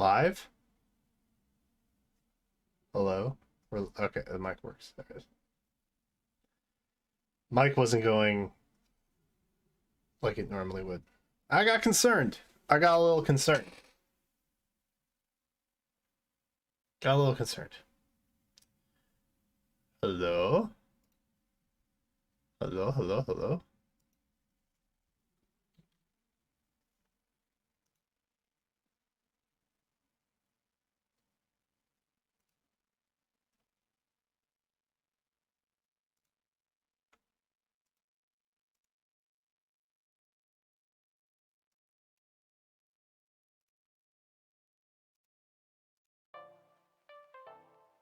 Live? Hello? Okay, the mic works. There it is. Mic wasn't going like it normally would. I got concerned. I got a little concerned. Got a little concerned. Hello? Hello, hello, hello?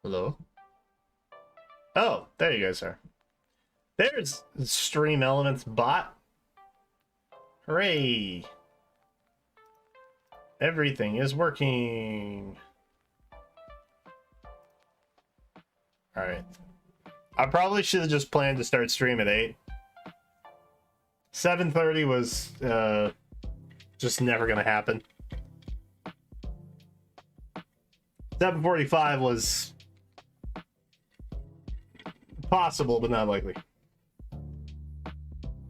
Hello? Oh, there you guys are. There's Stream Elements bot. Hooray! Everything is working. Alright. I probably should have just planned to start stream at 8. 7:30 was just never gonna happen. 7:45 was possible, but not likely.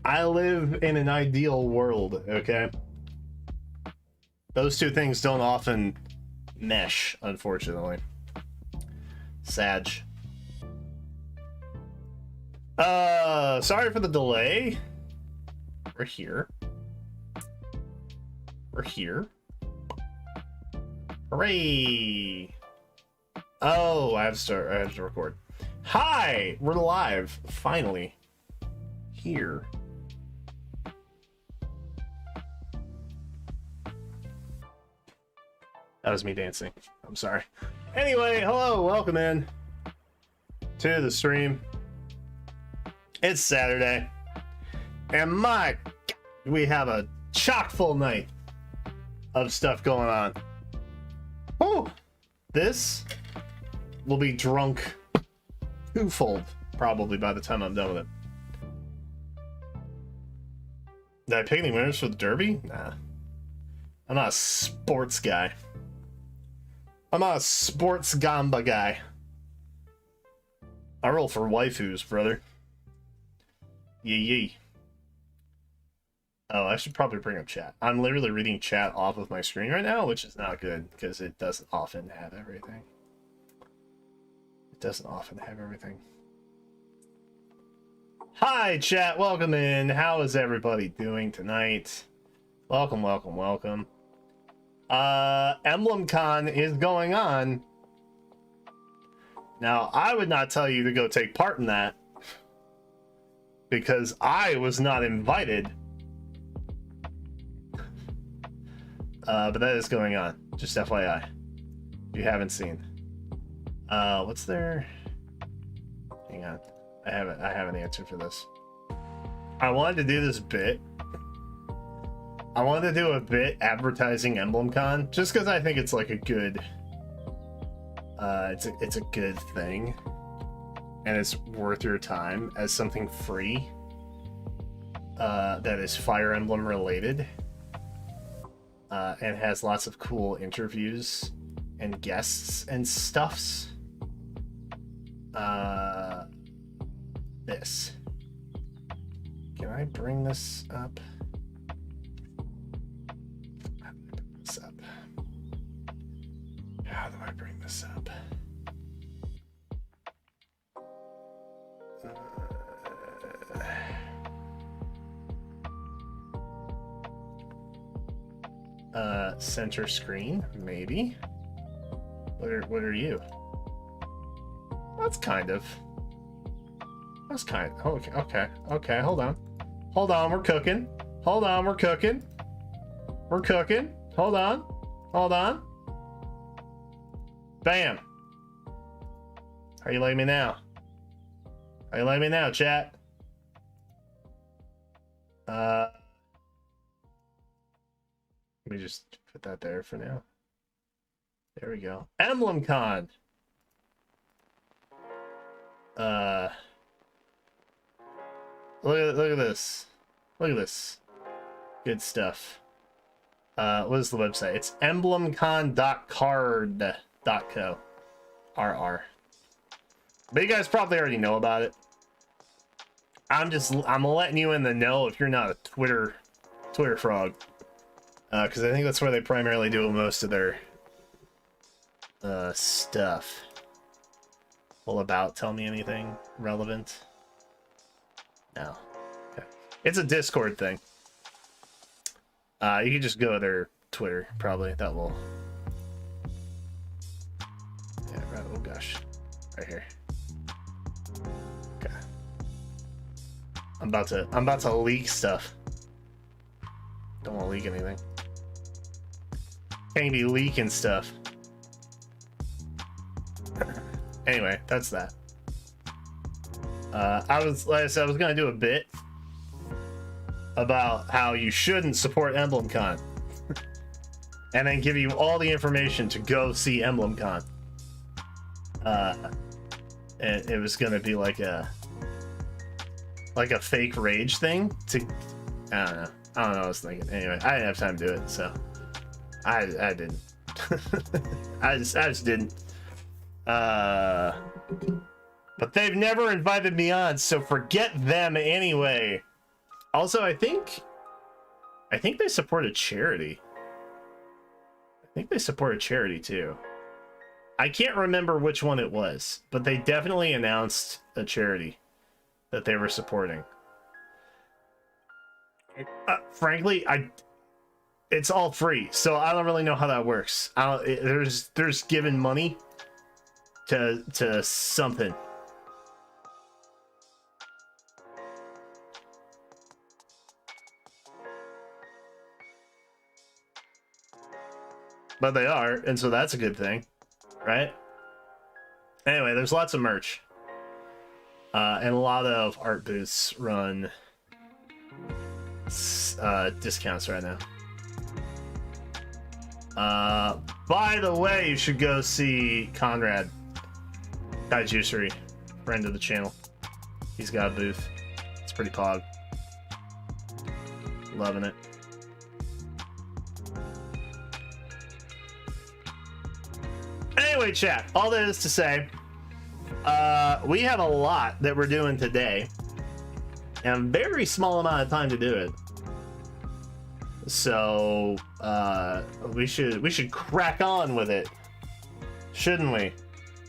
I live in an ideal world, okay? Those two things don't often mesh, unfortunately. Sag. Sorry for the delay. We're here. We're here. Hooray! Oh, I have to record. Hi! We're live, finally. Here. That was me dancing. I'm sorry. Anyway, hello, welcome in to the stream. It's Saturday, and we have a chock full night of stuff going on. Oh, this will be drunk twofold probably by the time I'm done with it. Did I pick any winners for the Derby? Nah. I'm not a sports guy. I'm not a sports gamba guy. I roll for waifus, brother. Yee. Oh, I should probably bring up chat. I'm literally reading chat off of my screen right now, which is not good because it doesn't often have everything. It doesn't often have everything. Hi, chat. Welcome in. How is everybody doing tonight? Welcome, welcome, welcome. EmblemCon is going on. Now, I would not tell you to go take part in that because I was not invited. But that is going on. Just FYI. If you haven't seen. What's there? Hang on. I have an answer for this. I wanted to do this bit. I wanted to do a bit advertising EmblemCon just because I think it's like a good it's a good thing and it's worth your time as something free that is Fire Emblem related and has lots of cool interviews and guests and stuffs. This. Can I bring this up? How do I bring this up? Center screen, maybe. What are you? That's kind of. Okay, hold on, we're cooking. Hold on, we're cooking. Hold on. Bam. How you like me now? How you like me now, chat? Let me just put that there for now. There we go. EmblemCon. Look at this. Look at this. Good stuff. what is the website? It's emblemcon.card.co. RR. But you guys probably already know about it. I'm letting you in the know if you're not a Twitter frog. Because I think that's where they primarily do most of their stuff. Well, about tell me anything relevant? No. Okay. It's a Discord thing. You can just go to their Twitter, probably. That will. Yeah, right. Oh gosh. Right here. Okay. I'm about to leak stuff. Don't want to leak anything. Can't be leaking stuff. Anyway, that's that. Like I said, I was gonna do a bit about how you shouldn't support EmblemCon, and then give you all the information to go see EmblemCon. And it was gonna be like a fake rage thing to, I don't know what I was thinking. Anyway, I didn't have time to do it, so I didn't. I just didn't. But they've never invited me on, so forget them anyway. Also, I think they support a charity. I think they support a charity too. I can't remember which one it was, but they definitely announced a charity that they were supporting. Frankly, it's all free, so I don't really know how that works. There's given money to something. But they are, and so that's a good thing, right? Anyway, there's lots of merch. And a lot of art booths run discounts right now. By the way, you should go see Conrad Juicery, friend of the channel. He's got a booth. It's pretty pog. Loving it. Anyway, chat, all that is to say, we have a lot that we're doing today, and a very small amount of time to do it. So we should crack on with it, shouldn't we?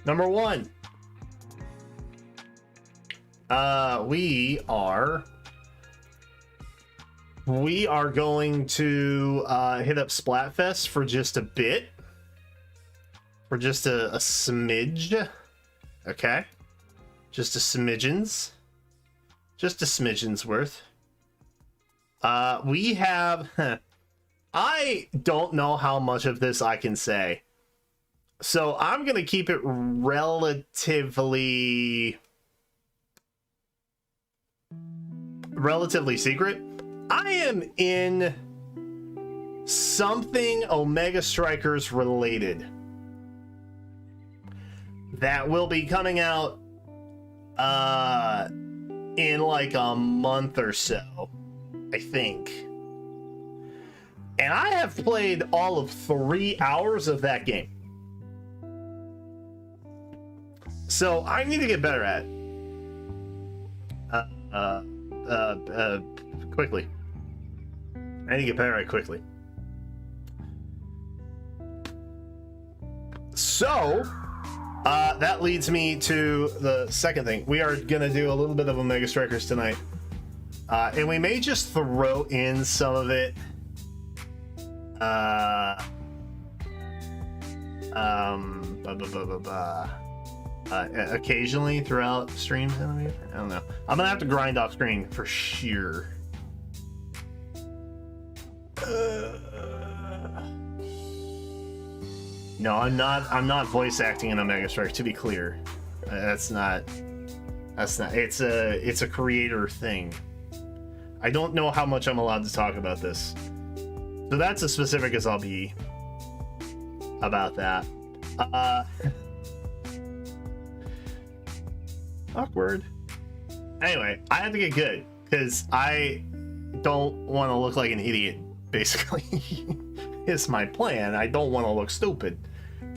Number one, we are going to hit up Splatfest for just a bit. For just a smidge, okay? Just a smidgens. Just a smidgen's worth. We have... I don't know how much of this I can say. So I'm going to keep it relatively secret. I am in something Omega Strikers related that will be coming out in like a month or so, I think. And I have played all of 3 hours of that game. So I need to get better at it. Quickly. I need to get better at it quickly. So that leads me to the second thing. We are going to do a little bit of Omega Strikers tonight. And we may just throw in some of it occasionally throughout streams. I don't know. I'm going to have to grind off screen for sure. No, I'm not voice acting in Omega Strike, to be clear. That's not it's a creator thing. I don't know how much I'm allowed to talk about this. So that's as specific as I'll be about that. Awkward. Anyway, I have to get good because I don't want to look like an idiot, basically. is my plan. I don't want to look stupid.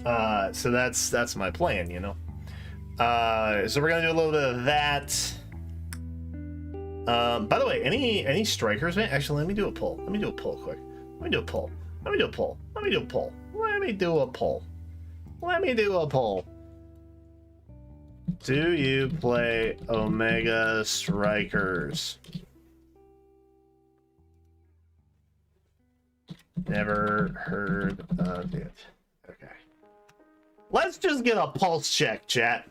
So that's my plan, you know. So we're gonna do a little bit of that. By the way, any strikers, man? Actually, let me do a poll. Let me do a poll quick. Let me do a poll. Let me do a poll. Let me do a poll. Let me do a poll. Let me do a poll. Do you play Omega Strikers? Never heard of it. Okay. Let's just get a pulse check, chat.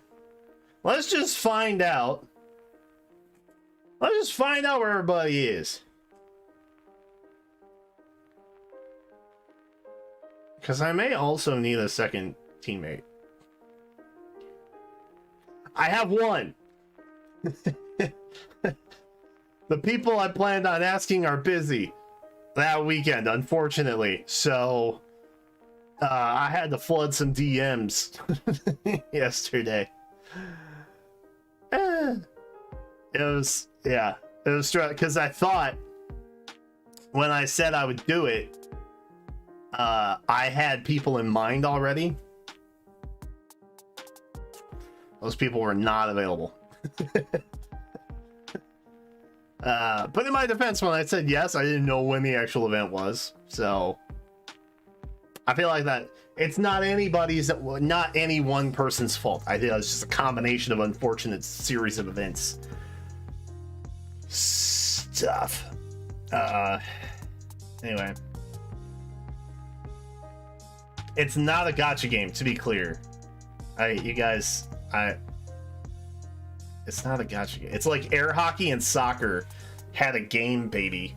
Let's just find out. Let's just find out where everybody is. Because I may also need a second teammate. I have one. The people I planned on asking are busy that weekend, unfortunately. So I had to flood some DMs yesterday. It was, yeah, it was because I thought when I said I would do it, I had people in mind already. Those people were not available. But in my defense, when I said yes, I didn't know when the actual event was. So I feel like that it's not anybody's, not any one person's fault. I think it's just a combination of unfortunate series of events. Stuff. Anyway. It's not a gacha game, to be clear. It's not a gacha game. It's like air hockey and soccer had a game, baby.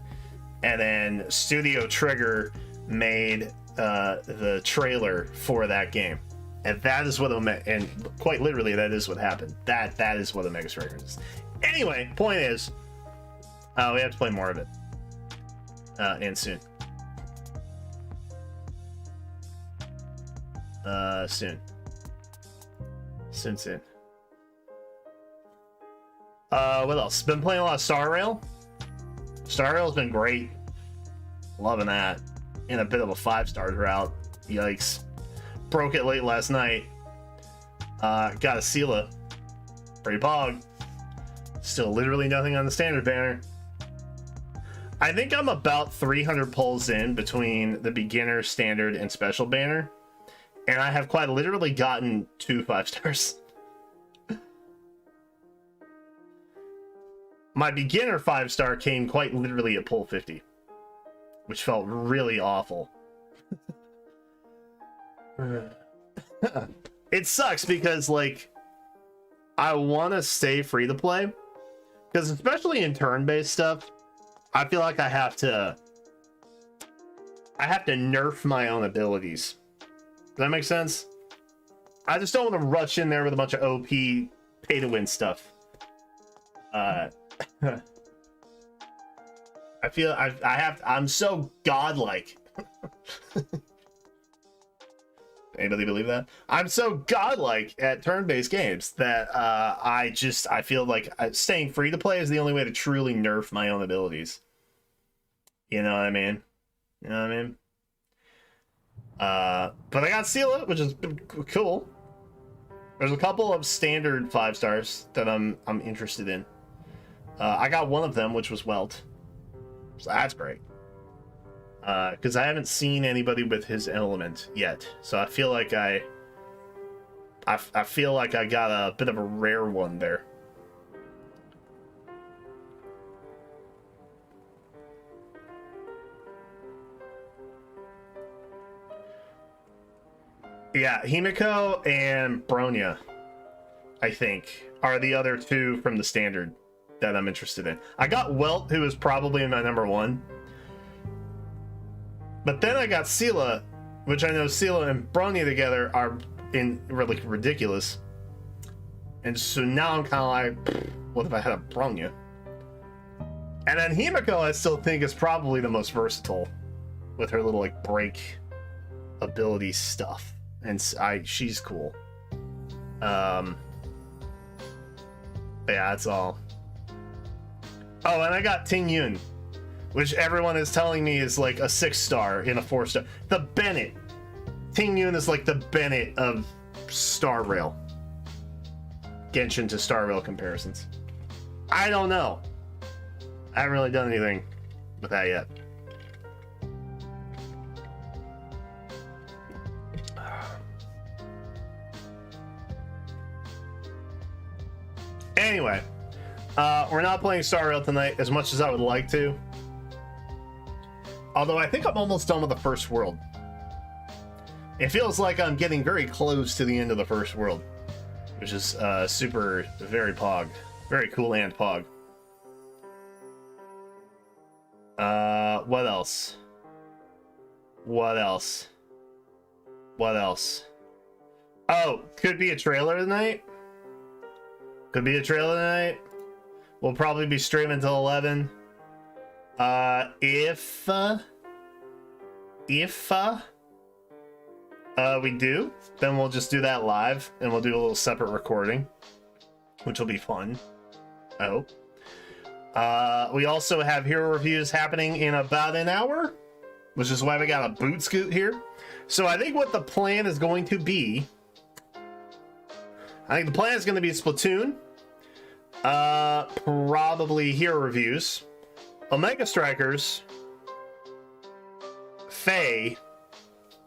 And then Studio Trigger made the trailer for that game. And that is what and quite literally that is what happened. That is what Omega Strikers is. Anyway, point is, we have to play more of it. And soon. Soon. What else? Been playing a lot of Star Rail. Star Rail's been great. Loving that. In a bit of a 5-star drought. Yikes. Broke it late last night. Got a Sela. Pretty pog. Still literally nothing on the standard banner. I think I'm about 300 pulls in between the beginner, standard, and special banner. And I have quite literally gotten 2 5-stars. My beginner 5-star came quite literally at pull 50, which felt really awful. It sucks because, like, I want to stay free to play, because especially in turn-based stuff, I feel like I have to nerf my own abilities. Does that make sense? I just don't want to rush in there with a bunch of OP pay-to-win stuff. I feel I'm so godlike. Anybody believe that? I'm so godlike at turn-based games that I feel like staying free to play is the only way to truly nerf my own abilities. You know what I mean? You know what I mean? But I got Sela, which is cool. There's a couple of standard 5-stars that I'm interested in. I got one of them, which was Welt, so that's great. Because I haven't seen anybody with his element yet, so I feel like I feel like I got a bit of a rare one there. Yeah, Himiko and Bronya, I think, are the other 2 from the standard that I'm interested in. I got Welt, who is probably my number 1. But then I got Sela, which I know Sela and Bronya together are really ridiculous. And so now I'm kind of like, what if I had a Bronya? And then Himiko I still think is probably the most versatile with her little like break ability stuff. And she's cool. Yeah, that's all. Oh, and I got Ting Yun, which everyone is telling me is like a 6-star in a 4-star. The Bennett. Ting Yun is like the Bennett of Star Rail. Genshin to Star Rail comparisons. I don't know. I haven't really done anything with that yet. Anyway, we're not playing Star Rail tonight as much as I would like to. Although I think I'm almost done with the first world. It feels like I'm getting very close to the end of the first world, which is super, very pog. Very cool and pog. What else? What else? What else? Oh, could be a trailer tonight. Could be a trailer tonight. We'll probably be streaming till 11. If we do, then we'll just do that live, and we'll do a little separate recording, which will be fun, I hope. We also have hero reviews happening in about an hour, which is why we got a boot scoot here. So I think what the plan is going to be, I think the plan is going to be Splatoon, probably hero reviews, Omega Strikers, Faye,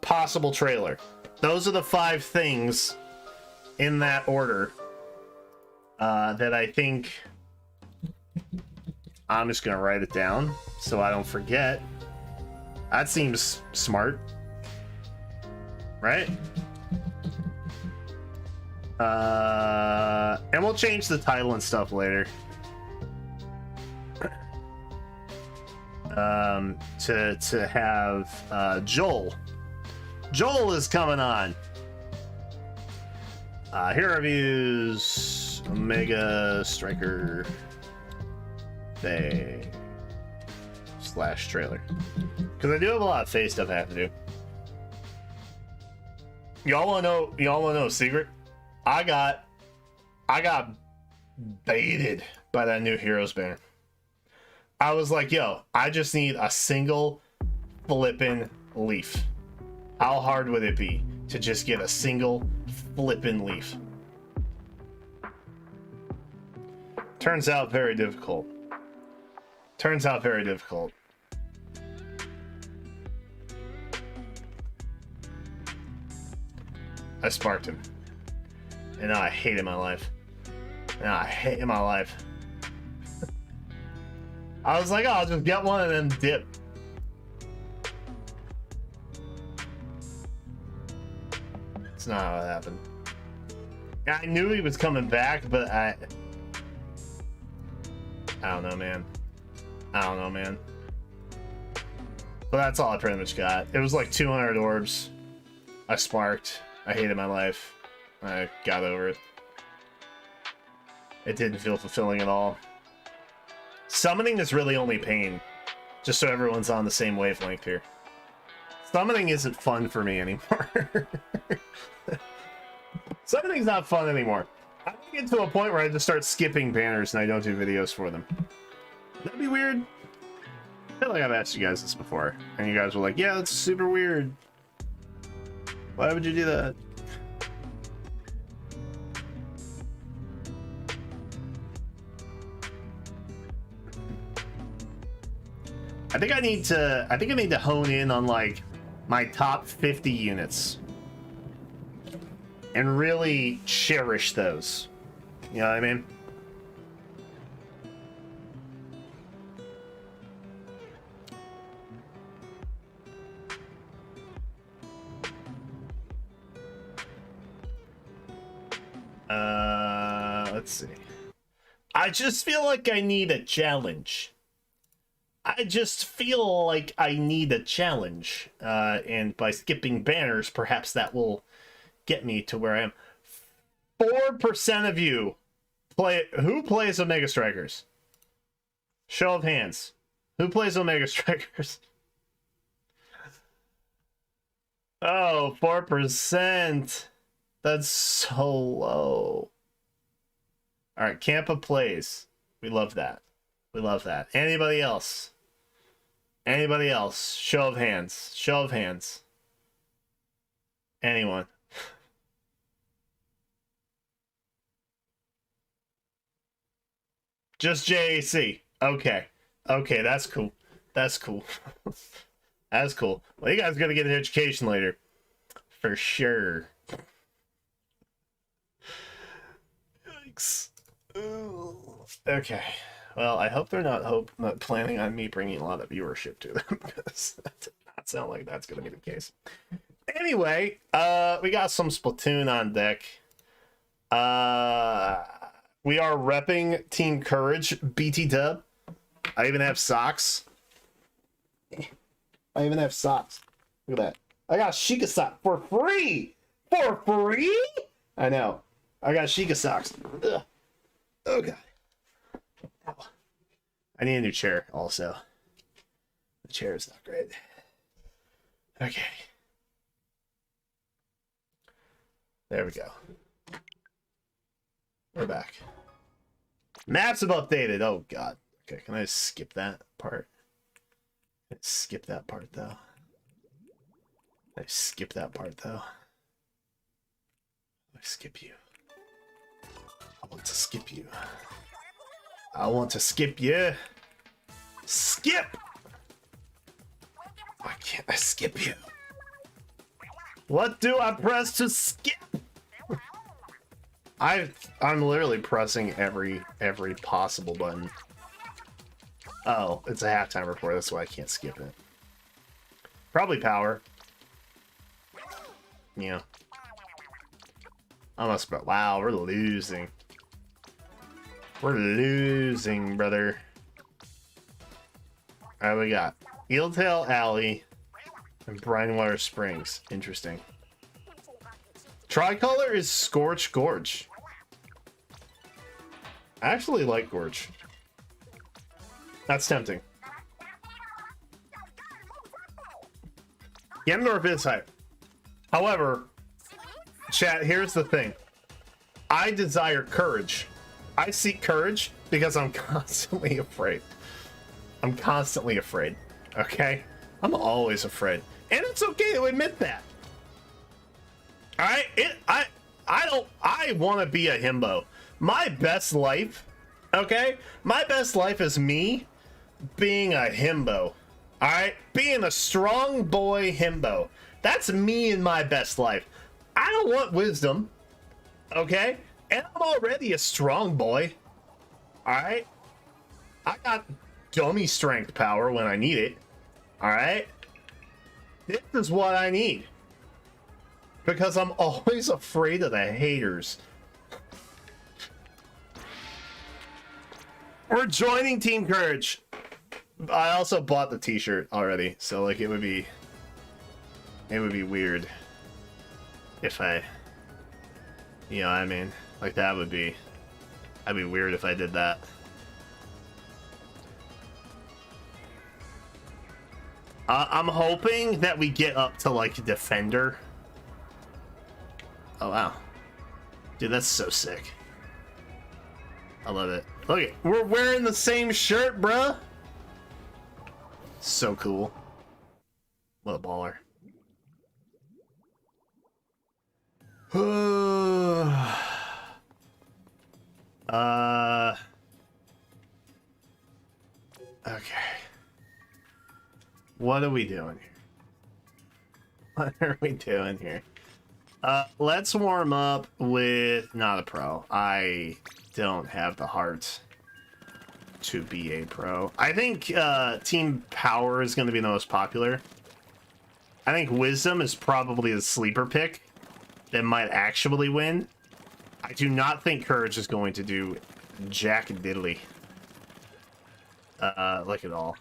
possible trailer. Those are the 5 things in that order that I think. I'm just gonna write it down so I don't forget. That seems smart, right? And we'll change the title and stuff later. To have Joel. Joel is coming on. Hero reviews, Omega Striker Faye / trailer. Because I do have a lot of Faye stuff I have to do. Y'all wanna know a secret? I got baited by that new Heroes banner. I was like, yo, I just need a single flippin' leaf. How hard would it be to just get a single flippin' leaf? Turns out very difficult. Turns out very difficult. I sparked him. And now I hate my life. Now I hate my life. I was like, oh, I'll just get one and then dip. It's not how it happened. I knew he was coming back, but I don't know, man. I don't know, man. But that's all I pretty much got. It was like 200 orbs. I sparked. I hated my life. I got over it. It didn't feel fulfilling at all. Summoning is really only pain. Just so everyone's on the same wavelength here. Summoning isn't fun for me anymore. Summoning's not fun anymore. I get to a point where I just start skipping banners and I don't do videos for them. That'd be weird. I feel like I've asked you guys this before, and you guys were like, yeah, that's super weird. Why would you do that? I think I need to hone in on like my top 50 units and really cherish those. You know what I mean? Let's see. I just feel like I need a challenge. I just feel like I need a challenge. And by skipping banners, perhaps that will get me to where I am. 4% of you play. Who plays Omega Strikers? Show of hands. Who plays Omega Strikers? Oh, 4%. That's so low. All right, Campa plays. We love that. We love that. Anybody else? Anybody else? Show of hands. Show of hands. Anyone? Just JAC. Okay. Okay, that's cool. That's cool. That's cool. Well, you guys are gonna get an education later. For sure. Yikes. Ooh. Okay. Well, I hope they're not planning on me bringing a lot of viewership to them, because that does not sound like that's going to be the case. Anyway, we got some Splatoon on deck. We are repping Team Courage, BT Dub. I even have socks. I even have socks. Look at that. I got Sheikah socks for free! For free? I know. I got Sheikah socks. Ugh. Oh, God. Ow. I need a new chair, also. The chair is not great. Okay. There we go. We're back. Maps have updated. Oh, God. Okay, can I skip that part? Skip that part, though. I skip that part, though. I skip you. I want to skip you. I want to skip you. Skip! Why can't I skip you? What do I press to skip? I'm literally pressing every possible button. Oh, it's a halftime report. That's why I can't skip it. Probably power. Yeah. Almost, but wow, we're losing. We're losing, brother. All right, we got Eeltail Alley and Brinewater Springs. Interesting. Tricolor is Scorch Gorge. I actually like Gorge. That's tempting. Ganondorf is hype. However, chat, here's the thing. I desire courage. I seek courage because I'm constantly afraid. I'm constantly afraid. Okay? I'm always afraid. And it's okay to admit that. Alright? I want to be a himbo. My best life, okay? My best life is me being a himbo. Alright? Being a strong boy himbo. That's me in my best life. I don't want wisdom. Okay? And I'm already a strong boy. Alright? I got dummy strength power when I need it. Alright? This is what I need. Because I'm always afraid of the haters. We're joining Team Courage. I also bought the t-shirt already, so like it would be weird if I, you know what I mean? Like that'd be weird if I did that. I'm hoping that we get up to like Defender. Oh wow. Dude, that's so sick. I love it. Look, we're wearing the same shirt, bruh. So cool. What a baller. Okay. What are we doing here? What are we doing here? Let's warm up with not a pro. I don't have the heart to be a pro. I think Team Power is going to be the most popular. I think Wisdom is probably the sleeper pick that might actually win. I do not think Courage is going to do jack diddly. Like at all.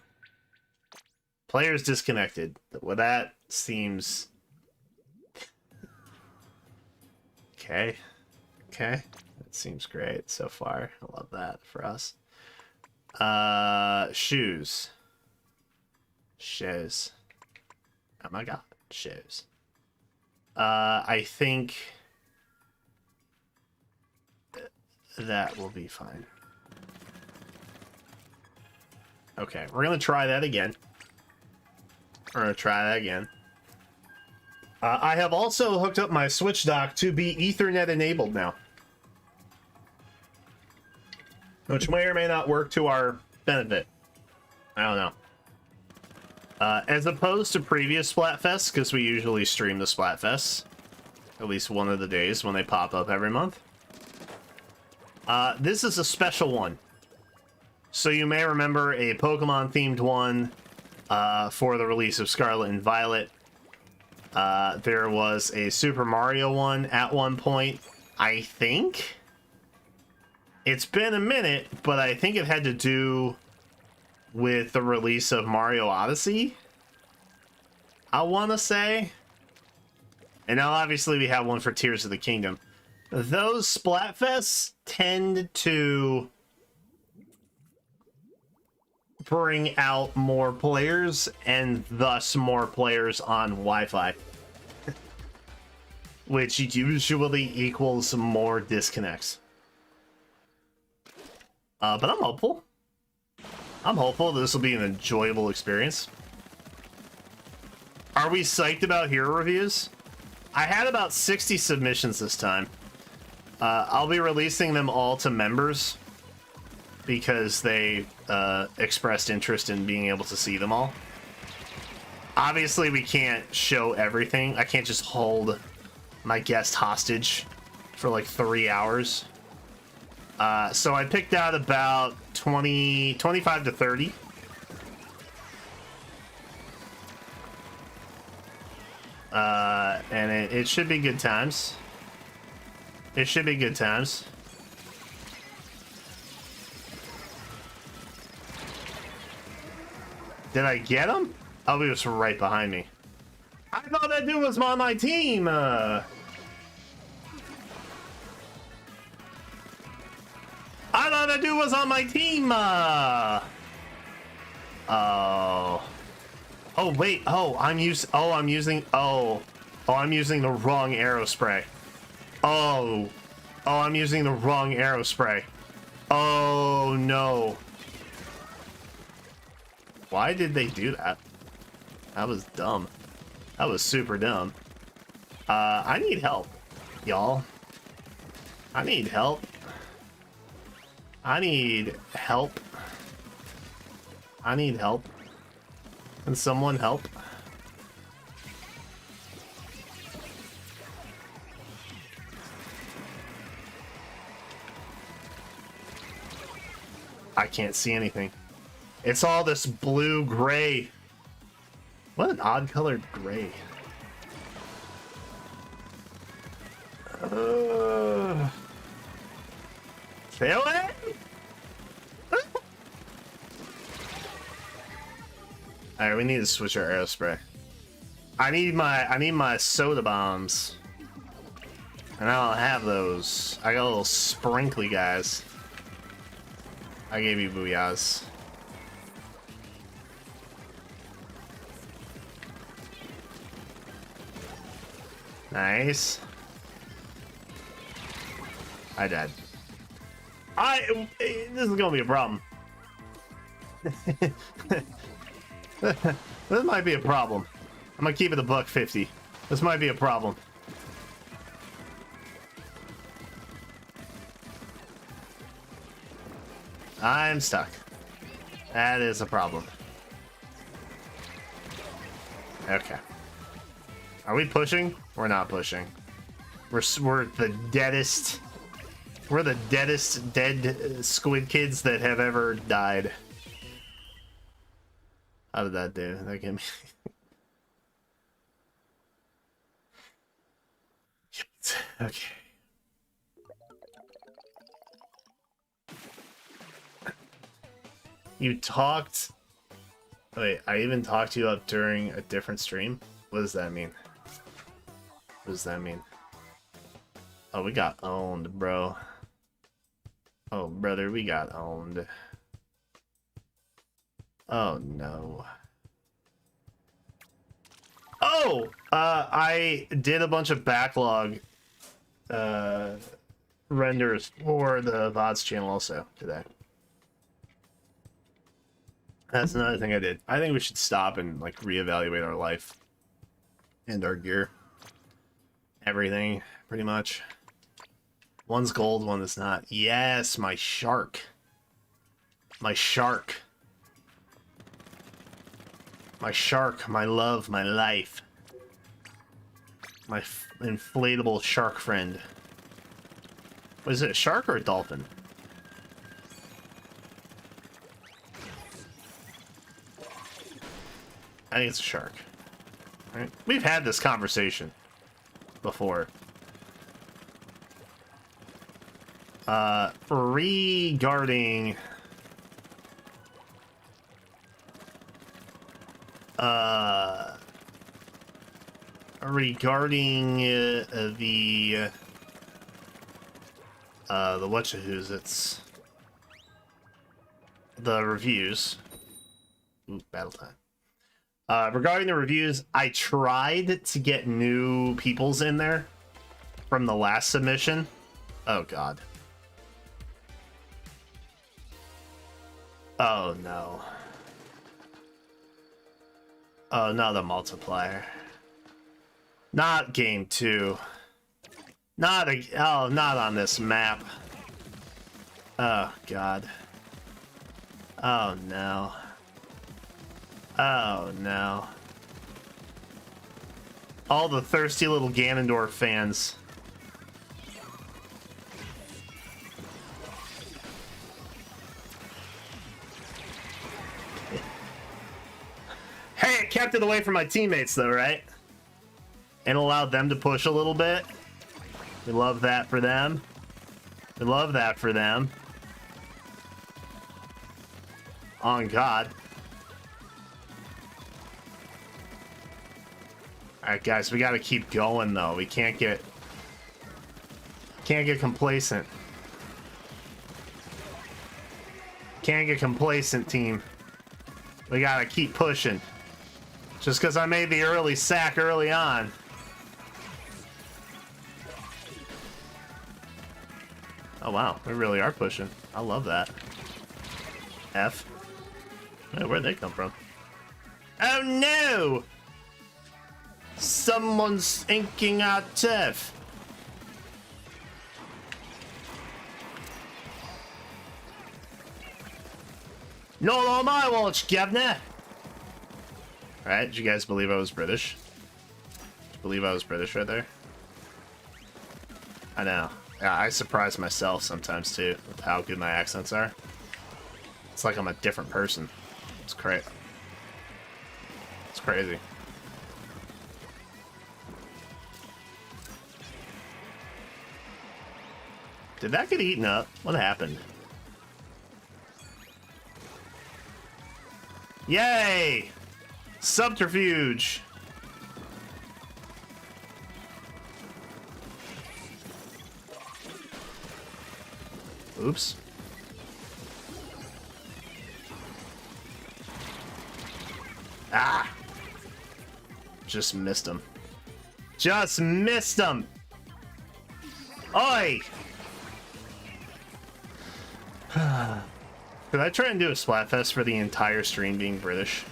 Players disconnected. Well, that seems... Okay. Okay. That seems great so far. I love that for us. Shoes. Shoes. Oh my god. Shoes. I think that will be fine. Okay, we're gonna try that again. We're gonna try that again. I have also hooked up my Switch dock to be Ethernet enabled now, which may or may not work to our benefit. I don't know. As opposed to previous Splatfests, because we usually stream the Splatfests at least one of the days when they pop up every month. This is a special one. So you may remember a Pokemon themed one for the release of Scarlet and Violet. There was a Super Mario one at one point, I think. It's been a minute, but I think it had to do with the release of Mario Odyssey, I want to say. And now obviously we have one for Tears of the Kingdom. Those Splatfests tend to bring out more players and thus more players on Wi-Fi, which usually equals more disconnects. But I'm hopeful. I'm hopeful this will be an enjoyable experience. Are we psyched about hero reviews? I had about 60 submissions this time. I'll be releasing them all to members because they expressed interest in being able to see them all. Obviously, we can't show everything. I can't just hold my guest hostage for like 3 hours. So I picked out about 25 to 30. And it should be good times. It should be good times. Did I get him? Oh, he was right behind me. I thought that dude was on my team. I thought that dude was on my team. Oh. Oh wait. I'm using the wrong arrow spray. Oh, I'm using the wrong arrow spray. Oh no. Why did they do that? That was dumb. That was super dumb. I need help, y'all. I need help. I need help. I need help. Can someone help? I can't see anything. It's all this blue-gray. What an odd-colored gray. Stay away! Alright, we need to switch our arrow spray. I need my soda bombs. And I don't have those. I got little sprinkly guys. I gave you booyahs. Nice. I died. This is gonna be a problem. This might be a problem. I'm gonna keep it a $1.50. This might be a problem. I'm stuck. That is a problem. Okay. Are we pushing? We're not pushing. We're the deadest. We're the deadest dead squid kids that have ever died. How did that do? That gave me. Okay. You talked. Wait, I even talked you up during a different stream? What does that mean? What does that mean? Oh, we got owned, bro. Oh, brother, we got owned. Oh, no. Oh! I did a bunch of backlog renders for the VODs channel also today. That's another thing I did. I think we should stop and like reevaluate our life and our gear. Everything, pretty much. One's gold, one is not. Yes, my shark. My shark. My shark, my love, my life. My inflatable shark friend. Was it a shark or a dolphin? I think it's a shark. Right? We've had this conversation before. Regarding the whatcha-who's, it's the reviews. Ooh, battle time. Regarding the reviews, I tried to get new peoples in there from the last submission. Oh god. Oh no. Oh, not the multiplier. Not game 2. Not on this map. Oh god. Oh no. Oh no. All the thirsty little Ganondorf fans. Hey, it kept it away from my teammates though, right? And allowed them to push a little bit. We love that for them. We love that for them. On God. Alright guys, we gotta keep going though. We can't get complacent. Can't get complacent, team. We gotta keep pushing. Just because I made the early sack early on. Oh wow, we really are pushing. I love that. F. Hey, where'd they come from? Oh no! Someone's inking our turf. Not on my watch, Governor! Alright, did you guys believe I was British? Did you believe I was British right there? I know. Yeah, I surprise myself sometimes too with how good my accents are. It's like I'm a different person. It's crazy. It's crazy. Did that get eaten up? What happened? Yay! Subterfuge! Oops. Ah! Just missed him. Just missed him! Oi! Could I try and do a Splatfest for the entire stream being British?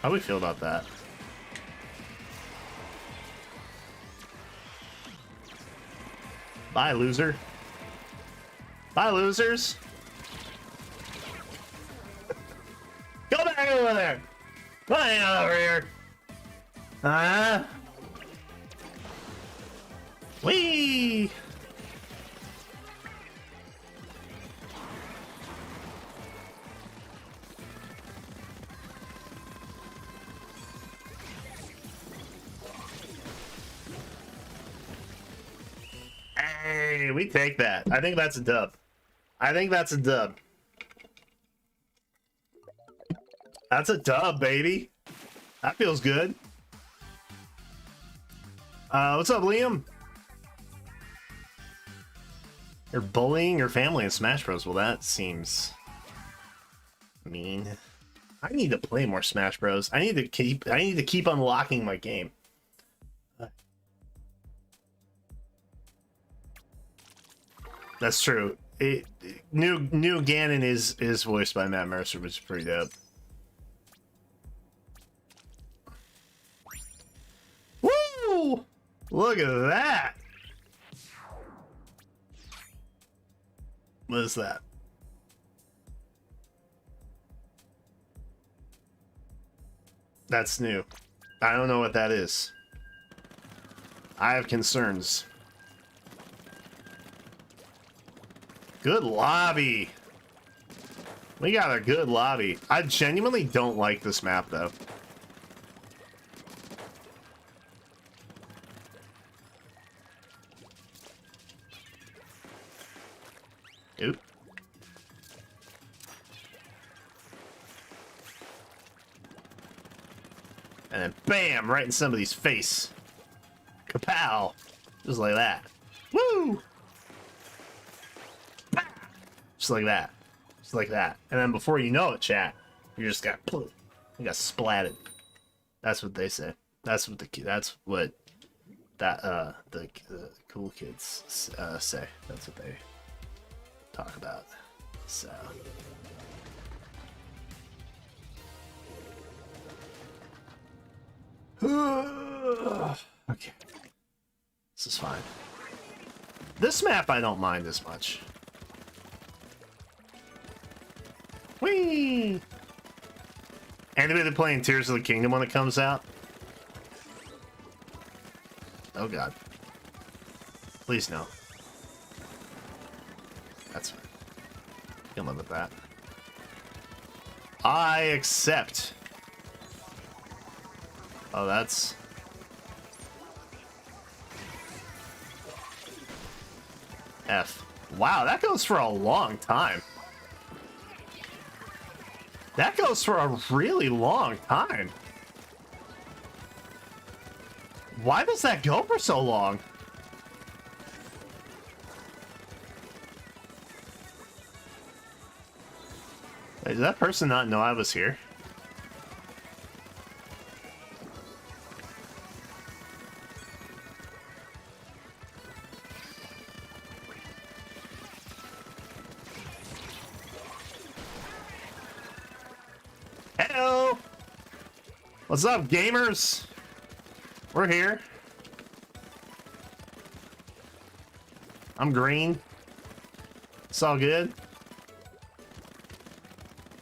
How do we feel about that? Bye, loser. Bye, losers. Go back over there. Come on over here. Whee! Hey, we take that. I think that's a dub. I think that's a dub. That's a dub, baby. That feels good. What's up, Liam? You're bullying your family in Smash Bros. Well, that seems mean. I need to play more Smash Bros. I need to keep unlocking my game. That's true. New Ganon is voiced by Matt Mercer, which is pretty dope. Woo! Look at that. What is that? That's new. I don't know what that is. I have concerns. Good lobby. We got a good lobby. I genuinely don't like this map, though. Oop. And then bam, right in somebody's face. Kapow. Just like that. Woo! Just like that. Just like that. And then before you know it, chat, you just got splatted. That's what they say. That's what the cool kids say. That's what they talk about. So okay. This is fine. This map I don't mind as much. Whee! Anybody playing Tears of the Kingdom when it comes out? Oh god. Please no. That's fine. You can live with that. I accept. Oh, that's... F. Wow, that goes for a long time. That goes for a really long time. Why does that go for so long? Wait, did that person not know I was here? Hello! What's up, gamers? We're here. I'm green. It's all good.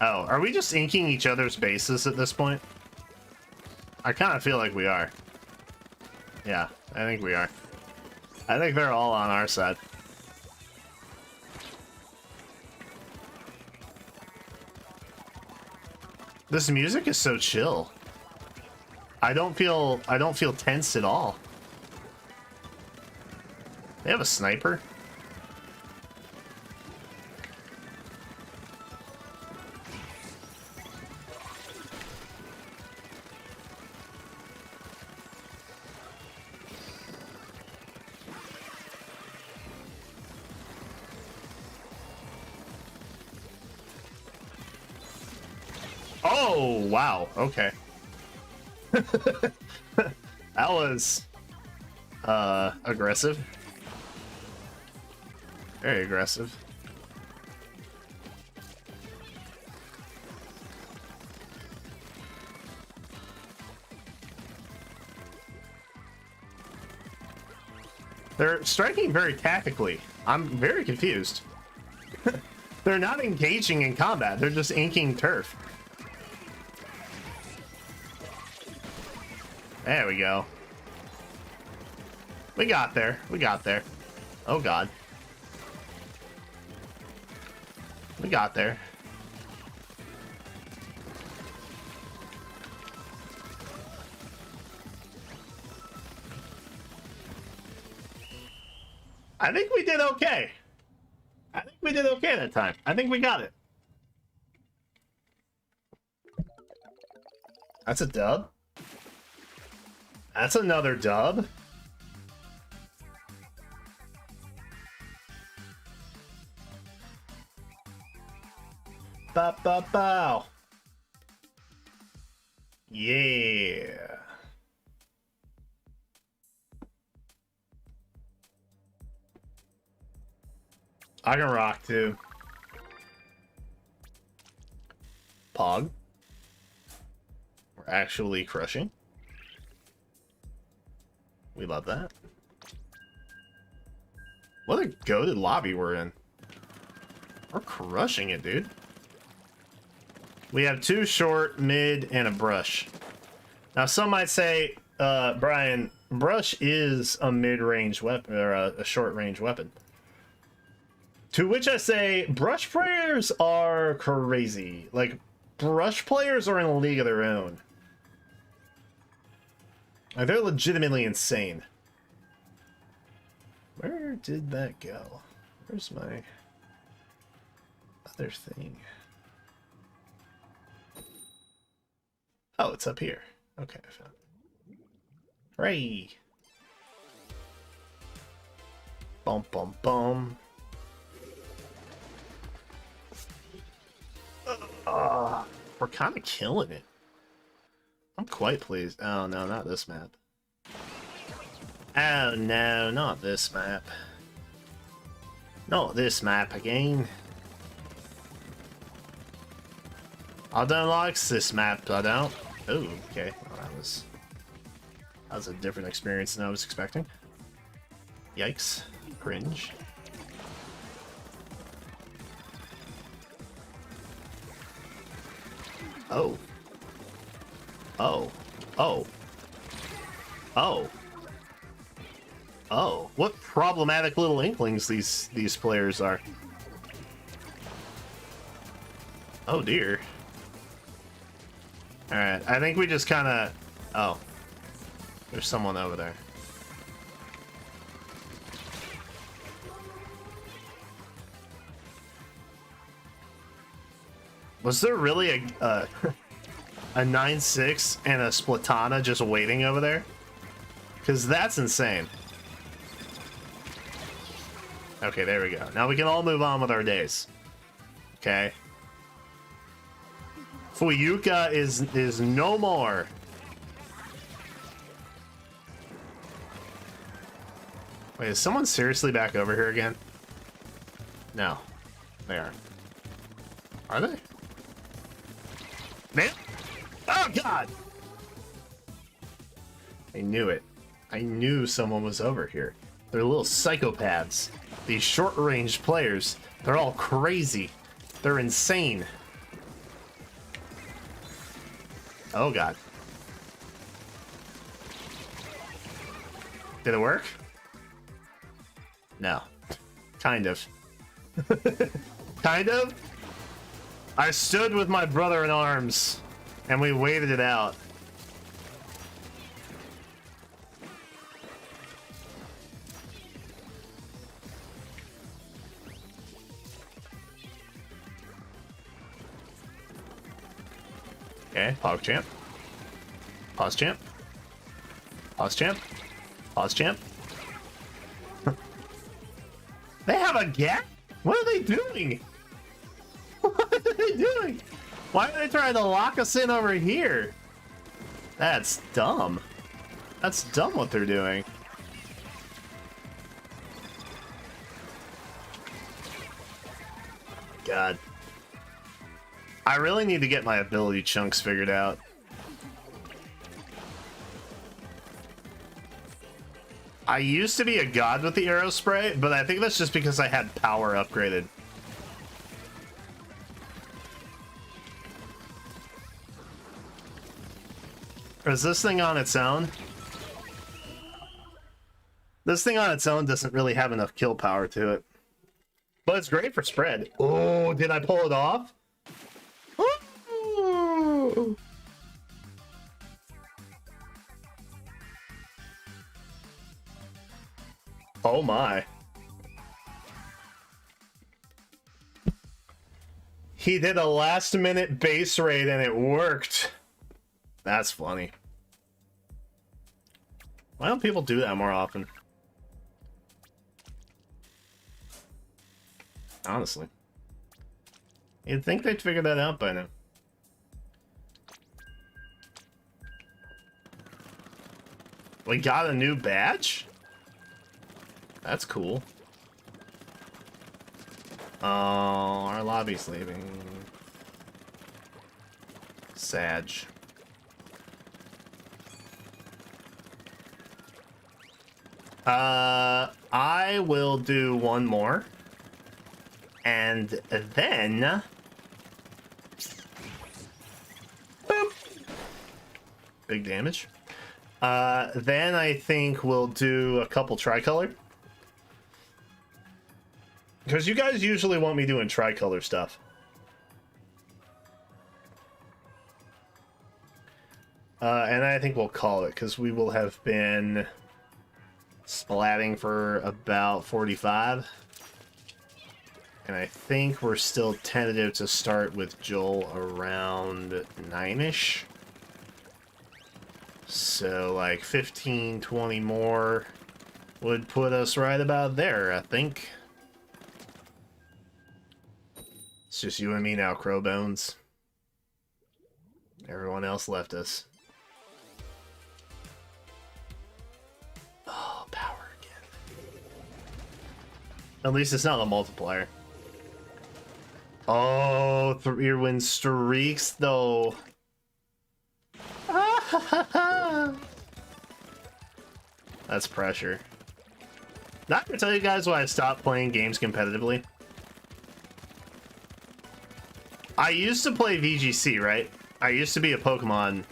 Oh, are we just inking each other's bases at this point? I kind of feel like we are. Yeah, I think we are. I think they're all on our side. This music is so chill. I don't feel tense at all. They have a sniper. Oh, wow. Okay. That was aggressive. Very aggressive. They're striking very tactically. I'm very confused. They're not engaging in combat. They're just inking turf. There we go. We got there. We got there. Oh god. We got there. I think we did okay. I think we did okay that time. I think we got it. That's a dub. That's another dub. Bow, bow, bow. Yeah. I can rock too. Pog. We're actually crushing. We love that. What a goated lobby we're in. We're crushing it, dude. We have 2 short, mid, and a brush. Now, some might say, Brian, brush is a mid-range weapon, or a short-range weapon. To which I say, brush players are crazy. Like, brush players are in a league of their own. Like, they're legitimately insane. Where did that go? Where's my other thing? Oh, it's up here. Okay, I found it. Hooray! Bum bum bum. We're kind of killing it. I'm quite pleased. Oh no, not this map. Oh no, not this map. Not this map again. I don't like this map, I don't. Oh, okay. Well, that was a different experience than I was expecting. Yikes. Cringe. Oh. Oh. Oh. Oh. Oh. What problematic little inklings these players are. Oh dear. Alright, I think we just kinda... Oh. There's someone over there. Was there really a 9-6 and a Splatana just waiting over there? Because that's insane. Okay, there we go. Now we can all move on with our days. Okay. Fuyuka is no more. Wait, is someone seriously back over here again? No. They aren't. Are they? Man! Oh, God! I knew it. I knew someone was over here. They're little psychopaths. These short-range players, they're all crazy. They're insane. Oh, God. Did it work? No. Kind of. Kind of? I stood with my brother in arms, and we waited it out. Okay, Pog Champ. Pause Champ. Pause Champ. Pause Champ. They have a gap? What are they doing? What are they doing? Why are they trying to lock us in over here? That's dumb. That's dumb what they're doing. God. I really need to get my ability chunks figured out. I used to be a god with the arrow spray, but I think that's just because I had power upgraded. Or is this thing on its own? This thing on its own doesn't really have enough kill power to it. But it's great for spread. Oh, did I pull it off? Ooh. Oh my. He did a last minute base raid and it worked. That's funny. Why don't people do that more often? Honestly. You'd think they'd figure that out by now. We got a new badge? That's cool. Oh, our lobby's leaving. Sag. I will do one more. And then... Boop. Big damage. Then I think we'll do a couple tricolor. Because you guys usually want me doing tricolor stuff. And I think we'll call it, because we will have been splatting for about 45. And I think we're still tentative to start with Joel around 9-ish. So like 15, 20 more would put us right about there, I think. It's just you and me now, Crowbones. Everyone else left us. Oh, power again. At least it's not a multiplier. Oh, 3-win streaks, though. That's pressure. Not gonna tell you guys why I stopped playing games competitively. I used to play VGC, right? I used to be a Pokemon,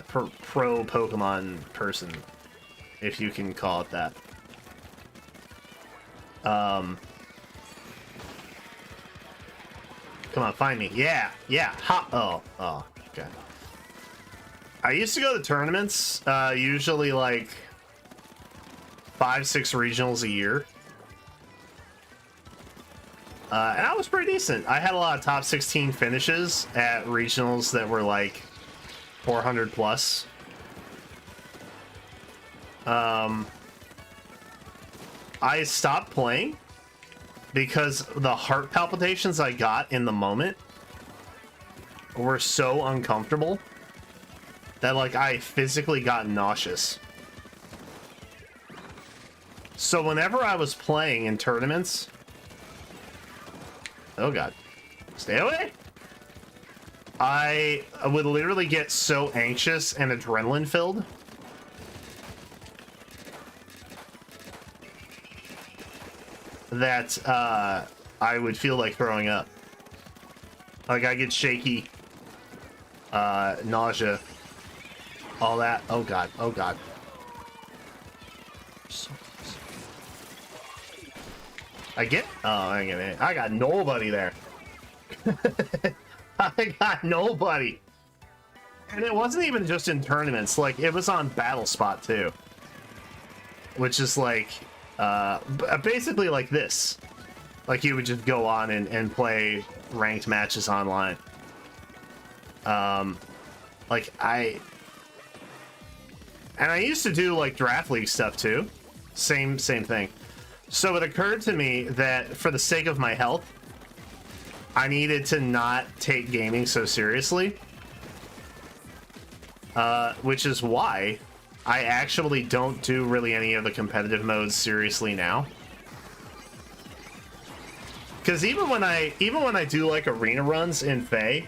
pro Pokemon person, if you can call it that. Come on, find me. Yeah, yeah. Ha. Oh, okay. I used to go to tournaments, usually like 5-6 regionals a year. And I was pretty decent. I had a lot of top 16 finishes at regionals that were like 400 plus. I stopped playing because the heart palpitations I got in the moment were so uncomfortable that like I physically got nauseous. So whenever I was playing in tournaments, oh god, stay away, I would literally get so anxious and adrenaline filled that I would feel like throwing up. Like I get shaky, nausea, all that. Oh god, oh god. So close. I got nobody there. I got nobody. And it wasn't even just in tournaments, like it was on Battle Spot too. Which is like basically like this. Like you would just go on and play ranked matches online. Like I used to do like draft league stuff too. Same thing. So it occurred to me that for the sake of my health, I needed to not take gaming so seriously. Which is why I actually don't do really any of the competitive modes seriously now. Because even when I do like arena runs in Fae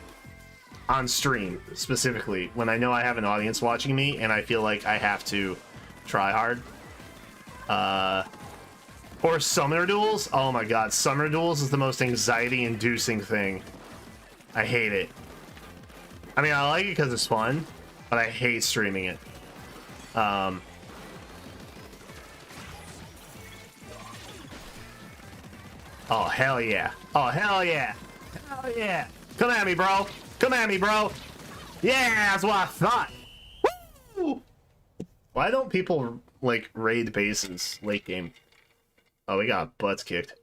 on stream specifically, when I know I have an audience watching me and I feel like I have to try hard, or summoner duels, oh my god, summoner duels is the most anxiety-inducing thing. I hate it. I mean, I like it because it's fun, but I hate streaming it. Oh hell yeah. Oh hell yeah. Hell yeah. Come at me, bro. Come at me, bro. Yeah, that's what I thought. Woo! Why don't people like raid bases late game? Oh, we got butts kicked.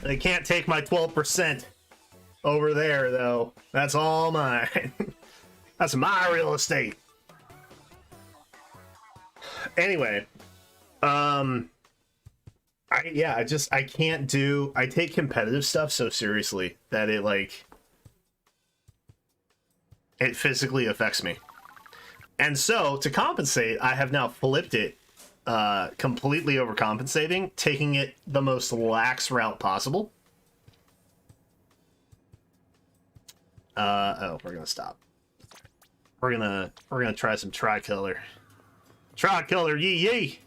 They can't take my 12% over there though. That's all mine. That's my real estate. Anyway, I take competitive stuff so seriously that it physically affects me. And so to compensate, I have now flipped it completely overcompensating, taking it the most lax route possible. Oh, we're gonna stop. We're gonna try some tricolor. Tricolor, yee yee.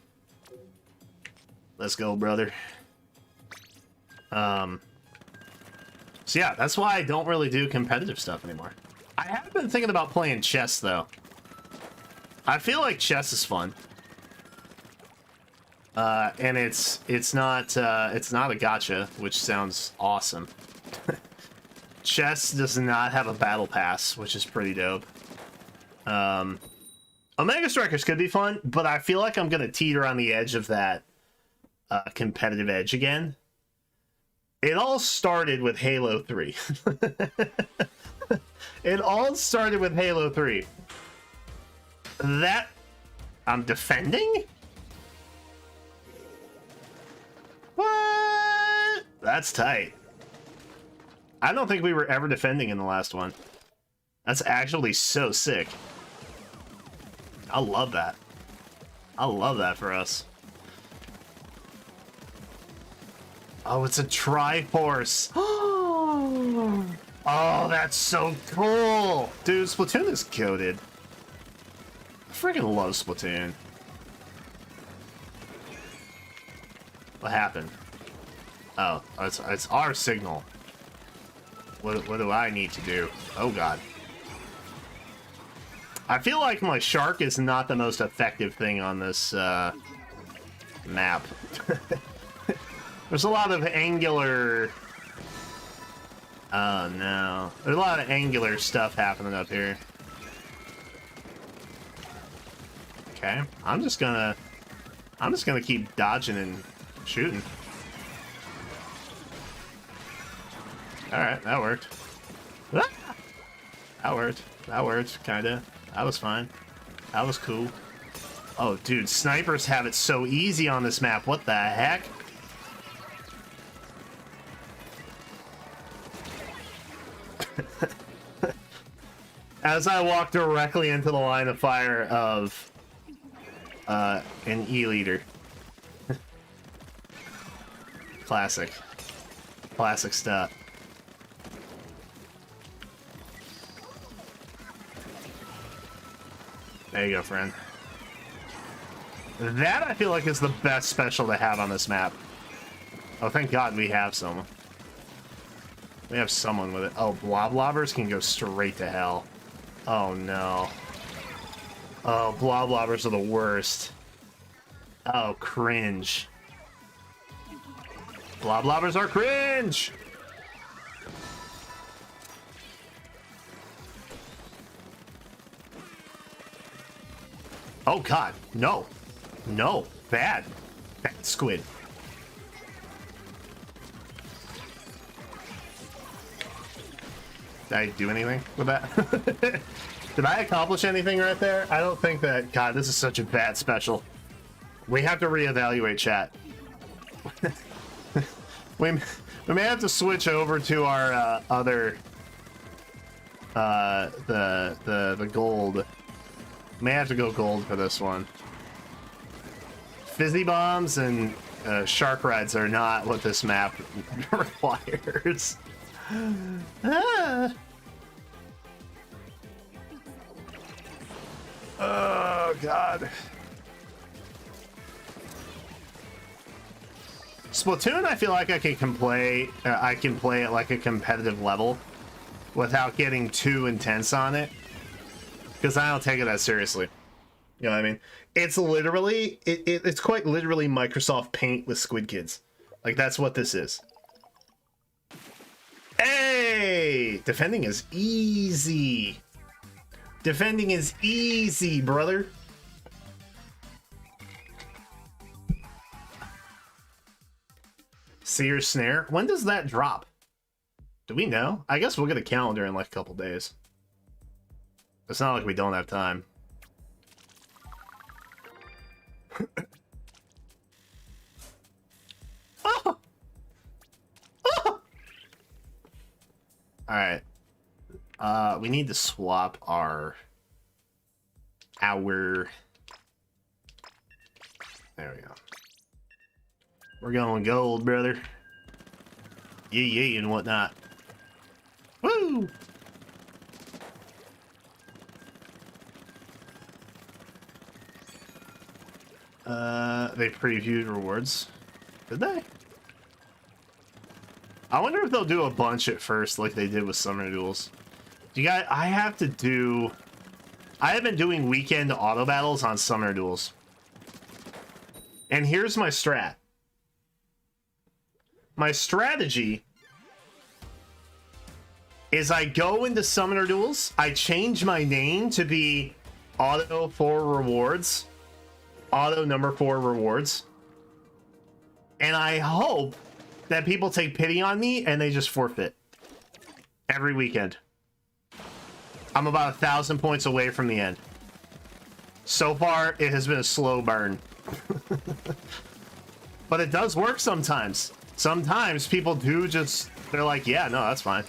Let's go, brother. So yeah, that's why I don't really do competitive stuff anymore. I have been thinking about playing chess though. I feel like chess is fun. And it's not a gacha, which sounds awesome. Chess does not have a battle pass, which is pretty dope. Omega Strikers could be fun, but I feel like I'm gonna teeter on the edge of that competitive edge again. It all started with Halo 3. It all started with Halo 3. That I'm defending? What? That's tight. I don't think we were ever defending in the last one. That's actually so sick. I love that. I love that for us. Oh, it's a Triforce. Oh, that's so cool. Dude, Splatoon is goated. I freaking love Splatoon. What happened? Oh, it's our signal. What do I need to do? Oh, God. I feel like my shark is not the most effective thing on this map. There's a lot of angular... Oh, no. There's a lot of angular stuff happening up here. Okay. I'm just gonna keep dodging and shooting. Alright, that worked. Ah! That worked. That worked, kinda. That was fine. That was cool. Oh, dude, snipers have it so easy on this map. What the heck? As I walk directly into the line of fire of an E-leader. Classic. Classic stuff. There you go, friend. That, I feel like, is the best special to have on this map. Oh, thank God we have someone. We have someone with it. Oh, Bloblobbers can go straight to hell. Oh, no. Oh, Bloblobbers are the worst. Oh, cringe. Bloblobbers are cringe! Oh, God. No. No. Bad. Bad squid. Did I do anything with that? Did I accomplish anything right there? I don't think that... God, this is such a bad special. We have to reevaluate, chat. we may have to switch over to our other... the gold. May have to go gold for this one. Fizzy bombs and shark rides are not what this map requires. Ah. Oh, God. Splatoon, I feel like I can play at like a competitive level without getting too intense on it, because I don't take it that seriously. You know what I mean? It's literally, it's quite literally Microsoft Paint with Squid Kids. Like, that's what this is. Hey! Defending is easy. Defending is easy, brother. Seer Snare. When does that drop? Do we know? I guess we'll get a calendar in like a couple days. It's not like we don't have time. Oh! Oh! Alright. We need to swap our There we go. We're going gold, brother. Yee and whatnot. Woo! They previewed rewards. Did they? I wonder if they'll do a bunch at first like they did with Summer Duels. You guys, I have been doing weekend auto battles on Summer Duels. And here's my strat. My strategy is I go into Summoner Duels, I change my name to be Auto 4 Rewards. Auto number 4 rewards, and I hope that people take pity on me and they just forfeit every weekend. I'm about 1,000 points away from the end. So far, it has been a slow burn. But it does work sometimes. Sometimes people do just, they're like, yeah, no, that's fine.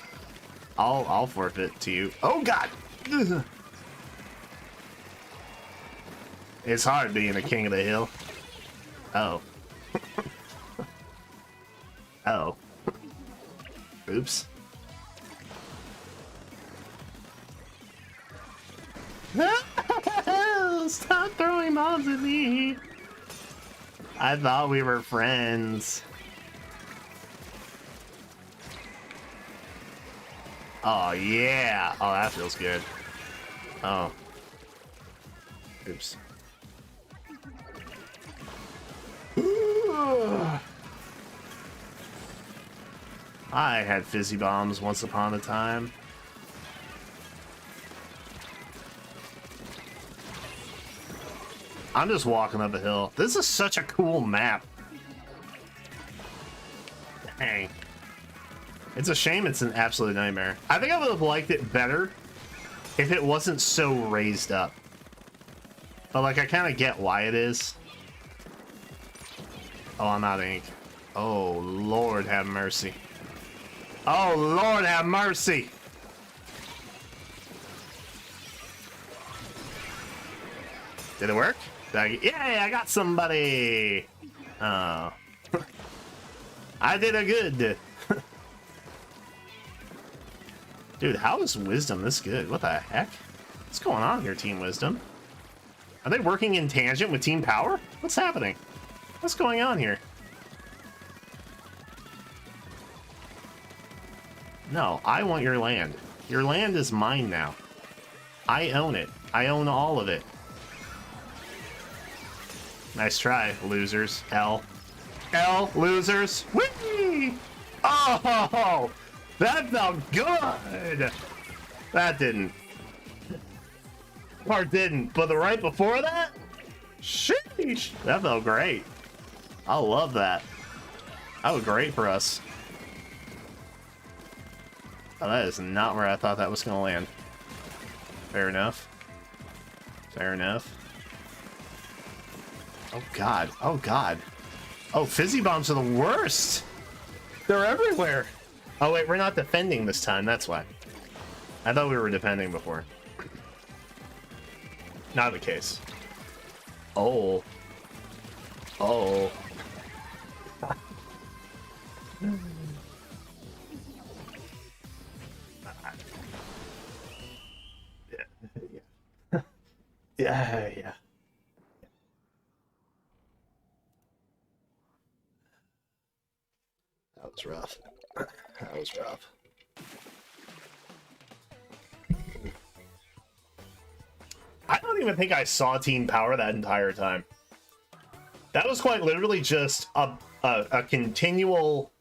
I'll forfeit to you. Oh, God. It's hard being a king of the hill. Oh. Oh. Oops. Stop throwing bombs at me. I thought we were friends. Oh, yeah. Oh, that feels good. Oh. Oops. I had fizzy bombs once upon a time. I'm just walking up a hill. This is such a cool map. Dang. It's a shame it's an absolute nightmare. I think I would have liked it better if it wasn't so raised up. But like, I kind of get why it is. Oh, I'm out of ink. Oh, Lord have mercy. Oh, Lord have mercy. Did it work? Yay, I got somebody. Oh. I did a good. Dude, how is Wisdom this good? What the heck? What's going on here, Team Wisdom? Are they working in tangent with Team Power? What's happening? What's going on here? No, I want your land. Your land is mine now. I own it. I own all of it. Nice try, losers. L, losers. Whee! Oh, that felt good. That didn't. Part didn't, but the right before that? Sheesh. That felt great. I love that. That was great for us. Oh, that is not where I thought that was going to land. Fair enough. Fair enough. Oh, God. Oh, God. Oh, fizzy bombs are the worst. They're everywhere. Oh, wait, we're not defending this time. That's why. I thought we were defending before. Not the case. Oh. Oh. Yeah. That was rough. That was rough. I don't even think I saw Team Power that entire time. That was quite literally just a continual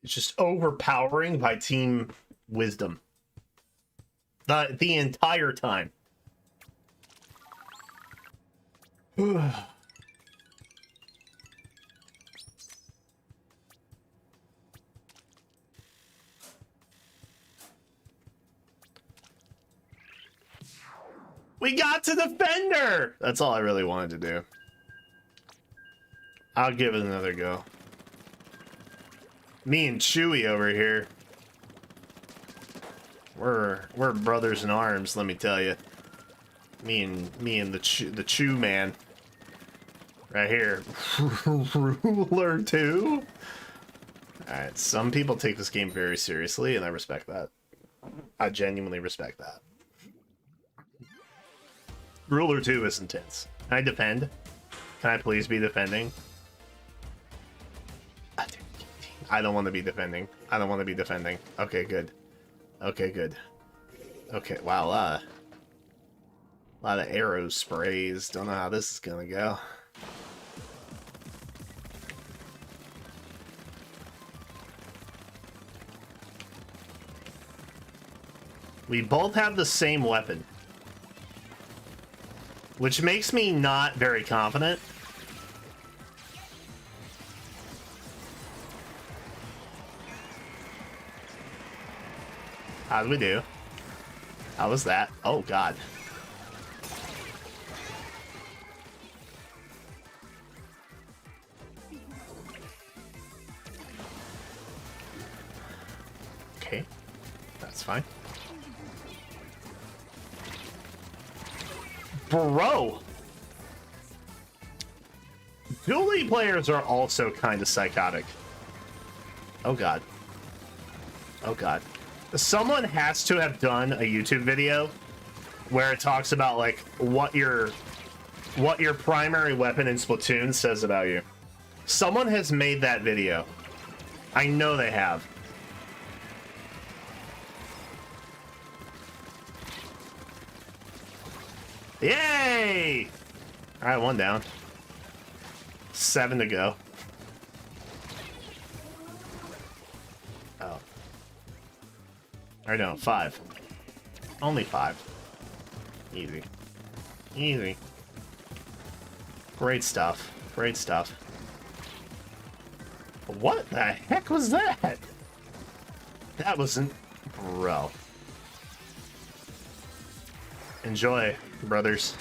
just overpowering by Team Wisdom. The entire time. We got to Defender! That's all I really wanted to do. I'll give it another go. Me and Chewy over here. We're brothers in arms, let me tell you. Me and the chew man. Right here. Ruler 2? Alright, some people take this game very seriously, and I respect that. I genuinely respect that. Ruler 2 is intense. Can I defend? Can I please be defending? I don't want to be defending. I don't want to be defending. Okay, good. Okay, good. Okay, wow, a lot of arrow sprays. Don't know how this is gonna go. We both have the same weapon, which makes me not very confident. How did we do? How was that? Oh, God. Okay, that's fine. Bro! Dually players are also kind of psychotic. Oh, God. Oh, God. Someone has to have done a YouTube video where it talks about, like, what your primary weapon in Splatoon says about you. Someone has made that video. I know they have. Yay! Alright, one down. 7 to go. Oh. Or no, 5. Only 5. Easy. Easy. Great stuff. Great stuff. What the heck was that? That wasn't... Bro. Enjoy, brothers.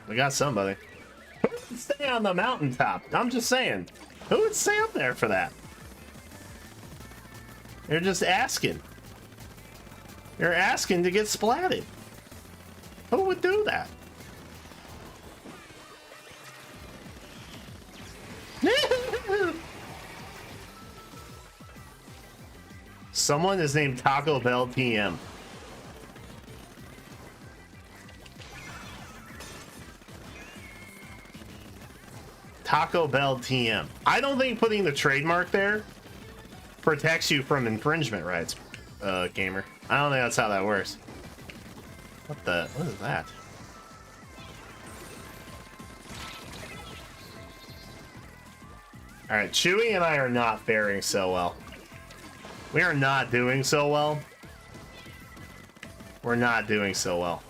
We got somebody. Who would stay on the mountaintop? I'm just saying. Who would stay up there for that? You're just asking. You're asking to get splatted. Who would do that? Someone is named Taco Bell TM. Taco Bell TM. I don't think putting the trademark there protects you from infringement rights, gamer. I don't think that's how that works. What is that? Alright, Chewie and I are not faring so well. We are not doing so well. We're not doing so well.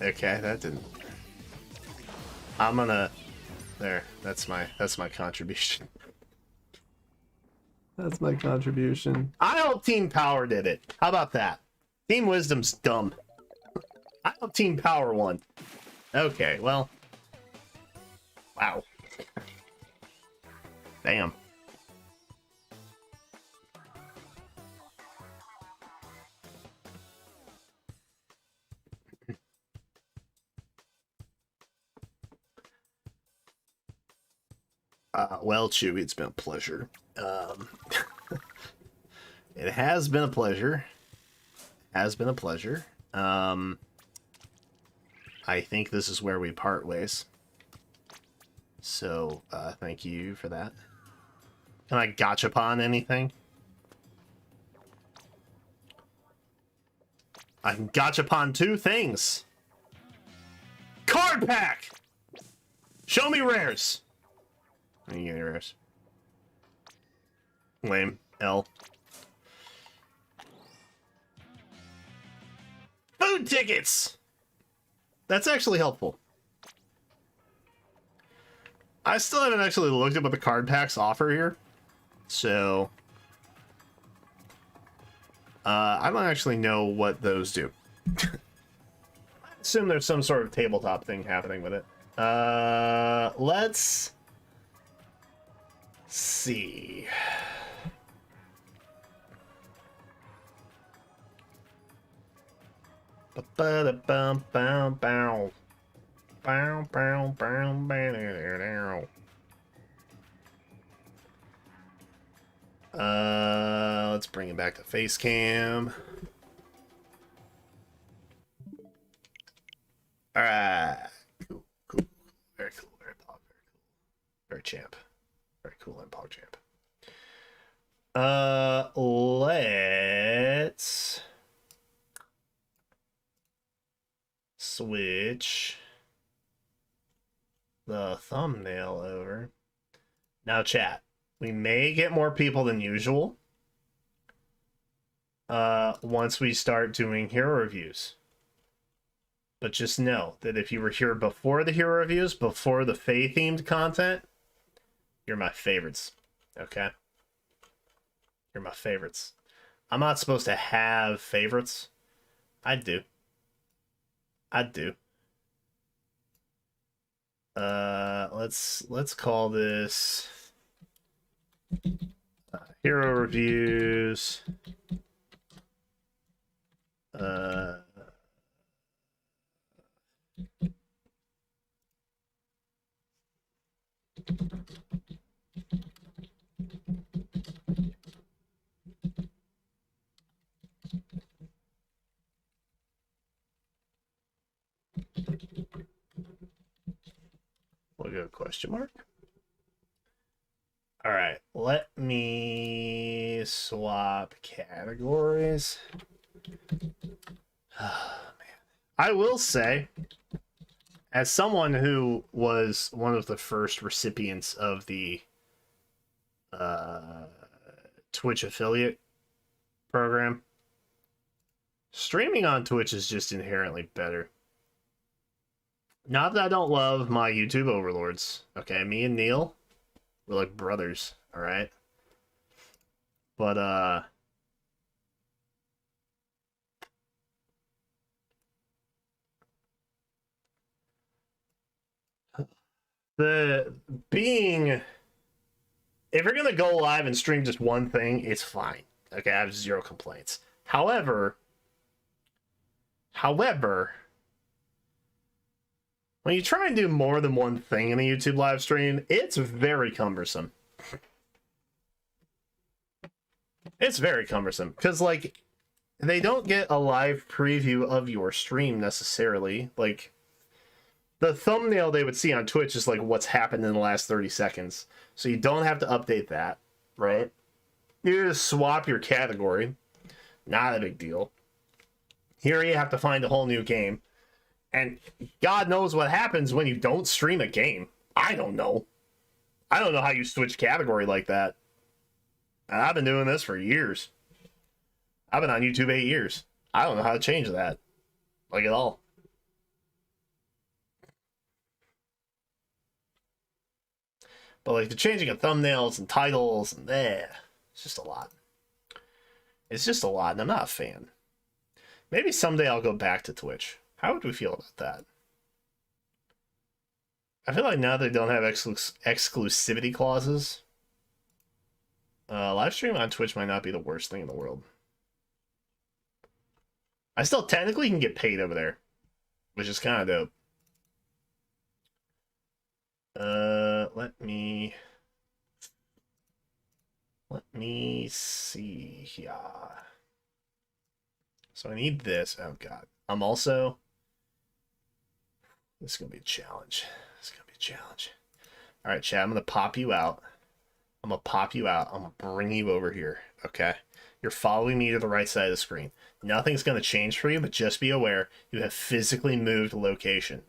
Okay, that didn't. I'm gonna. There. That's my contribution. That's my contribution. I hope Team Power did it. How about that? Team Wisdom's dumb. I hope Team Power won. Okay, well. Wow. Damn. Well, Chewie, it's been a pleasure. It has been a pleasure. Has been a pleasure. I think this is where we part ways. So, thank you for that. Can I gachapon anything? I can gachapon 2 things. Card pack! Show me rares. I didn't get any rares. Lame. L. Food tickets! That's actually helpful. I still haven't actually looked at what the card packs offer here. So... I don't actually know what those do. assume there's some sort of tabletop thing happening with it. Let's see. Let's bring it back to face cam. All right, cool, cool, very cool, very pog, very cool, very champ, very cool and pog champ. Let's switch the thumbnail over. Now, chat, we may get more people than usual once we start doing hero reviews. But just know that if you were here before the hero reviews, before the Fae-themed content, you're my favorites, okay? You're my favorites. I'm not supposed to have favorites. I do. I do. Let's call this hero reviews. We'll go question mark. All right, let me swap categories. Oh, man. I will say, as someone who was one of the first recipients of the Twitch affiliate program, streaming on Twitch is just inherently better. Not that I don't love my YouTube overlords. Okay, me and Neil, we're like brothers, all right? But, if you're gonna go live and stream just one thing, it's fine. Okay, I have zero complaints. However, when you try and do more than one thing in a YouTube live stream, it's very cumbersome. It's very cumbersome because, like, they don't get a live preview of your stream necessarily. Like, the thumbnail they would see on Twitch is like what's happened in the last 30 seconds. So you don't have to update that, right? You just swap your category. Not a big deal. Here you have to find a whole new game. And God knows what happens when you don't stream a game. I don't know. I don't know how you switch category like that. And I've been doing this for years. I've been on YouTube 8 years. I don't know how to change that. Like, at all. But, like, the changing of thumbnails and titles and it's just a lot. It's just a lot, and I'm not a fan. Maybe someday I'll go back to Twitch. How would we feel about that? I feel like now they don't have exclusivity clauses. Live stream on Twitch might not be the worst thing in the world. I still technically can get paid over there, which is kind of dope. Let me see here. So I need this. Oh God. I'm also. This is gonna be a challenge. All right, chat. I'm gonna pop you out. I'm gonna bring you over here. Okay. You're following me to the right side of the screen. Nothing's gonna change for you, but just be aware you have physically moved location.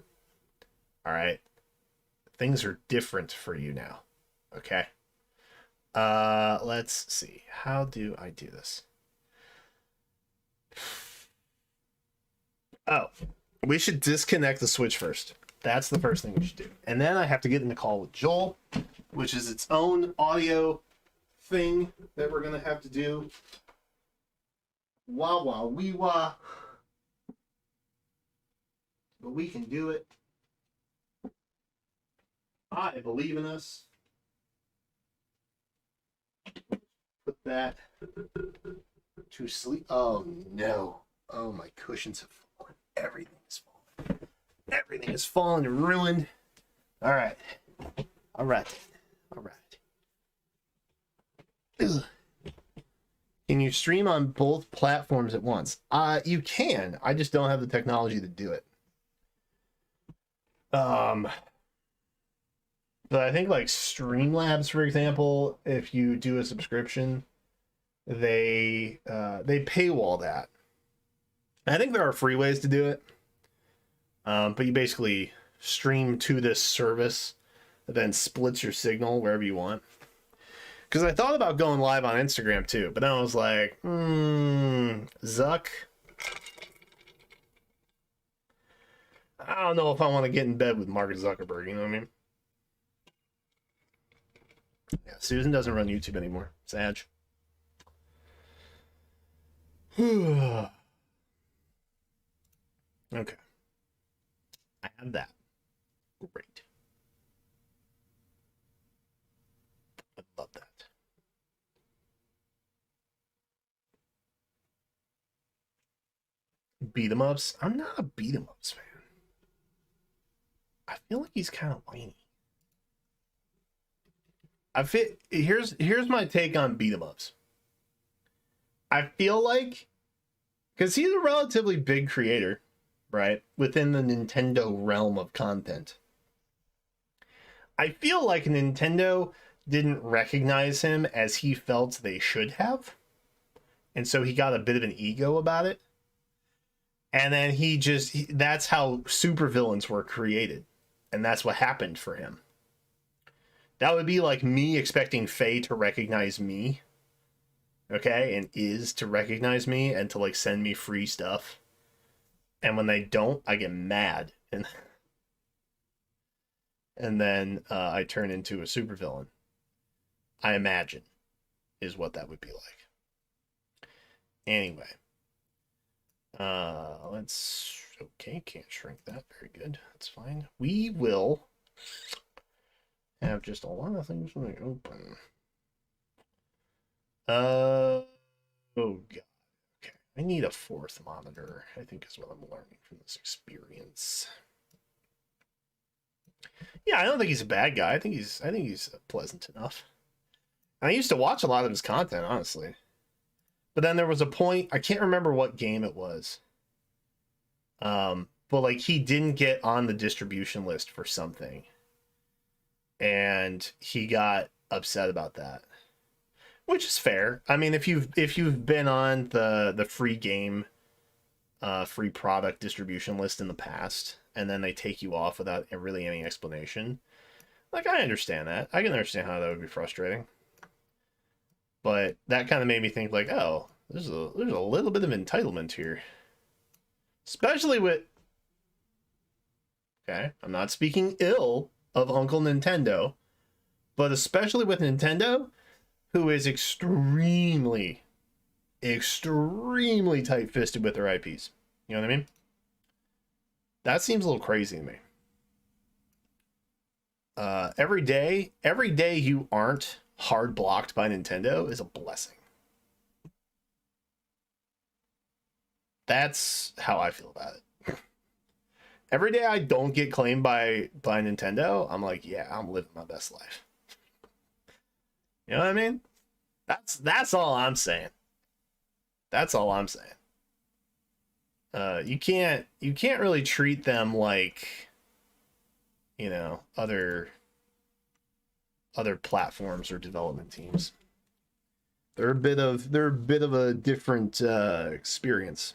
All right. Things are different for you now. Okay. Let's see. How do I do this? Oh, we should disconnect the Switch first. That's the first thing we should do. And then I have to get in the call with Joel, which is its own audio thing that we're going to have to do. Wah, wah, wee, wah. but we can do it. I believe in us. Put that to sleep. Oh no. Oh, my cushions have fallen. Everything is fallen. Everything is fallen and ruined. All right. All right. All right. Ugh. Can you stream on both platforms at once? You can. I just don't have the technology to do it. But I think like Streamlabs, for example, if you do a subscription, they paywall that. I think there are free ways to do it, but you basically stream to this service that then splits your signal wherever you want. Because I thought about going live on Instagram too, but then I was like, Zuck. I don't know if I want to get in bed with Mark Zuckerberg, you know what I mean? Yeah, Susan doesn't run YouTube anymore. Sad. Okay. I have that. Great. I love that. Beat 'em ups? I'm not a beat 'em ups fan. I feel like he's kind of whiny. Here's my take on beat 'em ups. I feel like, because he's a relatively big creator, right, within the Nintendo realm of content, I feel like Nintendo didn't recognize him as he felt they should have, and so he got a bit of an ego about it, and then that's how supervillains were created, and that's what happened for him. That would be like me expecting Faye to recognize me, okay, and to recognize me and to like send me free stuff, and when they don't, I get mad, and then I turn into a supervillain. I imagine is what that would be like. Anyway, okay, can't shrink that. Very good. That's fine. We will have just a lot of things when they open. Oh god. Okay. I need a fourth monitor, I think is what I'm learning from this experience. Yeah, I don't think he's a bad guy. I think he's pleasant enough. I used to watch a lot of his content, honestly. But then there was a point, I can't remember what game it was. But like he didn't get on the distribution list for something. And he got upset about that. Which is fair. I mean, if you've been on the free game, free product distribution list in the past, and then they take you off without really any explanation, like I understand that. I can understand how that would be frustrating. But that kind of made me think like, oh, there's a little bit of entitlement here, especially with. Okay, I'm not speaking ill of Uncle Nintendo, but especially with Nintendo, who is extremely tight-fisted with their IPs. You know what I mean? That seems a little crazy to me. Every day you aren't hard blocked by Nintendo is a blessing. That's how I feel about it. Every day I don't get claimed by Nintendo, I'm like, yeah, I'm living my best life. You know what I mean? That's all I'm saying. That's all I'm saying. You can't really treat them like, you know, other platforms or development teams. They're a bit of a different experience.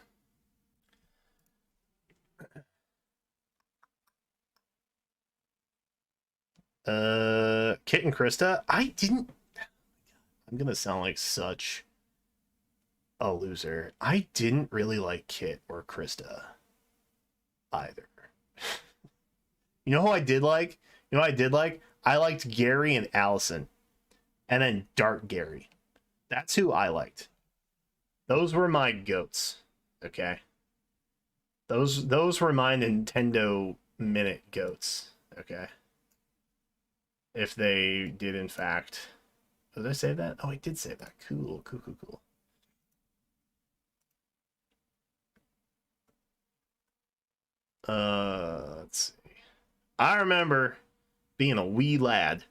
Kit and Krista, I'm gonna sound like such a loser. I didn't really like Kit or Krista either. You know who I did like? You know what I did like? I liked Gary and Allison. And then Dark Gary. That's who I liked. Those were my goats. Okay? Those were my Nintendo minute goats. Okay. If they did in fact. Did I say that? Oh, I did say that. Cool, cool, cool, cool. Let's see. I remember being a wee lad,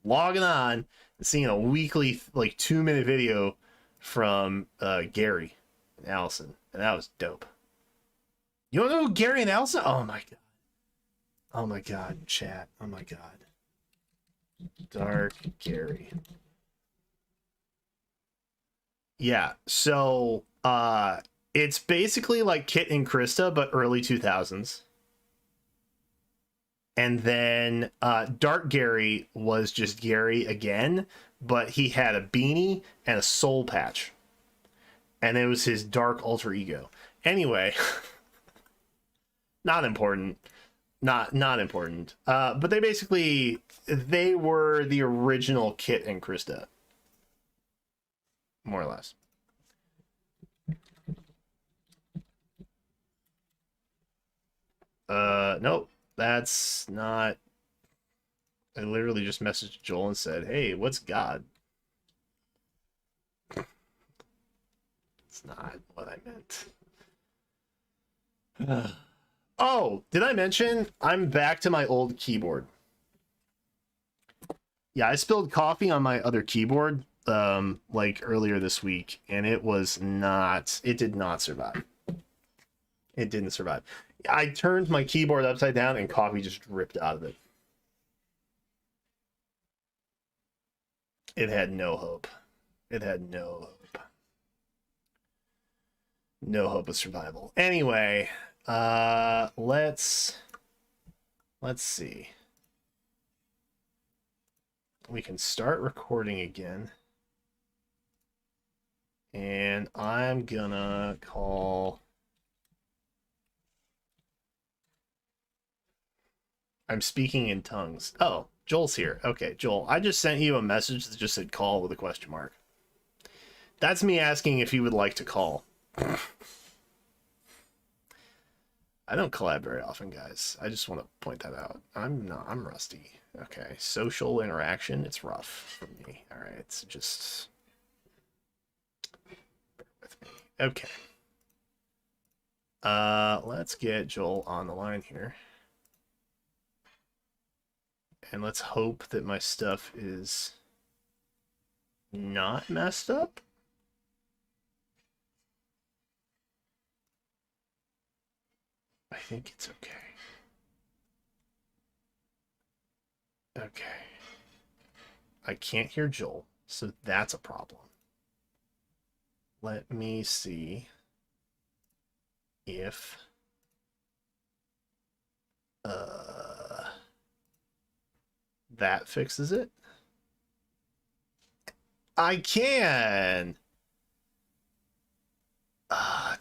logging on and seeing a weekly, like 2-minute video from Gary and Allison, and that was dope. You don't know who Gary and Allison? Oh my god. Oh my god, chat. Oh my god. Dark Gary. Yeah, so it's basically like Kit and Krista, but early 2000s. And then Dark Gary was just Gary again, but he had a beanie and a soul patch. And it was his dark alter ego. Anyway, not important. Not important. But they were the original Kit and Krista. More or less. Nope. That's not. I literally just messaged Joel and said, "Hey, what's God?" It's not what I meant. Oh, did I mention I'm back to my old keyboard? Yeah, I spilled coffee on my other keyboard like earlier this week, and it did not survive. It didn't survive. I turned my keyboard upside down and coffee just dripped out of it. It had no hope. It had no hope. No hope of survival. Anyway, let's see. We can start recording again. And I'm gonna call. I'm speaking in tongues. Oh, Joel's here. Okay, Joel, I just sent you a message that just said call with a question mark. That's me asking if you would like to call. I don't collab very often, guys. I just want to point that out. I'm rusty. Okay, social interaction, it's rough for me. All right, so just bear with me. Okay. Let's get Joel on the line here. And let's hope that my stuff is not messed up. I think it's okay. Okay. I can't hear Joel, so that's a problem. Let me see if that fixes it. I can.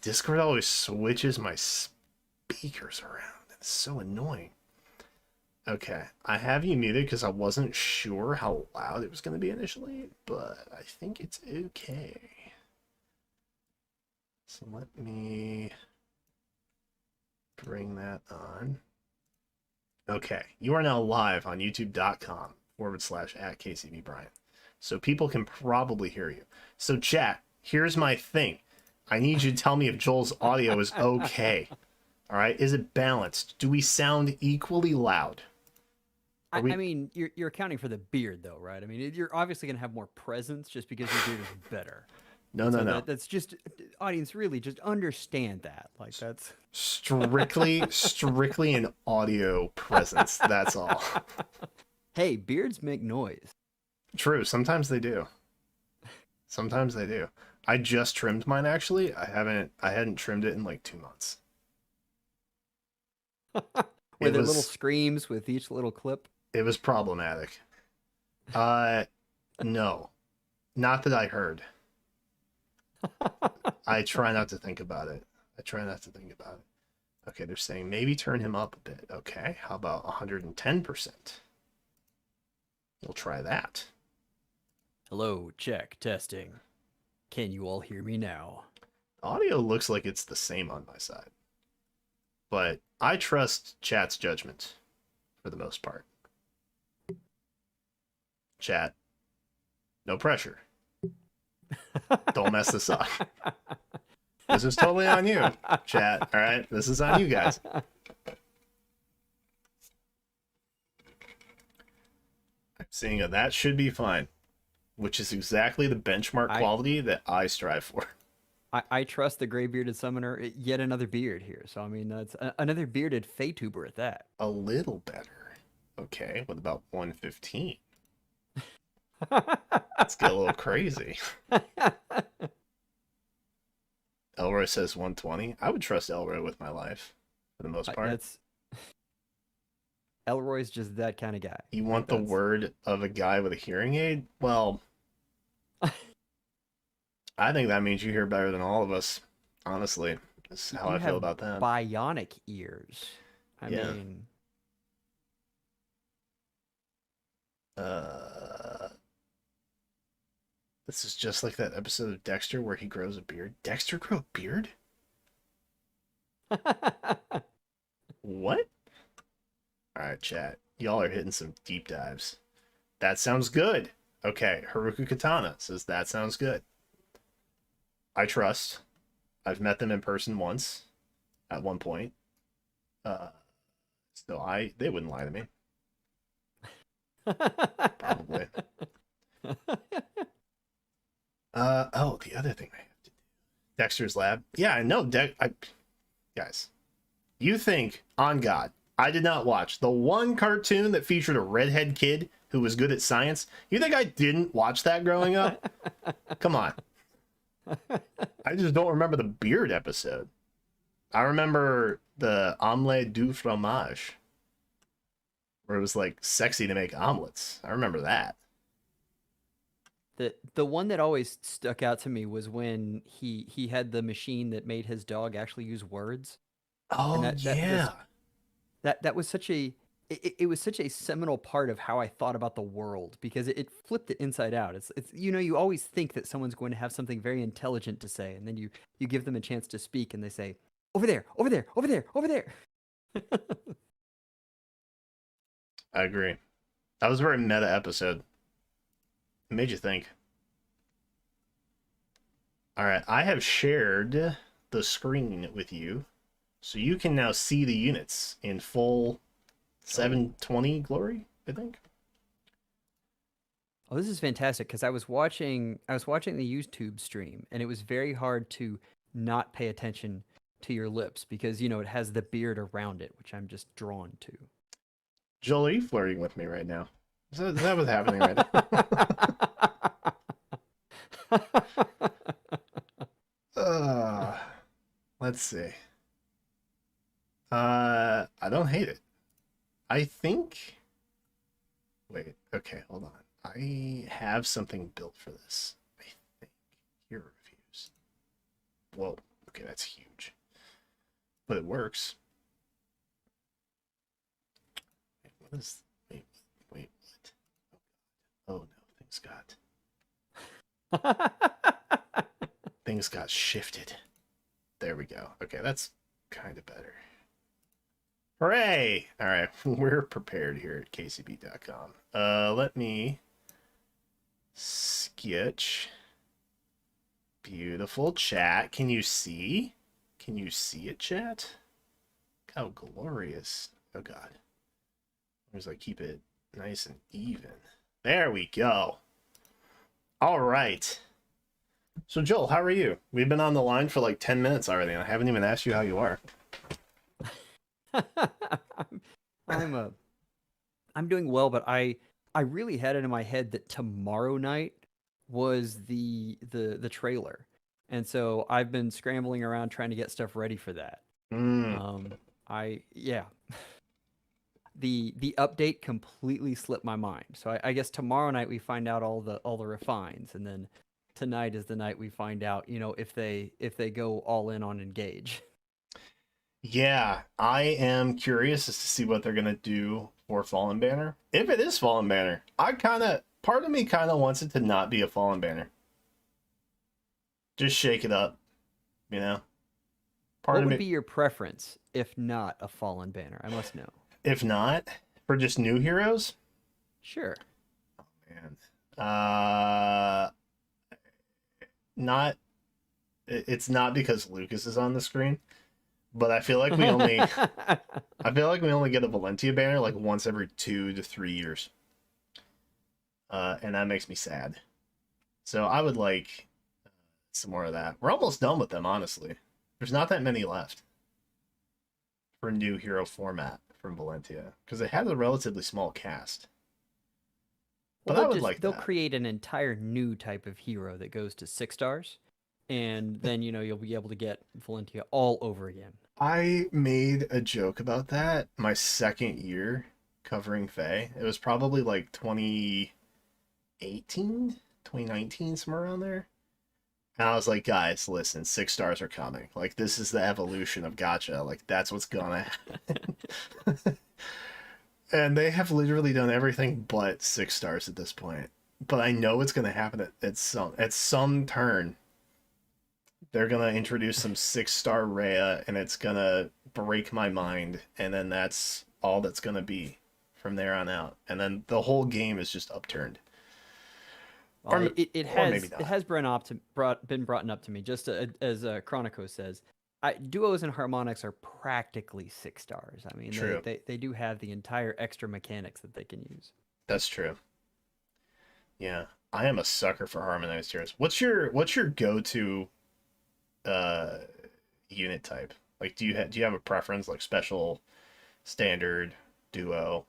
Discord always switches my speakers around. It's so annoying. Okay, I have you muted because I wasn't sure how loud it was going to be initially, but I think it's okay. So let me bring that on. Okay, you are now live on youtube.com/@KCB Bryant. So people can probably hear you. So chat, here's my thing. I need you to tell me if Joel's audio is okay. All right, is it balanced? Do we sound equally loud? I mean, you're accounting for the beard, though, right? I mean, you're obviously going to have more presence just because your beard is better. No. That's just, audience, really just understand that. Like, that's strictly an audio presence. That's all. Hey, beards make noise. True. Sometimes they do. I just trimmed mine, actually. I hadn't trimmed it in like 2 months. Were there little screams with each little clip? It was problematic. No. Not that I heard. I try not to think about it. Okay, they're saying maybe turn him up a bit. Okay, how about 110%? We'll try that. Hello, check, testing. Can you all hear me now? Audio looks like it's the same on my side, but I trust chat's judgment for the most part. Chat, no pressure. Don't mess this up. This is totally on you, chat. All right, this is on you guys. I'm seeing that should be fine, which is exactly the benchmark quality that I strive for. I trust the gray bearded summoner. Yet another beard here. So I mean, that's another bearded Feytuber at that. A little better. Okay, with about 115. Let's get a little crazy. Elroy says 120. I would trust Elroy with my life for the most part. Elroy's just that kind of guy. You want the word of a guy with a hearing aid? Well, I think that means you hear better than all of us. Honestly, that's how I feel about that. Bionic ears. I mean, this is just like that episode of Dexter where he grows a beard. Dexter grew a beard? What? All right, chat. Y'all are hitting some deep dives. That sounds good. Okay, Haruka Katana says that sounds good. I trust. I've met them in person once, at one point. So they wouldn't lie to me. Probably. Oh, the other thing I have to do. Dexter's Lab. Yeah, I know. Guys, you think, on God, I did not watch the one cartoon that featured a redhead kid who was good at science? You think I didn't watch that growing up? Come on. I just don't remember the beard episode. I remember the omelette du fromage, where it was like sexy to make omelets. I remember that. The one that always stuck out to me was when he had the machine that made his dog actually use words. Oh, that was such a it was such a seminal part of how I thought about the world, because it flipped it inside out. It's you always think that someone's going to have something very intelligent to say, and then you give them a chance to speak, and they say, over there, over there, over there, over there. I agree. That was a very meta episode. It made you think. All right, I have shared the screen with you, so you can now see the units in full 720 glory, I think. Oh, this is fantastic, because I was watching the YouTube stream, and it was very hard to not pay attention to your lips, because it has the beard around it, which I'm just drawn to. Joel, are you flirting with me right now? Is that what's happening right now? Let's see. I don't hate it. I think... Wait, okay, hold on. I have something built for this. I think. Here reviews. Whoa, okay, that's huge. But it works. Wait, what? Oh no, things got shifted. There we go. Okay, that's kind of better. Hooray! All right, we're prepared here at KCB.com. Let me sketch. Beautiful chat. Can you see? Can you see it, chat? How glorious. Oh God. As I keep it nice and even. There we go. All right. So Joel, how are you? We've been on the line for like 10 minutes already, and I haven't even asked you how you are. I'm doing well, but I really had it in my head that tomorrow night was the trailer, and so I've been scrambling around trying to get stuff ready for that. The update completely slipped my mind, so I guess tomorrow night we find out all the refines, and then tonight is the night we find out if they go all in on Engage. Yeah, I am curious as to see what they're gonna do for Fallen Banner. If it is Fallen Banner, part of me kind of wants it to not be a Fallen Banner. Just shake it up. You know, part What of would me. be your preference if not a fallen banner? I must know. If not for just new heroes, Sure. man, uh, not. It's not because Lucas is on the screen, but I feel like we only. I feel like we only get a Valentia banner like once every 2 to 3 years, and that makes me sad. So I would like some more of that. We're almost done with them, honestly. There's not that many left for new hero format from Valentia because it has a relatively small cast. Well, But I would like they'll that. create an entire new type of hero that goes to 6 stars, and then you'll be able to get Valentia all over again. I made a joke about that my second year covering Fae. It was probably like 2018, 2019, somewhere around there. And I was like, guys, listen, 6 stars are coming. Like, this is the evolution of gacha. Like, that's what's gonna happen. And they have literally done everything but 6 stars at this point. But I know it's gonna happen at some turn. They're gonna introduce some 6 star Rhea, and it's gonna break my mind. And then that's all that's gonna be from there on out. And then the whole game is just upturned. Well, Or maybe it not. has been brought up to me just as Chronico says. Duos and harmonics are practically 6 stars. I mean, True. they do have the entire extra mechanics that they can use. That's true. Yeah. I am a sucker for harmonized heroes. What's your go-to uh unit type? Like do you have a preference like special, standard, duo?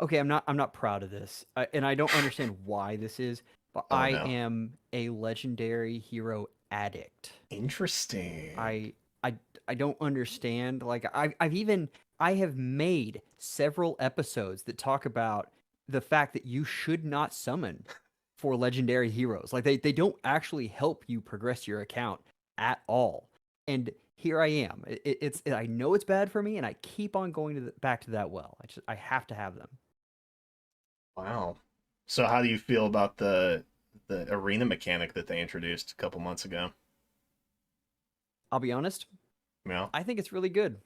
Okay, I'm not proud of this, and I don't understand why this is, but Oh I no. am a legendary hero addict. Interesting. I I I don't understand. Like I have made several episodes that talk about the fact that you should not summon for legendary heroes. Like they don't actually help you progress your account at all. And here I am. I know it's bad for me, and I keep on going back to that well. I have to have them. Wow. So how do you feel about the arena mechanic that they introduced a couple months ago? I'll be honest. Yeah. I think it's really good.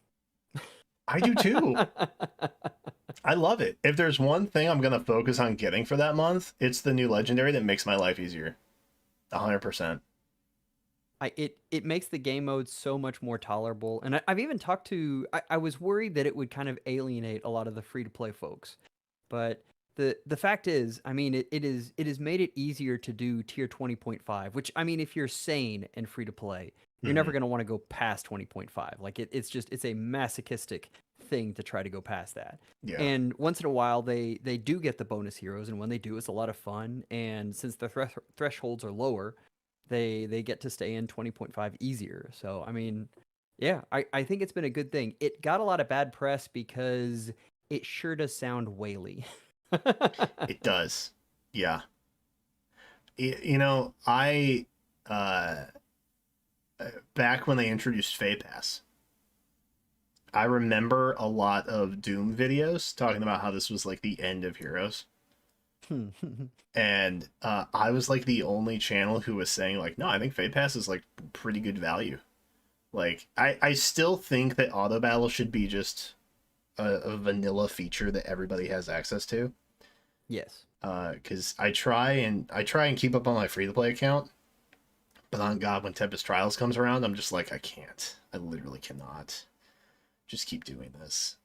I do too. I love it. If there's one thing I'm gonna focus on getting for that month, it's the new legendary that makes my life easier. 100%. It makes the game mode so much more tolerable. And I've even talked to I was worried that it would kind of alienate a lot of the free to play folks. But the fact is, I mean it has made it easier to do tier 20.5, which I mean if you're sane and free to play, you're never Hmm. going to want to go past 20.5. Like it's a masochistic thing to try to go past that. Yeah. And once in a while they do get the bonus heroes, and when they do it's a lot of fun, and since the thresholds are lower, they get to stay in 20.5 easier. So I mean, yeah, I think it's been a good thing. It got a lot of bad press because it sure does sound whaley. It does. Yeah. I uh back when they introduced Feh Pass, I remember a lot of Doom videos talking about how this was like the end of Heroes. And I was like the only channel who was saying like, no, I think Feh Pass is like pretty good value. Like I still think that auto battle should be just a vanilla feature that everybody has access to. Yes. Because I try and keep up on my free to play account, but on God, when Tempest Trials comes around, I'm just like I can't. I literally cannot. Just keep doing this.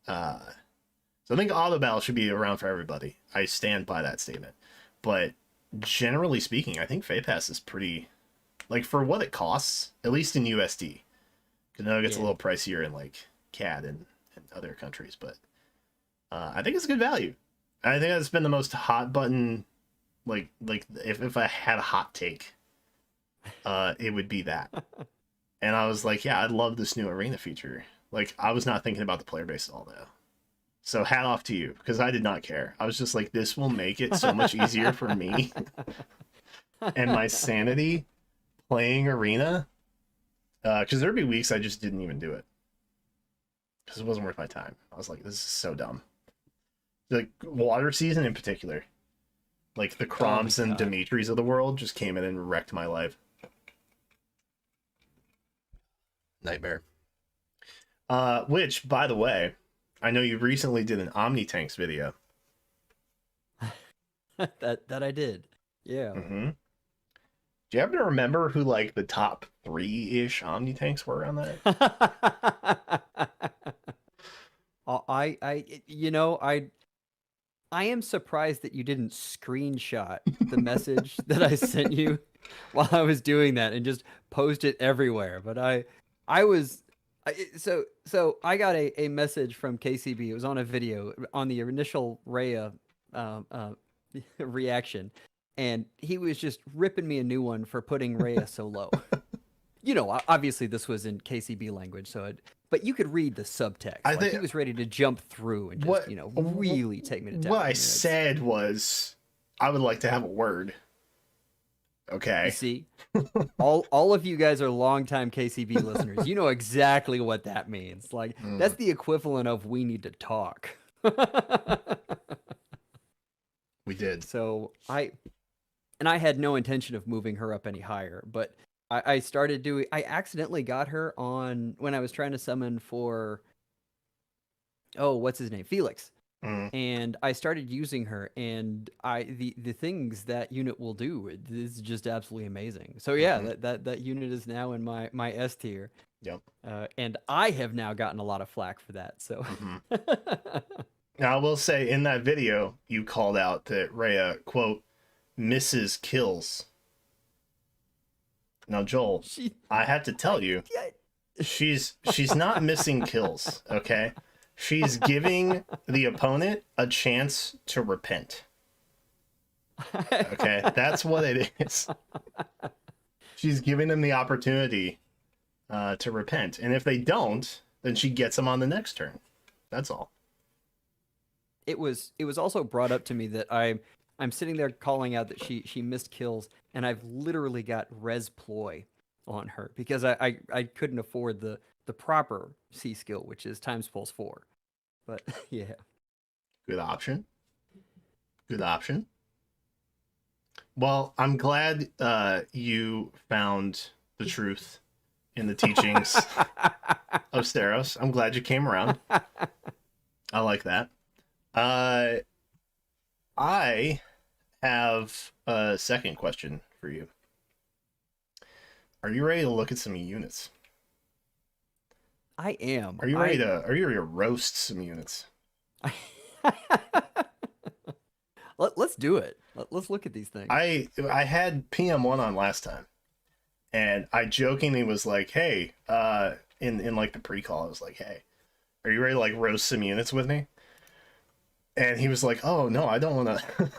So I think auto battle should be around for everybody. I stand by that statement. But generally speaking, I think Feh Pass is pretty like for what it costs, at least in USD. Because I know it gets a Yeah. little pricier in like CAD and other countries, but I think it's good value. I think that's been the most hot button. Like if I had a hot take, it would be that. And I was like, yeah, I'd love this new arena feature. Like I was not thinking about the player base at all though. So hat off to you because I did not care. I was just like, this will make it so much easier for me and my sanity playing arena. Because there'd be weeks I just didn't even do it because it wasn't worth my time. I was like, this is so dumb. Like water season in particular, like the Oh my Kroms and god. Dimitris of the world just came in and wrecked my life. Nightmare. Which, by the way, I know you recently did an Omnitanks video. that I did. Yeah. Mm-hmm. Do you happen to remember who like the top 3-ish Omnitanks were on that? I am surprised that you didn't screenshot the message that I sent you while I was doing that and just post it everywhere. But so I got a message from KCB. It was on a video on the initial Rhea reaction, and he was just ripping me a new one for putting Rhea so low. Obviously this was in KCB language, but you could read the subtext. I think he was ready to jump through and just, really take me to town. What I said was, I would like to have a word. Okay. You see, all of you guys are longtime KCB listeners. You know exactly what that means. Like, that's the equivalent of we need to talk. We did. So I had no intention of moving her up any higher, but I accidentally got her on when I was trying to summon for, what's his name? Felix. And I started using her, and the things that unit will do is just absolutely amazing. So yeah, that unit is now in my S tier. Yep. And I have now gotten a lot of flack for that. So now I will say, in that video you called out that Rhea, quote, misses kills. Now, Joel, I have to tell you, she's not missing kills, okay? She's giving the opponent a chance to repent. Okay, that's what it is. She's giving them the opportunity to repent. And if they don't, then she gets them on the next turn. That's all. It was also brought up to me that I'm sitting there calling out that she missed kills, and I've literally got res ploy on her because I couldn't afford the proper C skill, which is times pulse 4. But yeah. Good option. Good option. Well, I'm glad you found the truth in the teachings of Steros. I'm glad you came around. I like that. I have a second question for you. Are you ready to look at some units? I am. Are you ready to roast some units? Let's do it. Let's look at these things. I had PM1 on last time, and I jokingly was like, "Hey," in like the pre-call, I was like, "Hey, are you ready to like roast some units with me?" And he was like, "Oh no, I don't want to.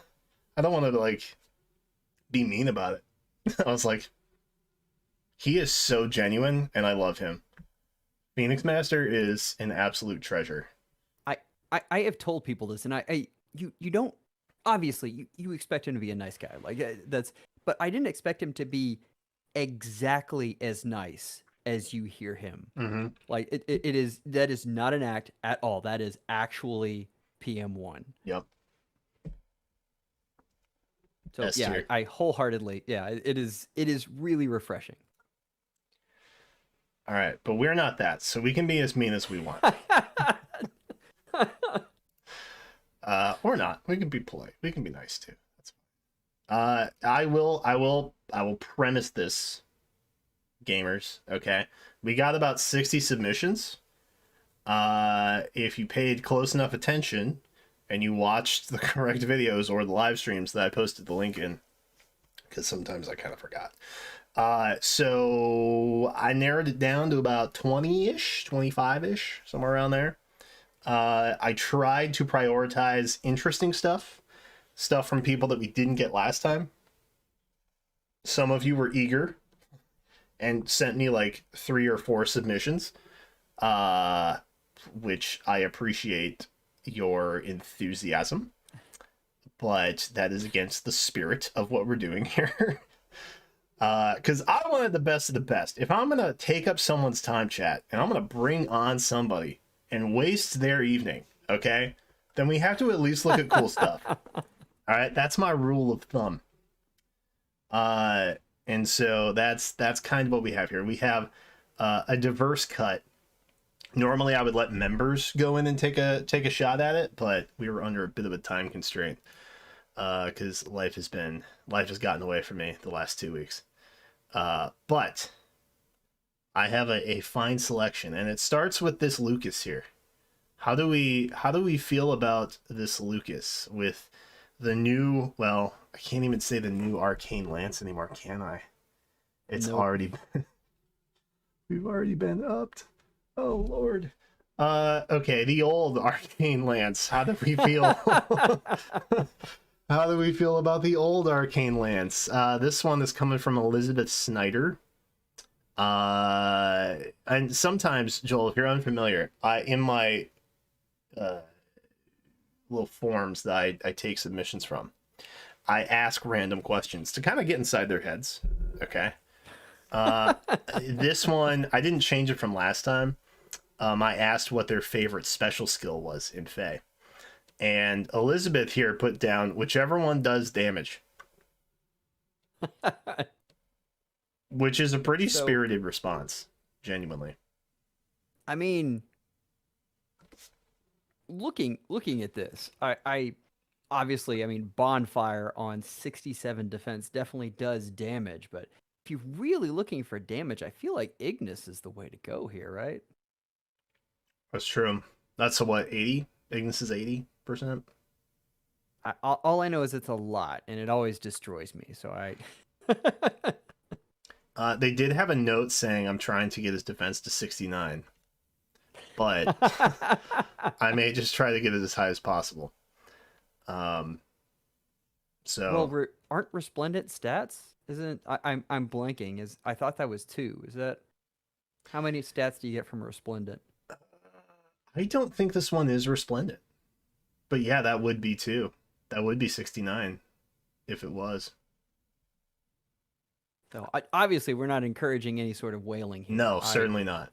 I don't want to like be mean about it." I was like, "He is so genuine, and I love him." Phoenix Master is an absolute treasure. I have told people this, and you don't, obviously you expect him to be a nice guy, like but I didn't expect him to be exactly as nice as you hear him. Like that is not an act at all. That is actually PM1. Yep. So yeah, I wholeheartedly, it is really refreshing. All right, but we're not that, so we can be as mean as we want. Or not. We can be polite. We can be nice too. That's fine. I will premise this, gamers. Okay, we got about 60 submissions. If you paid close enough attention and you watched the correct videos or the live streams that I posted the link in, because sometimes I kind of forgot. So I narrowed it down to about 20-ish, 25-ish, somewhere around there. I tried to prioritize interesting stuff from people that we didn't get last time. Some of you were eager and sent me like 3 or 4 submissions, which I appreciate your enthusiasm, but that is against the spirit of what we're doing here. Because I wanted the best of the best. If I'm going to take up someone's time, chat, and I'm going to bring on somebody and waste their evening, okay, then we have to at least look at cool stuff. All right, that's my rule of thumb. And so that's kind of what we have here. We have a diverse cut. Normally, I would let members go in and take a shot at it, but we were under a bit of a time constraint because life has gotten away from me the last 2 weeks. But I have a fine selection, and it starts with this Lucas here. How do we feel about this Lucas with the new? Well, I can't even say the new Arcane Lance anymore, can I? It's Nope. already we've already been upped. Oh Lord. Okay, the old Arcane Lance. How do we feel? How do we feel about the old Arcane Lance? This one is coming from Elizabeth Snyder. And sometimes, Joel, if you're unfamiliar, in my little forms that I take submissions from, I ask random questions to kind of get inside their heads. Okay. This one, I didn't change it from last time. I asked what their favorite special skill was in Fey. And Elizabeth here put down whichever one does damage. Which is a pretty spirited response, genuinely. I mean, looking at this, I obviously, I mean, Bonfire on 67 defense definitely does damage, but if you're really looking for damage, I feel like Ignis is the way to go here, right? That's true. That's what, 80? Ignis is 80%? All I know is it's a lot, and it always destroys me, so I... They did have a note saying I'm trying to get his defense to 69. But I may just try to get it as high as possible. So... Well, aren't Resplendent stats? Isn't... I'm blanking. I thought that was 2. Is that... How many stats do you get from Resplendent? I don't think this one is Resplendent. But yeah, that would be 2. That would be 69 if it was. So obviously, we're not encouraging any sort of whaling here. No, certainly not.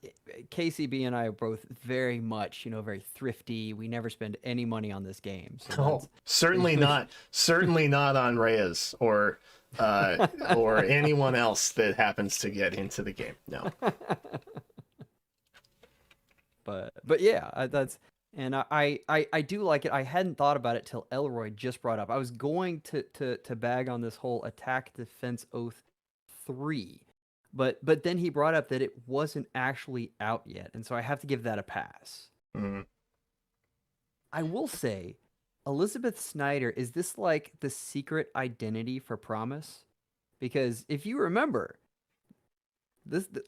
KCB and I are both very much, very thrifty. We never spend any money on this game. So oh, certainly not. Certainly not on Reyes or anyone else that happens to get into the game. No. But yeah, that's... And I do like it. I hadn't thought about it till Elroy just brought up. I was going to bag on this whole attack defense oath 3, but then he brought up that it wasn't actually out yet, and so I have to give that a pass. Mm-hmm. I will say, Elizabeth Snyder, is this like the secret identity for Promise? Because if you remember,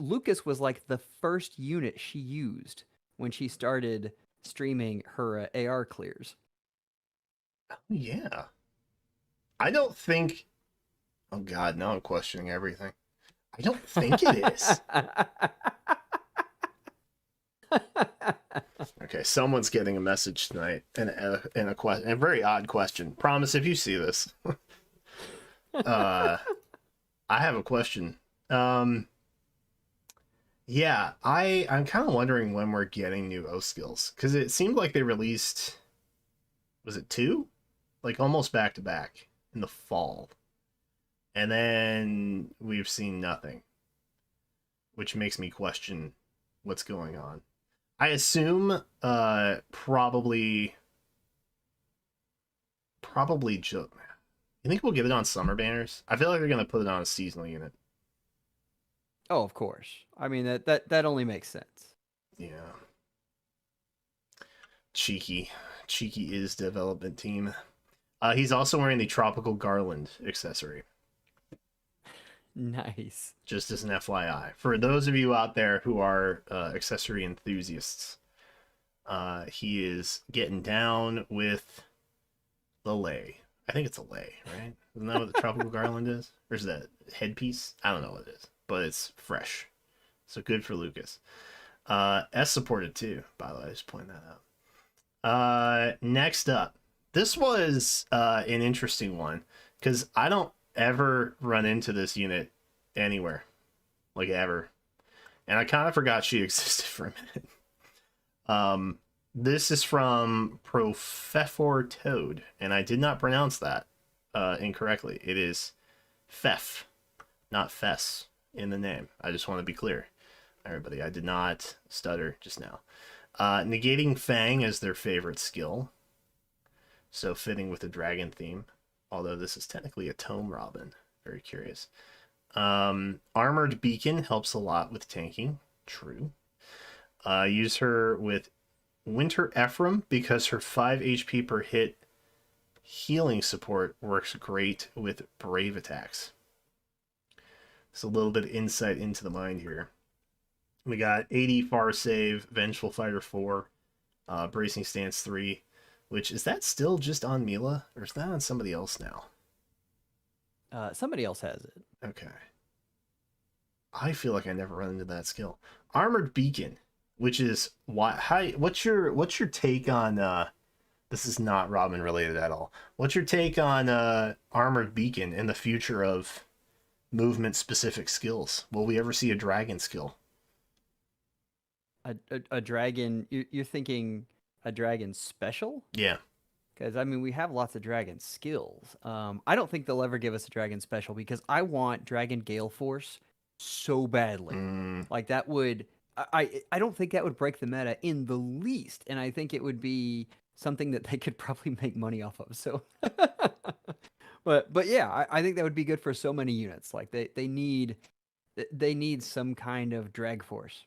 Lucas was like the first unit she used when she started streaming her AR clears. Oh, yeah. I don't think... Oh, God, now I'm questioning everything. I don't think it is. Okay, someone's getting a message tonight and a very odd question. Promise, if you see this. I have a question. Yeah, I'm kind of wondering when we're getting new O skills, because it seemed like they released, was it 2? Like almost back to back in the fall. And then we've seen nothing, which makes me question what's going on. I assume probably you think we'll get it on summer banners? I feel like they're going to put it on a seasonal unit. Oh, of course. I mean, that only makes sense. Yeah. Cheeky is development team. He's also wearing the Tropical Garland accessory. Nice. Just as an FYI. For those of you out there who are accessory enthusiasts, he is getting down with the lei. I think it's a lei, right? Isn't that what the Tropical Garland is? Or is that headpiece? I don't know what it is, but it's fresh. So good for Lucas. S supported too, by the way. I just point that out. Next up. This was an interesting one, because I don't ever run into this unit anywhere, like ever, and I kind of forgot she existed for a minute. This is from Professor Toad, and I did not pronounce that incorrectly. It is Fef, not Fess in the name. I just want to be clear. everybody. I did not stutter just now. Negating Fang is their favorite skill. So fitting with the dragon theme. Although this is technically a Tome Robin. Very curious. Armored Beacon helps a lot with tanking. True. Use her with Winter Ephraim because her 5 HP per hit healing support works great with brave attacks. It's a little bit of insight into the mind here. We got 80 Far Save, Vengeful Fighter 4, Bracing Stance 3, which is that still just on Mila, or is that on somebody else now? Somebody else has it. Okay. I feel like I never run into that skill. Armored Beacon, which is what's your take on this is not Robin related at all. What's your take on Armored Beacon and the future of movement specific skills? Will we ever see a dragon skill? A dragon, you're thinking a dragon special? Yeah. Because, I mean, we have lots of dragon skills. I don't think they'll ever give us a dragon special because I want Dragon Gale Force so badly. Like, that would... I don't think that would break the meta in the least, and I think it would be something that they could probably make money off of, so... but yeah, I think that would be good for so many units. Like, they need some kind of drag force.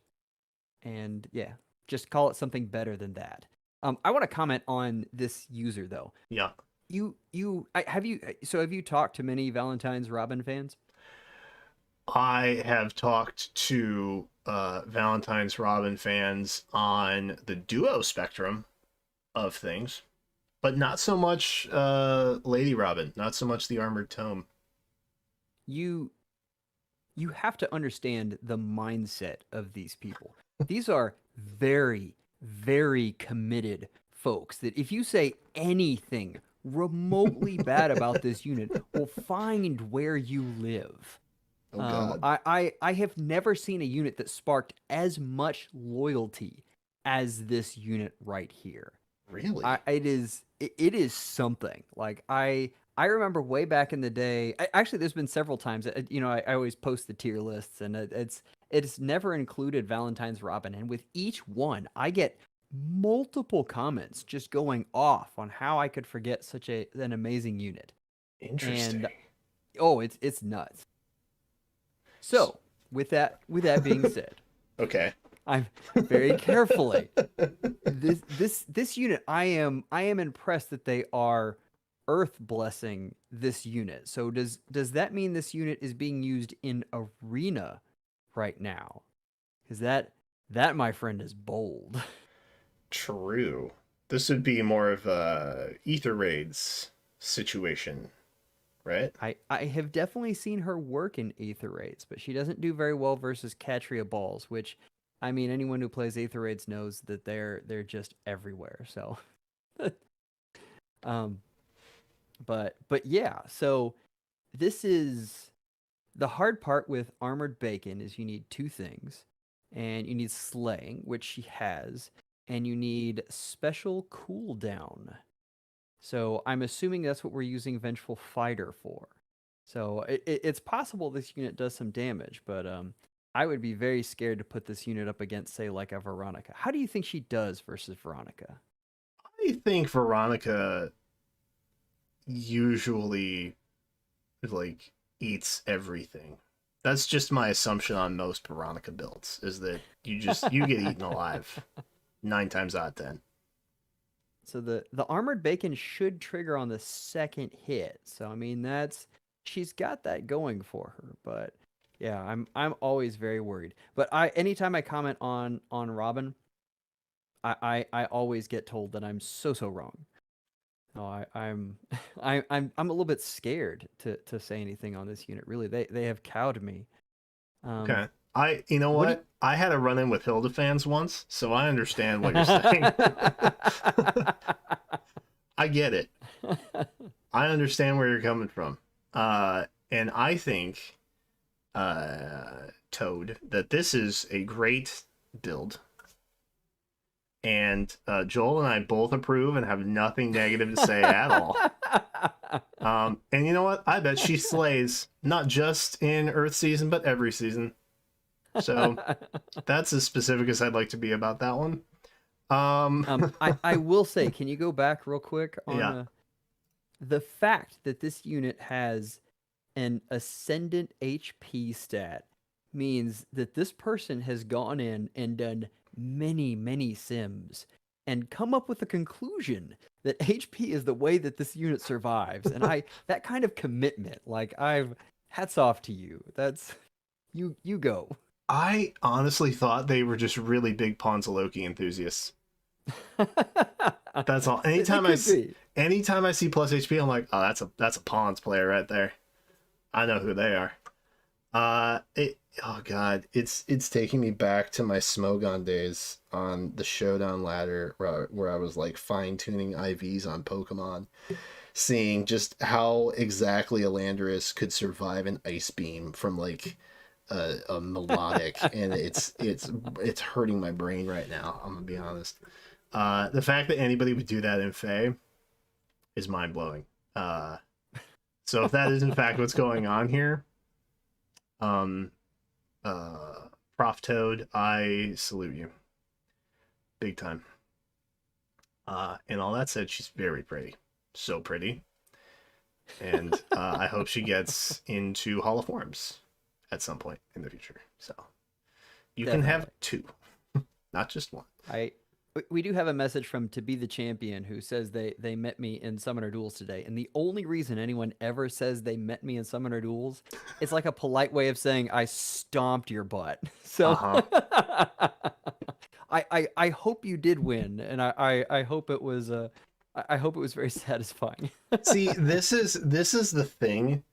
And, yeah, just call it something better than that. I want to comment on this user though. Yeah. Have you talked to many Valentine's Robin fans? I have talked to Valentine's Robin fans on the duo spectrum of things, but not so much Lady Robin, not so much the Armored Tome. You have to understand the mindset of these people. These are very, very committed folks that if you say anything remotely bad about this unit, will find where you live. Oh, God. I have never seen a unit that sparked as much loyalty as this unit right here. Really? It is something. Like I remember way back in the day. Actually, there's been several times. I always post the tier lists, and it's never included Valentine's Robin. And with each one, I get multiple comments just going off on how I could forget such an amazing unit. Interesting. And it's nuts. So with that being said, okay, I'm very carefully this unit. I am impressed that they are earth blessing this unit. So does that mean this unit is being used in arena right now? Because that my friend is bold. True. This would be more of a Ether Raids situation, right? I have definitely seen her work in Aether Raids, but she doesn't do very well versus Catria Balls, which, I mean, anyone who plays Aether Raids knows that they're just everywhere. So, but yeah. So this is the hard part with Armored Bacon is you need two things, and you need slaying, which she has, and you need special cooldown. So I'm assuming that's what we're using Vengeful Fighter for. So it's possible this unit does some damage, but I would be very scared to put this unit up against, say, like a Veronica. How do you think she does versus Veronica? I think Veronica usually like eats everything. That's just my assumption on most Veronica builds, is that you get eaten alive 9 times out of 10. So the Armored Bacon should trigger on the second hit. So I mean she's got that going for her. But yeah, I'm always very worried. But anytime I comment on Robin, I always get told that I'm so wrong. No, I'm a little bit scared to say anything on this unit. Really, they have cowed me. Okay. You know what? I had a run-in with Hilda fans once, so I understand what you're saying. I get it. I understand where you're coming from. And I think, Toad, that this is a great build. And Joel and I both approve and have nothing negative to say at all. And you know what? I bet she slays, not just in Earth season, but every season. So that's as specific as I'd like to be about that one. I will say, can you go back real quick on Yeah. the fact that this unit has an ascendant HP stat means that this person has gone in and done many sims and come up with the conclusion that HP is the way that this unit survives. And that kind of commitment, like hats off to you. That's you go. I honestly thought they were just really big Ponzaloki enthusiasts. That's all. They could be. Anytime I see plus HP, I'm like, oh, that's a Pawns player right there. I know who they are. Oh god, it's taking me back to my Smogon days on the Showdown ladder where I was like fine tuning IVs on Pokemon, seeing just how exactly Elandris could survive an ice beam from like a melodic, and it's hurting my brain right now. I'm gonna be honest. The fact that anybody would do that in Fae is mind blowing. So if that is in fact what's going on here, Prof Toad, I salute you, big time. And all that said, she's very pretty, so pretty, and I hope she gets into Hall of Forms at some point in the future. So you Definitely. can have two, not just one. We do have a message from To Be the Champion who says they met me in Summoner Duels today. And the only reason anyone ever says they met me in Summoner Duels, it's like a polite way of saying I stomped your butt. So I hope you did win, and I hope it was I hope it was very satisfying. See, this is the thing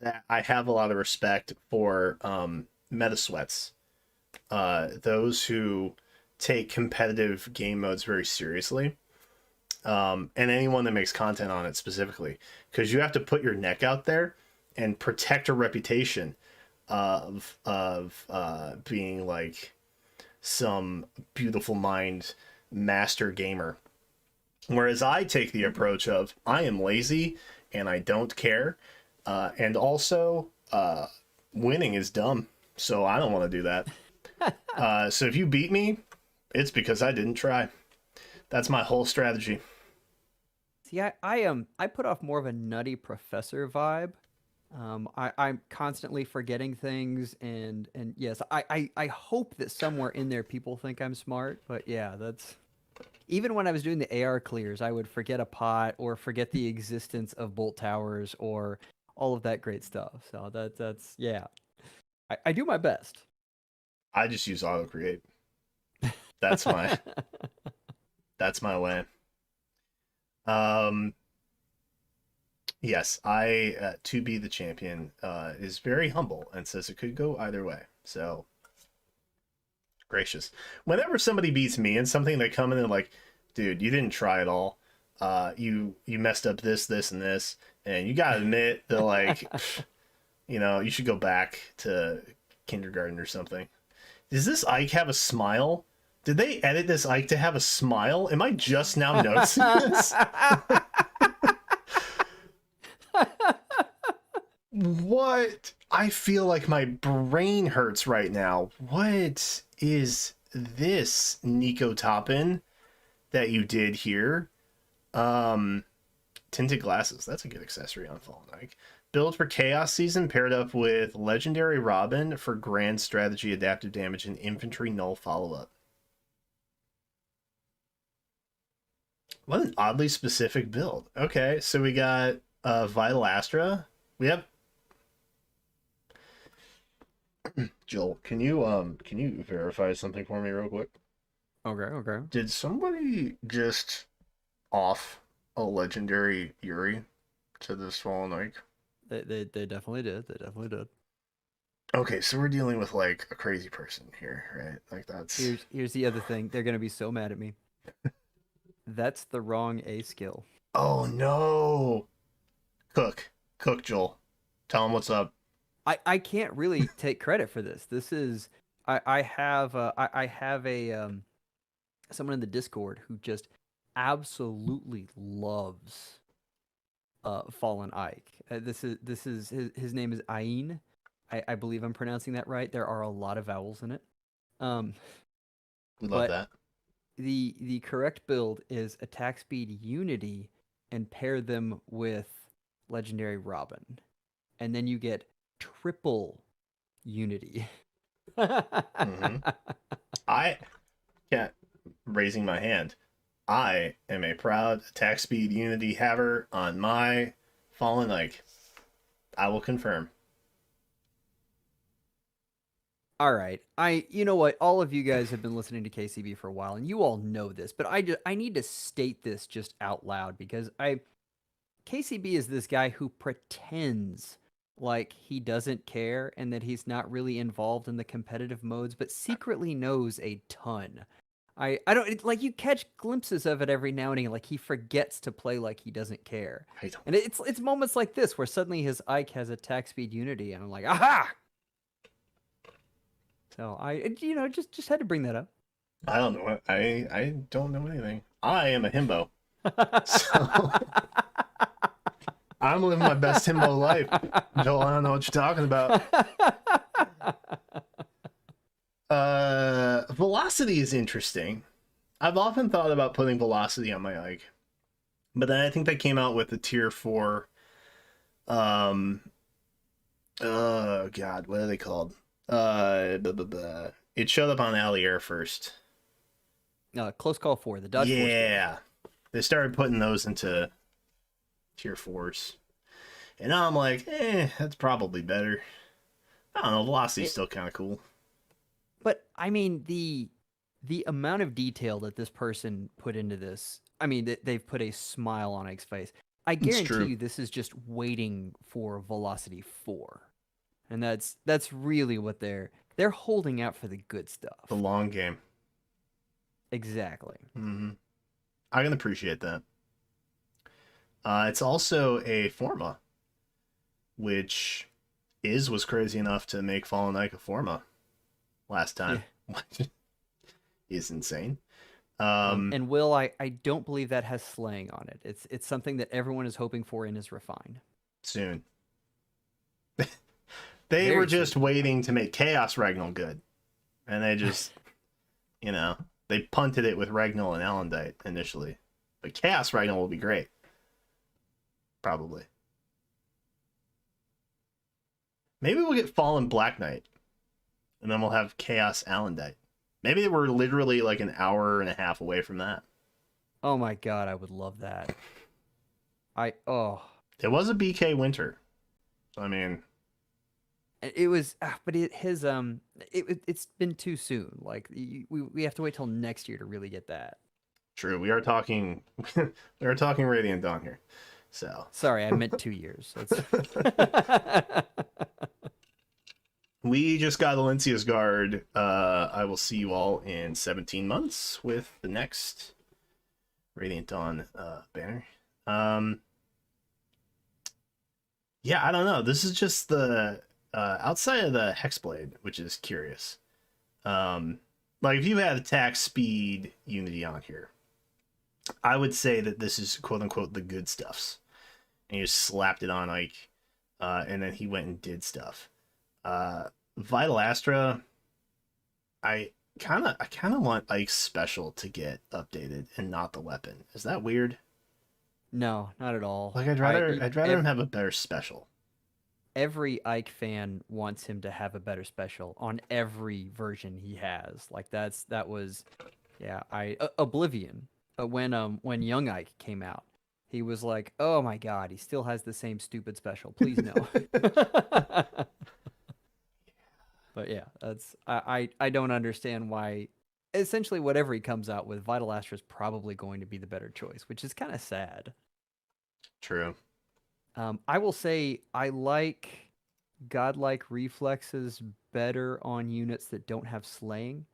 that I have a lot of respect for meta sweats. Those who take competitive game modes very seriously, and anyone that makes content on it specifically, because you have to put your neck out there and protect a reputation of being like some beautiful mind master gamer. Whereas I take the approach of I am lazy and I don't care, and also winning is dumb, so I don't want to do that. So if you beat me, it's because I didn't try. That's my whole strategy. See, I put off more of a nutty professor vibe. I'm constantly forgetting things, and yes, I hope that somewhere in there people think I'm smart. But yeah, that's even when I was doing the AR clears, I would forget a pot or forget the existence of bolt towers or all of that great stuff. So that's yeah, I do my best. I just use auto create. That's my that's my way. Um, yes, I To Be the Champion is very humble and says it could go either way. So gracious. Whenever somebody beats me in something, they come in and like, dude, you didn't try at all. You messed up this, and this, and you gotta admit that like, you should go back to kindergarten or something. Does this Ike have a smile? Did they edit this Ike to have a smile? Am I just now noticing this? What? I feel like my brain hurts right now. What is this, Nico Toppin, that you did here? Tinted glasses. That's a good accessory on Fallen Ike. Build for Chaos Season paired up with Legendary Robin for Grand Strategy, Adaptive Damage, and Infantry Null Follow-Up. What an oddly specific build. Okay, so we got Vital Astra. We have Joel, can you verify something for me real quick? Okay. Did somebody just off a legendary Yuri to the Swollen Ike? They definitely did. They definitely did. Okay, so we're dealing with like a crazy person here, right? Like that's Here's the other thing. They're gonna be so mad at me. That's the wrong A skill. Oh no. Cook Joel. Tell him what's up. I can't really take credit for this. This is I have a someone in the Discord who just absolutely loves Fallen Ike. This is his name is Ain. I believe I'm pronouncing that right. There are a lot of vowels in it. Um, We love but that. the correct build is attack speed Unity and pair them with Legendary Robin. And then you get triple Unity. Hmm. I can't raising my hand. I am a proud attack speed unity haver on my Fallen Ike. I will confirm. All right. You know what? All of you guys have been listening to KCB for a while and you all know this, but I need to state this just out loud because KCB is this guy who pretends like he doesn't care and that he's not really involved in the competitive modes, but secretly knows a ton. I don't like you catch glimpses of it every now and again, like he forgets to play like he doesn't care. I don't. And it's moments like this where suddenly his Ike has attack speed Unity, and I'm like, aha! So just had to bring that up. I don't know. I don't know anything. I am a himbo, so I'm living my best himbo life. Joel, I don't know what you're talking about. Velocity is interesting. I've often thought about putting velocity on my Ike, but then I think they came out with the tier 4. Oh God, what are they called? It showed up on Allier first. Close call 4, the Dodge Force. Yeah, they started putting those into tier 4s, and now I'm like, that's probably better. I don't know, velocity's still kind of cool. But I mean, the amount of detail that this person put into this, I mean, they've put a smile on Ike's face. I guarantee you this is just waiting for Velocity 4. And that's really what they're holding out for, the good stuff. The long game. Exactly. Mm-hmm. I can appreciate that. It's also a Forma, which was crazy enough to make Fallen Ike a Forma last time. Yeah. Is insane. And Will, I don't believe that has slaying on it. It's something that everyone is hoping for and is refined. Soon. They were just waiting to make Chaos Regnal good. And they just, they punted it with Regnal and Alendite initially. But Chaos Regnal will be great. Probably. Maybe we'll get Fallen Black Knight. And then we'll have Chaos Alendite. Maybe we're literally like an hour and a half away from that. Oh my God, I would love that. It was a BK Winter. So, I mean, it was, but it's been too soon. Like we have to wait till next year to really get that. True. We are talking Radiant Dawn here. So sorry, I meant 2 years. We just got Alencia's Guard. I will see you all in 17 months with the next Radiant Dawn banner. Yeah, I don't know. This is just the outside of the Hexblade, which is curious. Like if you had attack speed Unity on here, I would say that this is quote unquote the good stuffs. And you just slapped it on Ike, and then he went and did stuff. Vital Astra, I kind of want Ike's special to get updated and not the weapon. Is that weird? No, not at all. Like I'd rather him have a better special. Every Ike fan wants him to have a better special on every version he has. Like Oblivion. But when Young Ike came out, he was like, "Oh my God, he still has the same stupid special. Please no." But yeah, I don't understand why. Essentially, whatever he comes out with, Vital Astra is probably going to be the better choice, which is kind of sad. True. I will say I like godlike reflexes better on units that don't have slaying,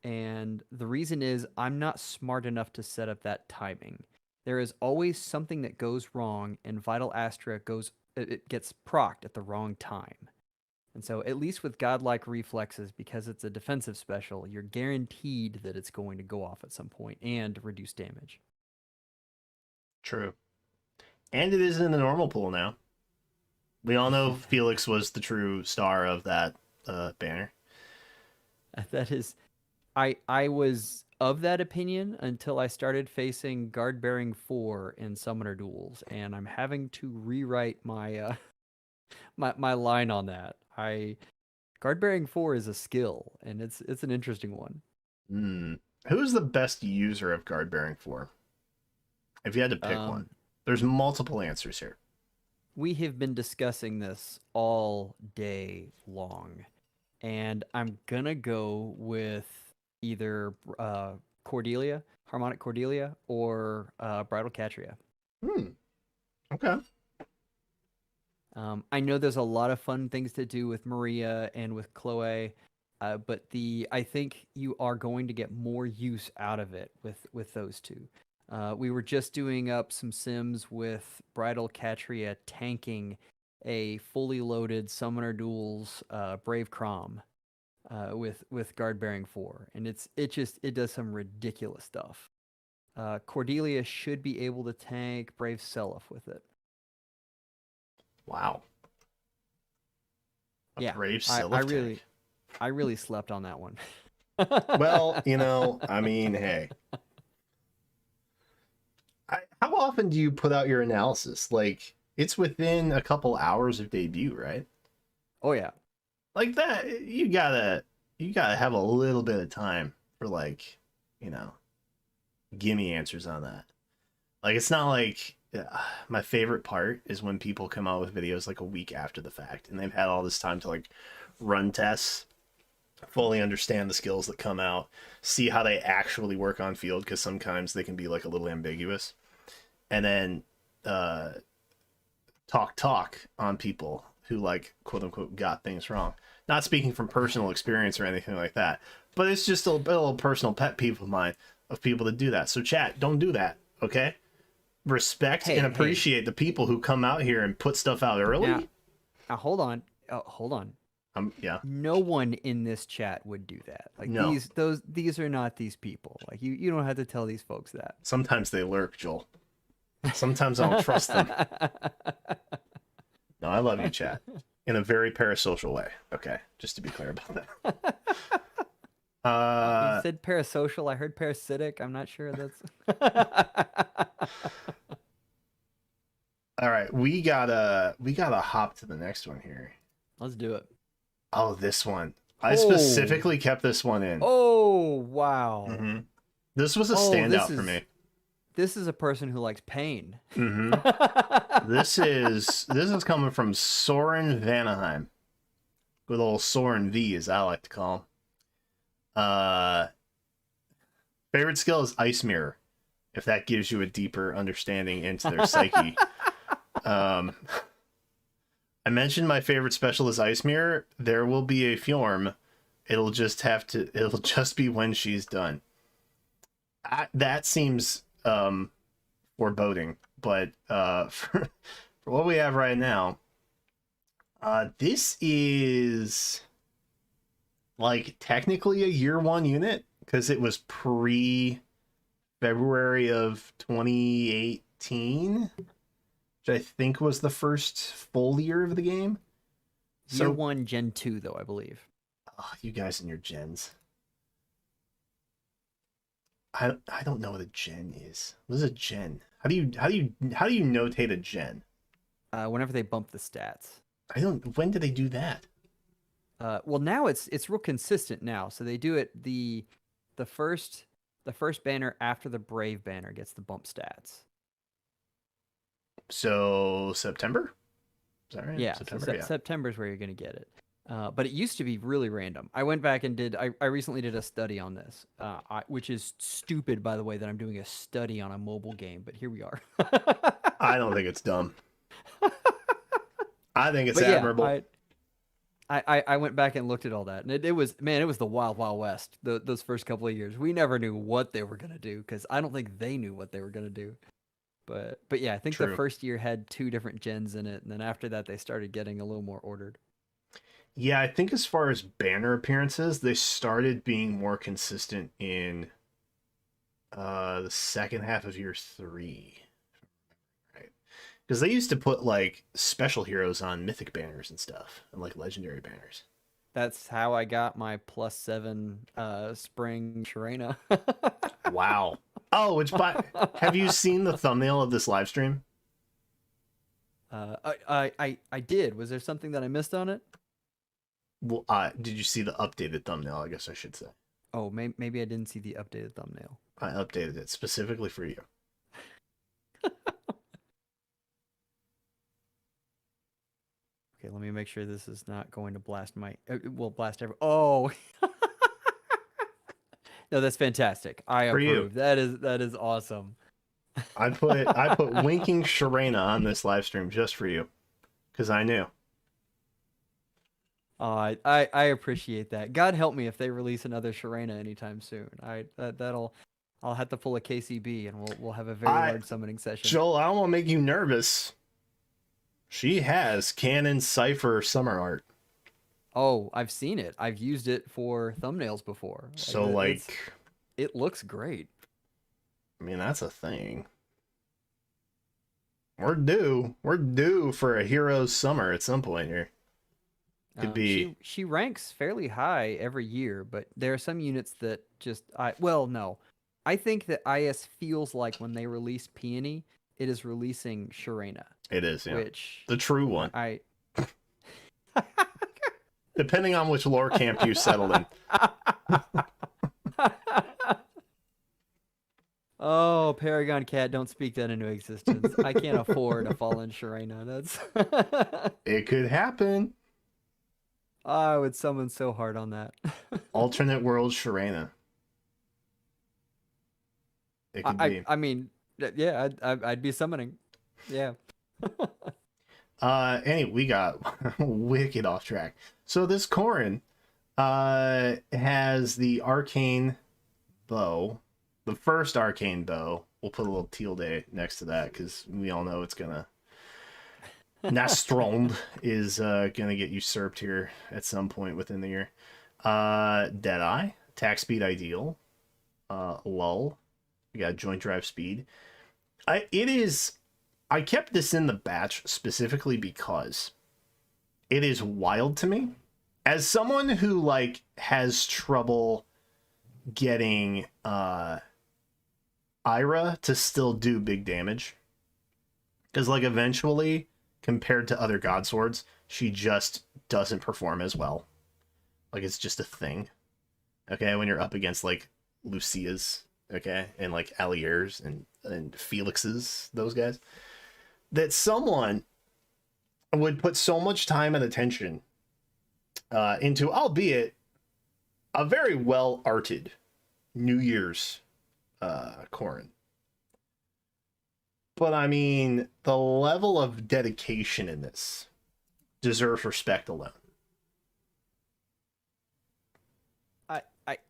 and the reason is I'm not smart enough to set up that timing. There is always something that goes wrong, and Vital Astra gets procced at the wrong time. And so, at least with godlike reflexes, because it's a defensive special, you're guaranteed that it's going to go off at some point and reduce damage. True. And it is in the normal pool now. We all know Felix was the true star of that banner. That is, I was of that opinion until I started facing guard bearing 4 in summoner duels, and I'm having to rewrite my my line on that. I guard bearing 4 is a skill, and it's an interesting one. Hmm. Who's the best user of guard bearing 4? If you had to pick one, Um, there's multiple answers here. we have been discussing this all day long, and I'm gonna go with either Cordelia, Harmonic Cordelia, or Bridal Catria. Hmm. Okay. I know there's a lot of fun things to do with Maria and with Chloe, but I think you are going to get more use out of it with those two. We were just doing up some sims with Bridal Catria tanking a fully loaded Summoner Duels Brave Crom with Guard Bearing 4, and it does some ridiculous stuff. Cordelia should be able to tank Brave Seliph with it. Wow. A Yeah, brave I Sylph really tank. I really slept on that one. Well, I mean, hey. How often do you put out your analysis? Like, it's within a couple hours of debut, right? Oh yeah. Like that, you gotta have a little bit of time for like, you know, gimme answers on that. Like, it's not like my favorite part is when people come out with videos like a week after the fact and they've had all this time to like run tests, fully understand the skills that come out, see how they actually work on field, because sometimes they can be like a little ambiguous, and then uh, talk on people who like quote unquote got things wrong. Not speaking from personal experience or anything like that, but it's just a little personal pet peeve of mine of people that do that. So chat, don't do that, okay? Respect and Hey, hey. appreciate the people who come out here and put stuff out Now, early. hold on. Hold on. Yeah, No one in this chat would do that. Like no. these are not these people. Like you don't have to tell these folks that. Sometimes they lurk, Joel. Sometimes I don't trust them. No, I love you, chat, in a very parasocial way. Okay, just to be clear about that. You said parasocial. I heard parasitic. I'm not sure that's. All right, we gotta hop to the next one here. Let's do it. Oh, this one. I Oh. specifically kept this one in. Oh wow. Mm-hmm. This was a Oh, standout for me. This is a person who likes pain. Mm-hmm. This is coming from Soren Vanaheim. Good old Soren V, as I like to call him. Favorite skill is Ice Mirror, if that gives you a deeper understanding into their psyche. I mentioned my favorite special is Ice Mirror. There will be a Fjorm. It'll just be when she's done. That seems foreboding, but for what we have right now, this is like technically a year one unit because it was pre February of 2018, which I think was the first full year of the game. Year 1, Gen 2, though, I believe. Oh, you guys and your gens. I don't know what a gen is. What is a gen? How do you notate a gen? Whenever they bump the stats. I don't. When do they do that? Well, now it's real consistent now. So they do it the first banner after the Brave banner gets the bump stats. So September? Is that right? Yeah, September. so September is where you're going to get it. But it used to be really random. I went back and I recently did a study on this, which is stupid, by the way, that I'm doing a study on a mobile game, but here we are. I don't think it's dumb. I think it's admirable. I went back and looked at all that, and it was the wild, wild west. Those first couple of years, we never knew what they were gonna do because I don't think they knew what they were gonna do. But yeah, I think True. the first year had 2 different gens in it, and then after that, they started getting a little more ordered. Yeah, I think as far as banner appearances, they started being more consistent in the second half of year 3. Right. Because they used to put like special heroes on mythic banners and stuff, and like legendary banners. That's how I got my +7 spring Sharena. Wow. Oh, have you seen the thumbnail of this live stream? I did. Was there something that I missed on it? Well, did you see the updated thumbnail? I guess I should say. Oh, maybe I didn't see the updated thumbnail. I updated it specifically for you. Okay, let me make sure this is not going to blast my. Well, blast every. Oh. No, that's fantastic. I For you. approve. That is awesome. I put winking Sharena on this live stream just for you, because I knew. I appreciate that. God help me if they release another Sharena anytime soon. I'll have to pull a KCB and we'll have a very large summoning session. Joel, I don't want to make you nervous. She has Canon Cypher summer art. Oh, I've seen it. I've used it for thumbnails before. So it looks great. I mean, that's a thing. We're due for a Heroes summer at some point here. Could be. She ranks fairly high every year, but there are some units that just no. I think that IS feels like when they release Peony, it is releasing Sharena. It is, yeah. Which the true one. Depending on which lore camp you settled in. Oh, Paragon Cat, don't speak that into existence. I can't afford a fallen Sharena. That's It could happen. I would summon so hard on that. Alternate world Sharena. It could be. I mean, yeah, I'd be summoning. Yeah. Anyway, we got wicked off track. So this Corrin has the arcane bow, the first arcane bow. We'll put a little tilde next to that because we all know it's gonna Nastrond is gonna get usurped here at some point within the year. Deadeye, attack speed ideal. Lull, we got joint drive speed. I kept this in the batch specifically because it is wild to me as someone who like has trouble getting Ira to still do big damage, because like eventually compared to other god swords she just doesn't perform as well. Like it's just a thing, okay, when you're up against like Lucia's, okay, and like Alier's and Felix's, those guys, that someone would put so much time and attention into, albeit a very well arted New Year's Corrin. But I mean, the level of dedication in this deserves respect alone.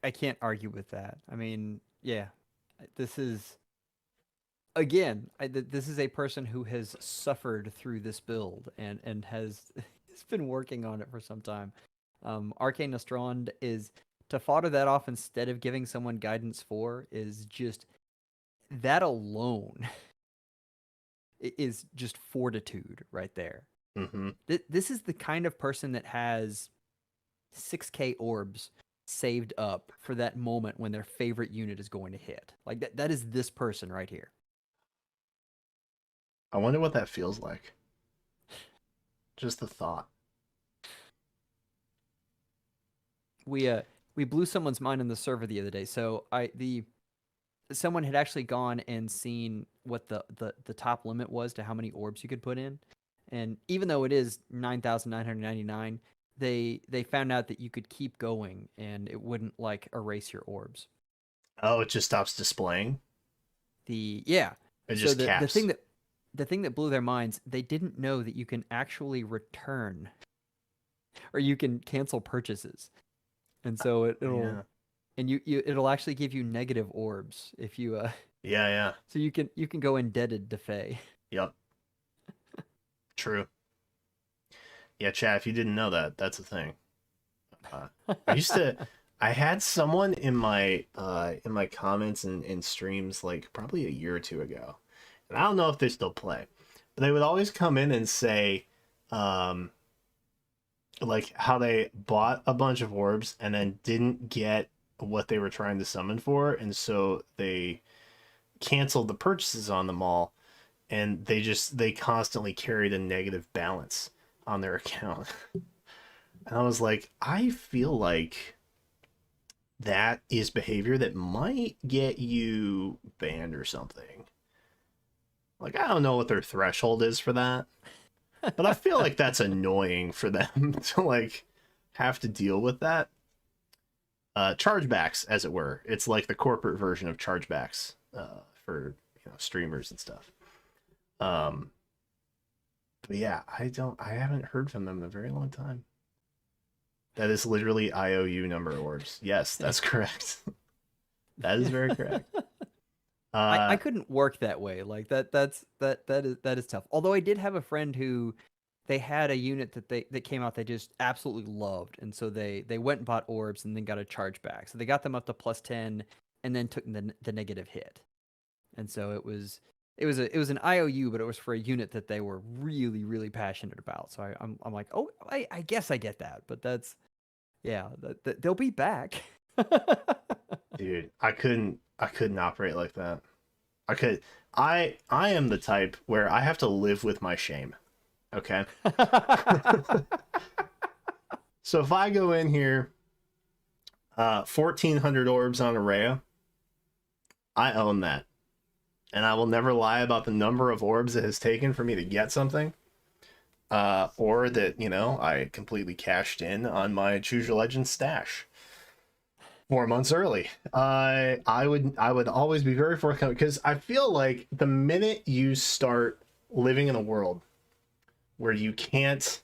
I can't argue with that. I mean, yeah, this is, again, this is a person who has suffered through this build and has been working on it for some time. Arcane Nastrond is, to fodder that off instead of giving someone guidance 4 is just, that alone is just fortitude right there. Mm-hmm. This is the kind of person that has 6k orbs saved up for that moment when their favorite unit is going to hit. Like that is this person right here. I wonder what that feels like. Just the thought. We blew someone's mind on the server the other day. So someone had actually gone and seen what the top limit was to how many orbs you could put in. And even though it is 9,999, they found out that you could keep going and it wouldn't like erase your orbs. Oh, it just stops displaying? It just caps. The thing that blew their minds, they didn't know that you can actually return or you can cancel purchases. And so it'll and it'll actually give you negative orbs if you yeah. So you can go indebted to Faye. Yep. True. Yeah, chat, if you didn't know that, that's a thing. I had someone in my comments and streams like probably a year or two ago, and I don't know if they still play, they would always come in and say, um, like how they bought a bunch of orbs and then didn't get what they were trying to summon for, and so they canceled the purchases on them all, and they constantly carried a negative balance on their account. And I was like, I feel like that is behavior that might get you banned or something. Like, I don't know what their threshold is for that, but I feel like that's annoying for them to like have to deal with that. Chargebacks, as it were. It's like the corporate version of chargebacks for streamers and stuff. But yeah, I haven't heard from them in a very long time. That is literally IOU number of orbs. Yes, that's correct. That is very correct. I couldn't work that way. Like that is tough. Although I did have a friend who they had a unit that came out they just absolutely loved, and so they went and bought orbs and then got a charge back. So they got them up to +10 and then took the negative hit. And so it was an IOU, but it was for a unit that they were really, really passionate about. So I'm like, oh, I guess I get that, but that's they'll be back. Dude, I couldn't operate like that. I am the type where I have to live with my shame. Okay. So if I go in here, 1,400 orbs on Araya, I own that. And I will never lie about the number of orbs it has taken for me to get something. Or that, I completely cashed in on my Choose Your Legend stash 4 months early. I would always be very forthcoming, because I feel like the minute you start living in a world where you can't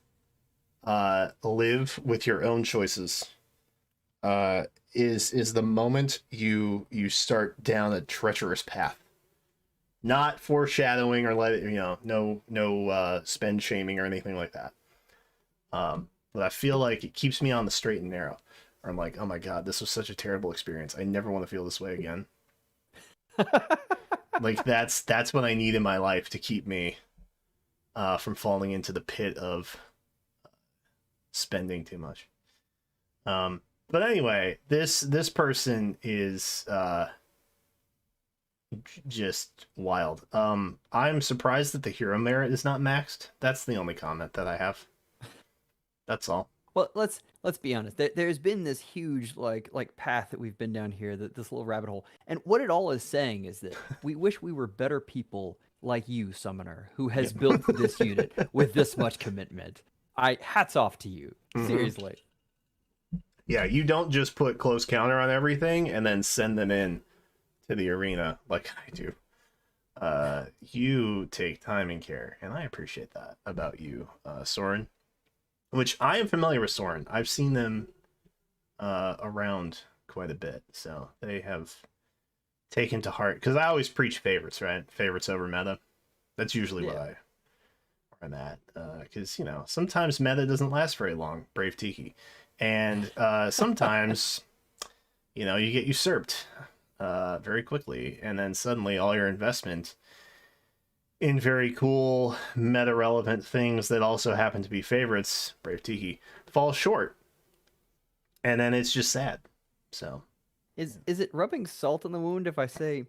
live with your own choices, is the moment you start down a treacherous path. Not foreshadowing or no spend shaming or anything like that. But I feel like it keeps me on the straight and narrow. Or I'm like, oh my god, this was such a terrible experience. I never want to feel this way again. Like that's what I need in my life to keep me from falling into the pit of spending too much. But anyway, this person is just wild. I'm surprised that the hero merit is not maxed. That's the only comment that I have. That's all. Well, let's be honest. There's been this huge like path that we've been down here, this little rabbit hole, and what it all is saying is that we wish we were better people like you, Summoner, who has built this unit with this much commitment. Hats off to you, seriously. Yeah, you don't just put close counter on everything and then send them in to the arena like I do. You take time and care, and I appreciate that about you, Soren. Which I am familiar with Soren. I've seen them around quite a bit, so they have taken to heart. Because I always preach favorites, right? Favorites over meta. That's usually where I'm at. Because sometimes meta doesn't last very long. Brave Tiki, and sometimes you get usurped very quickly, and then suddenly all your investment in very cool meta relevant things that also happen to be favorites, Brave Tiki, falls short, and then it's just sad. So is it rubbing salt in the wound if I say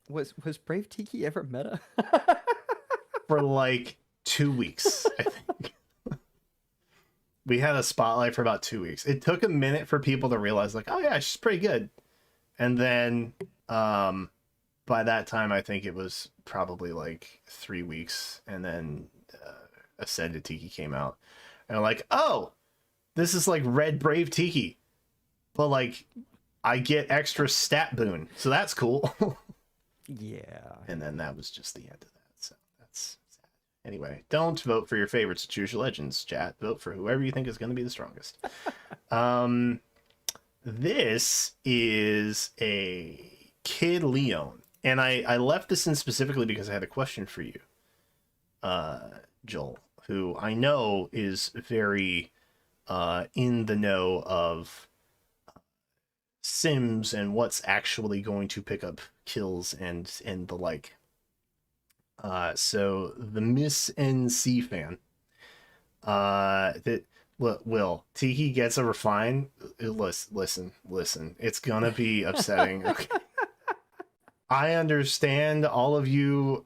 was Brave Tiki ever meta? For like 2 weeks, I think. We had a spotlight for about 2 weeks. It took a minute for people to realize, like, oh yeah, she's pretty good. And then by that time, I think it was probably like 3 weeks, and then Ascended Tiki came out. And I'm like, oh, this is like Red Brave Tiki. But like, I get extra stat boon, so that's cool. Yeah. And then that was just the end of that. So that's sad. Anyway, don't vote for your favorites to Choose Your Legends, chat. Vote for whoever you think is going to be the strongest. This is a Kid Leon. And I left this in specifically because I had a question for you, Joel, who I know is very in the know of Sims and what's actually going to pick up kills and the like. So the Miss NC fan, that Will Tiki gets a refine. Listen. It's gonna be upsetting. Okay. I understand all of you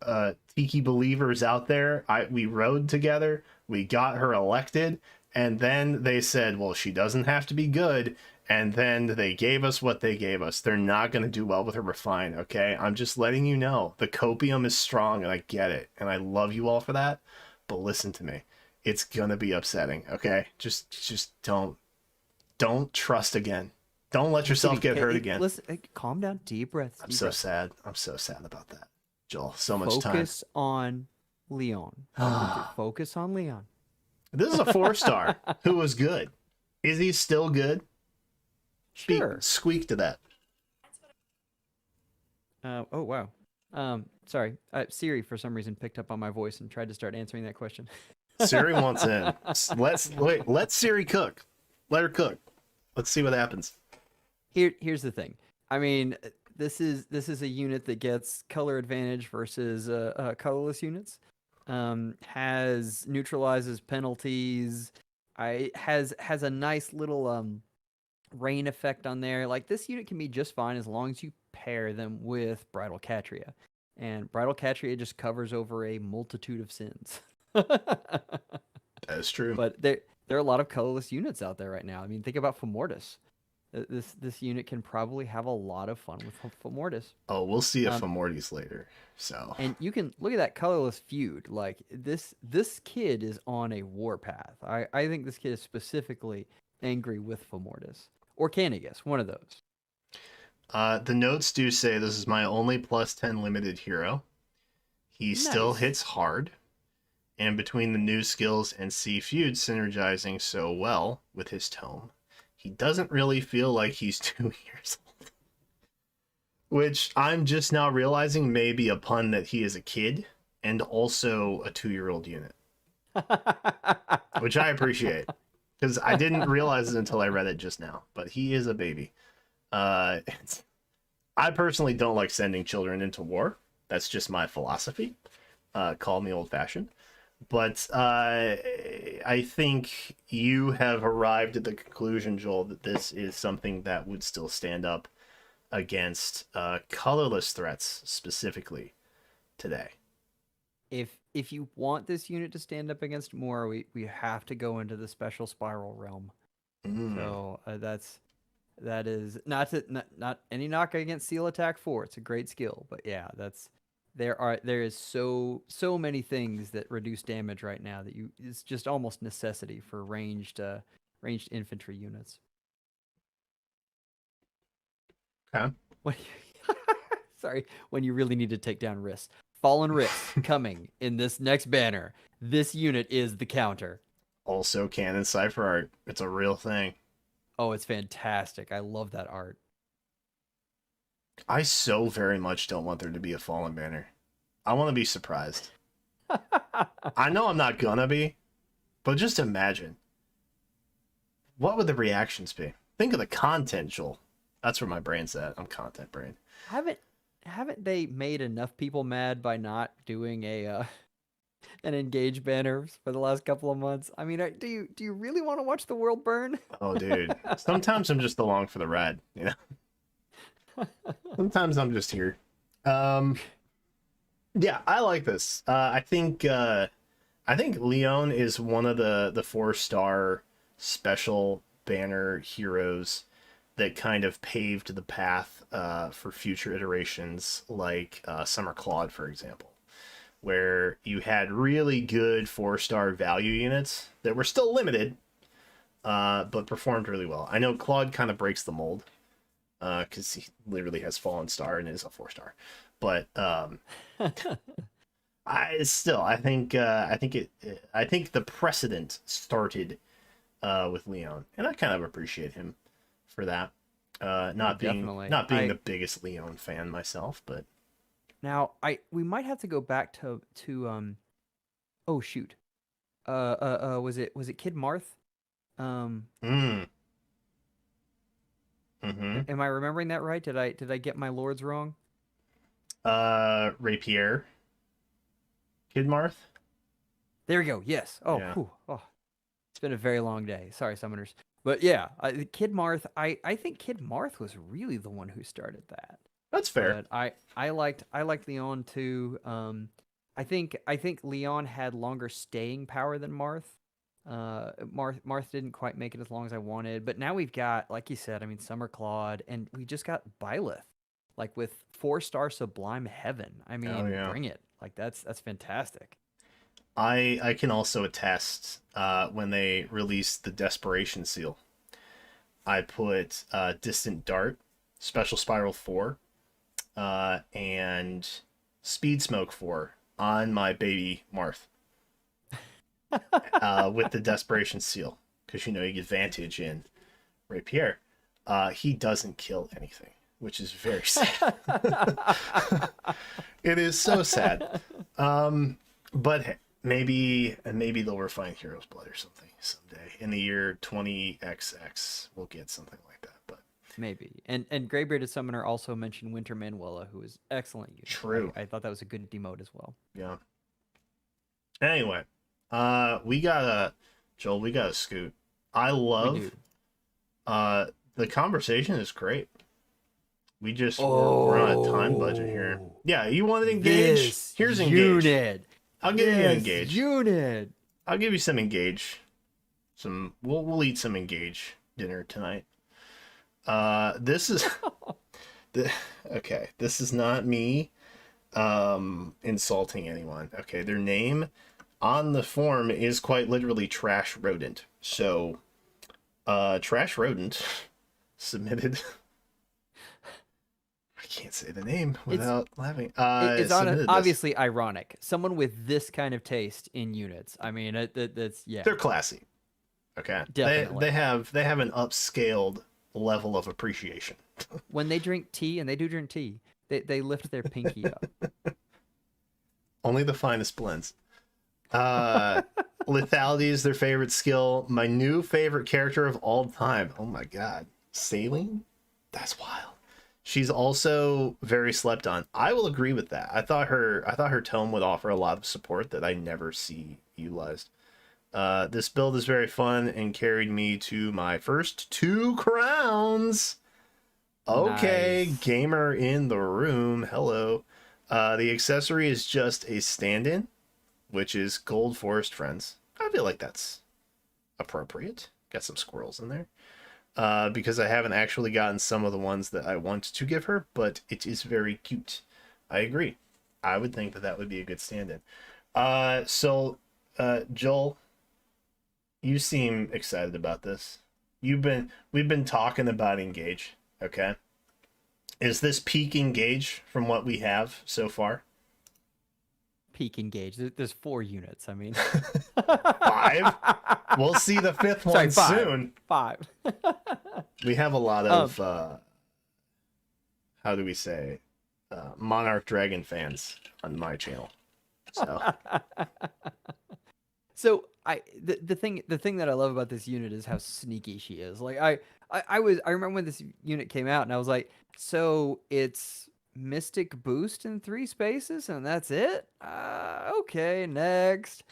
Tiki believers out there. We rode together. We got her elected, and then they said, "Well, she doesn't have to be good." And then they gave us what they gave us. They're not going to do well with her refine. Okay, I'm just letting you know the copium is strong, and I get it, and I love you all for that. But listen to me, it's gonna be upsetting. Okay, just don't trust again. Don't let yourself get hurt again. Listen, calm down. Deep breaths. I'm so sad. I'm so sad about that. Joel, so much time. Focus on Leon. Focus on Leon. This is a 4-star who was good. Is he still good? Sure. Squeak to that. Oh, wow. Sorry. Siri, for some reason, picked up on my voice and tried to start answering that question. Siri wants in. Let Siri cook. Let her cook. Let's see what happens. Here's the thing. I mean, this is a unit that gets color advantage versus colorless units. Neutralizes penalties. Has a nice little rain effect on there. Like, this unit can be just fine as long as you pair them with Bridal Catria. And Bridal Catria just covers over a multitude of sins. That is true. But there are a lot of colorless units out there right now. I mean, think about Femortis. This unit can probably have a lot of fun with Femortis. Oh, we'll see a Femortis later. So, and you can look at that colorless feud. Like, this kid is on a warpath. I think this kid is specifically angry with Femortis or Canigus, one of those. The notes do say this is my only +10 limited hero. He still hits hard, and between the new skills and C feud synergizing so well with his tome, he doesn't really feel like he's 2 years old. Which I'm just now realizing may be a pun that he is a kid and also a 2-year-old unit. Which I appreciate, because I didn't realize it until I read it just now. But he is a baby. I personally don't like sending children into war. That's just my philosophy. Call me old-fashioned. But I think you have arrived at the conclusion, Joel, that this is something that would still stand up against colorless threats specifically today. If you want this unit to stand up against more, we have to go into the special spiral realm. So that is not any knock against Seal Attack 4. It's a great skill, but yeah, there is so many things that reduce damage right now that it's just almost necessity for ranged infantry units. Okay. Sorry, when you really need to take down Riss. Fallen Riss coming in this next banner. This unit is the counter. Also canon cipher art. It's a real thing. Oh, it's fantastic. I love that art. I so very much don't want there to be a fallen banner. I want to be surprised. I know I'm not gonna be, but just imagine. What would the reactions be? Think of the content, Joel. That's where my brain's at. I'm content brain. Haven't they made enough people mad by not doing an engage banner for the last couple of months? I mean, do you really want to watch the world burn? Oh, dude. Sometimes I'm just along for the ride, you know. Sometimes I'm just here. Yeah, I like this. I think Leon is one of the 4-star special banner heroes that kind of paved the path for future iterations, like Summer Claude, for example, where you had really good 4-star value units that were still limited, but performed really well. I know Claude kind of breaks the mold because he literally has Fallen Star and is a 4-star, but I think the precedent started with Leon, and I kind of appreciate him for that. Not being the biggest Leon fan myself, but now we might have to go back to oh shoot, was it Kid Marth? Am I remembering that right? Did I get my lords wrong? Rapier. Kid Marth? There we go. Yes. Oh, Yeah. whew. Oh, it's been a very long day. Sorry, summoners. But yeah, Kid Marth. I think Kid Marth was really the one who started that. That's fair. But I liked Leon too. I think Leon had longer staying power than Marth. Marth didn't quite make it as long as I wanted, but now we've got, like you said, I mean, Summer Claude, and we just got Byleth, like with 4-star Sublime Heaven. I Oh mean, yeah. bring it! Like that's fantastic. I can also attest when they released the Desperation Seal. I put Distant Dart, Special Spiral 4, and Speed Smoke 4 on my baby Marth with the Desperation Seal. Because, you know, you get Vantage in Rapier. He doesn't kill anything, which is very sad. It is so sad. But hey, maybe they'll refine Hero's Blood or something someday. In the year 20XX, we'll get something like that. But Maybe. And Greybearded Summoner also mentioned Winter Manuela, who is excellent unit. true. I thought that was a good demote as well. Yeah. Anyway, we gotta Joel, we gotta scoot. I We love do. the conversation is great. We're on a time budget here. Oh, Yeah, you want to engage? this Here's engage. unit. I'll give you This engage. unit. I'll give you some engage. We'll eat some engage dinner tonight. This is okay. This is not me insulting anyone. Okay, their name on the form is quite literally Trash Rodent. So Trash Rodent submitted I can't say the name without laughing. It's submitted this. obviously ironic. Someone with this kind of taste in units. I mean, that's yeah. They're classy. Okay. Definitely. They have an upscaled level of appreciation. When they drink tea, and they do drink tea, they lift their pinky up. Only the finest blends. Lethality is their favorite skill. My new favorite character of all time. Oh my god. Saline? That's wild. She's also very slept on. I will agree with that. I thought her tome would offer a lot of support that I never see utilized. This build is very fun and carried me to my first 2 crowns. Okay, Nice. gamer in the room. Hello. The accessory is just a stand-in, which is Gold Forest Friends. I feel like that's appropriate. Got some squirrels in there. Because I haven't actually gotten some of the ones that I want to give her, but it is very cute. I agree. I would think that would be a good stand-in. So, Joel, you seem excited about this. We've been talking about Engage, okay? Is this peak Engage from what we have so far? Peak engage. There's 4 units. I mean, 5? We'll see the 5th one Sorry, 5. soon. 5. We have a lot of how do we say Monarch Dragon fans on my channel. So So the thing that I love about this unit is how sneaky she is. Like I remember when this unit came out and I was like, so it's Mystic Boost in 3 spaces and that's it? Okay, next.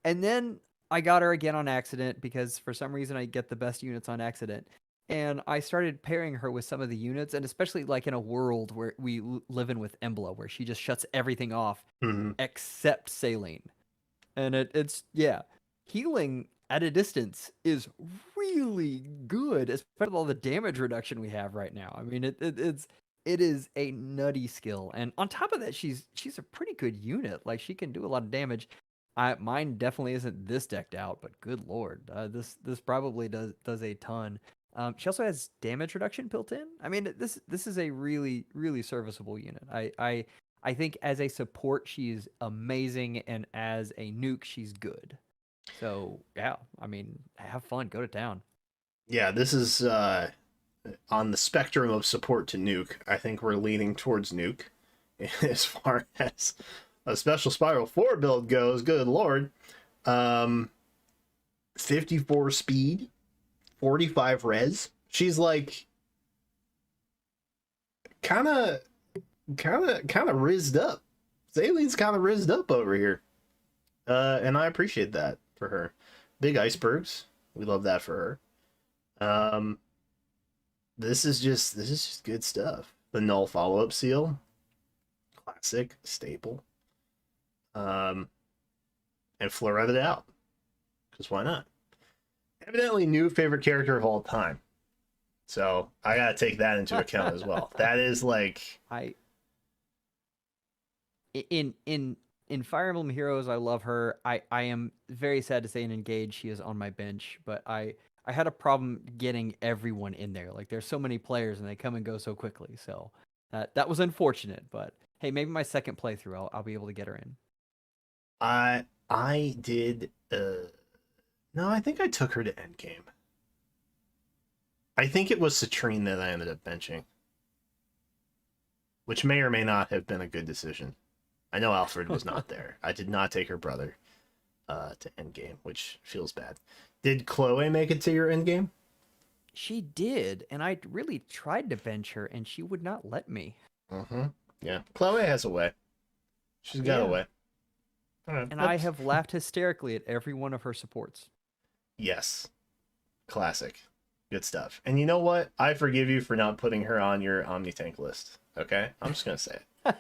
And then I got her again on accident because for some reason I get the best units on accident. And I started pairing her with some of the units, and especially like in a world where we live in with Embla, where she just shuts everything off mhm. except Saline. And it's yeah, healing at a distance is really good, especially with all the damage reduction we have right now. I mean, it is a nutty skill, and on top of that, she's a pretty good unit. Like she can do a lot of damage. Mine definitely isn't this decked out, but good lord, this probably does a ton. She also has damage reduction built in. I mean, this is a really serviceable unit. I think as a support she's amazing, and as a nuke she's good. So yeah, I mean, have fun, go to town. Yeah, this is on the spectrum of support to nuke. I think we're leaning towards nuke as far as a Special Spiral 4 build goes. Good lord. 54 speed, 45 res. She's like kind of rizzed up. Zaline's kind of rizzed up over here. And I appreciate that for her. Big icebergs. We love that for her. This is just good stuff. The null follow-up seal. Classic, staple. And Florette it out. Because why not? Evidently new favorite character of all time. So I gotta take that into account as well. That is like in Fire Emblem Heroes, I love her. I am very sad to say in Engage she is on my bench, but I had a problem getting everyone in there. Like there's so many players and they come and go so quickly. So that was unfortunate, but hey, maybe my second playthrough I'll be able to get her in. I did no, I think I took her to endgame. I think it was Citrine that I ended up benching. Which may or may not have been a good decision. I know Alfred was not there. I did not take her brother to endgame, which feels bad. Did Chloe make it to your endgame? She did, and I really tried to bench her, and she would not let me. Mm-hmm. Yeah. Chloe has a way. She's got a way. Right, and I have laughed hysterically at every one of her supports. Yes. Classic. Good stuff. And you know what? I forgive you for not putting her on your Omni-Tank list. Okay? I'm just going to say it.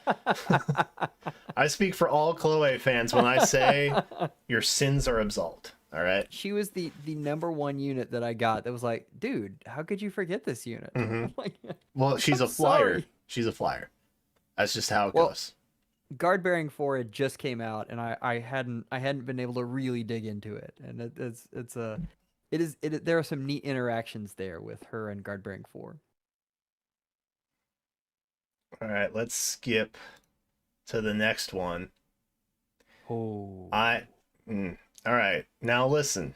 I speak for all Chloe fans when I say your sins are absolved. All right? She was the number one unit that I got that was like, dude, how could you forget this unit? Mm-hmm. Well, she's a flyer. Sorry. She's a flyer. That's just how it goes. Guard Bearing 4 had just came out, and I hadn't been able to really dig into it, and there are some neat interactions there with her and Guard Bearing 4. All right, let's skip to the next one. Oh. All right, now listen.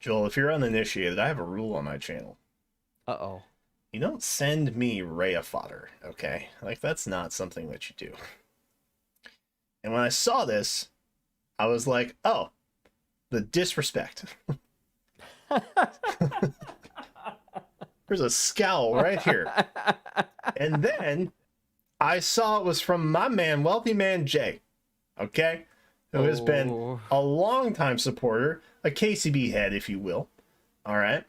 Joel, if you're uninitiated, I have a rule on my channel. Uh-oh. You don't send me Rhea fodder, okay? Like, that's not something that you do. And when I saw this, I was like, oh, the disrespect. There's a scowl right here. And then I saw it was from my man, Wealthy Man Jay, okay? Who has been a longtime supporter, a KCB head, if you will. All right?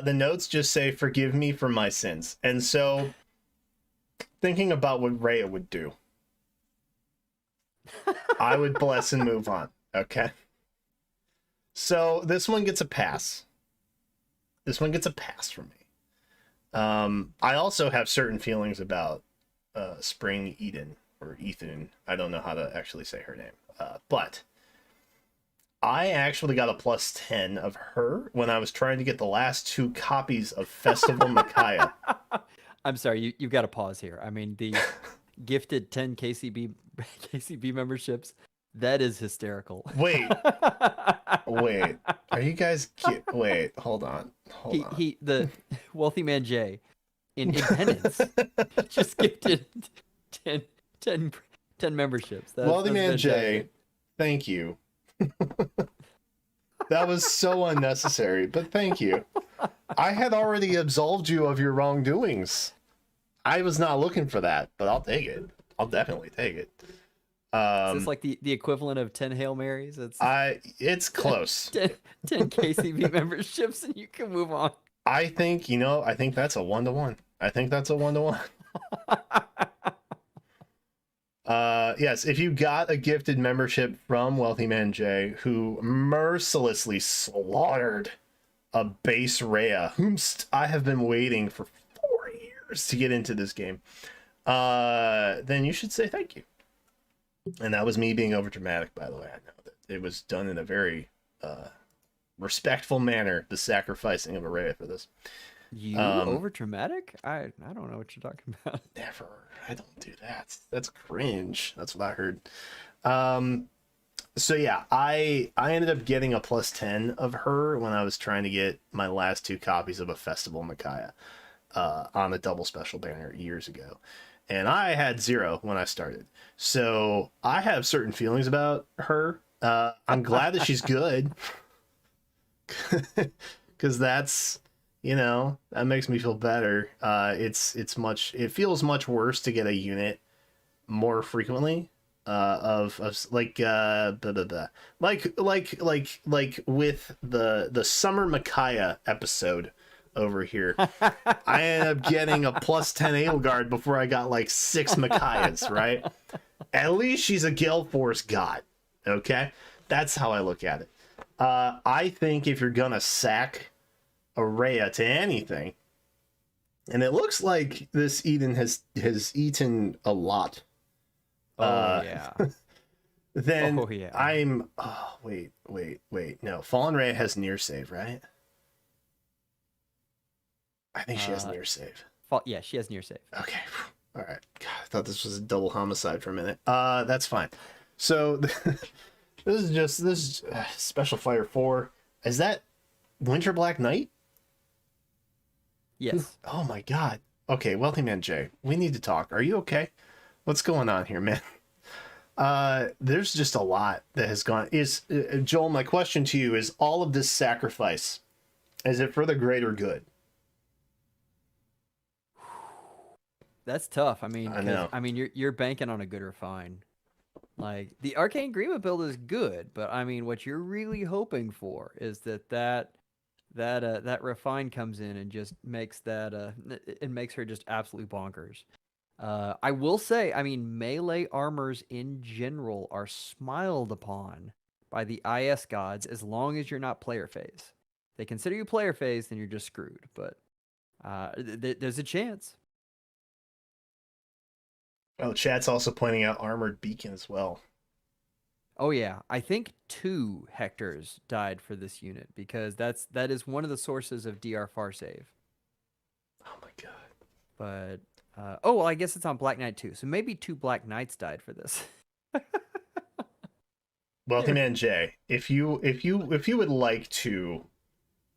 The notes just say, forgive me for my sins. And so, thinking about what Rhea would do, I would bless and move on, okay? So, this one gets a pass. This one gets a pass from me. I also have certain feelings about Spring Eden, or Ethan. I don't know how to actually say her name. But I actually got a +10 of her when I was trying to get the last 2 copies of Festival Micaiah. I'm sorry, you've got to pause here. I mean, the gifted 10 KCB memberships, that is hysterical. Wait. Are you guys wait, hold on. The Wealthy Man Jay in penance just gifted 10 memberships. Wealthy Man Jay, thank you. That was so unnecessary, but thank you. I had already absolved you of your wrongdoings. I was not looking for that, but I'll take it. I'll definitely take it. Is this like the equivalent of 10 Hail Marys? It's close. 10 KCB memberships and you can move on. I think that's a 1-to-1. I think that's a 1-to-1. Yes, if you got a gifted membership from Wealthy Man Jay, who mercilessly slaughtered a base Rhea, whomst I have been waiting for 4 years to get into this game, then you should say thank you. And that was me being overdramatic, by the way. I know that it was done in a very respectful manner, the sacrificing of a Rhea for this. You overdramatic? I don't know what you're talking about. Never. I don't do that. That's cringe. That's what I heard. So yeah, I ended up getting a +10 of her when I was trying to get my last 2 copies of a Festival Micaiah on a double special banner years ago. And I had 0 when I started. So I have certain feelings about her. I'm glad that she's good. Because that's, You know, that makes me feel better. It feels much worse to get a unit more frequently. Of like blah, blah, blah. Like with the Summer Micaiah episode over here. I ended up getting a +10 Edelgard before I got like 6 Micaiahs, right? At least she's a Gale Force god. Okay? That's how I look at it. I think if you're gonna sack Araya to anything, and it looks like this Eden has eaten a lot. Oh yeah. Then Oh yeah. I'm wait. No, Fallen Ray has near save, right? I think she has near save. Yeah, she has near save. Okay. All right. God, I thought this was a double homicide for a minute. That's fine. So this is Special Fire 4. Is that Winter Black Knight? Yes. Oh my god. Okay, Wealthy Man Jay, we need to talk. Are you okay? What's going on here, man? There's just a lot that has gone. Joel, my question to you is: all of this sacrifice, is it for the greater good? That's tough. I mean, I know. You're banking on a good refine. Like the Arcane Grima build is good, but I mean, what you're really hoping for is that refine comes in and just makes it makes her just absolutely bonkers. I will say, I mean, melee armors in general are smiled upon by the IS gods as long as you're not player phase. They consider you player phase, then you're just screwed. But there's a chance. Oh, chat's also pointing out Armored Beacon as well. Oh yeah, I think 2 Hectors died for this unit because that is one of the sources of DR far save. Oh my god. But oh well, I guess it's on Black Knight too. So maybe 2 Black Knights died for this. Wealthy Man Jay, if you would like to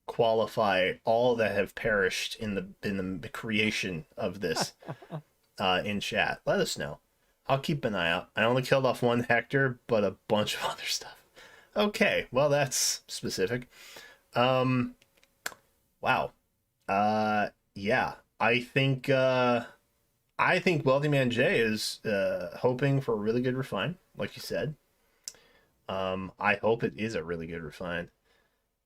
qualify all that have perished in the creation of this in chat, let us know. I'll keep an eye out. I only killed off 1 Hector, but a bunch of other stuff. Okay, well that's specific. Wow. Yeah. I think Wealthy Man Jay is hoping for a really good refine, like you said. I hope it is a really good refine.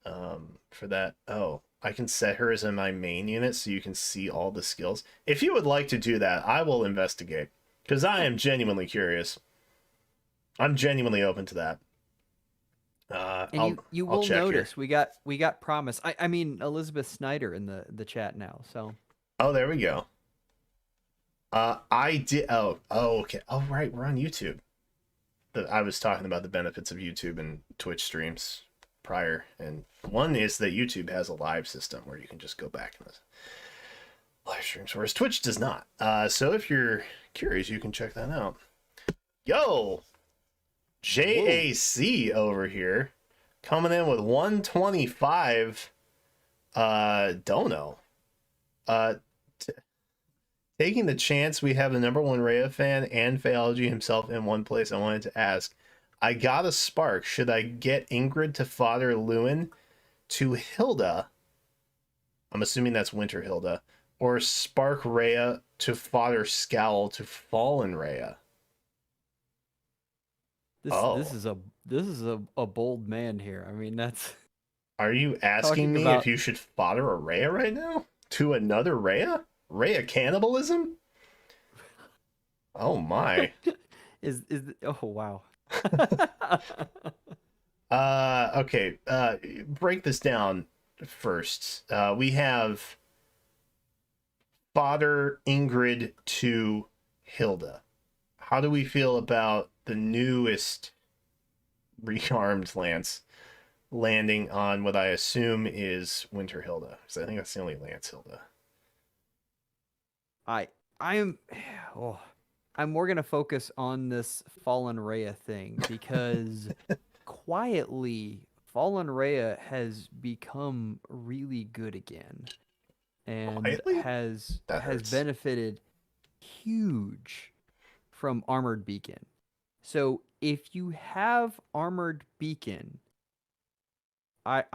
For that. Oh, I can set her as in my main unit so you can see all the skills. If you would like to do that, I will investigate. Because I am genuinely curious. I'm genuinely open to that. And you will notice here. we got promise. I mean Elizabeth Snyder in the chat now. So. Oh, there we go. I did. Oh, okay. Oh, right. We're on YouTube. I was talking about the benefits of YouTube and Twitch streams prior, and one is that YouTube has a live system where you can just go back and live streams, whereas Twitch does not. So if you're curious, you can check that out. Yo, JAC over here, coming in with 125. Dono. Taking the chance we have the #1 Rhea fan and Fehology himself in one place, I wanted to ask, I got a spark. Should I get Ingrid to father Lewin to Hilda? I'm assuming that's Winter Hilda. Or spark Rhea to father Scowl to Fallen Rhea? This is a bold man here. I mean, that's. Are you asking me if you should father a Rhea right now? To another Rhea? Rhea cannibalism? Oh my. Oh wow. Okay. Break this down first. We have father Ingrid to Hilda. How do we feel about the newest rearmed lance landing on what I assume is Winter Hilda? Because I think that's the only lance Hilda. I'm more gonna focus on this Fallen Rhea thing because quietly Fallen Rhea has become really good again and Quietly? has benefited huge from Armored Beacon. So if you have Armored Beacon I'm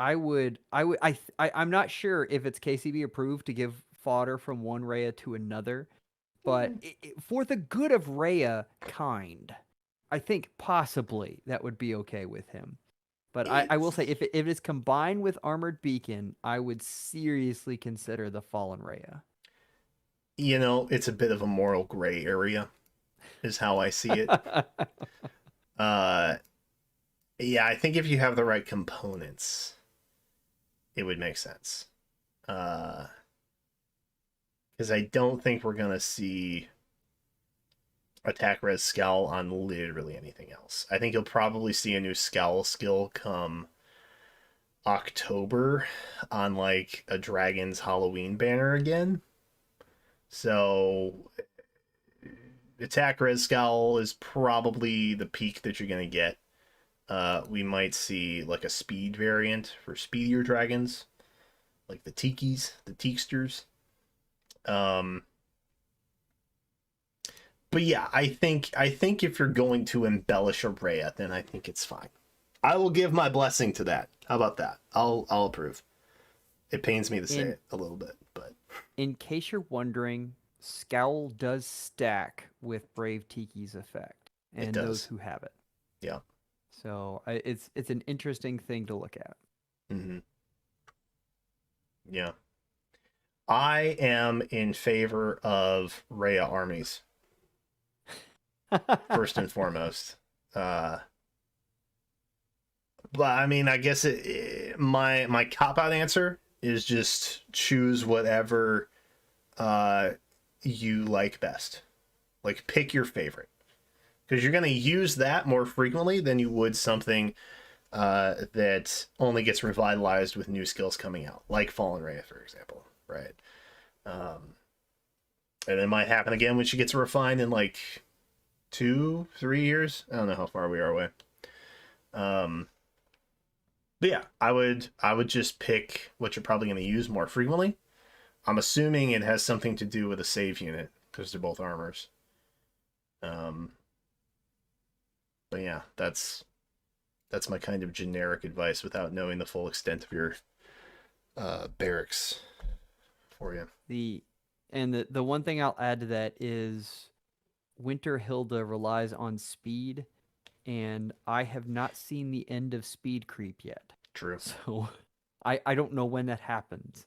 not sure if it's KCB approved to give fodder from one Rhea to another, but for the good of Rhea kind, I think possibly that would be okay with him. But I will say, if it is combined with Armored Beacon, I would seriously consider the Fallen Rhea. You know, it's a bit of a moral gray area, is how I see it. Yeah, I think if you have the right components, it would make sense. Because I don't think we're gonna see attack res scowl on literally anything else. I think you'll probably see a new scowl skill come October on like a dragon's Halloween banner again. So attack res scowl is probably the peak that you're gonna get. We might see like a speed variant for speedier dragons, like the Tikis, the Teaksters. But yeah, I think if you're going to embellish a Rhea, then I think it's fine. I will give my blessing to that. How about that? I'll approve. It pains me to say it a little bit, but in case you're wondering, Scowl does stack with Brave Tiki's effect, and those who have it. Yeah. So it's an interesting thing to look at. Mm-hmm. Yeah. I am in favor of Rhea armies. First and foremost. But I mean, I guess my cop-out answer is just choose whatever you like best. Like, pick your favorite. Because you're going to use that more frequently than you would something that only gets revitalized with new skills coming out. Like Fallen Rhea, for example. Right? And it might happen again when she gets refined in like 2-3 years. I don't know how far we are away. But yeah, I would just pick what you're probably going to use more frequently. I'm assuming it has something to do with a save unit because they're both armors. But yeah, that's my kind of generic advice without knowing the full extent of your barracks for you. The one thing I'll add to that is Winter Hilda relies on speed, and I have not seen the end of speed creep yet. True. So I don't know when that happens.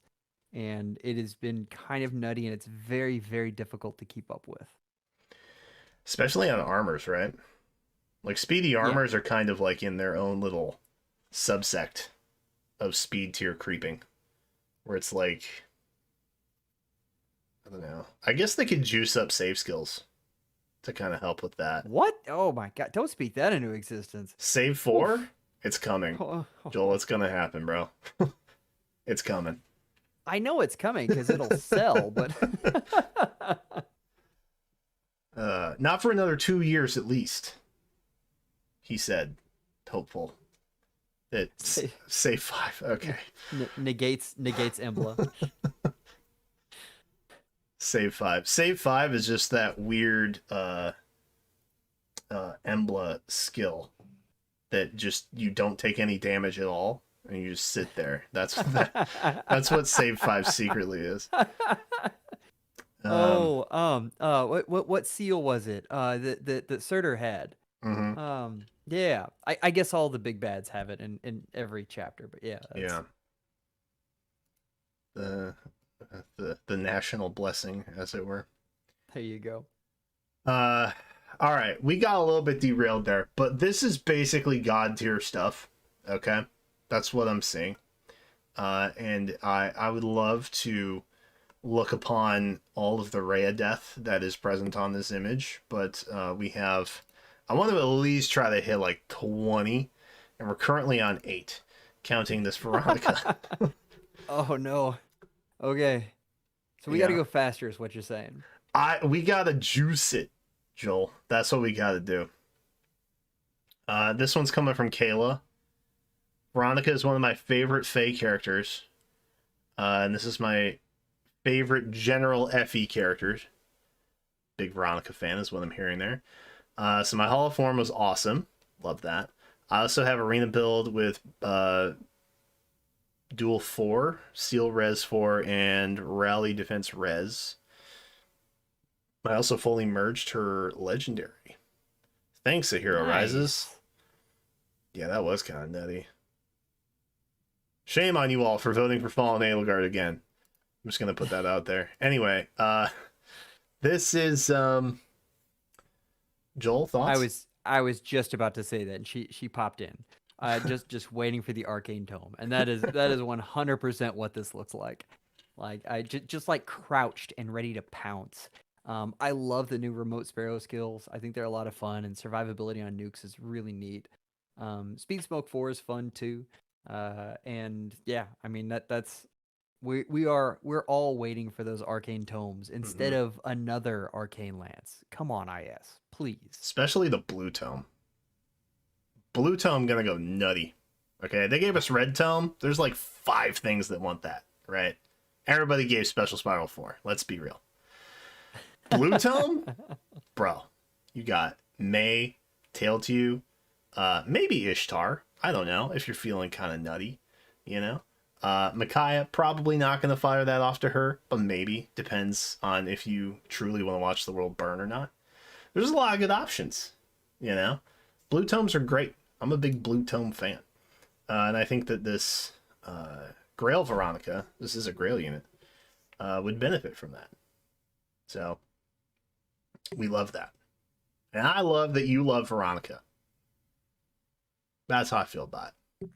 And it has been kind of nutty, and it's very, very difficult to keep up with. Especially on armors, right? Like, speedy armors are kind of like in their own little subsect of speed tier creeping. Where it's like, I don't know. I guess they could juice up save skills to kind of help with that. What? Oh my god, don't speak that into existence. Save 4? Oof. It's coming. Joel, it's gonna happen, bro. It's coming. I know it's coming because it'll sell, but... not for another 2 years at least, he said, hopeful. Save 5, okay. Negates Embla. Save 5. Save 5 is just that weird Embla skill that just you don't take any damage at all and you just sit there. That's what Save 5 secretly is. What seal was it? That Surtur had. Mm-hmm. Yeah. I guess all the big bads have it in every chapter, but yeah. Yeah. The national blessing, as it were. There you go. All right, we got a little bit derailed there, but this is basically god tier stuff. Okay, that's what I'm seeing. And I would love to look upon all of the Rhea death that is present on this image, but I want to at least try to hit like 20, and we're currently on 8, counting this Veronica. Oh no. Okay. So we got to go faster is what you're saying. We got to juice it, Joel. That's what we got to do. This one's coming from Kayla. Veronica is one of my favorite Fae characters. And this is my favorite general FE characters. Big Veronica fan is what I'm hearing there. So my holo form was awesome. Love that. I also have arena build with Dual 4, Seal Res 4, and Rally Defense Res. I also fully merged her Legendary. Thanks, A Hero Rises. Nice. Yeah, that was kind of nutty. Shame on you all for voting for Fallen Edelgard again. I'm just gonna put that out there. Anyway, this is Joel, thoughts? I was just about to say that, and she popped in. Just waiting for the arcane tome, and that is 100% what this looks like. Like I just like crouched and ready to pounce. I love the new remote sparrow skills. I think they're a lot of fun, and survivability on nukes is really neat. Speed smoke 4 is fun too. And yeah, I mean that's we're all waiting for those arcane tomes instead of another arcane lance. Come on, IS, please. Especially the blue tome. Blue tome gonna go nutty. Okay, they gave us red tome. There's like 5 things that want that, right? Everybody gave Special Spiral 4. Let's be real. Blue tome, bro. You got May, Tail to You, maybe Ishtar. I don't know if you're feeling kind of nutty, you know. Micaiah, probably not going to fire that off to her, but maybe. Depends on if you truly want to watch the world burn or not. There's a lot of good options, you know. Blue tomes are great. I'm a big blue tome fan. And I think that this Grail Veronica, this is a Grail unit, would benefit from that. So, we love that. And I love that you love Veronica. That's how I feel about it.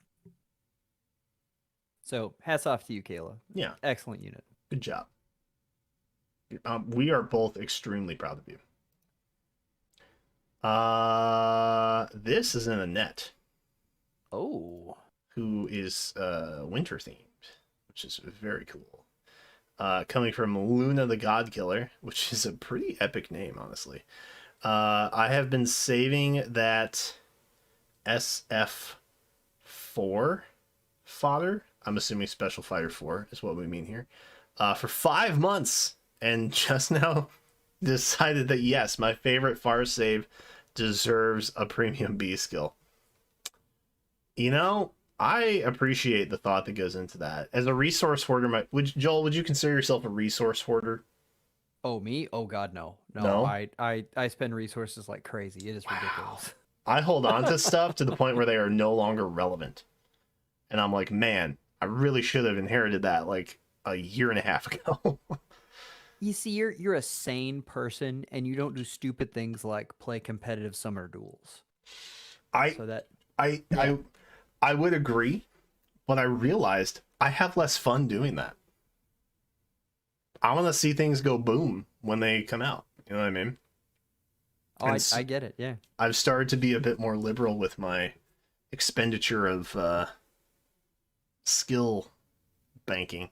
So, hats off to you, Kayla. Yeah. Excellent unit. Good job. We are both extremely proud of you. This is in Annette. Oh. Who is winter themed, which is very cool. Coming from Luna the God Killer, which is a pretty epic name, honestly. I have been saving that SF4 fodder. I'm assuming Special Fighter 4 is what we mean here. For 5 months, and just now decided that yes, my favorite far save deserves a premium B skill. You know, I appreciate the thought that goes into that. As a resource hoarder, Joel, would you consider yourself a resource hoarder? Oh, me? Oh God, no. No? I spend resources like crazy. It is ridiculous. I hold on to stuff to the point where they are no longer relevant. And I'm like, man, I really should have inherited that like a year and a half ago. You see, you're a sane person, and you don't do stupid things like play competitive summer duels. I would agree, but I realized I have less fun doing that. I want to see things go boom when they come out. You know what I mean? Oh, I get it. Yeah. I've started to be a bit more liberal with my expenditure of skill banking.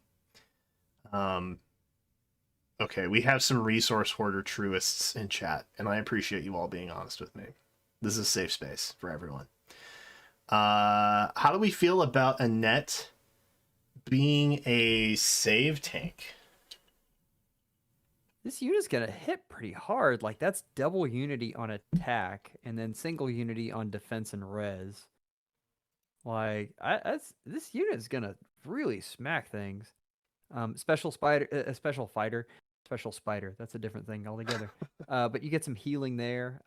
Okay, we have some resource hoarder truists in chat, and I appreciate you all being honest with me. This is a safe space for everyone. How do we feel about Annette being a save tank? This unit's gonna hit pretty hard. Like that's double unity on attack, and then single unity on defense and res. Like this unit is gonna really smack things. Special spider, special fighter, special spider. That's a different thing altogether. But you get some healing there.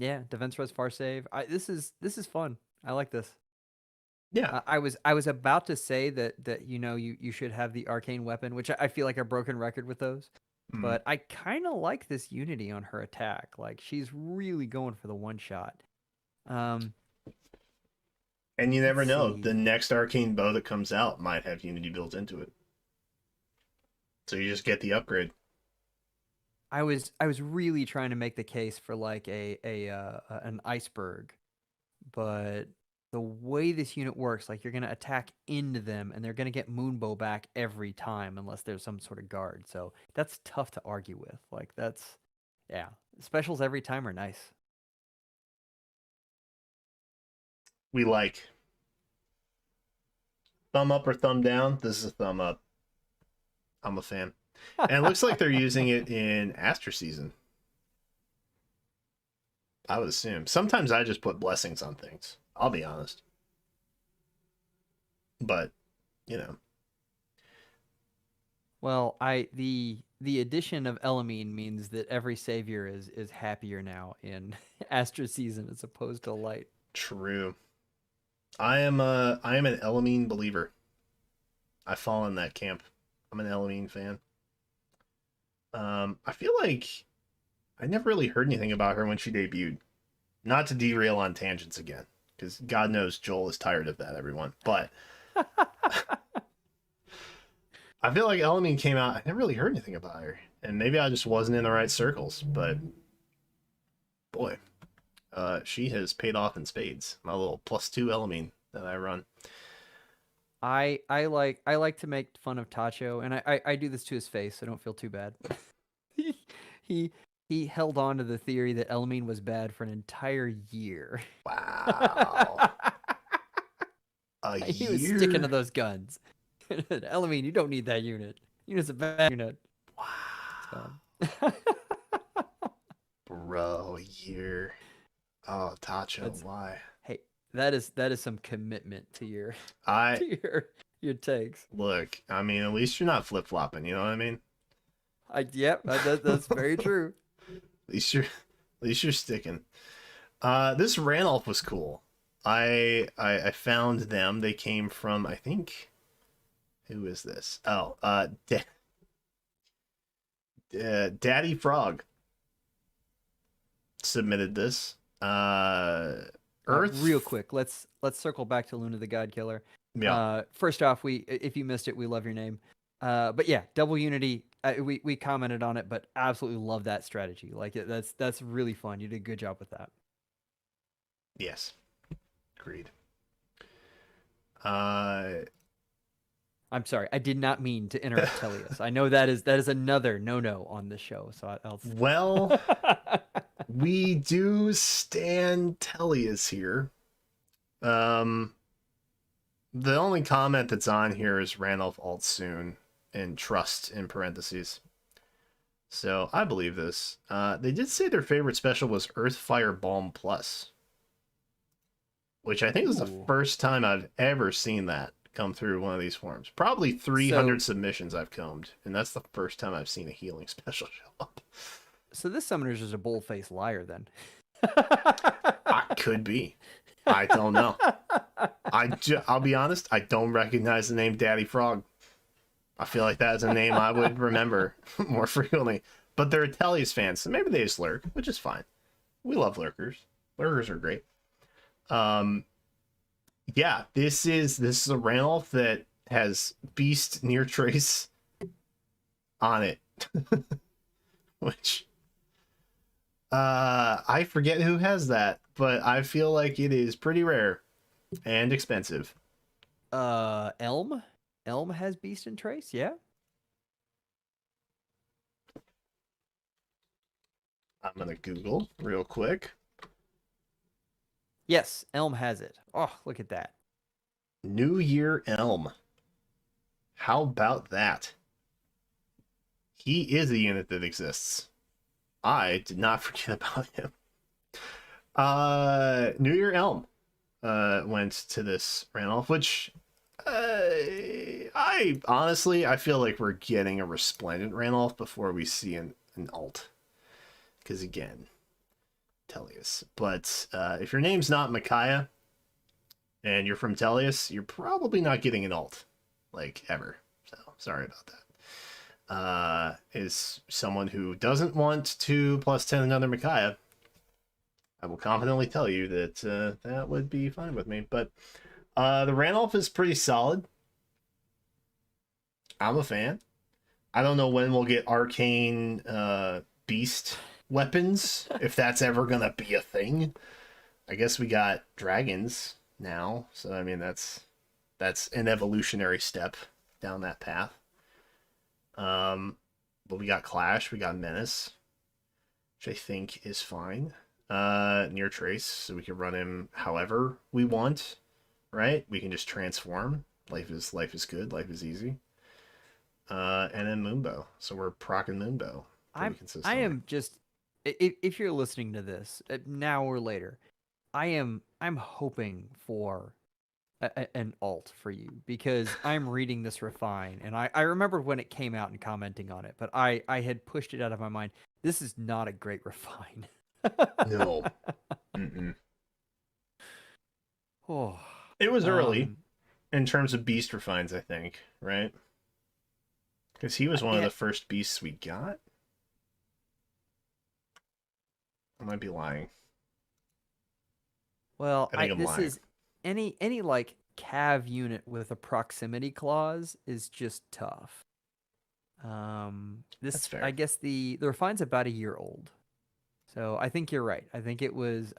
Yeah, defense res far save. This is fun. I like this. Yeah, I was about to say that you should have the arcane weapon, which I feel like a broken record with those. But I kind of like this unity on her attack. Like she's really going for the one shot. And you never know. The next arcane bow that comes out might have unity built into it. So you just get the upgrade. I was really trying to make the case for like an iceberg, but the way this unit works, like you're gonna attack into them and they're gonna get Moonbow back every time unless there's some sort of guard. So that's tough to argue with. Like yeah, specials every time are nice. We like. Thumb up or thumb down? This is a thumb up. I'm a fan. And it looks like they're using it in Astra Season. I would assume. Sometimes I just put blessings on things. I'll be honest. but you know, Well, the addition of Elamine means that every savior is happier now in Astra season as opposed to Light. true. I am an Elamine believer. I fall in that camp. I'm an Elamine fan. I feel like I never really heard anything about her when she debuted. Not to derail on tangents again, because God knows Joel is tired of that, everyone. But I feel like Elamine came out. I never really heard anything about her, and maybe I just wasn't in the right circles. But boy, she has paid off in spades. My little +2 Elamine that I run. I like to make fun of Tacho, and I do this to his face, so don't feel too bad. he he he held on to the theory that Elamine was bad for an entire year. Wow, a He was sticking to year. those guns. Elamine, you don't need that unit. Unit's a bad unit. Wow, So bro, a year. Oh, Tacho, that's why? hey, that is some commitment to your I to your takes. look. I mean, at least you're not flip flopping. You know what I mean? Yep, that's very true. At least you're sticking. This Ranolf was cool. I found them. They came from, I think, who is this? Oh, Daddy Frog submitted this. Earth. Real quick, let's circle back to Luna the God Killer. Yeah. First off, we if you missed it, we love your name. But yeah, double unity. We commented on it, but absolutely love that strategy. Like that's really fun. You did a good job with that. Yes. Agreed. Uh, I'm sorry, I did not mean to interrupt Tellius. I know that is another no on the show. So I'll. well, we do stand Tellius here. Um, the only comment that's on here is Randolph alt soon and trust in parentheses. So I believe this. They did say their favorite special was Earth Fire Balm Plus, which I think is the Ooh. first time I've ever seen that come through one of these forums. Probably 300 submissions I've combed, and that's the first time I've seen a healing special show up. So this summoner's just a bold-faced liar then. I could be. I don't know. I'll be honest, I don't recognize the name Daddy Frog. I feel like that's a name I would remember more frequently. But they're Tellius fans, so maybe they just lurk, which is fine. We love lurkers. Lurkers are great. Yeah, this is a Ranolf that has Beast Near Trace on it. Which I forget who has that, but I feel like it is pretty rare and expensive. Elm has Beast and Trace, yeah. I'm gonna Google real quick. Yes, Elm has it. Oh, look at that. New Year Elm. How about that? He is a unit that exists. I did not forget about him. New Year Elm went to this Ranolf, which I honestly I feel like we're getting a resplendent Ranolf before we see an alt. Because again, Tellius. But if your name's not Micaiah and you're from Tellius, you're probably not getting an alt, like ever. So sorry about that. Is someone who doesn't want to +10 another Micaiah, I will confidently tell you that that would be fine with me. But the Ranolf is pretty solid. I'm a fan. I don't know when we'll get arcane beast weapons, if that's ever gonna be a thing. I guess we got dragons now, so I mean that's an evolutionary step down that path. But we got Clash, we got Menace, which I think is fine. Near Trace, so we can run him however we want, right? We can just transform. Life is good, life is easy. And then Moonbow. So we're proccing Moonbow. I am just if you're listening to this now or later, I'm hoping for an alt for you because I'm reading this refine, and I remembered when it came out and commenting on it, but I had pushed it out of my mind. This is not a great refine. No. Mm-mm. Oh, It was early um, in terms of beast refines, I think, right? Because he was one of yeah, the first beasts we got. I might be lying. well, I think I'm this lying. is any like cav unit with a proximity clause is just tough. That's This I fair. guess the refine's about a year old. So I think you're right. I think it was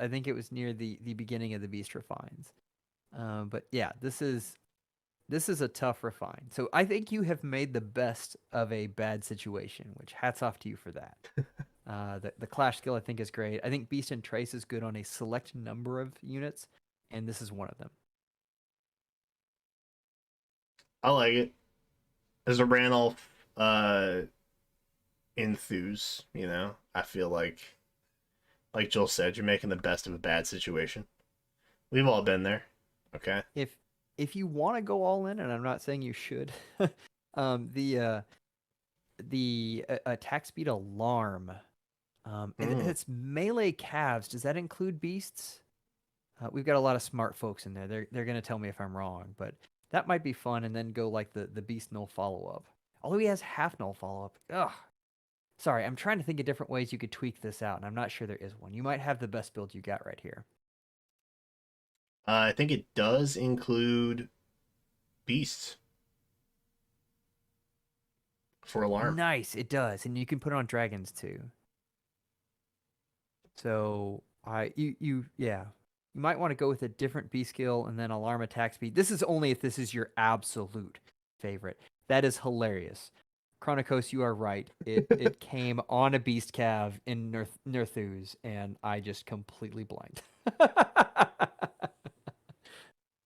near the beginning of the beast refines. But yeah, this is a tough refine. So I think you have made the best of a bad situation, which hats off to you for that. The clash skill I think is great. I think Beast and Trace is good on a select number of units, and this is one of them. I like it. As a Ranulf enthuse, I feel like Joel said, you're making the best of a bad situation. We've all been there. Okay. If if you want to go all in, and I'm not saying you should, um, the uh, the attack speed alarm. Mm. It's melee calves. Does that include beasts? We've got a lot of smart folks in there. They're gonna tell me if I'm wrong, but that might be fun. And then go like the beast null follow up. Although he has half null follow up. Ugh. Sorry, I'm trying to think of different ways you could tweak this out, and I'm not sure there is one. You might have the best build you got right here. I think it does include beasts for alarm. Nice, it does, and you can put it on dragons too. So yeah, you might want to go with a different B skill and then alarm attack speed. This is only if this is your absolute favorite. That is hilarious. Chronicos, you are right. It came on a beast cav in Nerthus, and I just completely blanked.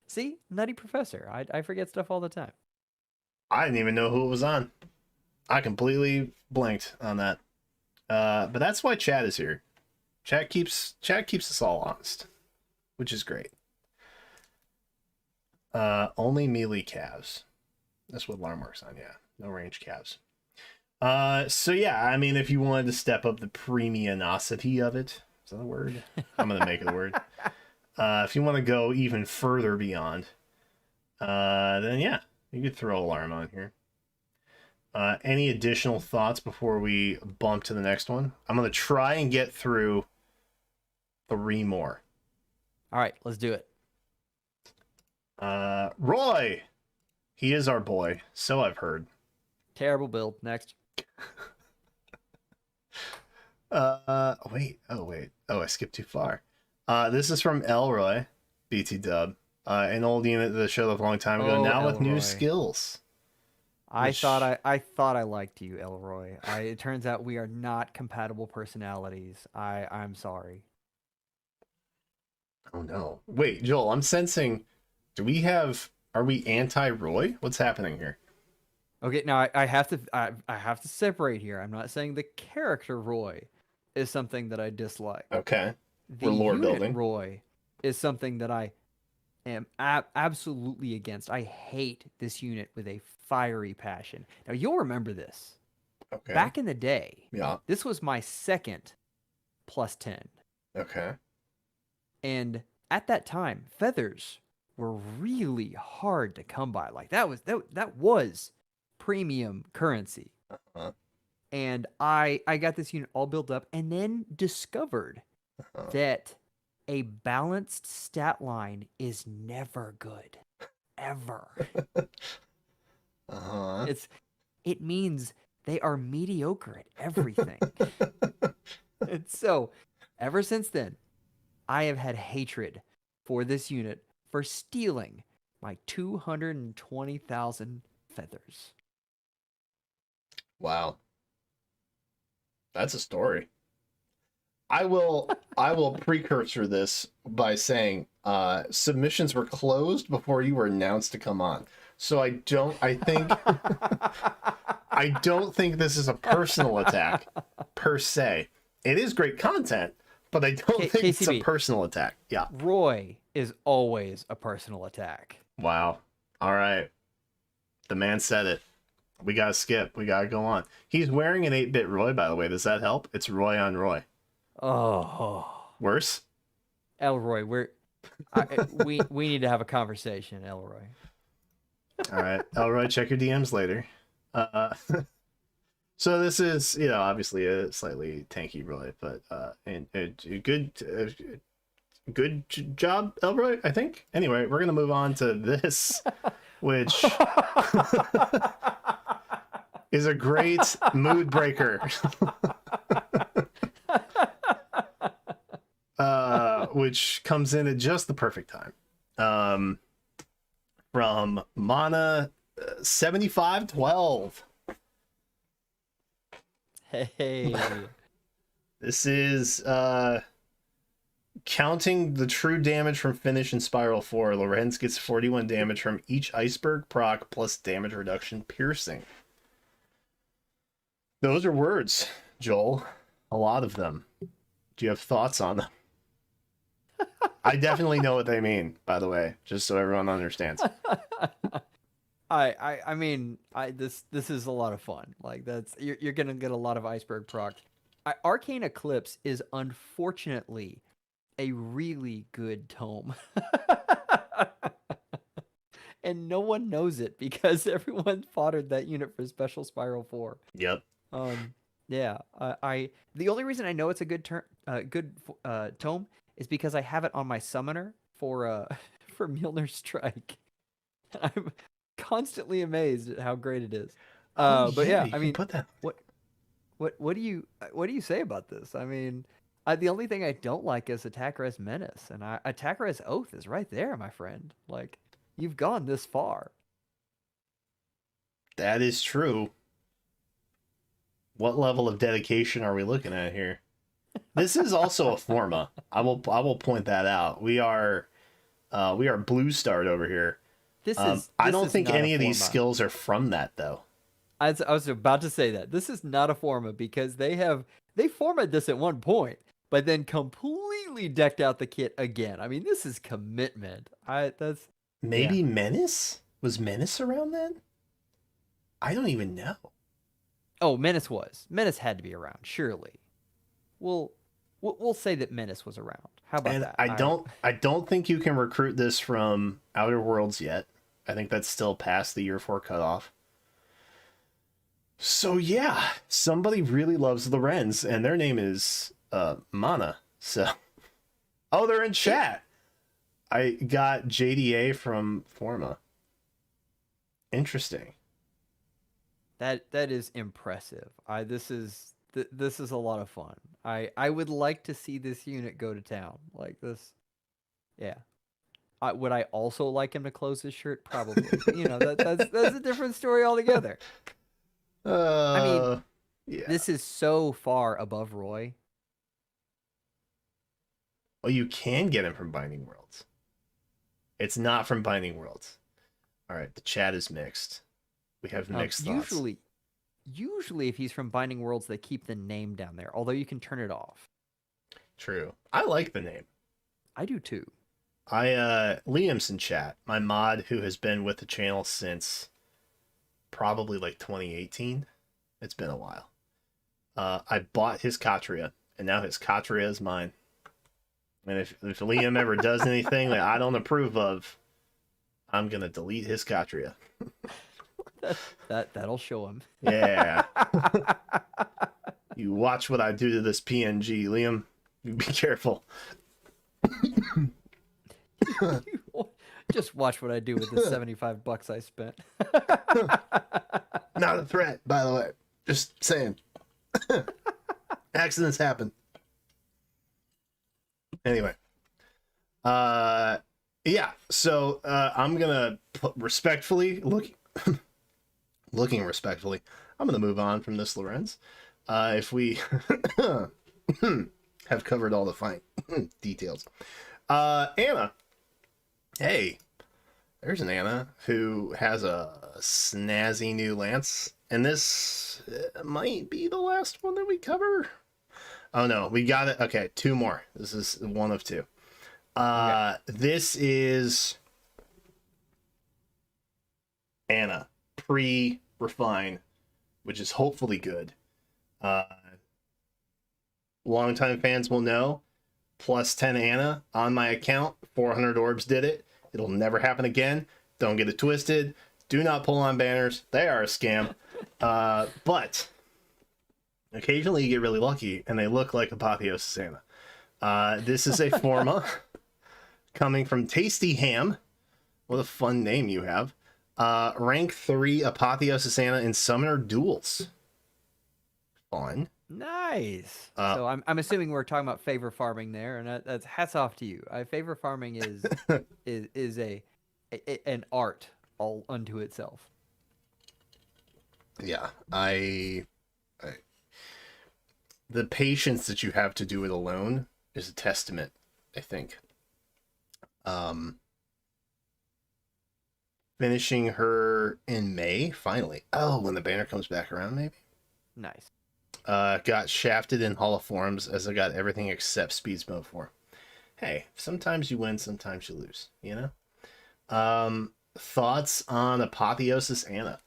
See, nutty professor. I forget stuff all the time. I didn't even know who it was on. I completely blanked on that. But that's why Chad is here. Chad keeps us all honest, which is great. Only melee calves. That's what alarm works on. Yeah, no range calves. So yeah, I mean, if you wanted to step up the premiumosity of it, is that a word? I'm gonna make it a word. If you want to go even further beyond, then yeah, you could throw alarm on here. Any additional thoughts before we bump to the next one? I'm gonna try and get through 3 more. All right, let's do it. Roy, he is our boy, so I've heard. Terrible build. Next. Wait. Oh, I skipped too far. This is from Elroy, BT Dub, an old unit that showed up a long time ago. Oh, Now with new Elroy. skills. I Which, thought I liked you, Elroy. It turns out we are not compatible personalities. I'm sorry. oh no. Wait, Joel, I'm sensing. Are we anti-Roy? What's happening here? Okay, now I have to I have to separate here. I'm not saying the character Roy is something that I dislike. Okay. The We're lore unit building. Roy is something that I am absolutely against. I hate this unit with a fiery passion. Now you'll remember this. Okay. Back in the day, Yeah. this was my second +10. Okay. And at that time, feathers were really hard to come by. Like that was premium currency. Uh-huh. And I got this unit all built up and then discovered Uh-huh. that a balanced stat line is never good. Ever. Uh-huh. It means they are mediocre at everything. And so, ever since then, I have had hatred for this unit for stealing my 220,000 feathers. Wow. That's a story. I will precursor this by saying submissions were closed before you were announced to come on. So I don't think this is a personal attack per se. It is great content, but I don't think it's a KCB, personal attack. Yeah. Roy is always a personal attack. Wow. All right. The man said it. We gotta skip. We gotta go on. He's wearing an 8-bit Roy, by the way. Does that help? It's Roy on Roy. Oh, Worse? Elroy, we need to have a conversation, Elroy. All right. Elroy, check your DMs later. So this is, obviously a slightly tanky Roy, but and a good job, Elroy, I think. Anyway, we're gonna move on to this, which is a great mood breaker. Which comes in at just the perfect time. From Mana 7512. Hey. This is counting the true damage from Finish and Spiral 4. Lorenz gets 41 damage from each Iceberg proc plus damage reduction piercing. Those are words, Joel. A lot of them. Do you have thoughts on them? I definitely know what they mean, by the way, just so everyone understands. I mean, this is a lot of fun. Like you're gonna get a lot of Iceberg proc. Arcane Eclipse is unfortunately a really good tome. And no one knows it because everyone foddered that unit for Special Spiral 4. Yep. Yeah. The only reason I know it's a good tome is because I have it on my summoner for for Mjolnir Strike. I'm constantly amazed at how great it is. But yeah, I mean, put that. What do you say about this? I mean, the only thing I don't like is Attacker as Menace, and Attacker as Oath is right there, my friend. Like, you've gone this far. That is true. What level of dedication are we looking at here? This is also a Forma. I will point that out. We are blue starred over here. I don't think any of these skills are from that though. I was about to say that. This is not a Forma because they formatted this at one point, but then completely decked out the kit again. I mean, this is commitment. Maybe Menace? Was Menace around then? I don't even know. Oh, Menace was. Menace had to be around, surely. We'll say that Menace was around. How about that? I don't think you can recruit this from Outer Worlds yet. I think that's still past the year 4 cutoff. So yeah, somebody really loves Lorenz, and their name is Mana. So, oh, they're in chat. I got JDA from Forma. Interesting. That is impressive. This is a lot of fun. I would like to see this unit go to town like this. Yeah. Would I also like him to close his shirt? Probably. But, that's a different story altogether. I mean, yeah. This is so far above Roy. Well, you can get him from Binding Worlds. It's not from Binding Worlds. All right, the chat is mixed. We have mixed thoughts. Usually, if he's from Binding Worlds, they keep the name down there, although you can turn it off. True. I like the name. I do too. Liam's in chat, my mod who has been with the channel since probably like 2018. It's been a while. I bought his Katria, and now his Katria is mine. And if Liam ever does anything that I don't approve of, I'm gonna delete his Katria. That'll show him. Yeah. You watch what I do to this PNG, Liam. You be careful. Just watch what I do with the $75 I spent. Not a threat, by the way. Just saying. Accidents happen. Anyway. Yeah, so I'm gonna respectfully looking respectfully, I'm gonna move on from this, Lorenz. If we have covered all the fine details. Anna. Hey, there's an Anna who has a snazzy new lance, and this might be the last one that we cover. Oh no, we got it. Okay, 2 more. This is one of 2. Okay. This is Anna pre-refine, which is hopefully good. Uh, Longtime fans will know. Plus 10 Anna on my account. 400 orbs did it. It'll never happen again. Don't get it twisted. Do not pull on banners. They are a scam. But occasionally you get really lucky and they look like Apotheosis Anna. This is a Forma coming from Tasty Ham. What a fun name you have. Rank 3 Apotheosis Anna in Summoner Duels. Fun. Nice. So I'm assuming we're talking about favor farming there, and that's hats off to you. Favor farming is an art all unto itself. Yeah, I the patience that you have to do it alone is a testament, I think. Finishing her in May, finally. Oh, when the banner comes back around, maybe? Nice. Got shafted in Hall of Forms as I got everything except Speed Mode 4. Hey, sometimes you win, sometimes you lose, you know? Thoughts on Apotheosis Anna?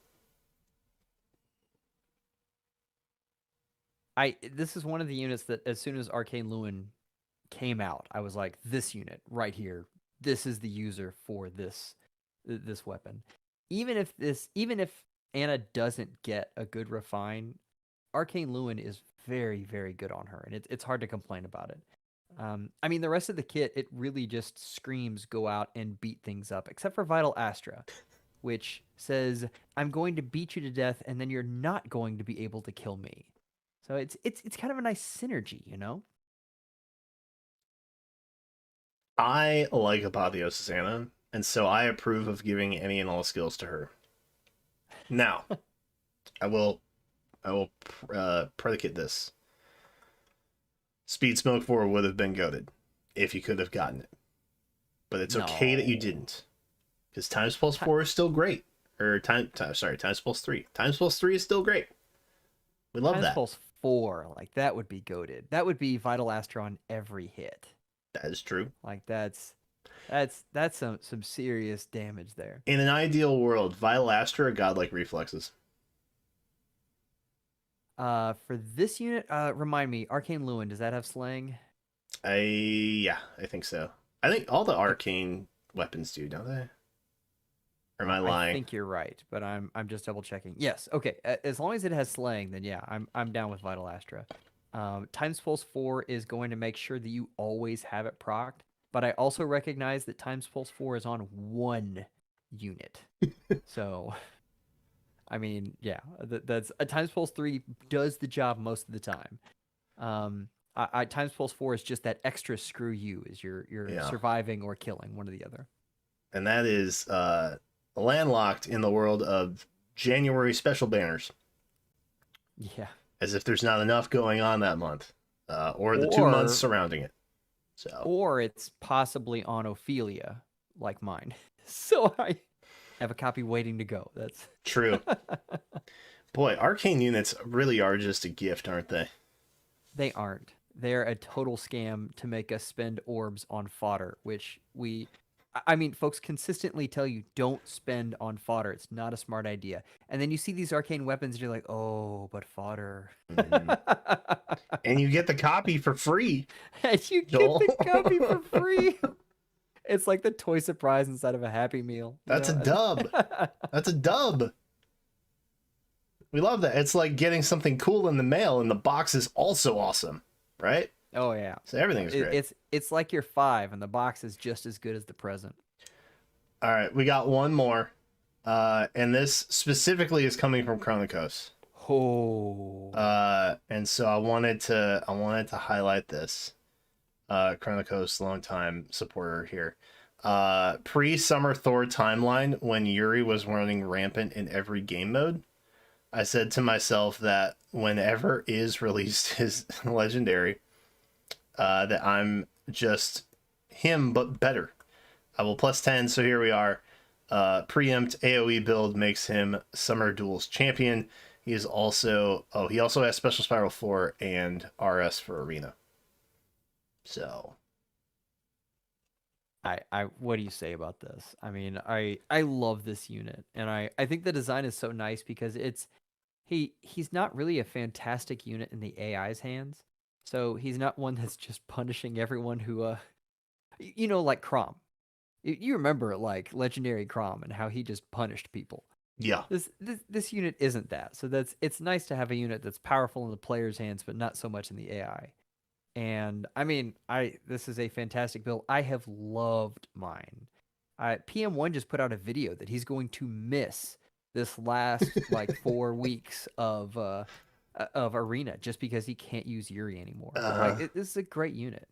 This is one of the units that as soon as Arcane Lewin came out, I was like, this unit right here, this is the user for this weapon. Even if Anna doesn't get a good refine, Arcane Lewin is very, very good on her, and it's hard to complain about it. I mean, the rest of the kit, it really just screams go out and beat things up, except for Vital Astra, which says, I'm going to beat you to death, and then you're not going to be able to kill me. So it's kind of a nice synergy, you know? I like Apotheosis Anna, and so I approve of giving any and all skills to her. Now, I will predicate this. Speed Smoke 4 would have been goated if you could have gotten it. But it's okay that you didn't. Because Times Pulse 4 is still great. Or Times Pulse 3. Times Pulse 3 is still great. We love Times that. Pulse 4, like that would be goated. That would be Vital Astra on every hit. That is true. Like that's some serious damage there. In an ideal world, Vital Astra, godlike reflexes. For this unit, remind me, Arcane Lewin, does that have slaying? Yeah, I think so. I think all the arcane weapons do, don't they? Or am I lying? I think you're right, but I'm just double checking. Yes, okay. As long as it has slaying, then yeah, I'm down with Vital Astra. Times Pulse 4 is going to make sure that you always have it procced, but I also recognize that Times Pulse 4 is on one unit. So I mean, yeah, that's a Times Pulse 3 does the job most of the time. Times Pulse 4 is just that extra screw you is you're surviving or killing, one or the other. And that is landlocked in the world of January special banners. Yeah. As if there's not enough going on that month. Or the 2 months surrounding it. So. Or it's possibly on Ophelia, like mine. So I have a copy waiting to go. That's true. Boy, arcane units really are just a gift, aren't they? They aren't. They're a total scam to make us spend orbs on fodder, which I mean, folks consistently tell you don't spend on fodder. It's not a smart idea. And then you see these arcane weapons and you're like, oh, but fodder. And you get the copy for free. And you get the copy for free. It's like the toy surprise inside of a Happy Meal. That's a dub. That's a dub. We love that. It's like getting something cool in the mail, and the box is also awesome, right? Oh yeah. So everything's great. It's like you're 5, and the box is just as good as the present. All right, we got one more, and this specifically is coming from Chronicos. Oh. And so I wanted to highlight this. Chronicos, longtime supporter here. Pre-Summer Thor timeline, when Yuri was running rampant in every game mode, I said to myself that whenever Iz released his legendary, that I'm just him but better. I will plus 10, so here we are. Preempt AoE build makes him Summer Duels champion. He also has Special Spiral 4 and RS for Arena. So what do you say about this? I mean, I love this unit, and I think the design is so nice because he's not really a fantastic unit in the AI's hands. So he's not one that's just punishing everyone who like Crom. You remember like legendary Crom and how he just punished people. Yeah. This unit isn't that. So it's nice to have a unit that's powerful in the player's hands, but not so much in the AI. And I mean, this is a fantastic build. I have loved mine. PM1 just put out a video that he's going to miss this last like 4 weeks of arena just because he can't use Yuri anymore. This is a great unit.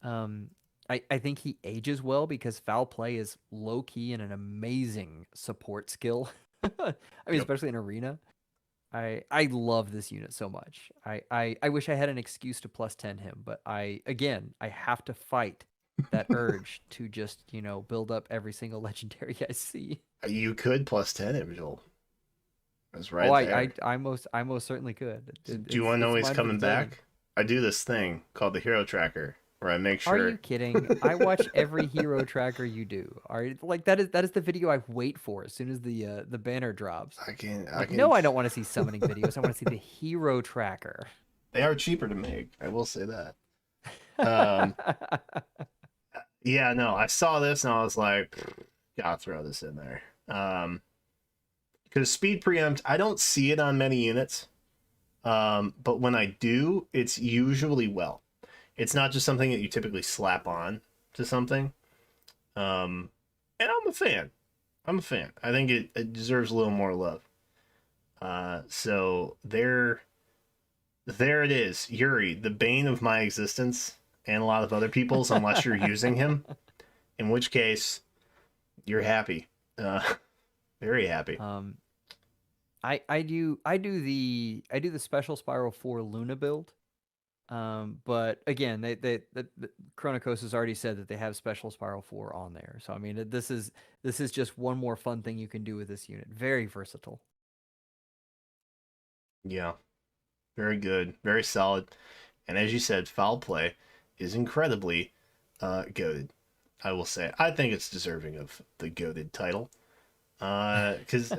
I think he ages well because foul play is low key and an amazing support skill. I mean, especially in arena. I love this unit so much. I wish I had an excuse to plus 10 him, but I have to fight that urge to just, build up every single legendary I see. You could plus 10 him, Joel. That's right. Oh, I most certainly could. Do you want to know he's coming back? I do this thing called the hero tracker where I make sure. Are you kidding? I watch every hero tracker you do. Like that is the video I wait for as soon as the banner drops. I can. No, I don't want to see summoning videos. I want to see the hero tracker. They are cheaper to make. I will say that. Yeah, no, I saw this and I was like, gotta throw this in there. Because speed preempt, I don't see it on many units. But when I do, it's usually well. It's not just something that you typically slap on to something. And I'm a fan. I think it deserves a little more love. So there it is. Yuri, the bane of my existence and a lot of other people's, unless you're using him. In which case, you're happy. Very happy. I do the special spiral for Luna build. But again, the Chronicos has already said that they have special spiral 4 on there. So I mean, this is just one more fun thing you can do with this unit. Very versatile. Yeah. Very good. Very solid. And as you said, foul play is incredibly goated. I will say. I think it's deserving of the goated title. Because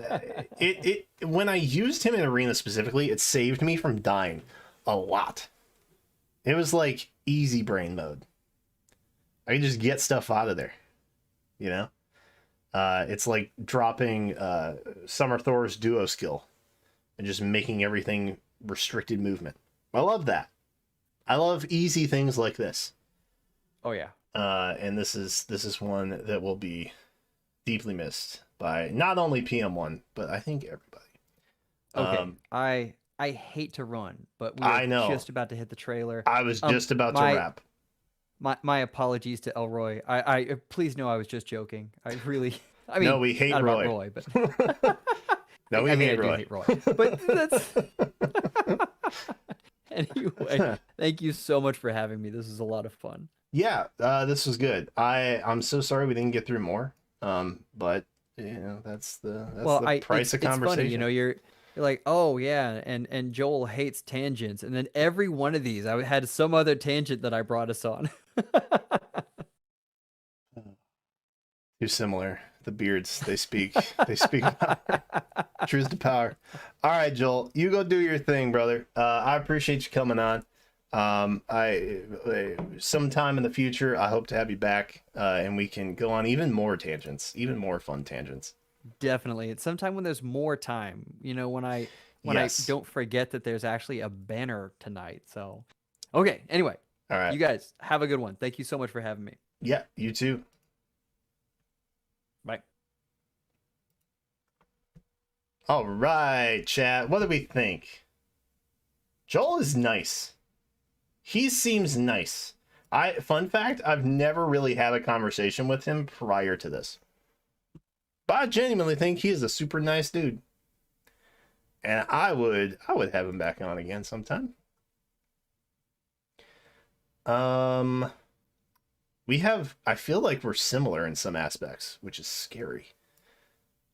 when I used him in arena specifically, it saved me from dying a lot. It was like easy brain mode. I could just get stuff out of there, it's like dropping Summer Thor's duo skill and just making everything restricted movement. I love that. I love easy things like this. Oh yeah. And this is one that will be deeply missed by not only PM1, but I think everybody. Okay. I hate to run, but we're just about to hit the trailer. I was just about to wrap. My apologies to Elroy. I please know I was just joking. I mean, no, we hate not Roy. About Roy, but no, we hate Roy. I do hate Roy. But that's anyway. Thank you so much for having me. This was a lot of fun. Yeah, this was good. I'm so sorry we didn't get through more. But that's the price of conversation. It's funny, you're like, oh yeah, and Joel hates tangents, and then every one of these I had some other tangent that I brought us on. Too similar. The beards, they speak power. Truth to power. All right, Joel, you go do your thing, brother. I appreciate you coming on. Sometime in the future, I hope to have you back, and we can go on even more tangents, even more fun tangents. Definitely. It's sometime when there's more time, when I don't forget that there's actually a banner tonight. So, okay. Anyway, all right. You guys have a good one. Thank you so much for having me. Yeah, you too. Bye. All right, chat. What do we think? Joel is nice. He seems nice. Fun fact, I've never really had a conversation with him prior to this. But I genuinely think he is a super nice dude. And I would have him back on again sometime. I feel like we're similar in some aspects, which is scary.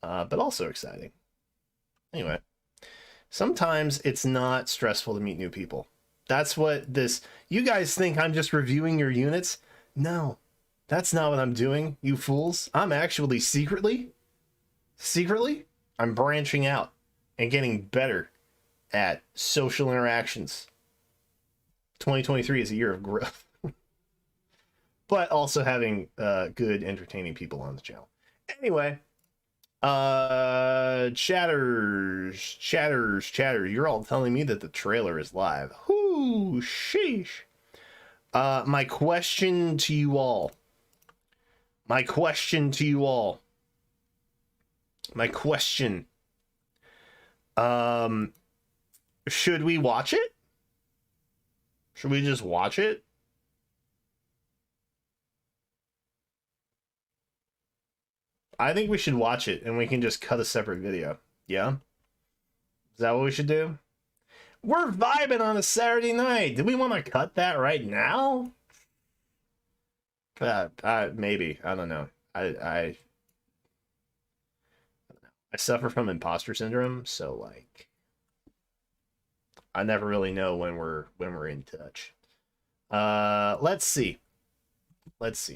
But also exciting. Anyway, sometimes it's not stressful to meet new people. That's what you guys think I'm just reviewing your units? No, That's not what I'm doing, you fools. I'm actually secretly, I'm branching out and getting better at social interactions. 2023 is a year of growth. But also having good, entertaining people on the channel. Anyway, chatters. You're all telling me that the trailer is live. Whoo, sheesh. My question to you all. Should we watch it? Should we just watch it? I think we should watch it and we can just cut a separate video. Yeah? Is that what we should do? We're vibing on a Saturday night. Do we want to cut that right now? Maybe. I don't know. I suffer from imposter syndrome, so like I never really know when we're in touch. Let's see. Let's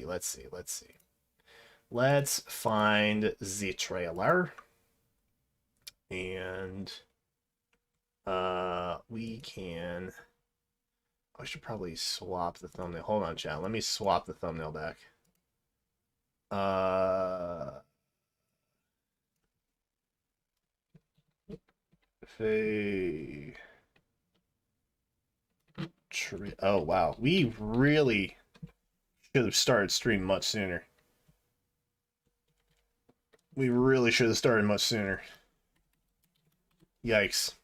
find the trailer. And we can... I should probably swap the thumbnail. Hold on, chat. Let me swap the thumbnail back. Oh, wow. We really should have started stream much sooner. We really should have started much sooner. Yikes.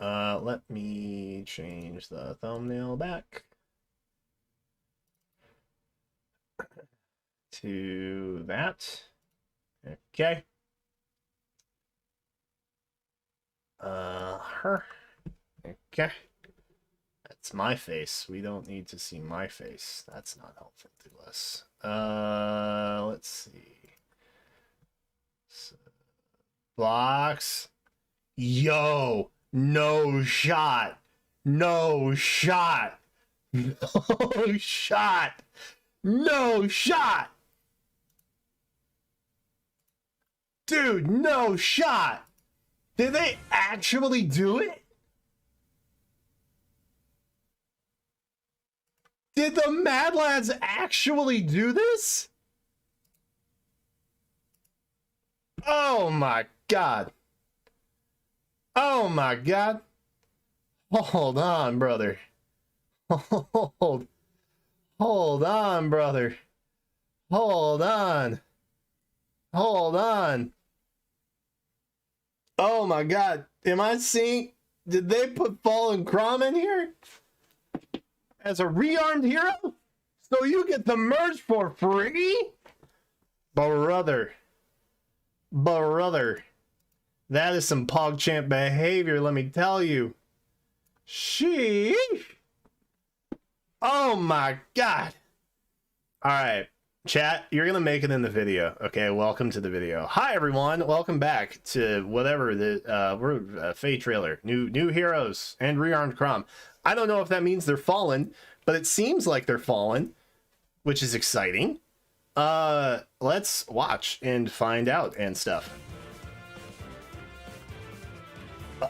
Let me change the thumbnail back to that. Okay. Her. Okay. That's my face. We don't need to see my face. That's not helpful to us. Let's see. So, blocks. Yo, no shot. No shot. No shot. No shot. Dude, no shot. Did they actually do it? Did the Mad Lads actually do this? Oh my god. Oh my god. Hold on, brother. Hold on, brother. Hold on. Oh my god. Am I seeing... Did they put Fallen Crom in here? As a rearmed hero? So you get the merch for free? Brother. That is some PogChamp behavior, let me tell you. Sheesh. Oh my god. Alright. Chat, you're gonna make it in the video. Okay, welcome to the video. Hi everyone, welcome back to whatever the Fae trailer. New heroes and rearmed Crom. I don't know if that means they're fallen, but it seems like they're fallen, which is exciting. Let's watch and find out and stuff.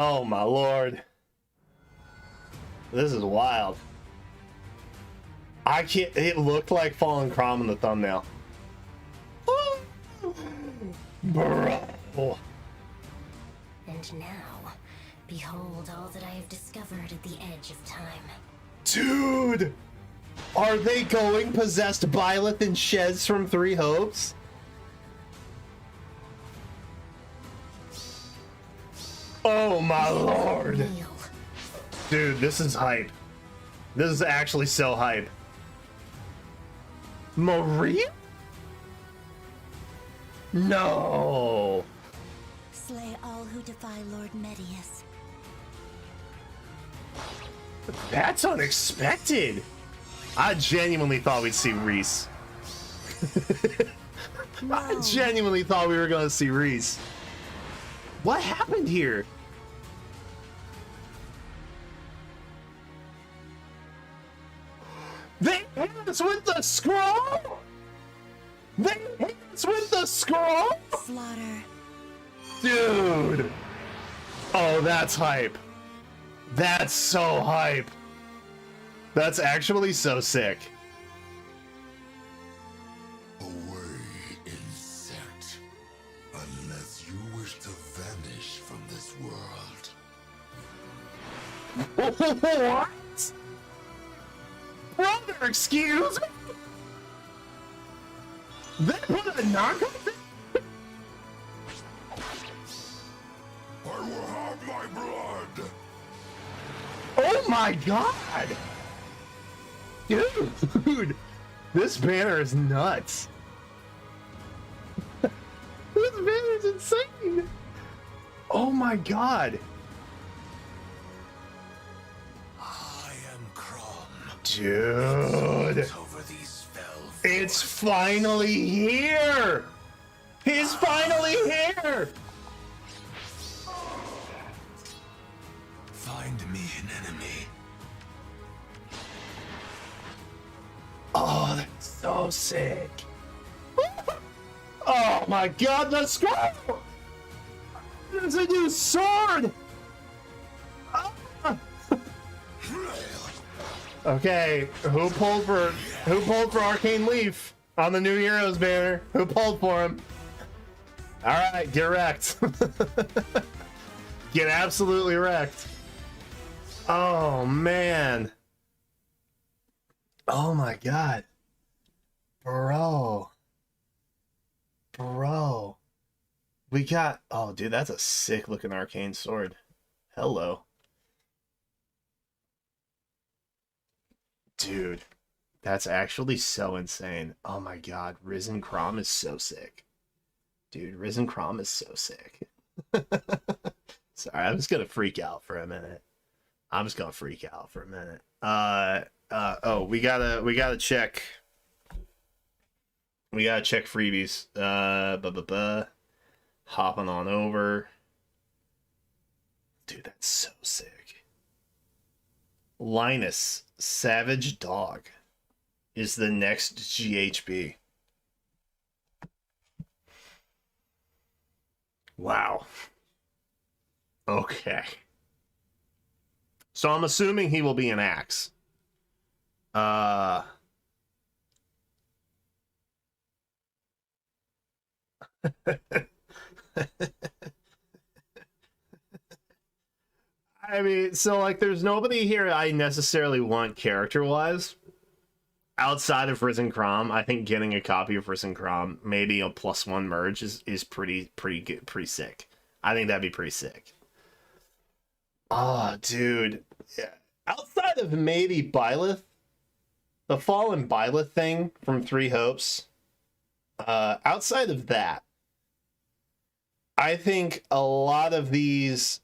Oh my lord. This is wild. I can't... It looked like Fallen Crom in the thumbnail. Bro. And now, behold all that I have discovered at the edge of time. Dude! Are they going possessed Byleth and Sheds from Three Hopes? Oh my lord! Dude, this is hype. This is actually so hype. Maria? No! Slay all who defy Lord Medius. That's unexpected! I genuinely thought we'd see Reese. No. I genuinely thought we were gonna see Reese. What happened here? They us with the scroll? They hit us with the scroll? Slaughter. Dude. Oh, that's hype. That's so hype. That's actually so sick. Away, insect. Unless you wish to vanish from this world. What? Brother, excuse me? They put a knockoff? I will have my blood. Oh my god! Dude, this banner is nuts. This banner is insane. Oh my god. I am Crom. Dude, Over these fell it's finally here. He's finally here. Find me an enemy. Oh, that's so sick. Oh my god, the scroll! There's a new sword! Ah. Okay, who pulled for Arcane Leaf on the new Heroes banner? Who pulled for him? Alright, get wrecked. Get absolutely wrecked. Oh man. Oh my god. Bro. We got... Oh, dude, that's a sick looking arcane sword. Hello. Dude, that's actually so insane. Oh my god, Risen Crom is so sick. Dude, Risen Crom is so sick. Sorry, I'm just gonna freak out for a minute. Oh, we gotta check. We gotta check freebies. Hopping on over. Dude, that's so sick. Linus, Savage Dog, is the next GHB. Wow. Okay. So I'm assuming he will be an axe. I mean, so like there's nobody here I necessarily want character-wise. Outside of Risen Crom, I think getting a copy of Risen Crom, maybe a +1 merge is pretty good, pretty sick. I think that'd be pretty sick. Oh, dude. Yeah. Outside of maybe Byleth, the Fallen Byleth thing from Three Hopes, outside of that, I think a lot of these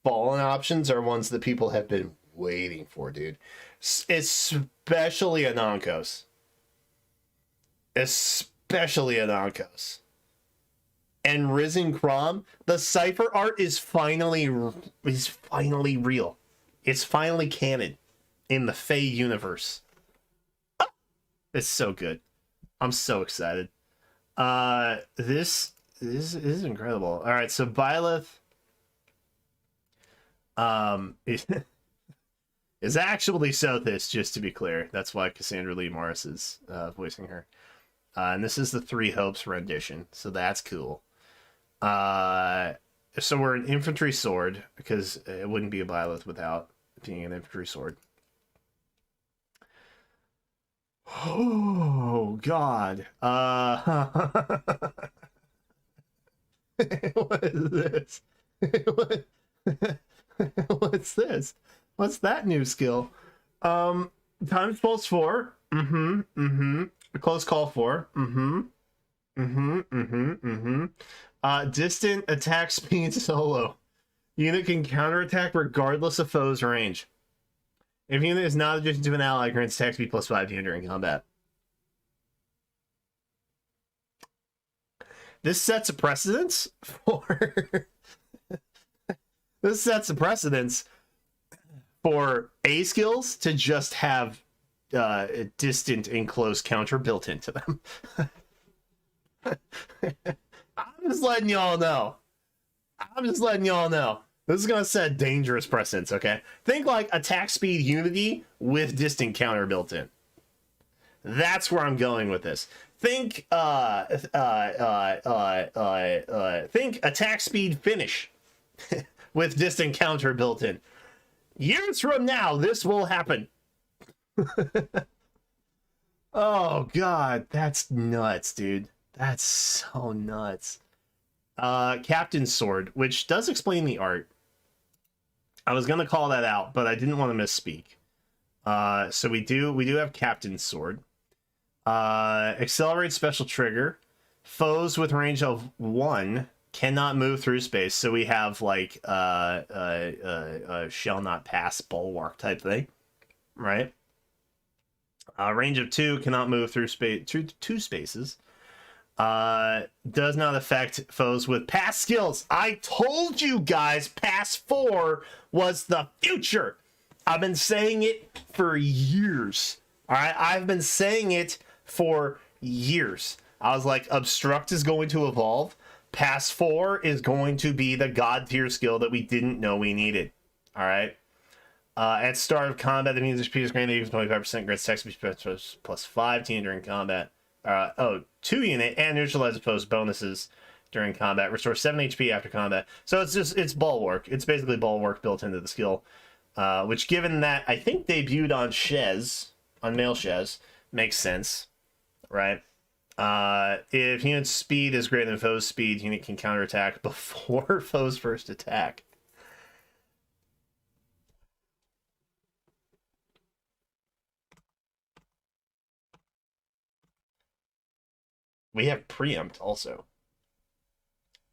Fallen options are ones that people have been waiting for, dude. Especially Anonkos. And Risen Crom, the cipher art is finally real. It's finally canon in the Fae universe. Ah, it's so good. I'm so excited. This is incredible. All right, so Byleth is actually Sothis, just to be clear. That's why Cassandra Lee Morris is voicing her. And this is the Three Hopes rendition, so that's cool. So we're an infantry sword, because it wouldn't be a Byleth without being an infantry sword. Oh, God. What is this? What's this? What's that new skill? Times pulse 4. Close call 4. Distant attack speed solo. Unit can counterattack regardless of foe's range. If unit is not adjacent to an ally, grants attack speed +5 to you during combat. This sets a precedence for A skills to just have distant enclosed counter built into them. I'm just letting y'all know. This is gonna set dangerous precedents, okay? Think like attack speed unity with distant counter built in. That's where I'm going with this. Think think attack speed finish with distant counter built in. Years from now, this will happen. Oh god, that's nuts, dude. That's so nuts. Captain's Sword, which does explain the art. I was gonna call that out, but I didn't want to misspeak. So we do have Captain's Sword. Accelerate special trigger. Foes with range of 1 cannot move through space. So we have like shall not pass bulwark type thing, right? Range of 2 cannot move through space. Two spaces. Does not affect foes with pass skills. I told you guys, pass 4 was the future. I've been saying it for years. All right, I've been saying it for years. I was like, obstruct is going to evolve. Pass 4 is going to be the god tier skill that we didn't know we needed. All right. At start of combat, the means HP is granted 25%, grants attack speed plus 5 to during combat. 2 unit and neutralize opposed bonuses during combat. Restore 7 HP after combat. So it's bulwark. It's basically bulwark built into the skill. Which, given that I think debuted on Shez, on male Shez, makes sense, right? If unit speed is greater than foe's speed, unit can counterattack before foe's first attack. We have preempt also.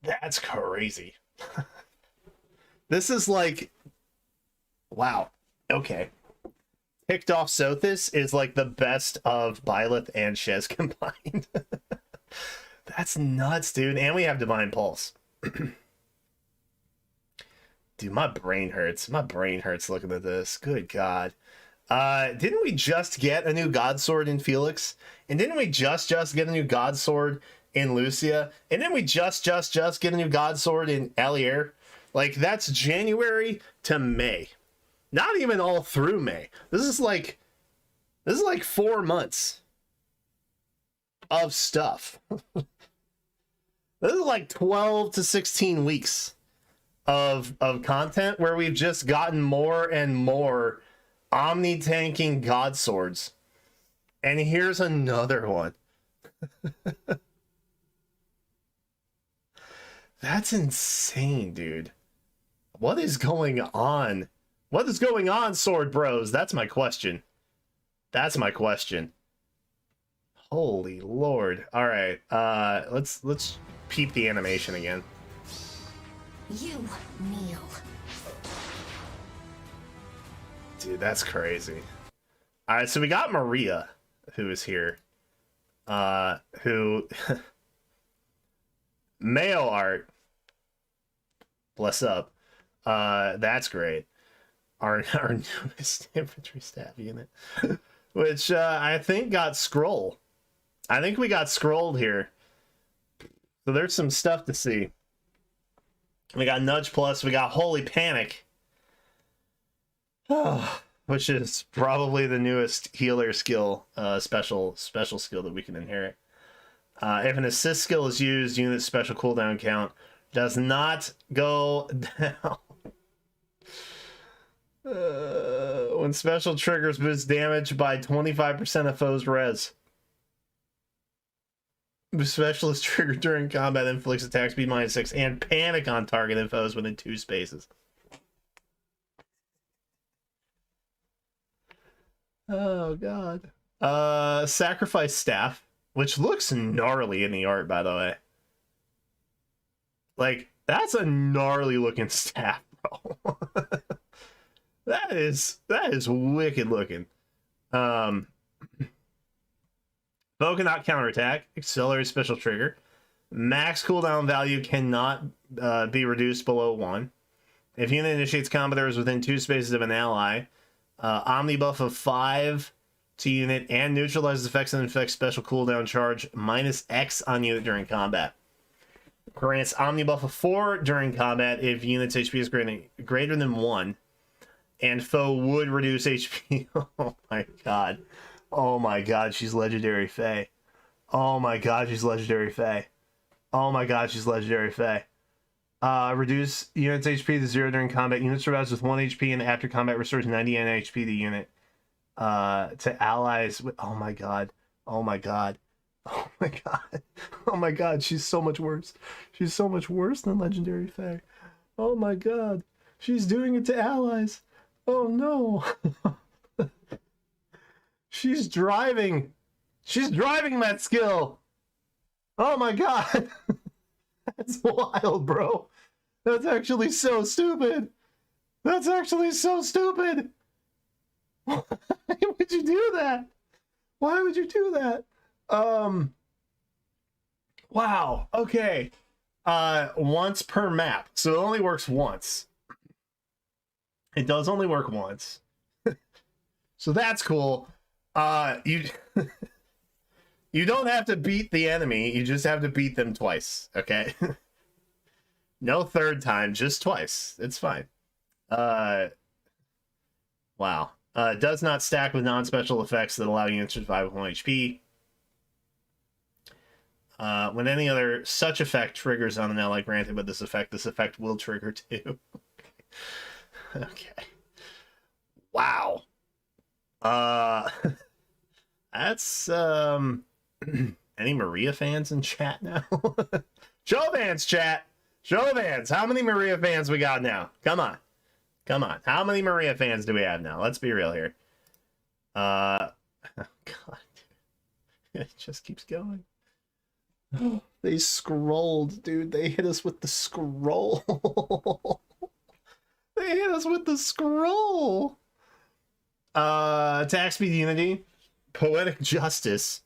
That's crazy. This is like, wow. Okay. Picked off Sothis is like the best of Byleth and Shez combined. That's nuts, dude. And we have Divine Pulse. Dude, my brain hurts. My brain hurts looking at this. Good God. Didn't we just get a new God Sword in Felix? And didn't we just get a new God Sword in Lucia? And didn't we just get a new God Sword in Allier? Like, that's January to May. Not even all through May. This is like 4 months of stuff. This is like 12 to 16 weeks of content where we've just gotten more and more omni-tanking God Swords. And here's another one. That's insane, dude. What is going on? What is going on, Sword Bros? That's my question. That's my question. Holy Lord. All right. Let's peep the animation again. You kneel. Dude, that's crazy. All right, so we got Maria, who is here. Who male art. Bless up. That's great. Our newest infantry staff unit, which I think got scroll. I think we got scrolled here. So there's some stuff to see. We got Nudge Plus. We got Holy Panic. Which is probably the newest healer skill, special skill that we can inherit. If an assist skill is used, unit special cooldown count does not go down. When special triggers boost damage by 25% of foes' res. The special is triggered during combat, inflicts attack speed -6 and panic on target and foes within 2 spaces. Oh god. Sacrifice staff, which looks gnarly in the art, by the way. Like, that's a gnarly looking staff, bro. that is wicked looking. Foe cannot counterattack. Accelerate special trigger. Max cooldown value cannot be reduced below 1. If unit initiates combat, there is within 2 spaces of an ally. Omni buff of 5 to unit and neutralizes effects and infects special cooldown charge minus X on unit during combat. Grants Omni buff of 4 during combat if unit's HP is greater than 1, and foe would reduce HP. Oh my god. Oh my god, she's legendary Fae. Oh my god, she's legendary Fae. Oh my god, she's legendary Fae. Reduce unit's HP to 0 during combat. Unit survives with 1 HP and after combat restores 90 HP to unit. To allies with... Oh my god. Oh my god. Oh my god. Oh my god, she's so much worse. She's so much worse than legendary Fae. Oh my god. She's doing it to allies. Oh no. She's driving that skill. Oh my god. That's wild, bro. That's actually so stupid. That's actually so stupid. Why would you do that? Why would you do that? Wow. Okay. Once per map. So it only works once. It does only work once. So that's cool. You you don't have to beat the enemy, you just have to beat them twice, okay? No third time, just twice. It's fine. Wow. Does not stack with non-special effects that allow units to survive with 1 HP. When any other such effect triggers on an ally granted with this effect will trigger too. Okay. Wow. That's any Maria fans in chat now? Show fans, chat. Show fans. How many Maria fans we got now? Come on. Come on. How many Maria fans do we have now? Let's be real here. Oh god. It just keeps going. They scrolled, dude. They hit us with the scroll. They hit us with the scroll. Attack speed unity. Poetic justice.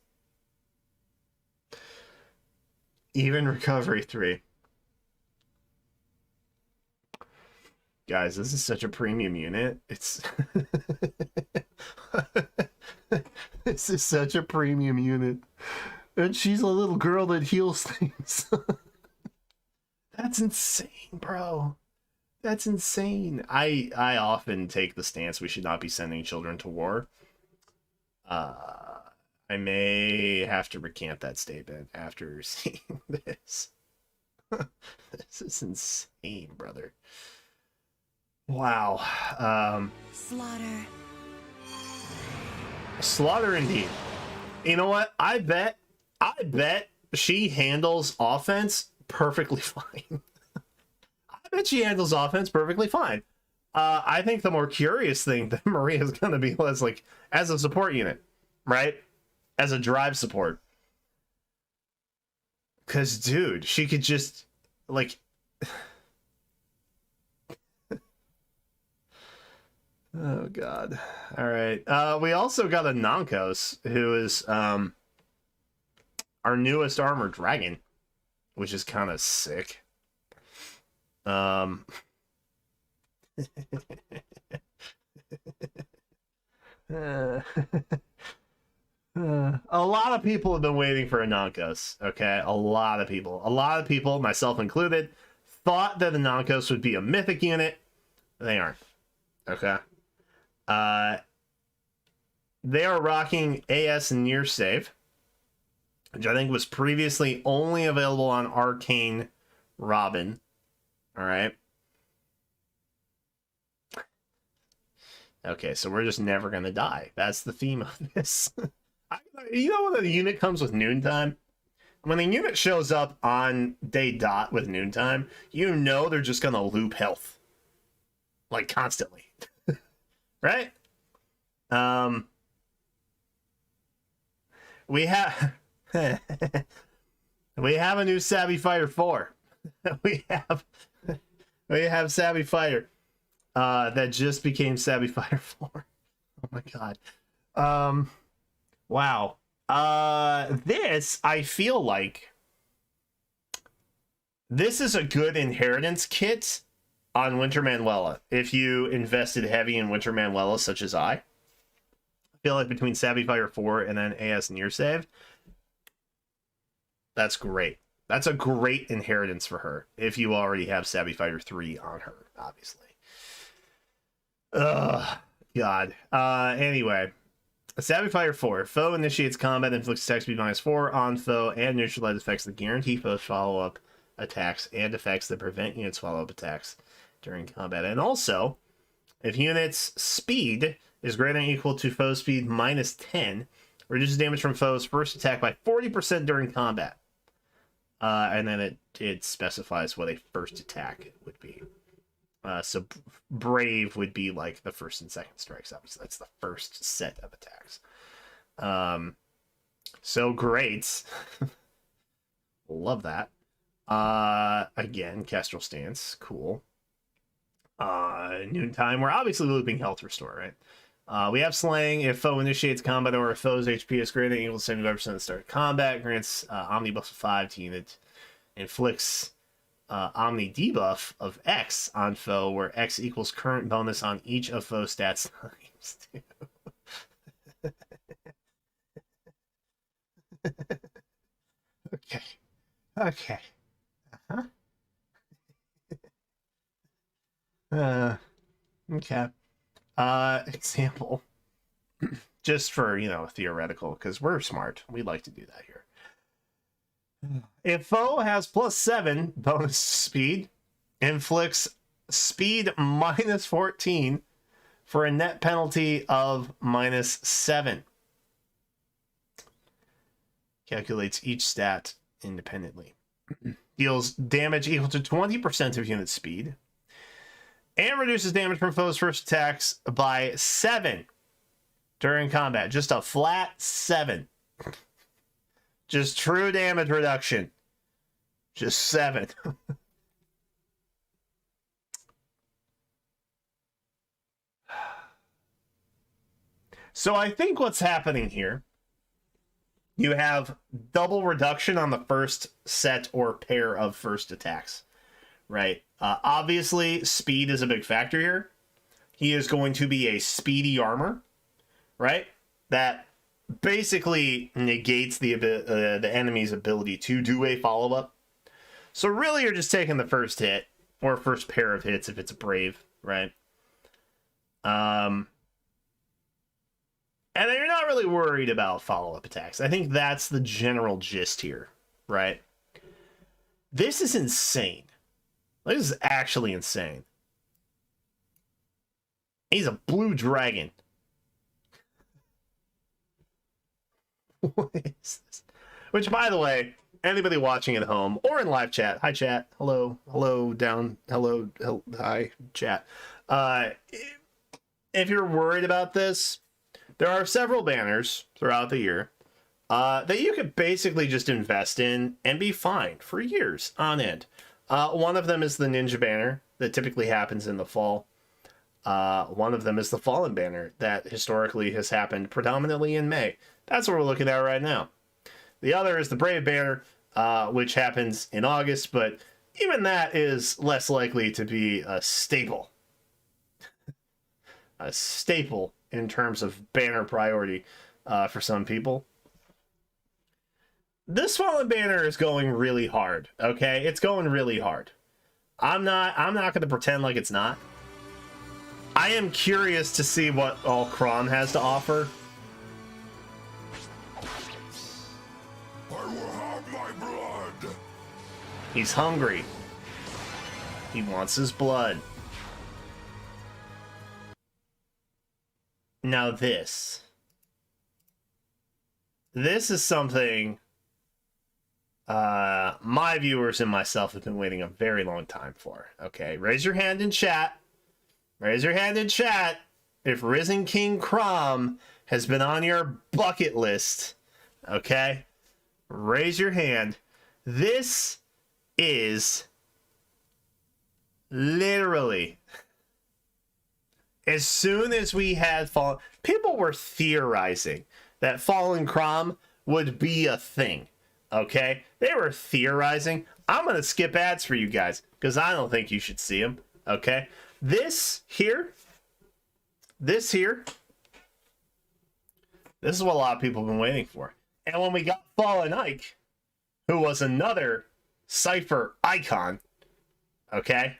Even recovery 3. Guys, this is such a premium unit. It's this is such a premium unit. And she's a little girl that heals things. That's insane, bro. That's insane. I often take the stance we should not be sending children to war. I may have to recant that statement after seeing this. This is insane, brother. Wow. Slaughter. Slaughter indeed. You know what? I bet she handles offense perfectly fine. I bet she handles offense perfectly fine. I think the more curious thing that Maria is going to be was like as a support unit, right? As a drive support. Because, dude, she could just, like... Oh, God. All right. We also got a Nankos, who is our newest armored dragon, which is kind of sick. A lot of people have been waiting for a Nankos, okay? A lot of people, myself included, thought that the Nankos would be a mythic unit. They aren't, okay? They are rocking AS near save, which I think was previously only available on Arcane Robin. All right. Okay, so we're just never going to die. That's the theme of this. You know when the unit comes with noontime? When the unit shows up on day dot with noontime, you know they're just going to loop health. Like, constantly. Right? We have... we have a new Savvy Fighter 4. we have Savvy Fighter. That just became Savvy Fighter 4. Oh my god. Wow. This, I feel like this is a good inheritance kit on Winter Manuela. If you invested heavy in Winter Manuela, such as I feel like between Savvy Fire 4 and then AS Near Save, that's great. That's a great inheritance for her if you already have Savvy Fighter 3 on her, obviously. Ugh, God. Anyway, Savvy Fire 4. Foe initiates combat, inflicts attack speed -4 on foe, and neutralizes effects that guarantee foe's follow-up attacks and effects that prevent units' follow-up attacks during combat. And also, if units' speed is greater than or equal to foe speed -10, reduces damage from foe's first attack by 40% during combat. And then it specifies what a first attack would be. So Brave would be like the first and second strikes. Obviously, that's the first set of attacks. So great. Love that. Again, Kestrel Stance. Cool. Noontime. We're obviously looping Health Restore, right? We have Slaying. If foe initiates combat or if foe's HP is greater than or equal to 75% of the start of combat, grants Omni buff of 5 to unit. Inflicts Omni debuff of X on foe, where X equals current bonus on each of foe stats times 2. Okay. Okay. Okay. Example. Just for, theoretical, because we're smart. We like to do that here. If foe has +7 bonus speed, inflicts speed -14 for a net penalty of -7. Calculates each stat independently. Deals damage equal to 20% of unit speed. And reduces damage from foe's first attacks by 7 during combat. Just a flat 7. Just true damage reduction. Just 7. So I think what's happening here, you have double reduction on the first set or pair of first attacks, right? Obviously, speed is a big factor here. He is going to be a speedy armor, right? That basically negates the enemy's ability to do a follow-up. So really, you're just taking the first hit, or first pair of hits if it's a Brave, right? And then you're not really worried about follow-up attacks. I think that's the general gist here, right? This is insane. This is actually insane. He's a blue dragon. What is this? Which, by the way, anybody watching at home or in live chat, hi chat, hello, hi chat. If you're worried about this, there are several banners throughout the year that you could basically just invest in and be fine for years on end. One of them is the Ninja banner that typically happens in the fall. One of them is the Fallen banner that historically has happened predominantly in May. That's what we're looking at right now. The other is the Brave banner, which happens in August, but even that is less likely to be a staple. A staple in terms of banner priority for some people. This Fallen banner is going really hard, okay? It's going really hard. I'm not going to pretend like it's not. I am curious to see what all Krom has to offer. I will have my blood. He's hungry. He wants his blood. Now this is something my viewers and myself have been waiting a very long time for. Okay, raise your hand in chat. Raise your hand in chat if Risen King Krom has been on your bucket list. Okay, raise your hand. This is literally, as soon as we had Fallen, people were theorizing that Fallen Krom would be a thing. Okay? They were theorizing. I'm going to skip ads for you guys because I don't think you should see them. Okay? This here This is what a lot of people have been waiting for. And when we got Fallen Ike, who was another Cypher icon, okay?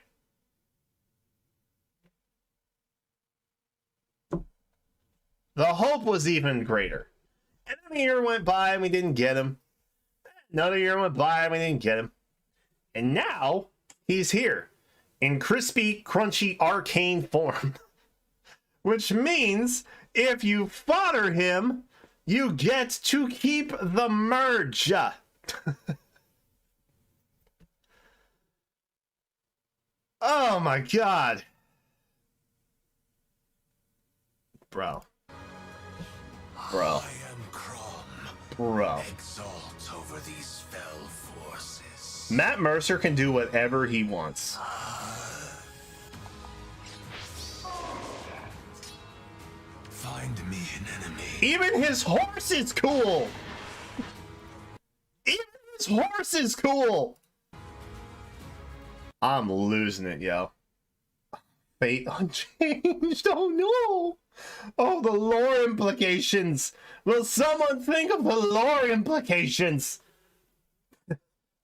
The hope was even greater. And then a year went by and we didn't get him. Another year went by and we didn't get him. And now he's here in crispy, crunchy, arcane form. Which means if you fodder him, you get to keep the merge. Oh my god. Bro. I am Crom. Bro. Exalt over these fell forces. Matt Mercer can do whatever he wants. Find me an enemy. Even his horse is cool. Even his horse is cool. I'm losing it, yo. Fate Unchanged. Oh no. Oh, the lore implications. Will someone think of the lore implications?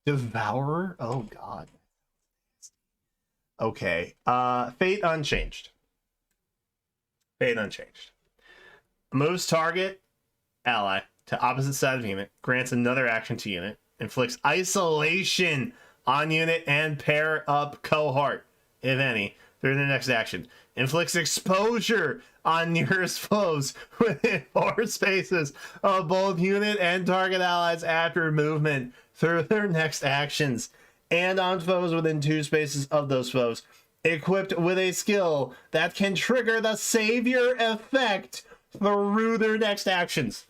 Devourer? Oh god. Okay. Fate Unchanged. Fate Unchanged. Moves target ally to opposite side of unit, grants another action to unit, inflicts isolation on unit and pair up cohort, if any, through the next action. Inflicts exposure on nearest foes within 4 spaces of both unit and target allies after movement through their next actions, and on foes within 2 spaces of those foes, equipped with a skill that can trigger the savior effect through their next actions.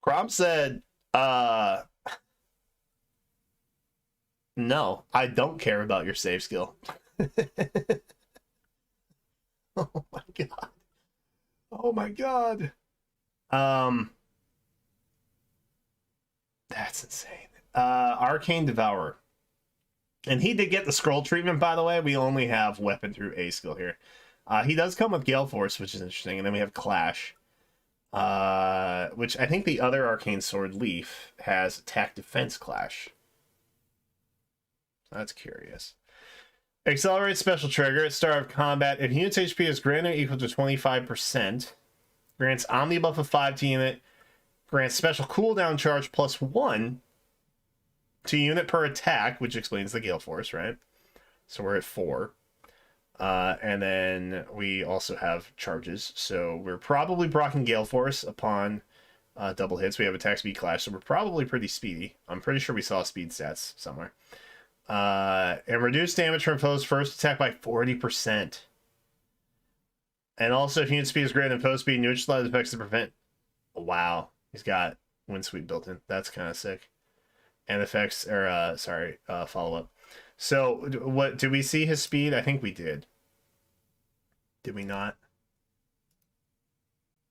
Crom said, no, I don't care about your save skill. Oh my god. Oh my god. That's insane. Arcane Devourer. And he did get the scroll treatment, by the way. We only have weapon through A skill here. He does come with Gale Force, which is interesting. And then we have Clash. Which I think the other Arcane Sword Leaf has attack defense clash. That's curious. Accelerate special trigger at start of combat. If unit's HP is greater or equal to 25%, grants Omni buff of 5 to unit, grants special cooldown charge +1 to unit per attack, which explains the Gale Force, right? So we're at 4. And then we also have charges. So we're probably proccing Gale Force upon double hits. We have attack speed clash, so we're probably pretty speedy. I'm pretty sure we saw speed stats somewhere. And reduce damage from foes first attack by 40%. And also, if unit speed is greater than foe speed, neutralize effects to prevent. Wow, he's got wind sweep built in. That's kind of sick. And effects, or follow up. So, what did we see his speed? I think we did. Did we not?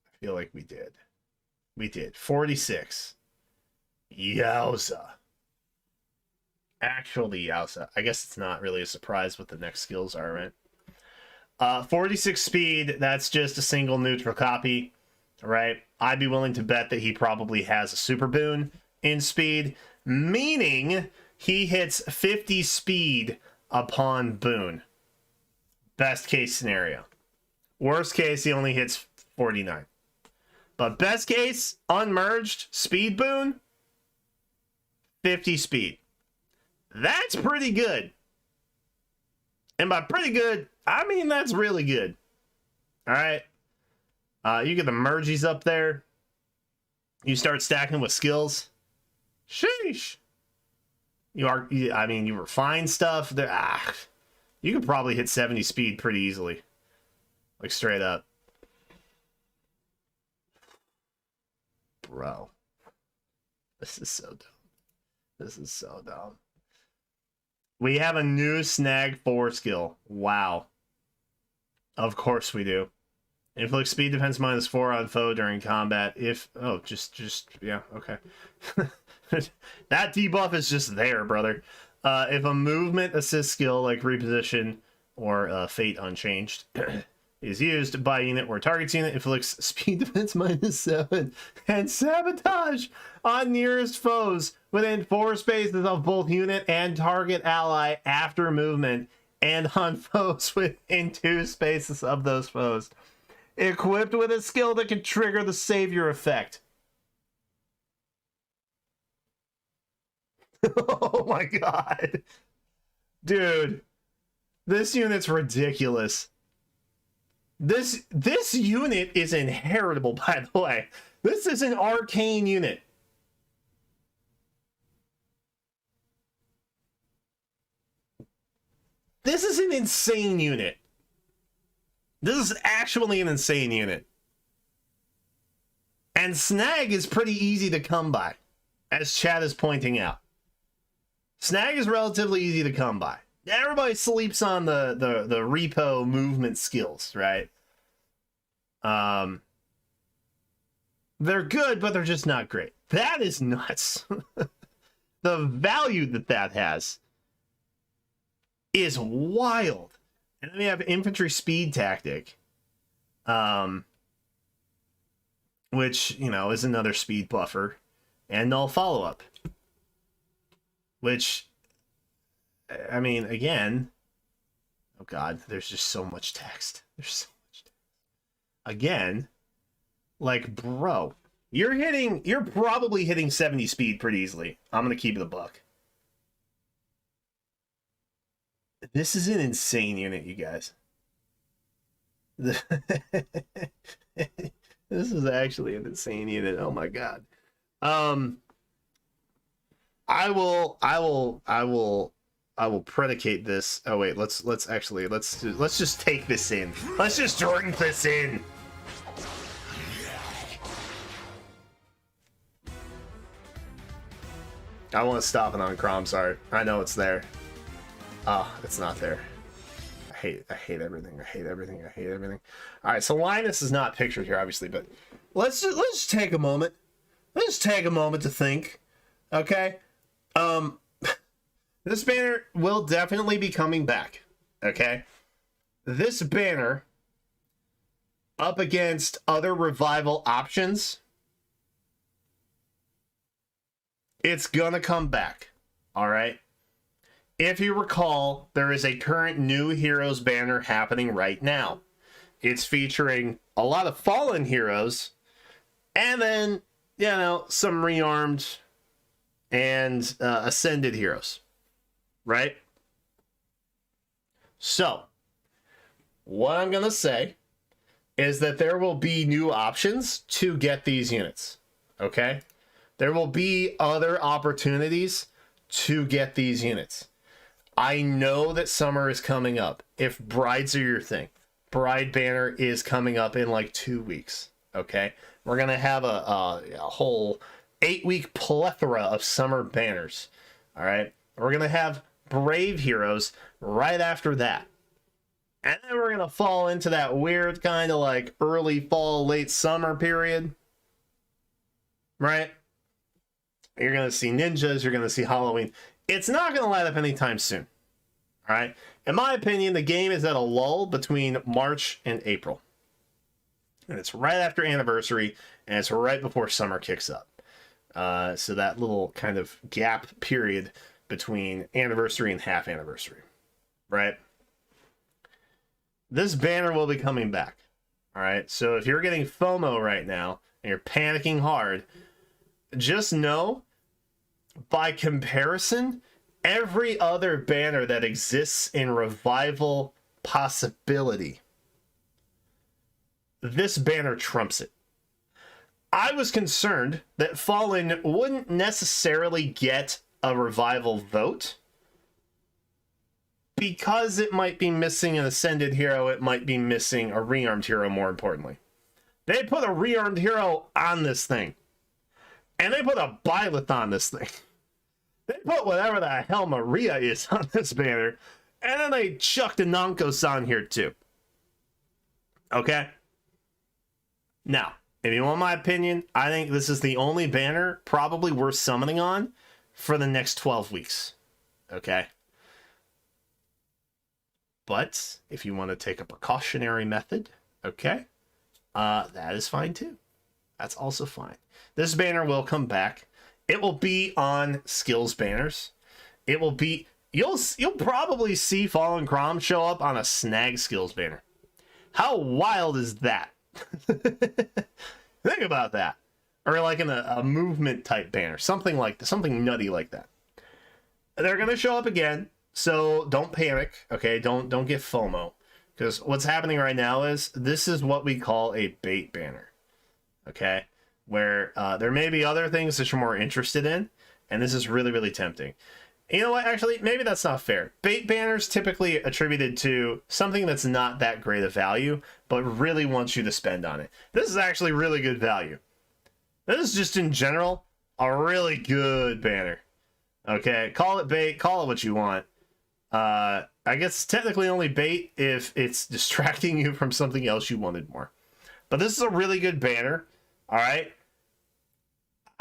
I feel like we did. We did. 46. Yowza. Actually, yowza. I guess it's not really a surprise what the next skills are, right? 46 speed, that's just a single neutral copy, right? I'd be willing to bet that he probably has a super boon in speed, meaning he hits 50 speed upon boon. Best case scenario. Worst case, he only hits 49. But best case, unmerged, speed boon, 50 speed. That's pretty good. And by pretty good, I mean that's really good. All right. You get the mergies up there. You start stacking with skills. Sheesh. You refine stuff. You could probably hit 70 speed pretty easily. Like straight up. Bro. This is so dumb. This is so dumb. We have a new snag 4 skill. Wow. Of course we do. Inflict speed defense -4 on foe during combat. If yeah, okay. That debuff is just there, brother. If a movement assist skill like reposition or fate unchanged is used by unit or target's unit, inflicts speed defense -7 and sabotage on nearest foes within 4 spaces of both unit and target ally after movement, and on foes within 2 spaces of those foes. Equipped with a skill that can trigger the savior effect. Oh my god. Dude. This unit's ridiculous. This unit is inheritable, by the way. This is an arcane unit. This is an insane unit. This is actually an insane unit. And Snag is pretty easy to come by, as Chad is pointing out. Snag is relatively easy to come by. Everybody sleeps on the repo movement skills, right? They're good, but they're just not great. That is nuts. The value that has is wild. And then we have infantry speed tactic, which, you know, is another speed buffer, and null follow-up, which, I mean, again, oh god, there's just so much text. There's so much text. Again, like, bro, you're probably hitting 70 speed pretty easily. I'm gonna keep it a buck. This is an insane unit, you guys. This is actually an insane unit. Oh my god. I will predicate this. Oh wait, let's just take this in. Let's just drink this in. I want to stop it on Crom's art. I know it's there. Oh, it's not there. I hate everything. I hate everything. All right, so Linus is not pictured here, obviously, but let's just take a moment. Let's just take a moment to think. Okay, this banner will definitely be coming back. Okay, this banner up against other revival options, it's gonna come back. All right. If you recall, there is a current new heroes banner happening right now. It's featuring a lot of fallen heroes, and then, you know, some rearmed and ascended heroes, right? So, what I'm going to say is that there will be new options to get these units, okay? There will be other opportunities to get these units. I know that summer is coming up. If brides are your thing, bride banner is coming up in like 2 weeks. Okay, we're gonna have a whole 8-week plethora of summer banners. All right, we're gonna have brave heroes right after that, and then we're gonna fall into that weird kind of like early fall, late summer period. Right? You're gonna see ninjas. You're gonna see Halloween. It's not going to light up anytime soon. All right. In my opinion, the game is at a lull between March and April. And it's right after anniversary, and it's right before summer kicks up. So that little kind of gap period between anniversary and half anniversary. Right? This banner will be coming back. All right. So if you're getting FOMO right now and you're panicking hard, just know, by comparison, every other banner that exists in revival possibility, this banner trumps it. I was concerned that Fallen wouldn't necessarily get a revival vote because it might be missing an ascended hero, it might be missing a rearmed hero, more importantly. They put a rearmed hero on this thing. And they put a Byleth on this thing. They put whatever the hell Maria is on this banner. And then they chucked a Nankos on here too. Okay? Now, if you want my opinion, I think this is the only banner probably worth summoning on for the next 12 weeks. Okay? But if you want to take a precautionary method, okay, that is fine too. That's also fine. This banner will come back. It will be on skills banners. It will be, you'll probably see Fallen Crom show up on a snag skills banner. How wild is that? Think about that. Or like in a movement type banner, something nutty like that. They're gonna show up again, so don't panic, okay? Don't get FOMO, because what's happening right now is this is what we call a bait banner, okay? Where there may be other things that you're more interested in, and this is really, really tempting. You know what? Actually, maybe that's not fair. Bait banners typically attributed to something that's not that great of value, but really wants you to spend on it. This is actually really good value. This is just in general a really good banner. Okay, call it bait, call it what you want. I guess technically only bait if it's distracting you from something else you wanted more. But this is a really good banner. All right.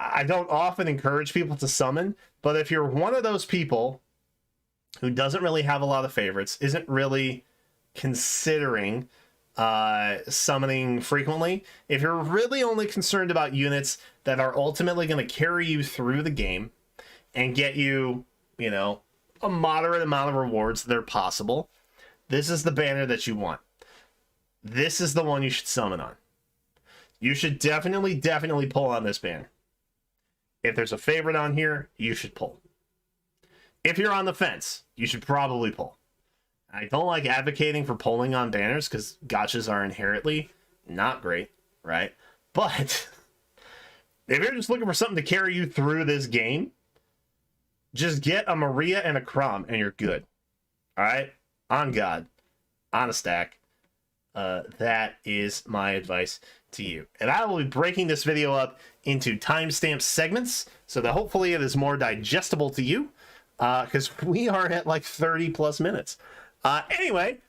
I don't often encourage people to summon, but if you're one of those people who doesn't really have a lot of favorites, isn't really considering summoning frequently, if you're really only concerned about units that are ultimately going to carry you through the game and get you, you know, a moderate amount of rewards that are possible, this is the banner that you want. This is the one you should summon on. You should definitely pull on this banner. If there's a favorite on here, you should pull. If you're on the fence, you should probably pull. I don't like advocating for pulling on banners because gotchas are inherently not great, right? But if you're just looking for something to carry you through this game, just get a Maria and a Crom and you're good. All right? On God. On a stack. That is my advice to you. And I will be breaking this video up into timestamp segments so that hopefully it is more digestible to you, because we are at like 30 plus minutes. Anyway,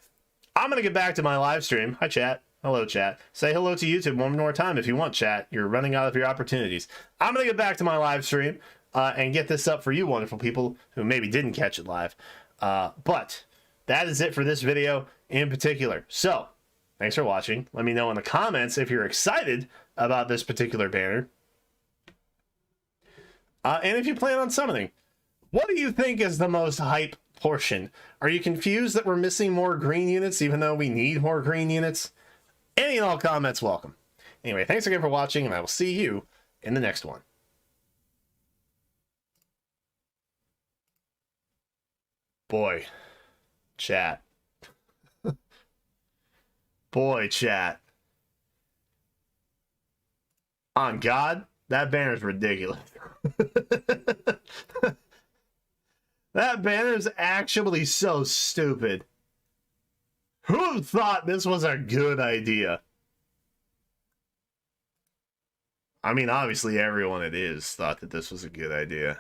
I'm going to get back to my live stream. Hi, chat. Hello, chat. Say hello to YouTube one more time if you want, chat. You're running out of your opportunities. I'm going to get back to my live stream and get this up for you wonderful people who maybe didn't catch it live. But that is it for this video in particular. So, thanks for watching. Let me know in the comments if you're excited about this particular banner. And if you plan on summoning, what do you think is the most hype portion? Are you confused that we're missing more green units even though we need more green units? Any and all comments welcome. Anyway, thanks again for watching, and I will see you in the next one. Boy, chat. Boy, chat. On God, that banner's ridiculous. That banner's actually so stupid. Who thought this was a good idea? I mean, obviously everyone it is thought that this was a good idea.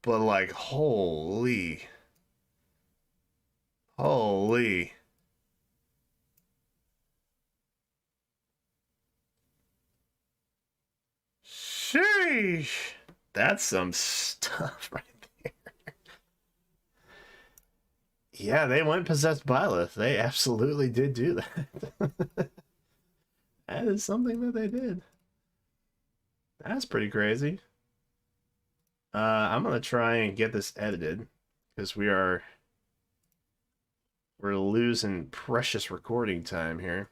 But like, holy. Sheesh. That's some stuff right there. Yeah, they went possessed Byleth. They absolutely did do that. That is something that they did. That's pretty crazy. I'm gonna try and get this edited because we're losing precious recording time here.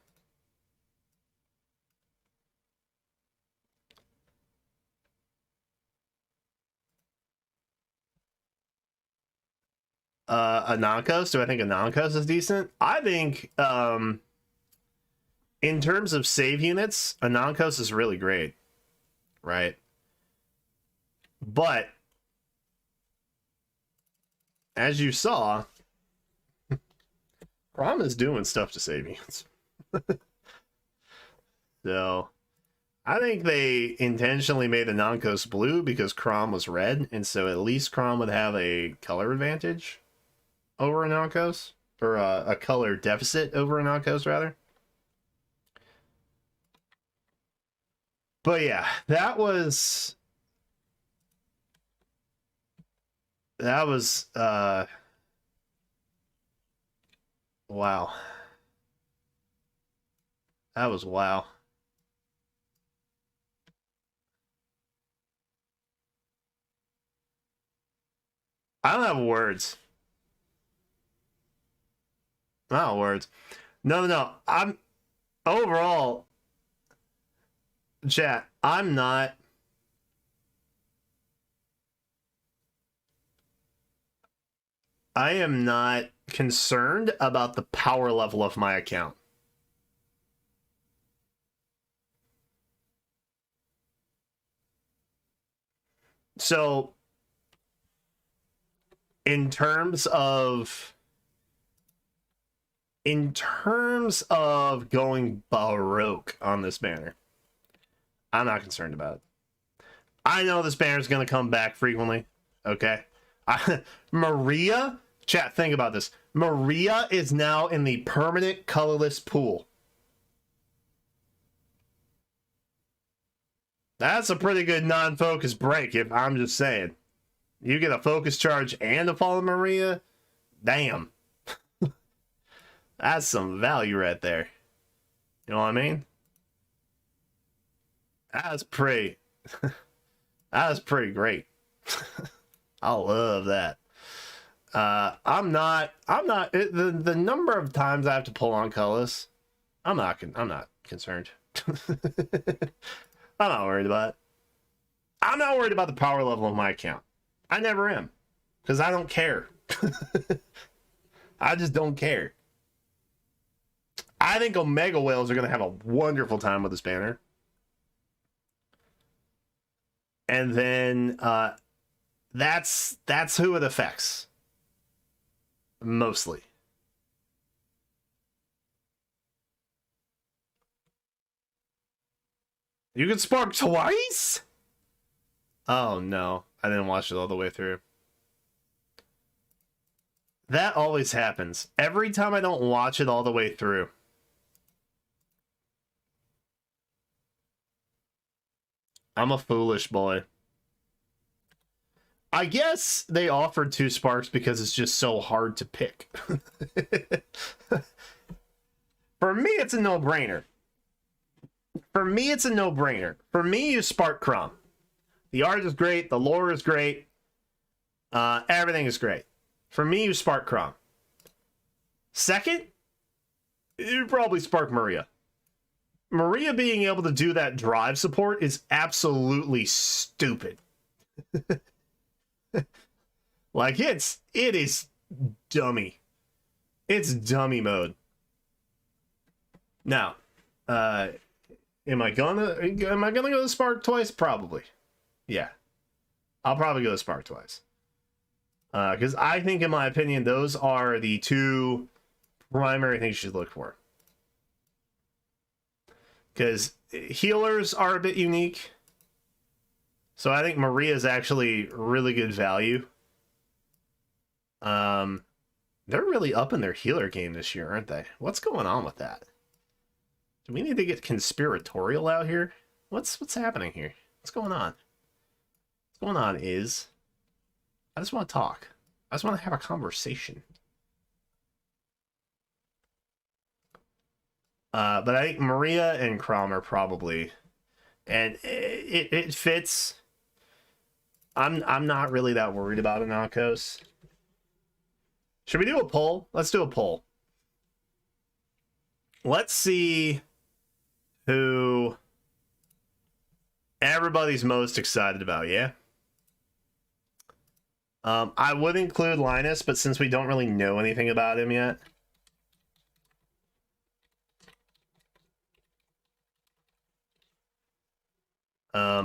Anankos, do I think Anankos is decent? I think in terms of save units, Anankos is really great, right? But as you saw, Crom is doing stuff to save units. So I think they intentionally made Anankos blue because Crom was red, and so at least Crom would have a color advantage over Anankos, or a color deficit over Anankos, rather. But yeah, that was wow. That was wow. I don't have words. I don't have words. No. I'm overall, chat, I am not concerned about the power level of my account. So, in terms of going baroque on this banner, I'm not concerned about it. I know this banner is going to come back frequently. Okay. Maria, chat, think about this. Maria is now in the permanent colorless pool. That's a pretty good non-focus break, if I'm just saying. You get a focus charge and a Fallen Maria? Damn. That's some value right there. You know what I mean? That's pretty... That's pretty great. I love that. I'm not the number of times I have to pull on colors, I'm not concerned. I'm not worried about it. I'm not worried about the power level of my account. I never am, because I don't care. I just don't care. I think Omega Whales are going to have a wonderful time with this banner. And then that's who it affects. Mostly. You can spark twice? Oh no, I didn't watch it all the way through. That always happens. Every time I don't watch it all the way through. I'm a foolish boy. I guess they offered 2 sparks because it's just so hard to pick. For me, it's a no-brainer. For me, you spark Crumb. The art is great. The lore is great. Everything is great. For me, you spark Crumb. Second, you probably spark Maria. Maria being able to do that drive support is absolutely stupid. Like, it is dummy. It's dummy mode. Now, am I gonna go to Spark twice? Probably. Yeah. I'll probably go to Spark twice. Because I think, in my opinion, those are the 2 primary things you should look for. Because healers are a bit unique. So I think Maria is actually really good value. They're really up in their healer game this year, aren't they? What's going on with that? Do we need to get conspiratorial out here? What's happening here? What's going on? What's going on is... I just want to talk. I just want to have a conversation. But I think Maria and Crom are probably... And it fits... I'm not really that worried about Anakos. Should we do a poll? Let's do a poll. Let's see who everybody's most excited about, yeah? I would include Linus, but since we don't really know anything about him yet...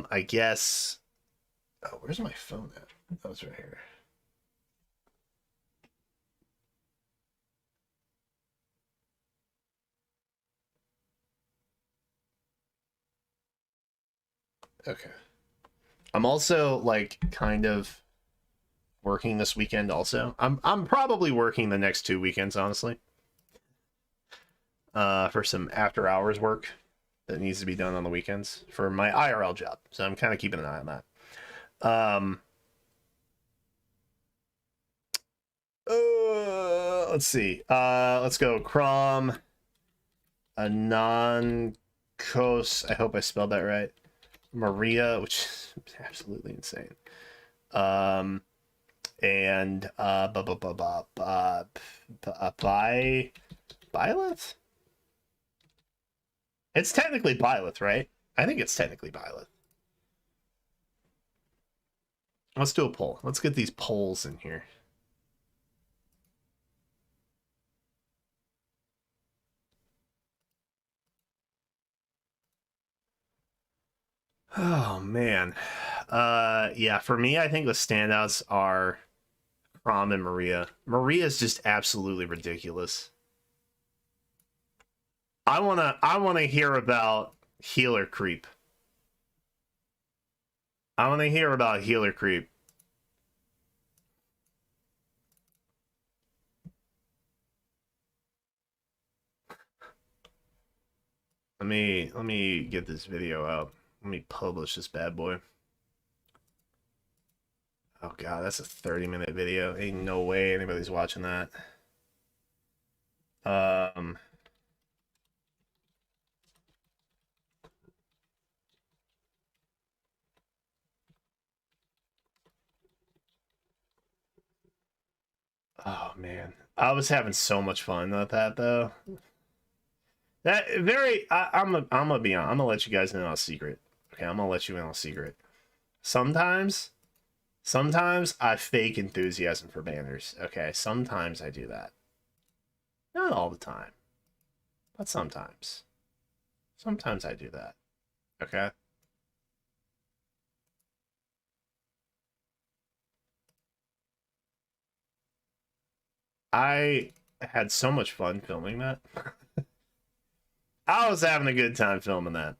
I guess... Oh, where's my phone at? Oh, it's right here. Okay. I'm also, like, kind of working this weekend also. I'm probably working the next 2 weekends, honestly. For some after-hours work. that needs to be done on the weekends for my IRL job. So I'm kind of keeping an eye on that. Let's see. Let's go. Crom Anonkos. I hope I spelled that right. Maria, which is absolutely insane. And Byleth? It's technically Byleth, right? I think it's technically Byleth. Let's do a poll. Let's get these polls in here. Oh man. Yeah, for me, I think the standouts are Crom and Maria. Maria is just absolutely ridiculous. I wanna hear about healer creep. I wanna hear about healer creep. Let me get this video out. Let me publish this bad boy. Oh god, that's a 30-minute video. Ain't no way anybody's watching that. Oh man, I was having so much fun with that though. That very, I'm gonna be honest. I'm gonna let you guys know a secret. Okay, I'm gonna let you in on a secret. Sometimes I fake enthusiasm for banners. Okay, sometimes I do that. Not all the time, but sometimes. Sometimes I do that. Okay. I had so much fun filming that. I was having a good time filming that.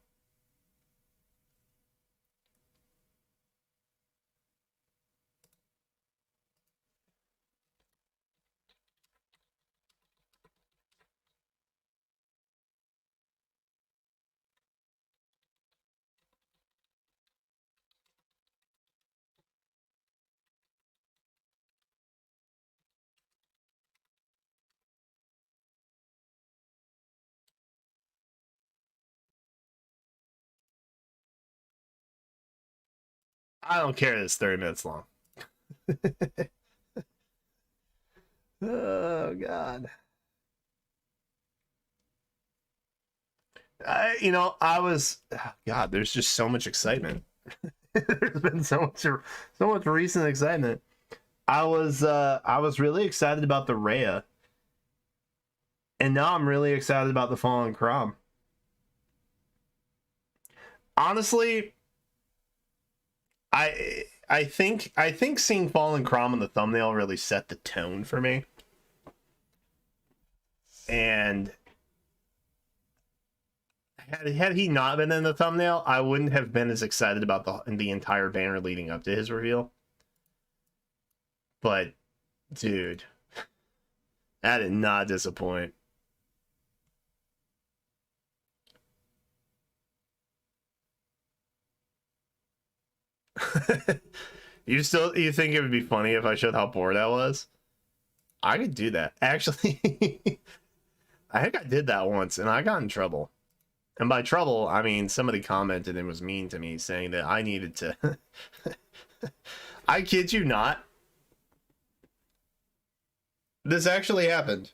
I don't care that it's 30 minutes long. Oh god. I was, God, there's just so much excitement. There's been so much recent excitement. I was really excited about the Rhea. And now I'm really excited about the Fallen Crom. Honestly, I think seeing Fallen Crom in the thumbnail really set the tone for me. And had he not been in the thumbnail, I wouldn't have been as excited about the entire banner leading up to his reveal. But dude, that did not disappoint. You think it would be funny if I showed how bored I was? I could do that. Actually, I think I did that once and I got in trouble. And by trouble, I mean somebody commented and was mean to me saying that I needed to I kid you not. This actually happened.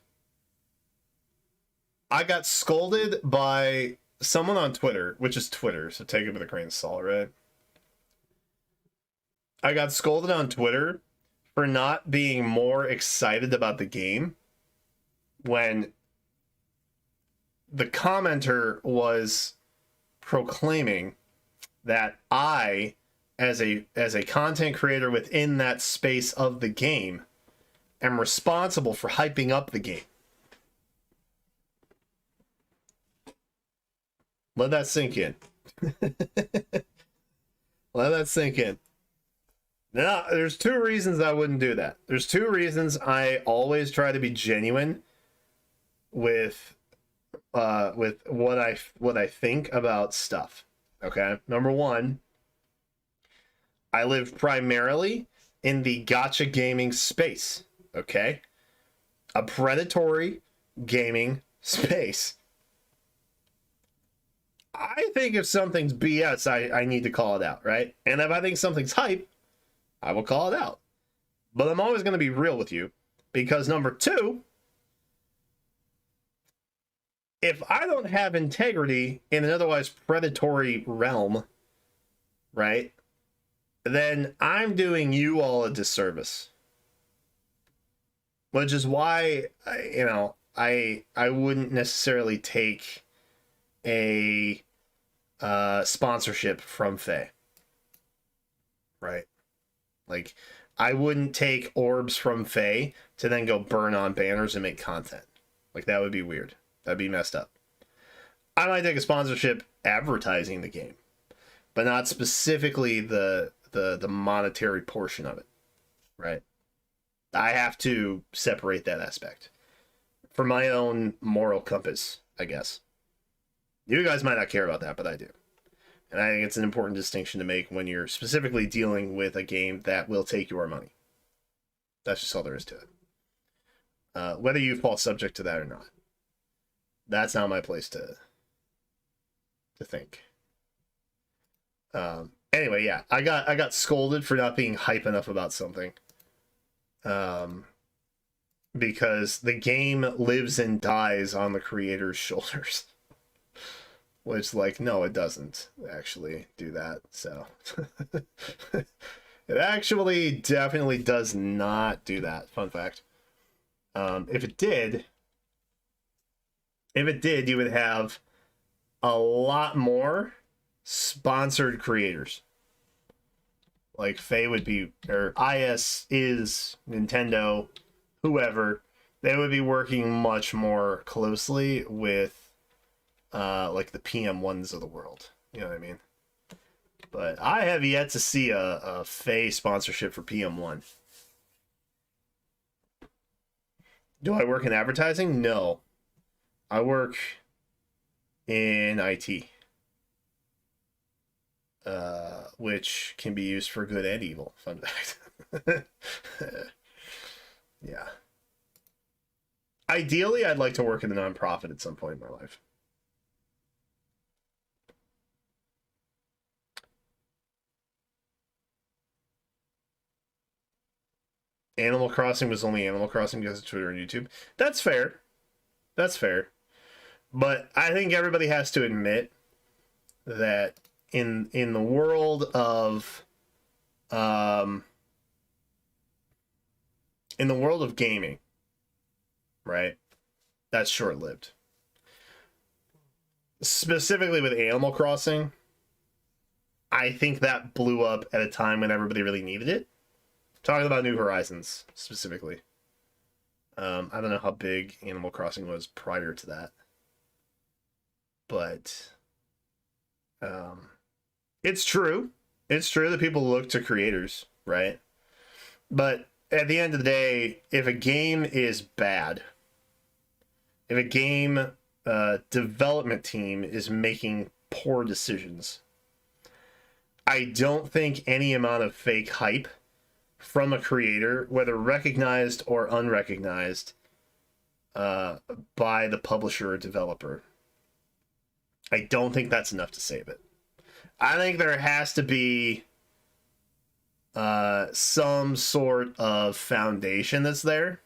I got scolded by someone on Twitter, which is Twitter, so take it with a grain of salt, right? I got scolded on Twitter for not being more excited about the game when the commenter was proclaiming that I, as a content creator within that space of the game, am responsible for hyping up the game. Let that sink in. Let that sink in. Now, there's two reasons I wouldn't do that. There's two reasons I always try to be genuine with with what I think about stuff. Okay, number one, I live primarily in the gacha gaming space. Okay, a predatory gaming space. I think if something's BS, I need to call it out, right? And if I think something's hype, I will call it out. But I'm always going to be real with you, because number two, if I don't have integrity in an otherwise predatory realm, right, then I'm doing you all a disservice. Which is why, I wouldn't necessarily take a sponsorship from Faye, right? Like, I wouldn't take orbs from Faye to then go burn on banners and make content. Like, that would be weird. That'd be messed up. I might take a sponsorship advertising the game, but not specifically the monetary portion of it, right? I have to separate that aspect for my own moral compass, I guess. You guys might not care about that, but I do. And I think it's an important distinction to make when you're specifically dealing with a game that will take your money. That's just all there is to it. Whether you fall subject to that or not. That's not my place to think. Anyway, yeah, I got scolded for not being hype enough about something. Because the game lives and dies on the creator's shoulders. Which, like, no, it doesn't actually do that. So it actually definitely does not do that. Fun fact. If it did, you would have a lot more sponsored creators. Like Faye would be, or IS is Nintendo, whoever. They would be working much more closely with like the PM1s of the world. You know what I mean? But I have yet to see a Faye sponsorship for PM1. Do I work in advertising? No. I work in IT. Which can be used for good and evil. Fun fact. Yeah. Ideally, I'd like to work in a nonprofit at some point in my life. Animal Crossing was only Animal Crossing because of Twitter and YouTube. That's fair. That's fair. But I think everybody has to admit that in the world of gaming, right? That's short-lived. Specifically with Animal Crossing, I think that blew up at a time when everybody really needed it. Talking about New Horizons specifically. I don't know how big Animal Crossing was prior to that. But it's true. It's true that people look to creators, right? But at the end of the day, if a game is bad, if a game development team is making poor decisions, I don't think any amount of fake hype from a creator, whether recognized or unrecognized by the publisher or developer, I don't think that's enough to save it. I think there has to be some sort of foundation that's there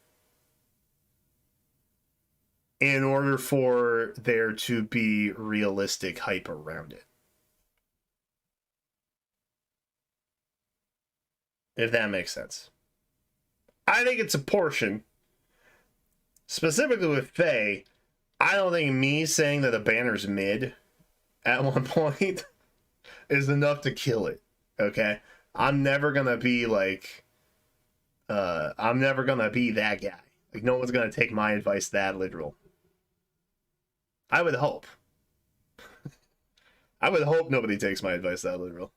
in order for there to be realistic hype around it. If that makes sense. I think it's a portion. Specifically with Faye, I don't think me saying that a banner's mid at one point is enough to kill it. Okay? I'm never gonna be like I'm never gonna be that guy. Like, no one's gonna take my advice that literal. I would hope. I would hope nobody takes my advice that literal.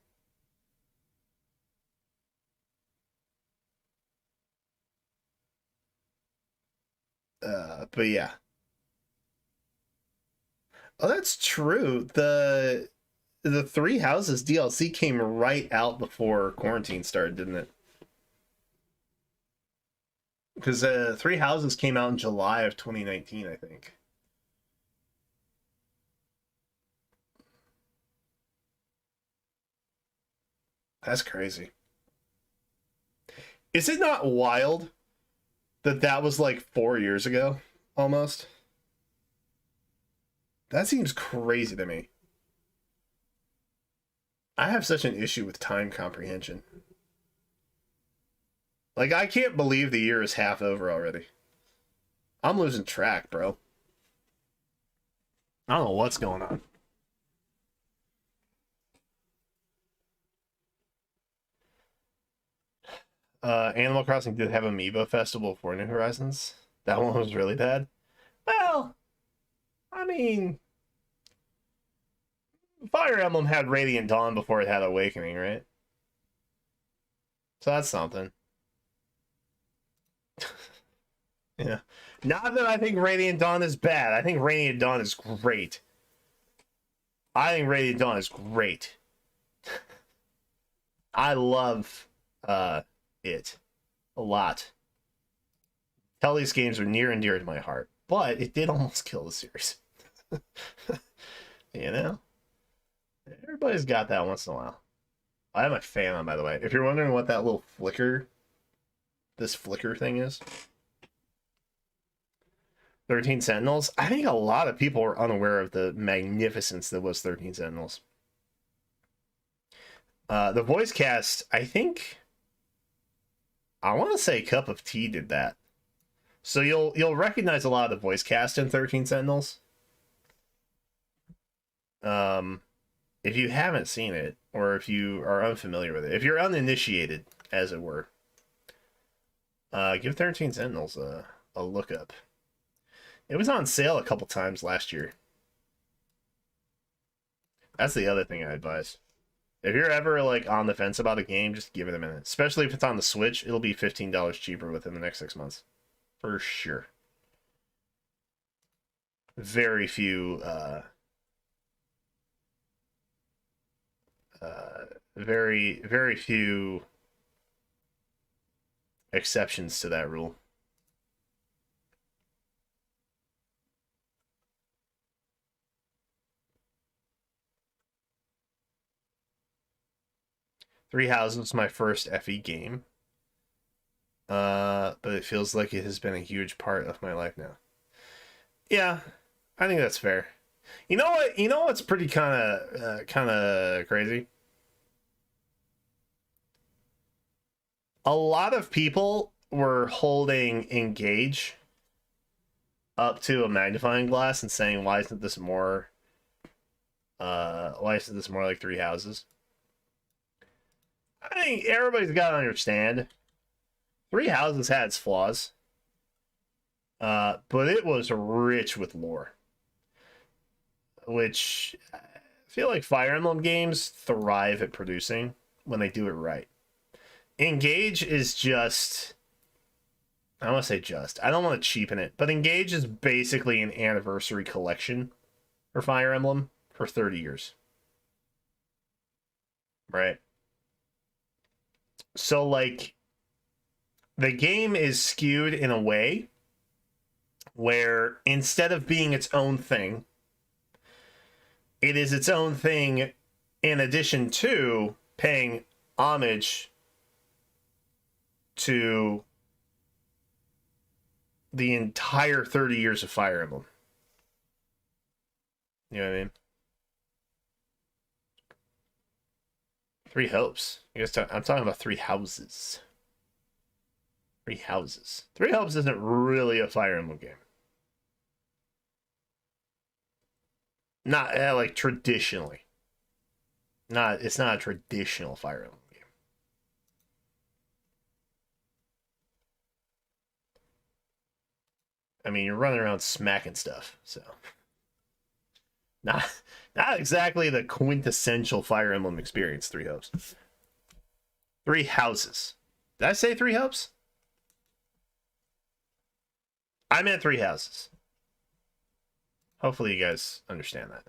But yeah. Oh, that's true. The Three Houses DLC came right out before quarantine started, didn't it? Because Three Houses came out in July of 2019, I think. That's crazy. Is it not wild that that was like 4 years ago, almost? That seems crazy to me. I have such an issue with time comprehension. Like, I can't believe the year is half over already. I'm losing track, bro. I don't know what's going on. Animal Crossing did have Amiibo Festival for New Horizons. That one was really bad. Well, I mean, Fire Emblem had Radiant Dawn before it had Awakening, right? So that's something. Yeah. Not that I think Radiant Dawn is bad. I think Radiant Dawn is great. I think Radiant Dawn is great. I love it a lot. These games are near and dear to my heart, but it did almost kill the series. You know? Everybody's got that once in a while. I have my fan on, by the way. If you're wondering what that little flicker, this flicker thing is, 13 Sentinels, I think a lot of people are unaware of the magnificence that was 13 Sentinels. The voice cast, I think, I want to say Cup of Tea did that. So you'll recognize a lot of the voice cast in 13 Sentinels. If you haven't seen it, or if you are unfamiliar with it, if you're uninitiated, as it were, give 13 Sentinels a look up. It was on sale a couple times last year. That's the other thing I advise. If you're ever like on the fence about a game, just give it a minute. Especially if it's on the Switch, it'll be $15 cheaper within the next 6 months. For sure. Very few very few exceptions to that rule. Three Houses was my first FE game. But it feels like it has been a huge part of my life now. Yeah, I think that's fair. You know what? You know what's pretty kind of crazy? A lot of people were holding Engage up to a magnifying glass and saying, "Why isn't this more? Why isn't this more like Three Houses?" I think everybody's got to understand. Three Houses had its flaws, but it was rich with lore, which I feel like Fire Emblem games thrive at producing when they do it right. Engage is just, I don't want to say just, I don't want to cheapen it, but Engage is basically an anniversary collection for Fire Emblem for 30 years. Right? So, like, the game is skewed in a way where instead of being its own thing, it is its own thing in addition to paying homage to the entire 30 years of Fire Emblem. You know what I mean? Three Hopes. I'm talking about Three Houses. Three Houses. Three Hopes isn't really a Fire Emblem game. Not like traditionally. It's not a traditional Fire Emblem game. I mean, you're running around smacking stuff, so not exactly the quintessential Fire Emblem experience. Three Hopes. Three Houses. Did I say Three Hopes? I meant Three Houses. Hopefully you guys understand that.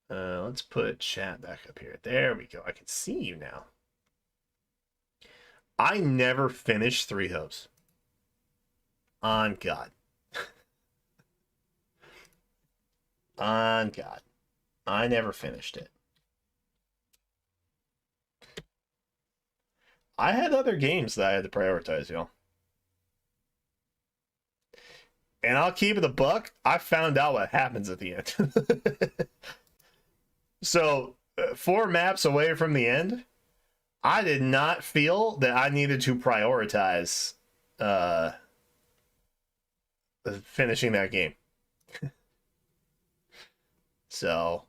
Let's put chat back up here. There we go. I can see you now. I never finished Three Hopes. On God. On God. I never finished it. I had other games that I had to prioritize, y'all. And I'll keep it a buck. I found out what happens at the end. So, 4 maps away from the end, I did not feel that I needed to prioritize finishing that game. So,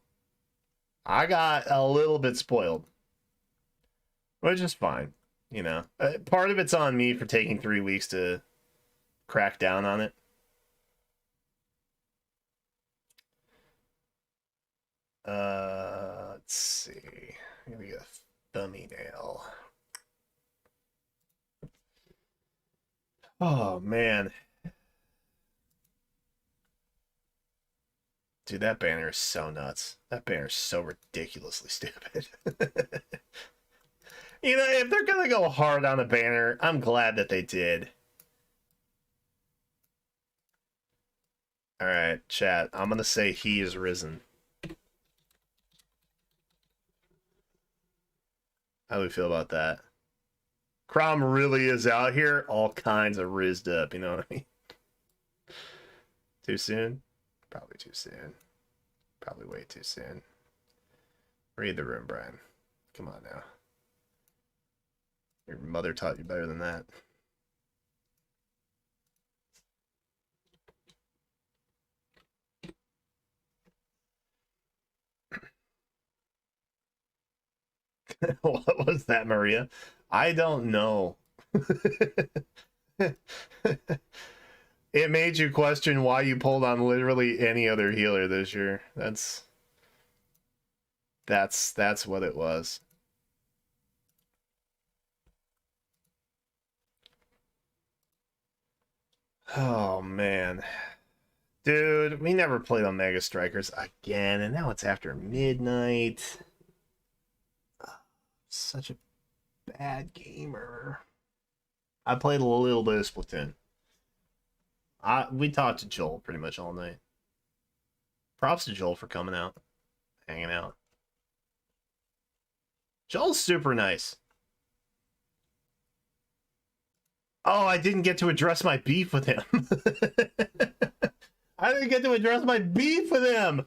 I got a little bit spoiled, which is fine. You know, part of it's on me for taking 3 weeks to crack down on it. Let's see. Here we go. Thumbnail. Oh man. Dude, that banner is so nuts. That banner is so ridiculously stupid. You know, if they're gonna go hard on a banner, I'm glad that they did. Alright, chat. I'm gonna say he is risen. How do we feel about that? Crom really is out here, all kinds of rizzed up, you know what I mean? Too soon? Probably too soon. Probably way too soon. Read the room, Brian. Come on now. Your mother taught you better than that. What was that, Maria? I don't know. It made you question why you pulled on literally any other healer this year. That's what it was. Oh man. Dude, we never played on Mega Strikers again, and now it's after midnight. Such a bad gamer. I played a little bit of Splatoon. We talked to Joel pretty much all night. Props to Joel for coming out, hanging out. Joel's super nice. Oh, I didn't get to address my beef with him. I didn't get to address my beef with him.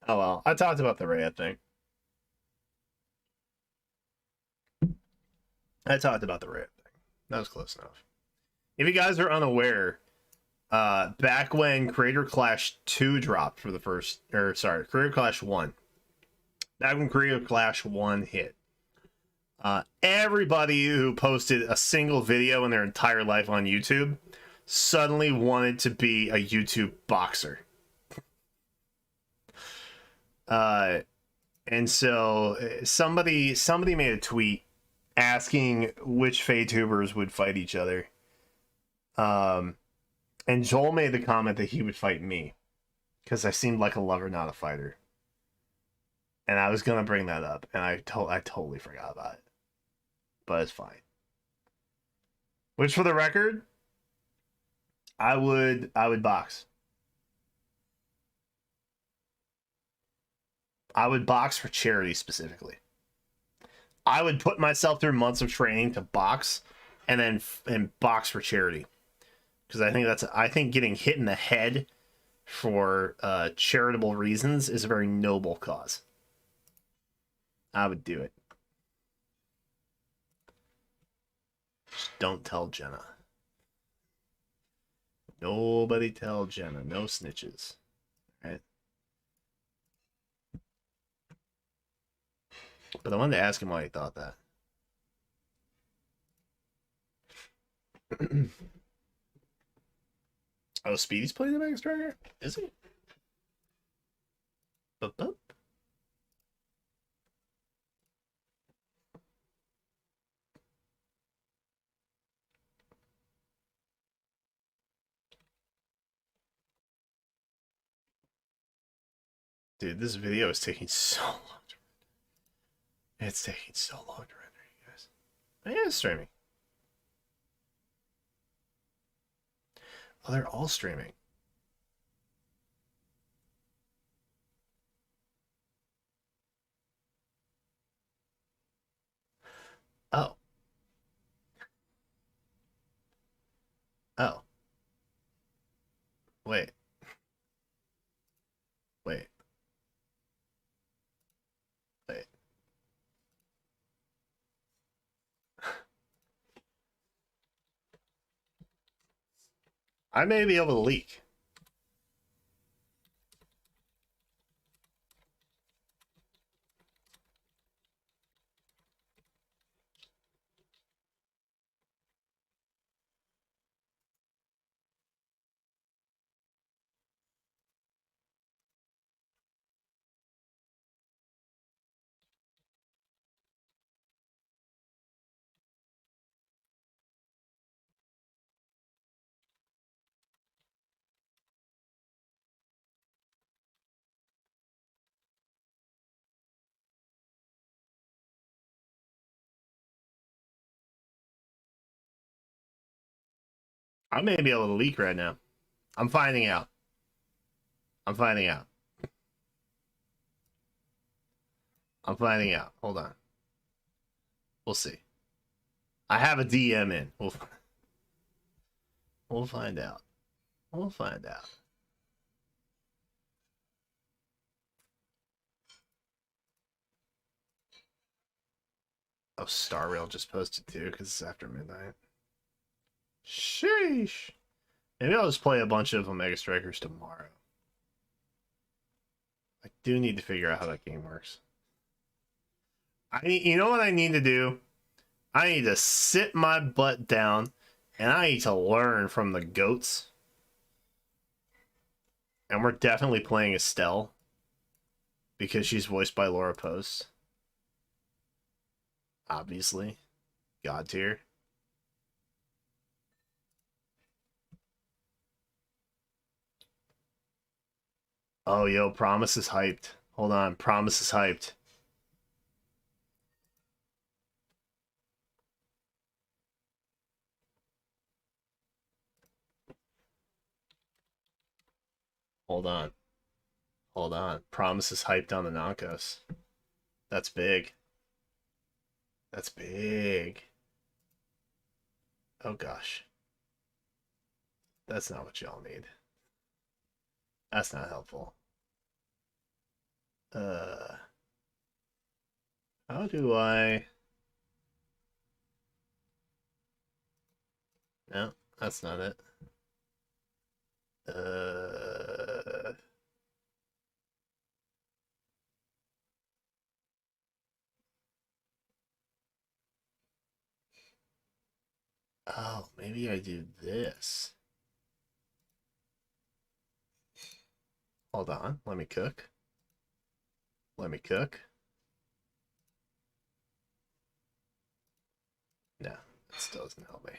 Oh well, I talked about the Rhea thing. I talked about the Rhea thing. That was close enough. If you guys are unaware, back when Creator Clash 2 dropped for the first, or sorry, Creator Clash 1. Back when Creator Clash 1 hit, everybody who posted a single video in their entire life on YouTube suddenly wanted to be a YouTube boxer. And so somebody made a tweet asking which Feytubers would fight each other. And Joel made the comment that he would fight me because I seemed like a lover, not a fighter. And I was gonna bring that up, and I totally forgot about it. But it's fine. Which, for the record, I would box. I would box for charity specifically. I would put myself through months of training to box, and then box for charity, because I think getting hit in the head for charitable reasons is a very noble cause. I would do it. Just don't tell Jenna. Nobody tell Jenna. No snitches. Right? But I wanted to ask him why he thought that. Oh, Speedy's playing the Mega Striker? Is he? Bup, bup. Dude, this video is taking so long to render. It's taking so long to render, you guys. I am streaming. Oh, they're all streaming. Oh. Oh. Wait. Wait. Wait. I may be able to leak. I may be able to leak right now. I'm finding out. I'm finding out. I'm finding out. Hold on. We'll see. I have a DM in. We'll find out. We'll find out. Oh, Star Rail just posted too because it's after midnight. Sheesh. Maybe I'll just play a bunch of Omega Strikers tomorrow. I do need to figure out how that game works. You know what I need to do? I need to sit my butt down and I need to learn from the goats. And we're definitely playing Estelle because she's voiced by Laura Post. Obviously. God tier. Oh, yo, Promise is hyped. Hold on, Promise is hyped. Hold on. Hold on. Promise is hyped on the Nankos. That's big. That's big. Oh, gosh. That's not what y'all need. That's not helpful. How do I... No, that's not it. Oh, maybe I do this. Hold on, let me cook. Let me cook. No, that still doesn't help me.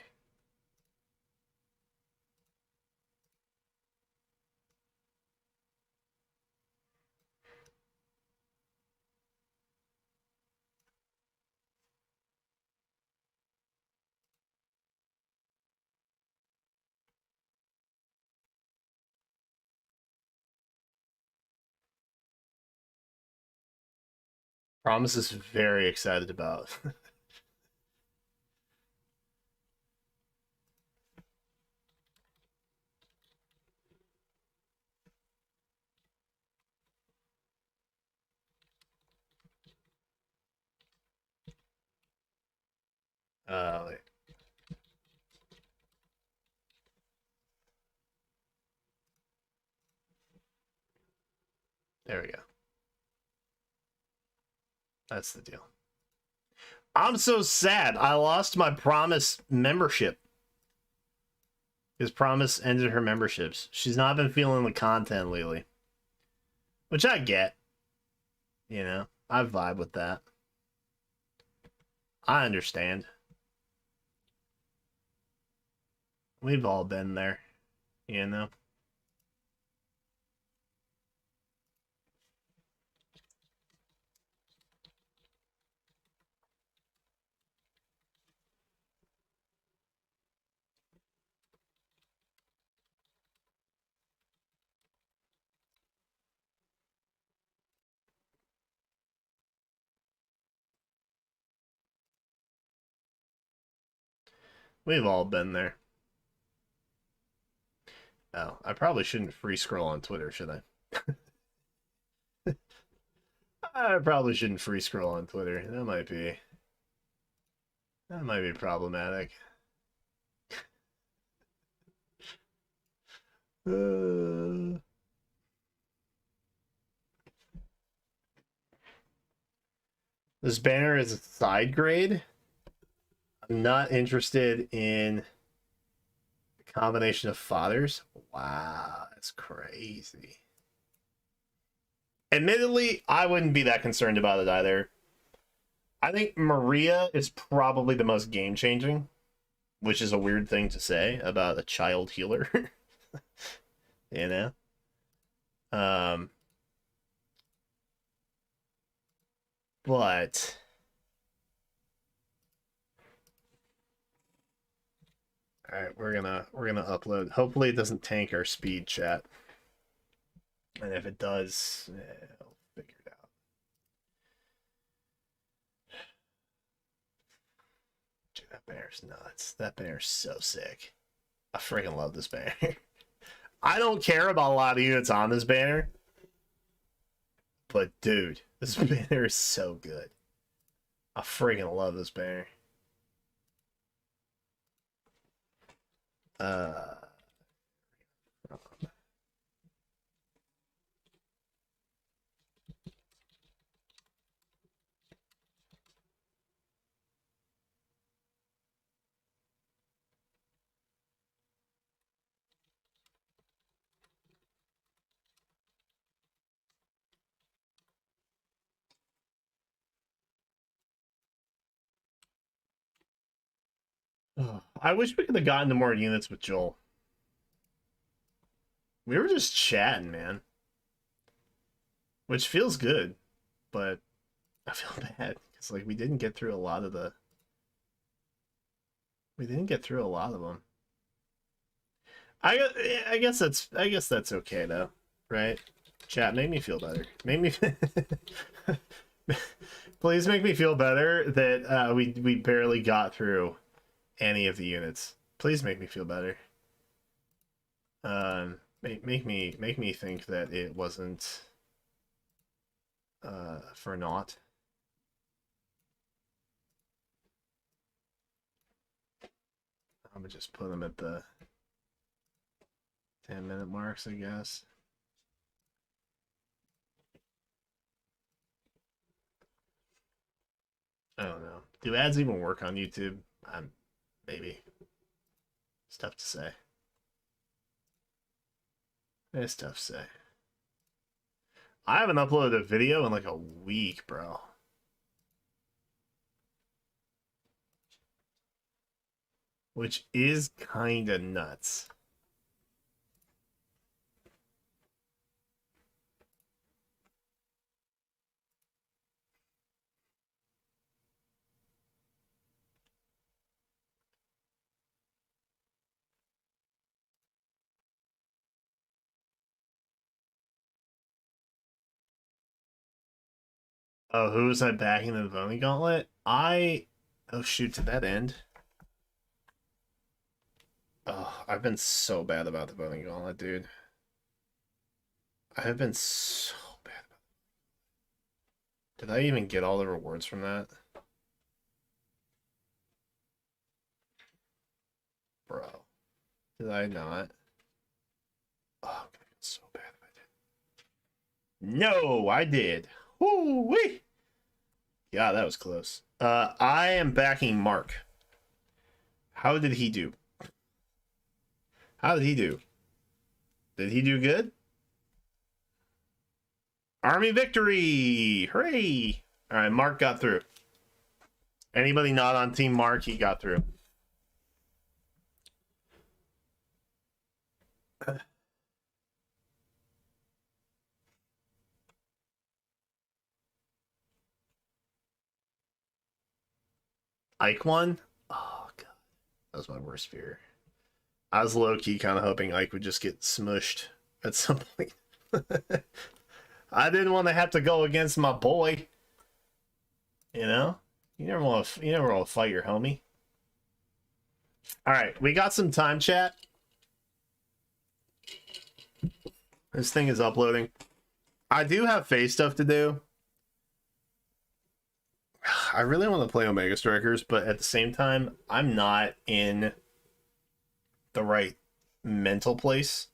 Promise is very excited about. Wait. There we go. That's the deal. I'm so sad. I lost my Promise membership. Because Promise ended her memberships. She's not been feeling the content lately. Which I get. You know, I vibe with that. I understand. We've all been there. You know? We've all been there. Oh, I probably shouldn't free scroll on Twitter, should I? I probably shouldn't free scroll on Twitter. That might be problematic. This banner is a side grade. I'm not interested in the combination of fathers. Wow, that's crazy. Admittedly, I wouldn't be that concerned about it either. I think Maria is probably the most game-changing, which is a weird thing to say about a child healer. You know? But all right, we're gonna upload. Hopefully it doesn't tank our speed, chat. And if it does, I'll figure it out. Dude, that banner's nuts. That banner's so sick. I freaking love this banner. I don't care about a lot of units on this banner. But dude, this banner is so good. I freaking love this banner. I wish we could have gotten to more units with Joel. We were just chatting, man. Which feels good, but I feel bad. It's like we didn't get through a lot of the... We didn't get through a lot of them. I guess that's okay though, right? Chat, make me feel better. Make me please make me feel better that we barely got through any of the units. Please make me feel better. Make me think that it wasn't for naught. I'm gonna just put them at the 10-minute marks, I guess. I don't know. Do ads even work on YouTube? Maybe. It's tough to say. It's tough to say. I haven't uploaded a video in like a week, bro. Which is kind of nuts. Oh, who was I backing the voting gauntlet? Oh shoot, to that end. Oh, I've been so bad about the voting gauntlet, dude. I have been so bad about it. Did I even get all the rewards from that? Bro. Did I not? Oh, I'm gonna feel so bad if I did. No, I did. Woo-wee! Yeah, that was close. I am backing Mark. How did he do? How did he do? Did he do good? Army victory! Hooray! All right, Mark got through. Anybody not on Team Mark, he got through. Ike won? Oh, God. That was my worst fear. I was low-key kind of hoping Ike would just get smushed at some point. I didn't want to have to go against my boy. You know? You never want to fight your homie. All right, we got some time, chat. This thing is uploading. I do have face stuff to do. I really want to play Omega Strikers, but at the same time, I'm not in the right mental place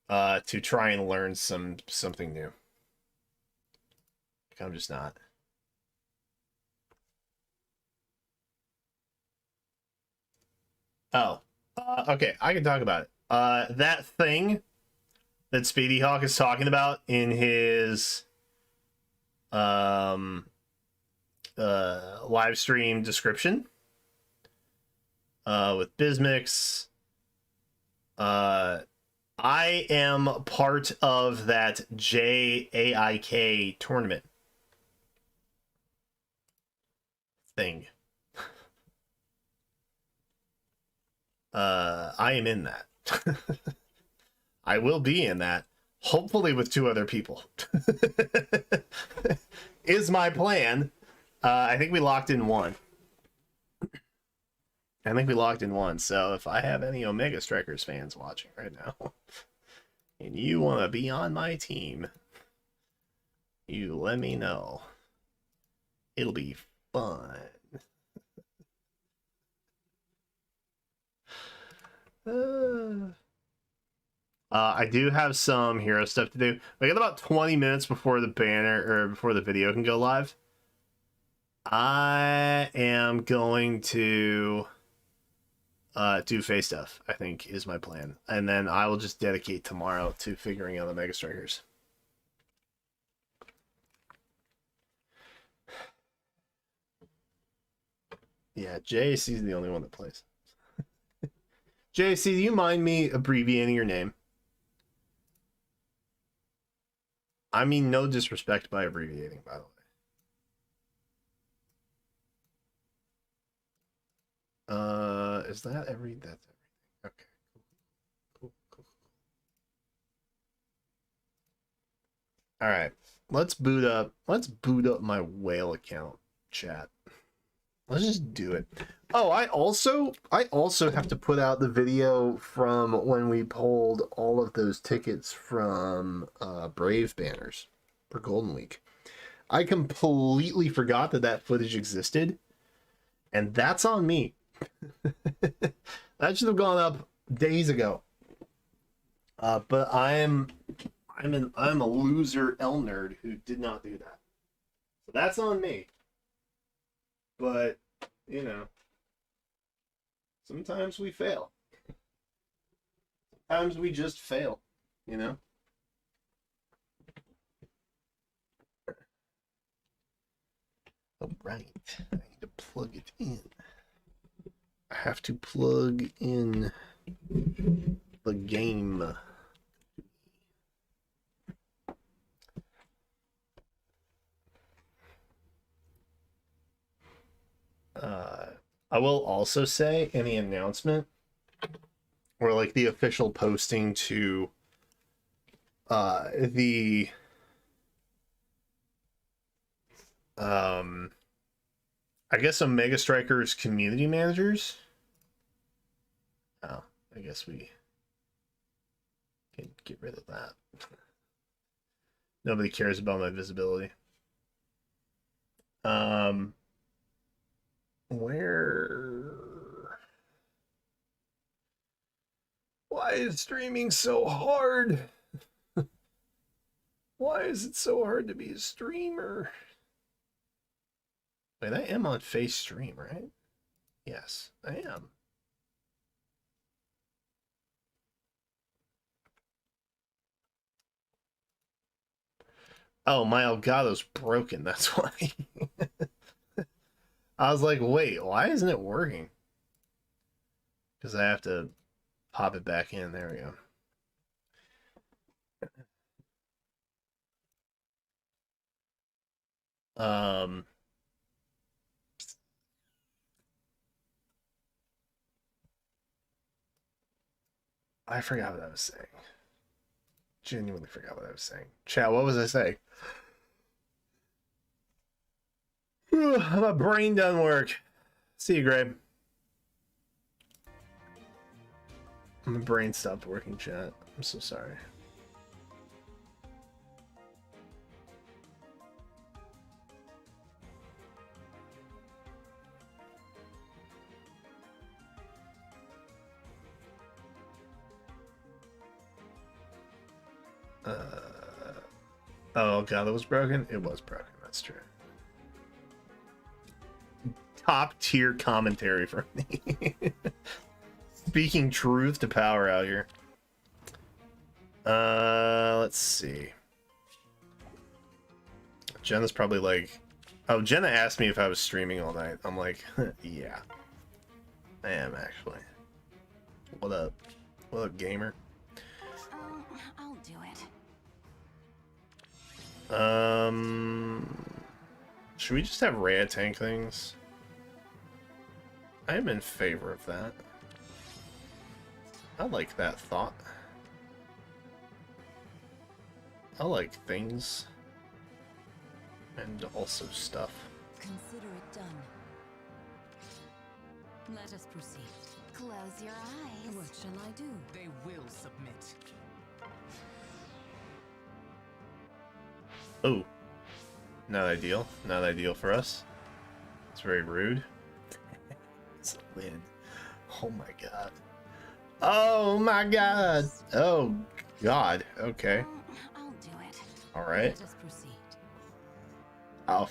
to try and learn something new. I'm just not. Oh, okay. I can talk about it. That thing that Speedy Hawk is talking about in his live stream description with Bismix. I am part of that JAIK tournament thing. I am in that. I will be in that, hopefully with 2 other people. Is my plan. I think we locked in 1. So if I have any Omega Strikers fans watching right now, and you want to be on my team, you let me know. It'll be fun. I do have some hero stuff to do. We got about 20 minutes before the banner or before the video can go live. I am going to do face stuff, I think, is my plan. And then I will just dedicate tomorrow to figuring out the Mega Strikers. Yeah, JAC is the only one that plays. JAC, do you mind me abbreviating your name? I mean, no disrespect by abbreviating, by the way. Is that that's everything? Okay. Cool. All right. Let's boot up my whale account, chat. Let's just do it. Oh, I also have to put out the video from when we pulled all of those tickets from Brave banners for Golden Week. I completely forgot that footage existed, and that's on me. That should have gone up days ago. But I'm a loser L nerd who did not do that. So that's on me. But, you know, sometimes we fail. Sometimes we just fail, you know? All right. I need to plug it in. I have to plug in the game. I will also say in the announcement or like the official posting to the I guess Omega Strikers community managers. Oh, I guess we can get rid of that. Nobody cares about my visibility. Why is streaming so hard? Why is it so hard to be a streamer? Wait, I am on Face Stream, right? Yes, I am. Oh, my Elgato's broken, that's why. I was like, wait, why isn't it working? Because I have to pop it back in. There we go. I forgot what I was saying. Genuinely forgot what I was saying. Chat, what was I saying? My brain doesn't work. See you, Gray. My brain stopped working, chat. I'm so sorry. Oh god, it was broken? It was broken, that's true. Top tier commentary from me. Speaking truth to power out here. Let's see. Jenna's probably like... Oh, Jenna asked me if I was streaming all night. I'm like, yeah. I am, actually. What up? What up, gamer? I'll do it. Should we just have Rhea tank things? I am in favor of that. I like that thought. I like things. And also stuff. Consider it done. Let us proceed. Close your eyes. What shall I do? They will submit. Oh. Not ideal. Not ideal for us. It's very rude. It's a lid. Oh my god. Oh my god. Oh god. Okay. I'll do it. Alright. Let us proceed. Oh.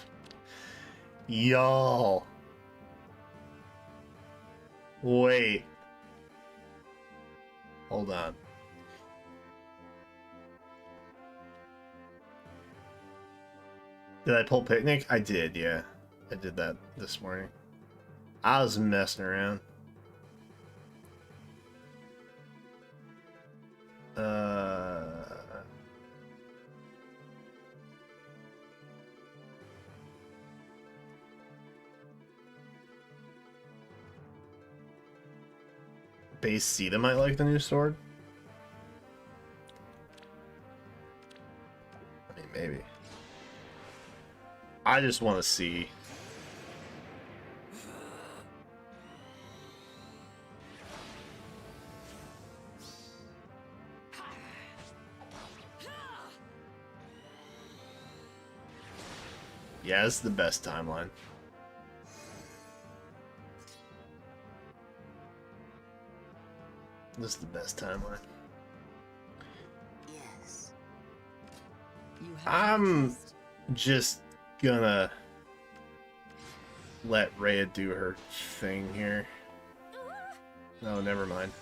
Y'all. Wait. Hold on. Did I pull picnic? I did, yeah. I did that this morning. I was messing around. Base Sita might like the new sword. I mean, maybe. I just want to see. Yeah, it's the best timeline. This is the best timeline. Yes. You have I'm trust. just gonna let Rhea do her thing here. No, never mind.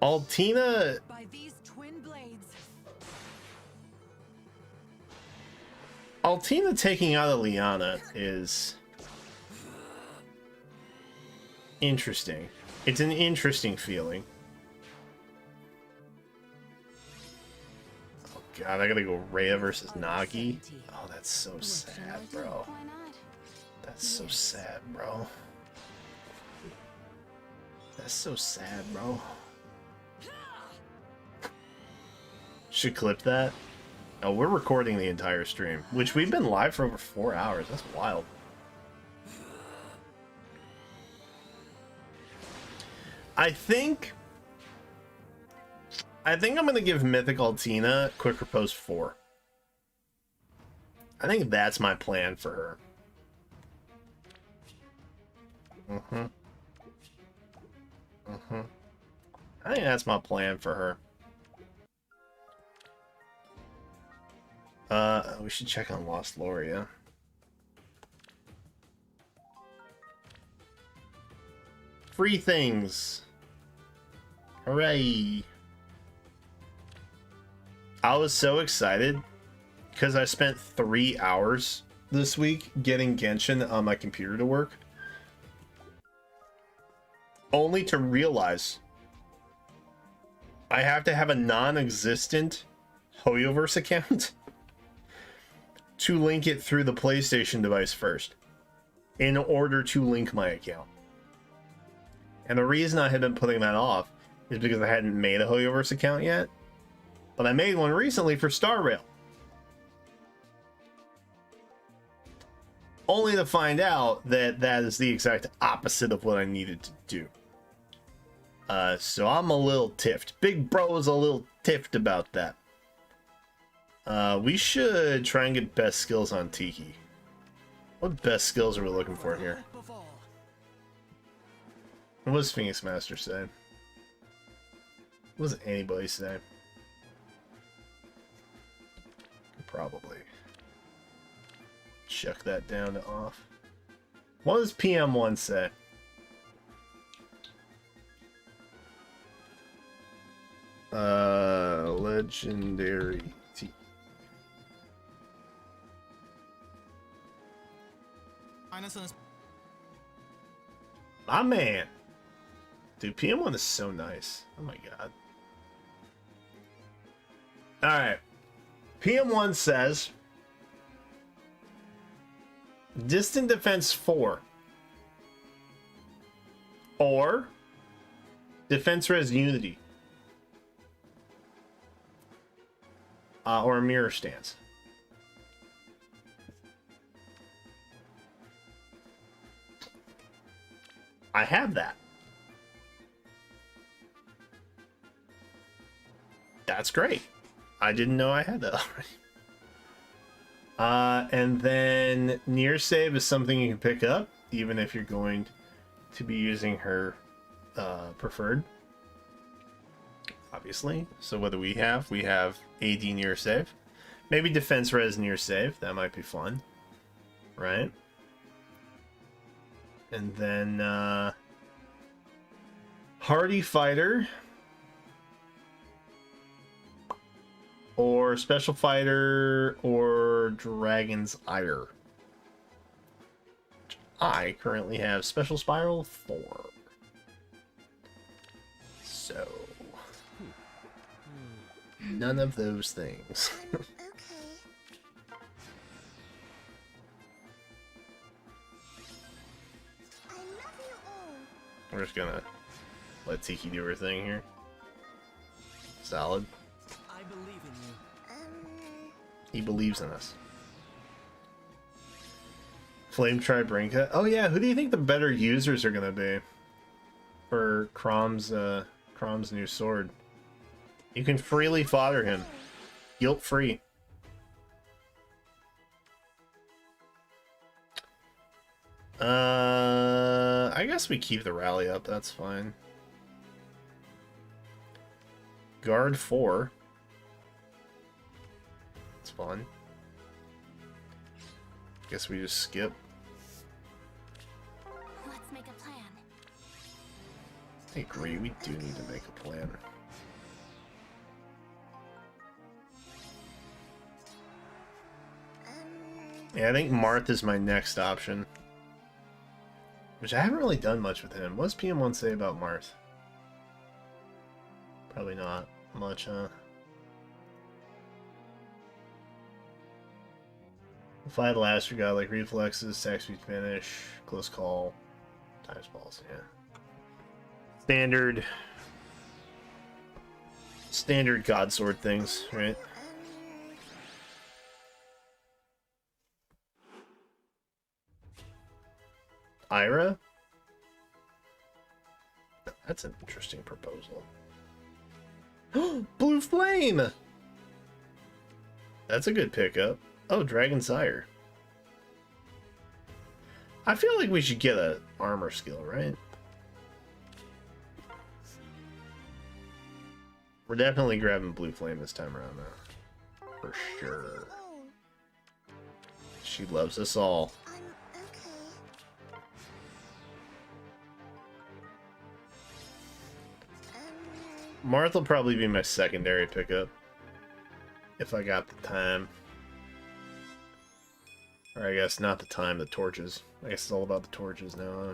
Altina, By these twin blades. Altina taking out a Liana is interesting. It's an interesting feeling. Oh god, I gotta go Rhea versus Nagi. Oh, that's so sad, bro. Why not? That's so sad, bro. That's so sad, bro. Should clip that. Oh, we're recording the entire stream, which we've been live for over 4 hours. That's wild. I think I'm gonna give Mythic Altina Quick Repose 4. I think that's my plan for her. I think that's my plan for her. We should check on Lost Loria. Free things. Hooray. I was so excited because I spent 3 hours this week getting Genshin on my computer to work. Only to realize I have to have a non-existent Hoyoverse account to link it through the PlayStation device first in order to link my account. And the reason I had been putting that off is because I hadn't made a Hoyoverse account yet. But I made one recently for Star Rail. Only to find out that that is the exact opposite of what I needed to do. So I'm a little tiffed. Big bro is a little tiffed about that. We should try and get best skills on Tiki. What best skills are we looking for here? What does Phoenix Master say? What does anybody say? Probably chuck that down to off. What does PM1 say? Legendary T. My man. Dude, PM1 is so nice. Oh my god. Alright. PM1 says Distant Defense 4 or Defense Res Unity or a Mirror Stance. I have that. That's great. I didn't know I had that already. And then near save is something you can pick up, even if you're going to be using her preferred. Obviously. So whether we have AD near save. Maybe defense res near save. That might be fun. Right? And then Hardy Fighter. Or Special Fighter, or Dragon's Ire. I currently have Special Spiral 4. So... none of those things. We're just gonna let Tiki do her thing here. Solid. He believes in us. Flame Tribrinka. Oh yeah, who do you think the better users are gonna be for Crom's new sword? You can freely fodder him, guilt free. I guess we keep the rally up. That's fine. Guard 4. Fun. Guess we just skip. Let's make a plan. I agree, we do need to make a plan. Yeah, I think Marth is my next option. Which I haven't really done much with him. What does PM1 say about Marth? Probably not much, huh? 5 Laster got like reflexes, attack speed finish, close call, times balls, yeah. Standard God Sword things, right? Ira? That's an interesting proposal. Blue Flame! That's a good pickup. Oh, Dragon Sire. I feel like we should get a armor skill, right? We're definitely grabbing Blue Flame this time around, though. For sure. She loves us all. Marth will probably be my secondary pickup. If I got the time. Or I guess not the time, the torches. I guess it's all about the torches now, huh?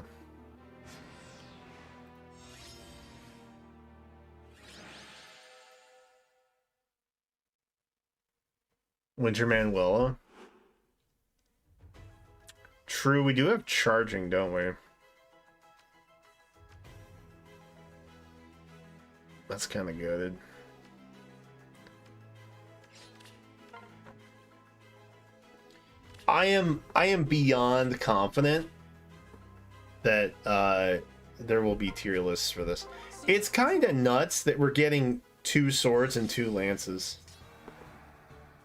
Winter Manuela. True, we do have charging, don't we? That's kind of good. I am beyond confident that there will be tier lists for this. It's kind of nuts that we're getting 2 swords and 2 lances.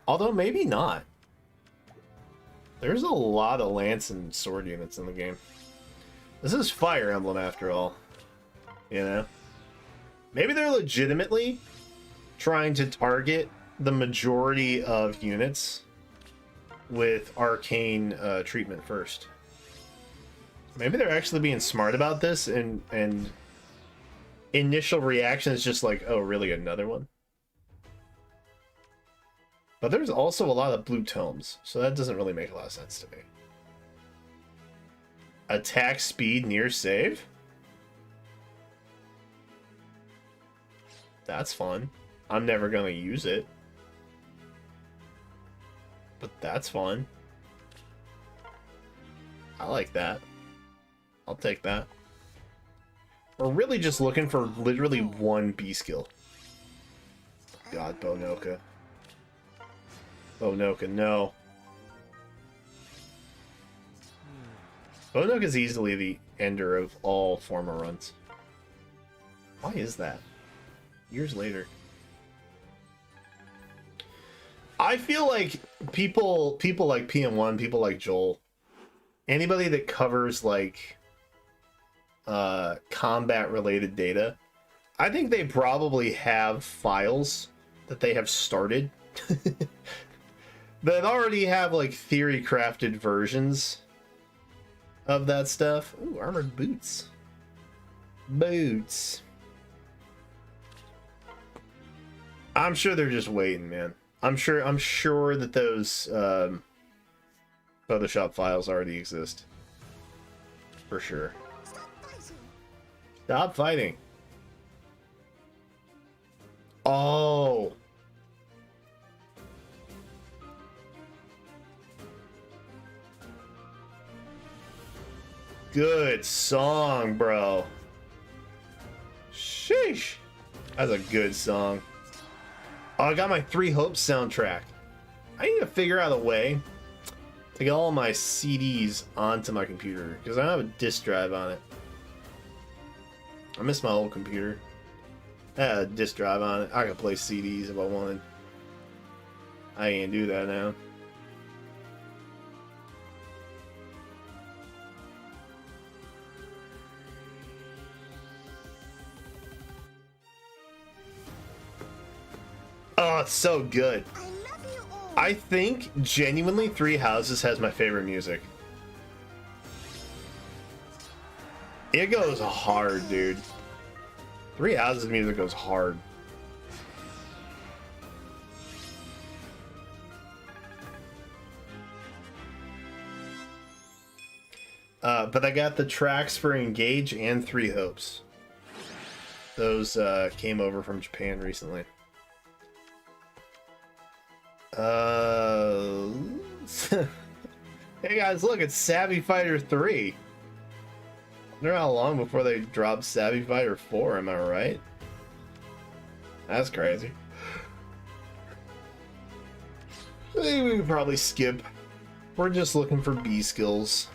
Although maybe not. There's a lot of lance and sword units in the game. This is Fire Emblem after all. You know? Maybe they're legitimately trying to target the majority of units with arcane treatment first. Maybe they're actually being smart about this, and initial reaction is just like, oh, really, another one? But there's also a lot of blue tomes, so that doesn't really make a lot of sense to me. Attack speed near save? That's fun. I'm never gonna use it. But that's fun. I like that. I'll take that. We're really just looking for literally 1 B skill. God, Bonoka. Bonoka, no. Bonoka is easily the ender of all former runs. Why is that? Years later. I feel like people like PM1, people like Joel, anybody that covers like combat related data, I think they probably have files that they have started that already have like theory crafted versions of that stuff. Ooh, armored boots. Boots. I'm sure they're just waiting, man. I'm sure that those Photoshop files already exist. For sure. Stop fighting. Oh. Good song, bro. Sheesh. That's a good song. Oh, I got my 3 Hopes soundtrack. I need to figure out a way to get all my CDs onto my computer, because I don't have a disk drive on it. I miss my old computer. I had a disk drive on it. I could play CDs if I wanted. I can't do that now. Oh, it's so good. I think genuinely 3 Houses has my favorite music. It goes hard, dude. 3 Houses music goes hard. But I got the tracks for Engage and 3 Hopes. Those came over from Japan recently. Hey guys, look, it's Savvy Fighter 3. I wonder how long before they drop Savvy Fighter 4, am I right? That's crazy. I think we could probably skip. We're just looking for B skills.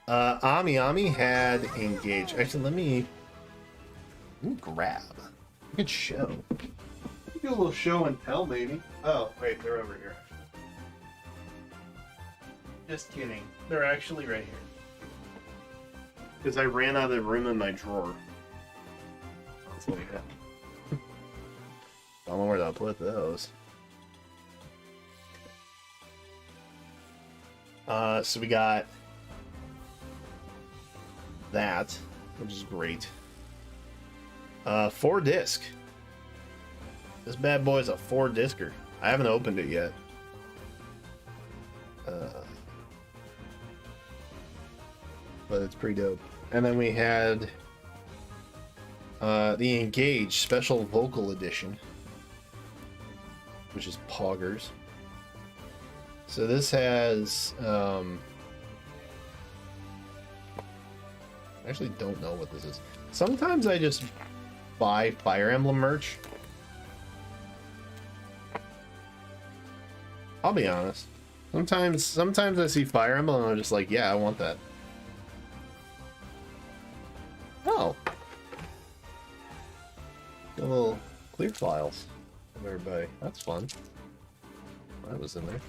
Ami had Engage. Actually, let me grab. Good show. Do a little show and tell, maybe. Oh, wait, they're over here. Just kidding. They're actually right here. Because I ran out of room in my drawer. That's what we got. Don't know where to put those. So we got that, which is great. 4 disc. This bad boy's a 4 discer. I haven't opened it yet. But it's pretty dope. And then we had the Engage Special Vocal Edition, which is poggers. So this has I actually don't know what this is. Sometimes I just buy Fire Emblem merch. I'll be honest. Sometimes I see Fire Emblem and I'm just like, yeah, I want that. little clear files of everybody. That's fun. That was in there.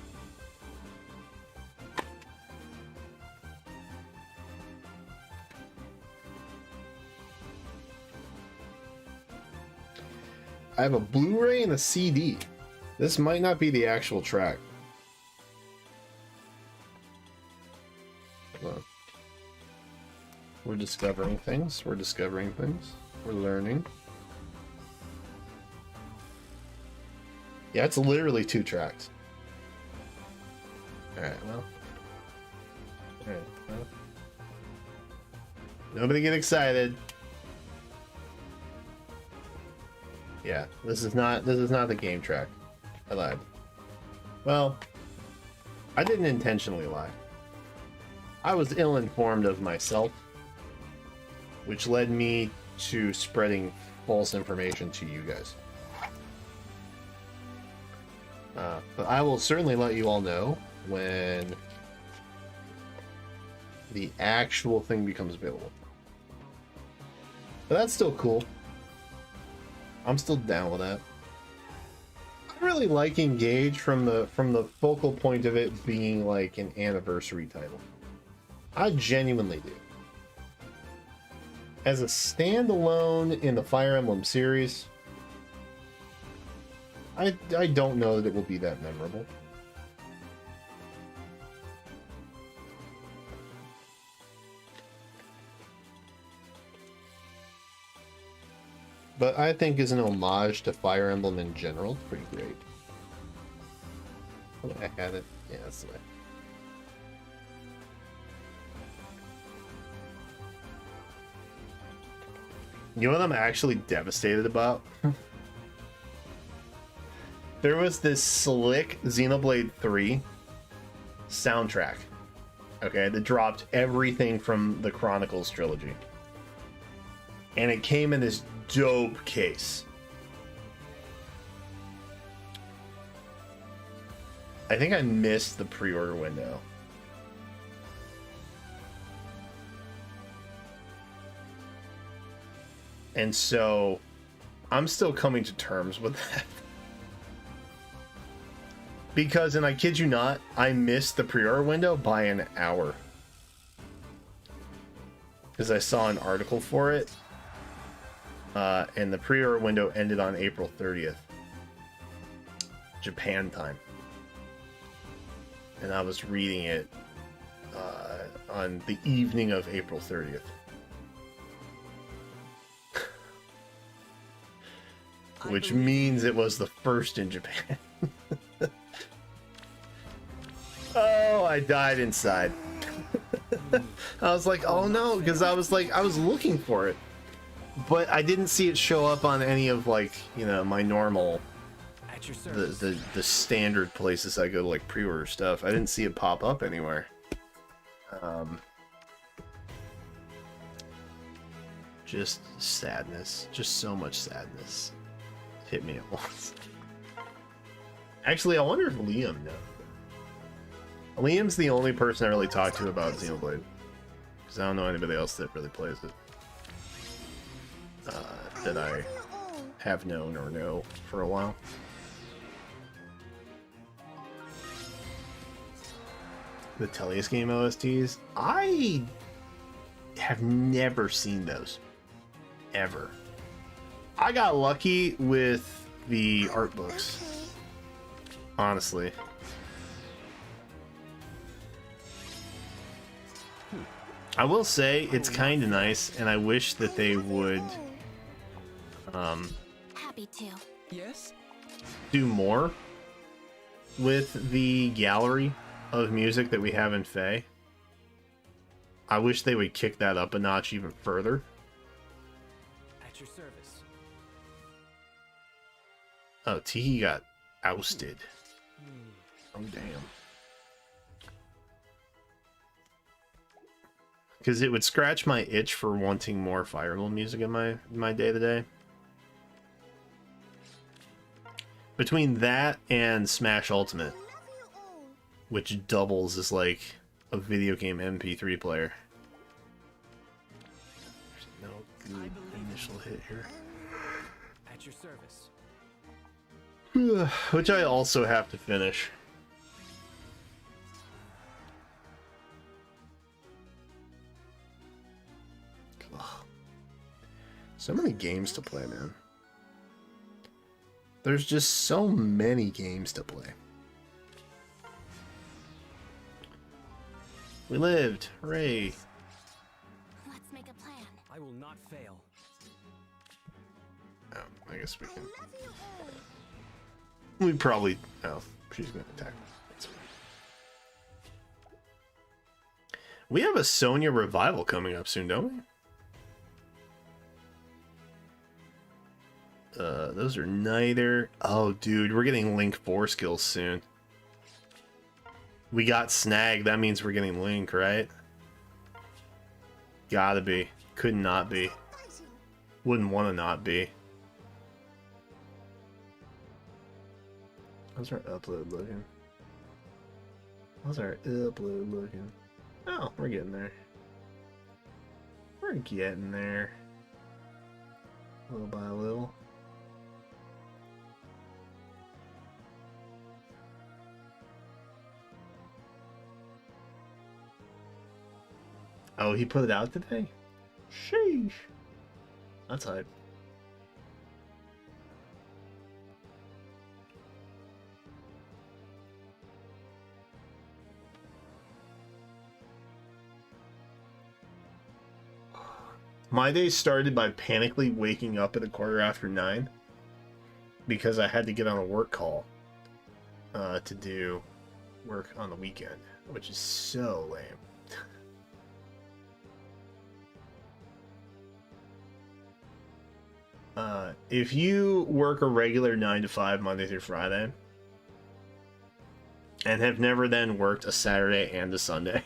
I have a Blu-ray and a CD. This might not be the actual track. Hold on. We're discovering things. We're discovering things. We're learning. Yeah, it's literally 2 tracks. Alright, well. Alright, well. Nobody get excited. Yeah, this is not the game track. I lied. Well, I didn't intentionally lie. I was ill-informed of myself, which led me to spreading false information to you guys. But I will certainly let you all know when the actual thing becomes available. But that's still cool. I'm still down with that. I really like Engage from the focal point of it being like an anniversary title. I genuinely do. As a standalone in the Fire Emblem series, I don't know that it will be that memorable. But I think as an homage to Fire Emblem in general, it's pretty great. Oh, I had it. Yeah, that's the way. You know what I'm actually devastated about? There was this slick Xenoblade 3 soundtrack, okay, that dropped everything from the Chronicles trilogy. And it came in this dope case. I think I missed the pre-order window. And so I'm still coming to terms with that. Because, and I kid you not, I missed the pre-order window by an hour. Because I saw an article for it. And the pre-order window ended on April 30th. Japan time. And I was reading it on the evening of April 30th. Which means it was the first in Japan. Oh, I died inside. I was like, oh no, because I was looking for it. But I didn't see it show up on any of, like, you know, my normal, At your service. the standard places I go to, like, pre-order stuff. I didn't see it pop up anywhere. Just sadness. Just so much sadness hit me at once. Actually, I wonder if Liam knows. Liam's the only person I really talk to about Xenoblade. Because I don't know anybody else that really plays it. That I have known or know for a while. The Tellius game OSTs? I have never seen those. Ever. I got lucky with the art books. Honestly. I will say it's kind of nice, and I wish that they would Happy to. Yes? do more with the gallery of music that we have in Fae. I wish they would kick that up a notch even further. At your service. Oh, Tiki got ousted. Oh, damn. Because it would scratch my itch for wanting more Fire Emblem music in my day-to-day. Between that and Smash Ultimate, which doubles as like a video game MP3 player. There's no good initial hit here. At your service. Which I also have to finish. Ugh. So many games to play, man. There's just so many games to play. We lived. Hooray. Let's make a plan. I will not fail. Oh, I guess we can. We probably. Oh, she's gonna attack. That's fine. We have a Sonya revival coming up soon, don't we? Those are neither. Oh, dude, we're getting Link 4 skills soon. We got Snag. That means we're getting Link, right? Gotta be. Could not be. Wouldn't want to not be. How's our upload looking? How's our upload looking? Oh, we're getting there. We're getting there. Little by little. Oh, he put it out today? Sheesh. That's hype. My day started by panically waking up at 9:15 because I had to get on a work call to do work on the weekend, which is so lame. If you work a regular 9 to 5 Monday through Friday and have never then worked a Saturday and a Sunday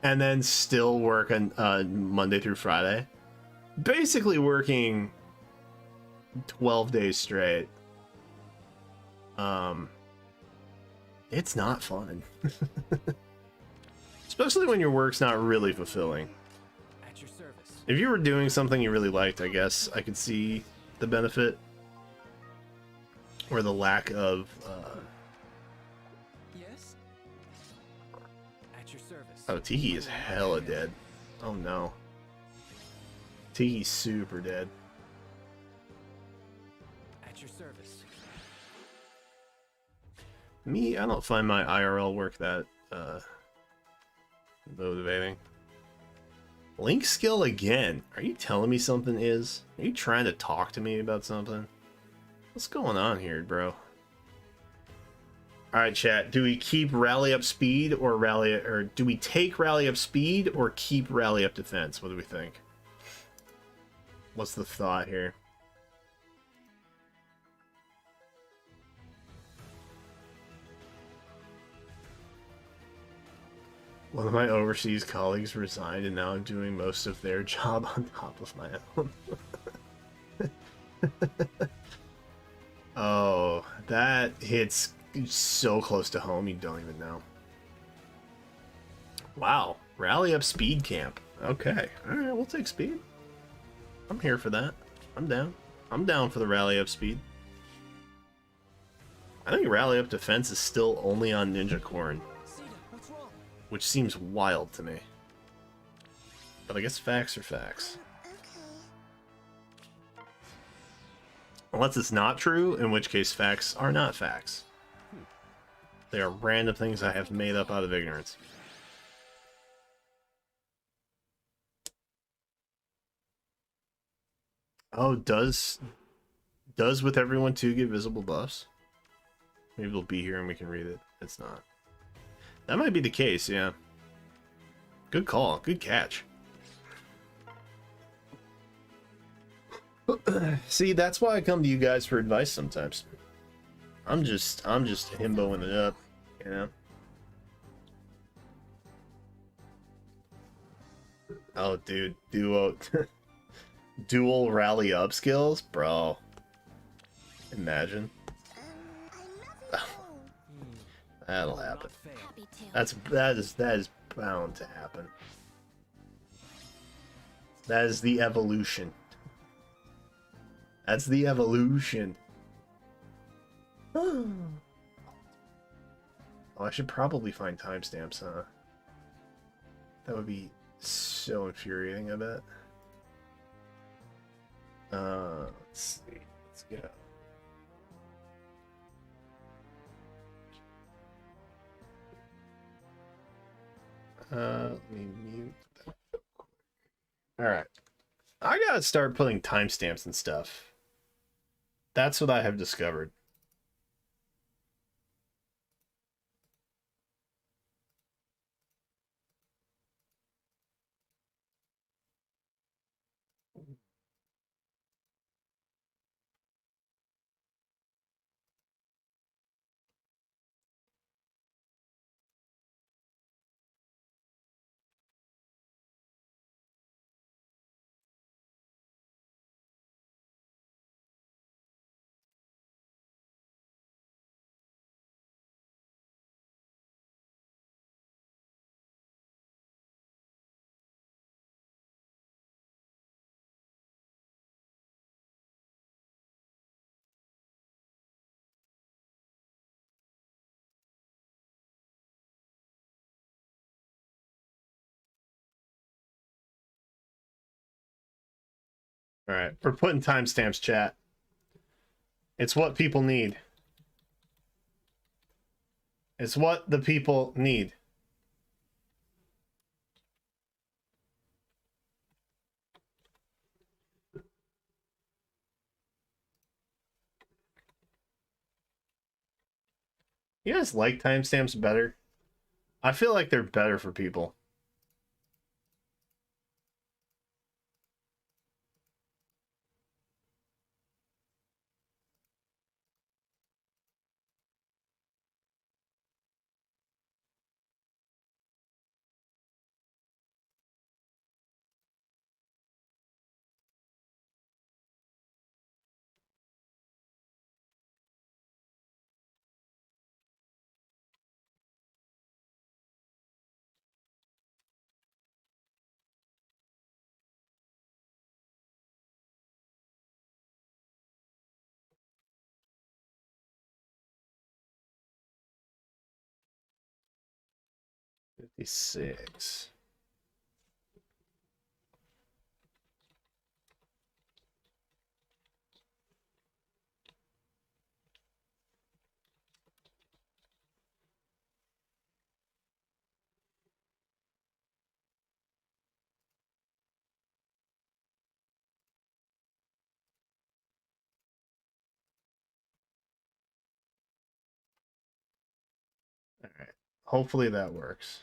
and then still work on Monday through Friday, basically working 12 days straight, it's not fun. Especially when your work's not really fulfilling. At your service. If you were doing something you really liked, I guess I could see the benefit. Or the lack of... Yes. At your service. Oh, Tiki is hella dead. Oh no. Tiki's super dead. At your service. Me, I don't find my IRL work that motivating. Link skill again. Are you telling me something is? Are you trying to talk to me about something? What's going on here, bro? Alright, chat. Do we keep rally up speed or do we take rally up speed or keep rally up defense? What do we think? What's the thought here? One of my overseas colleagues resigned and now I'm doing most of their job on top of my own. Oh, that hits so close to home you don't even know. Wow, rally up speed camp. Okay, alright, we'll take speed. I'm here for that. I'm down. I'm down for the rally up speed. I think rally up defense is still only on Ninja Corn, What's wrong? which seems wild to me. But I guess facts are facts. Unless it's not true, in which case facts are not facts. They are random things I have made up out of ignorance. Oh, does with everyone 2 get visible buffs? Maybe it'll be here and we can read it. It's not. That might be the case, yeah. Good call. Good catch. See, that's why I come to you guys for advice sometimes. I'm just himboing it up, you know? Oh, dude. Dual rally up skills? Bro. Imagine. That'll happen. Happy to. That is bound to happen. That is the evolution. That's the evolution. Oh, I should probably find timestamps, huh? That would be so infuriating, I bet. Let's see. Let's go. Let me mute that. Alright. I gotta start putting timestamps and stuff. That's what I have discovered. Alright, we're putting timestamps, chat. It's what people need. It's what the people need. You guys like timestamps better? I feel like they're better for people. $56. Alright. Hopefully that works.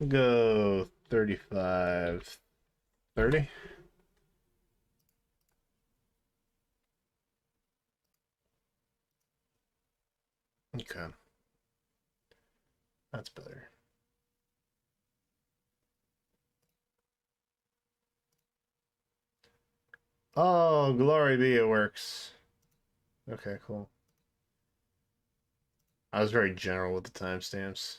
Go 35, 30. Okay. That's better. Oh, glory be, it works. Okay, cool. I was very general with the timestamps.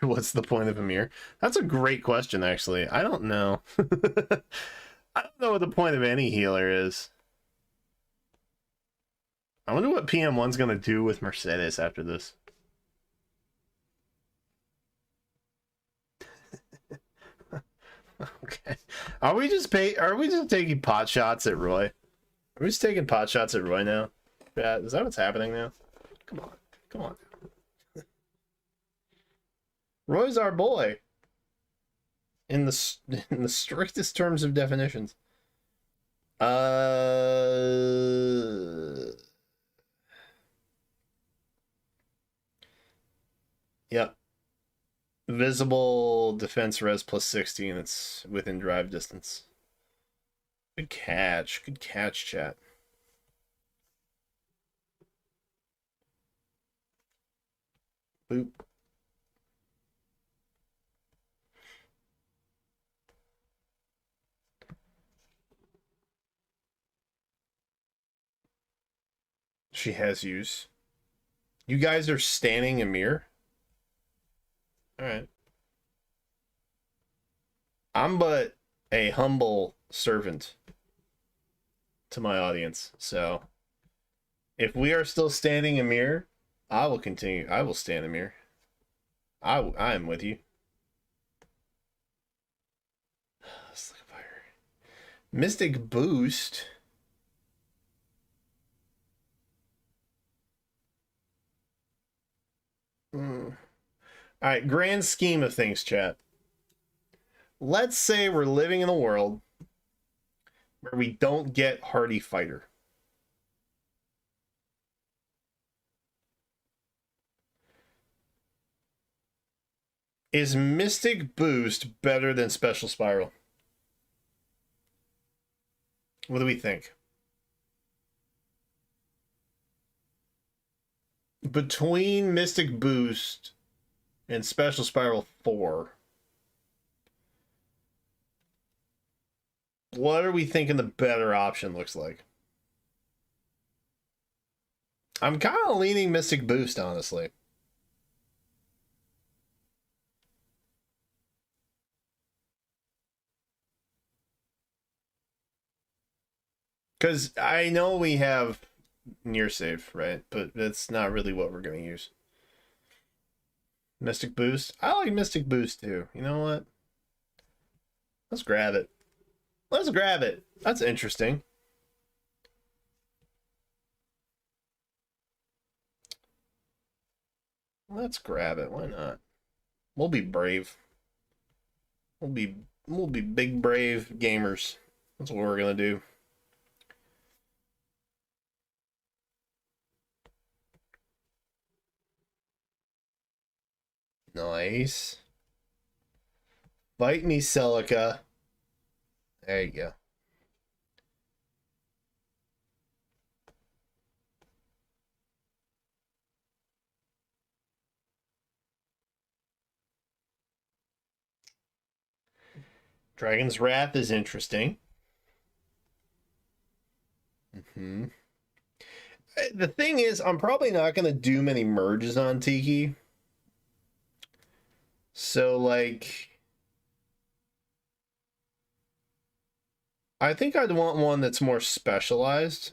What's the point of a mirror? That's a great question, actually. I don't know. I don't know what the point of any healer is. I wonder what PM1's going to do with Mercedes after this. Okay. Are we just taking pot shots at Roy? Are we just taking pot shots at Roy now? Yeah, is that what's happening now? Come on. Come on. Roy's our boy. In the strictest terms of definitions. Yep. Visible defense res plus 16. It's within drive distance. Good catch. Good catch, chat. Boop. She has use. You guys are standing a mirror? Alright. I'm but a humble servant to my audience, so if we are still standing a mirror, I will continue. I will stand a mirror. I am with you. Slick fire. Mystic boost. All right, grand scheme of things, chat. Let's say we're living in a world where we don't get Hardy Fighter. Is Mystic Boost better than Special Spiral? What do we think? Between Mystic Boost and Special Spiral 4, what are we thinking the better option looks like? I'm kind of leaning Mystic Boost, honestly. Because I know we have near save, right? But that's not really what we're going to use. Mystic Boost? I like Mystic Boost too. You know what? Let's grab it. Let's grab it. That's interesting. Let's grab it. Why not? We'll be brave. We'll be big brave gamers. That's what we're gonna do. Nice. Fight me, Celica. There you go. Dragon's Wrath is interesting. The thing is, I'm probably not going to do many merges on Tiki. So, like, I think I'd want one that's more specialized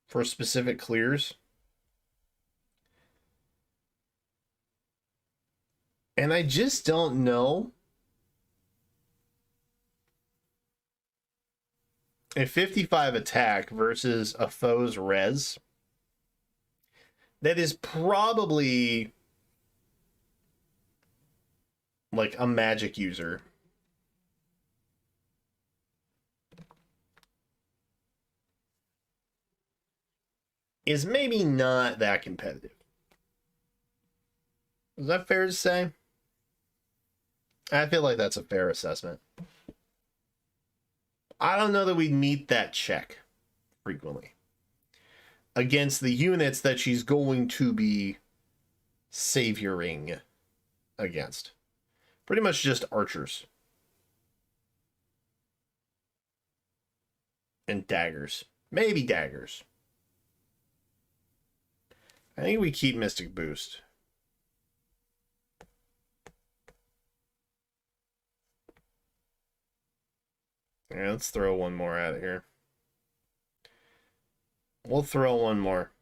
for specific clears. And I just don't know a 55 attack versus a foe's res. That is probably like a magic user. Is maybe not that competitive. Is that fair to say? I feel like that's a fair assessment. I don't know that we meet that check frequently against the units that she's going to be savioring against. Pretty much just archers. And daggers. Maybe daggers. I think we keep Mystic Boost. Yeah, let's throw one more at it here. We'll throw one more.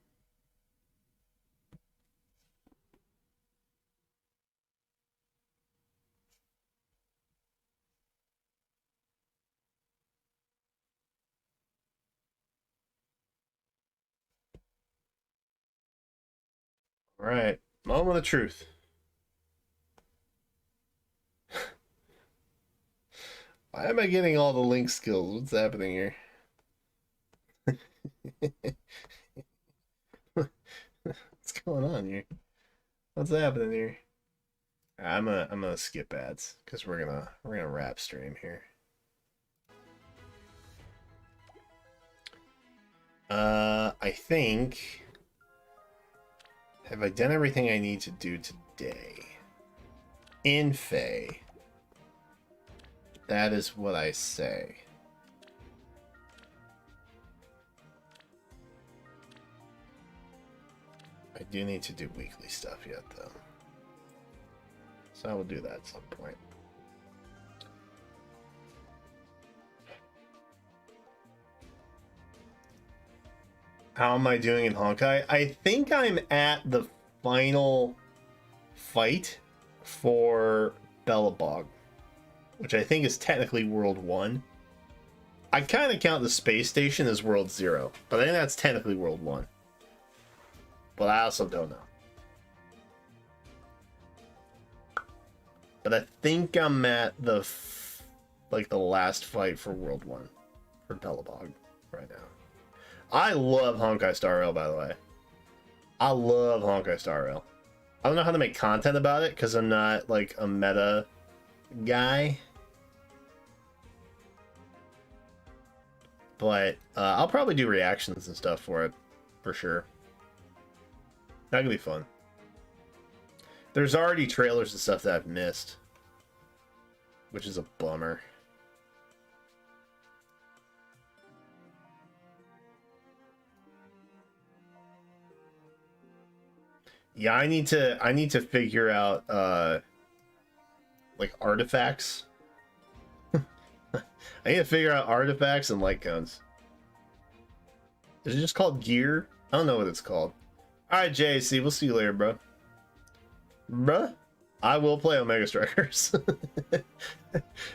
All right, moment of truth. Why am I getting all the link skills? What's happening here? What's going on here? What's happening here? I'm gonna skip ads because we're gonna wrap stream here. I think, have I done everything I need to do today? In Fae. That is what I say. I do need to do weekly stuff yet, though. So I will do that at some point. How am I doing in Honkai? I think I'm at the final fight for Bellabog, which I think is technically World 1. I kind of count the space station as World 0, but I think that's technically World 1. But I also don't know. But I think I'm at the the last fight for World 1 for Bellabog right now. I love Honkai Star Rail, by the way. I love Honkai Star Rail. I don't know how to make content about it because I'm not like a meta guy. But I'll probably do reactions and stuff for it, for sure. That could be fun. There's already trailers and stuff that I've missed, which is a bummer. Yeah, I need to figure out like artifacts. I need to figure out artifacts and light guns. Is it just called gear? I don't know what it's called. Alright, JC, we'll see you later, bro. Bruh, I will play Omega Strikers. This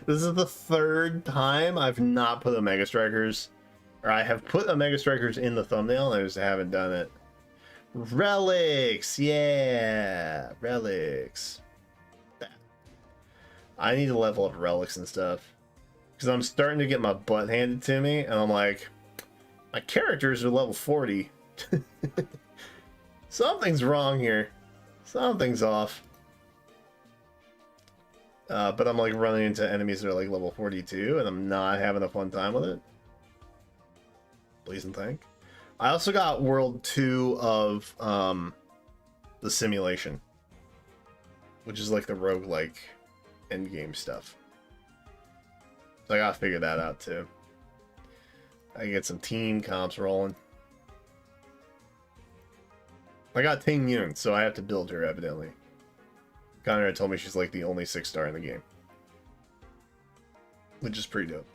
is the third time I've not put Omega Strikers, or I have put Omega Strikers in the thumbnail and I just haven't done it. Relics, yeah, relics. I need to level up relics and stuff because I'm starting to get my butt handed to me, and I'm like, my characters are level 40. Something's wrong here. Something's off. But I'm like running into enemies that are like level 42, and I'm not having a fun time with it. Please and thank. I also got World 2 of the simulation, which is like the roguelike endgame stuff. So I gotta figure that out too. I can get some team comps rolling. I got Ting Yun, so I have to build her evidently. Connor told me she's like the only 6-star in the game, which is pretty dope.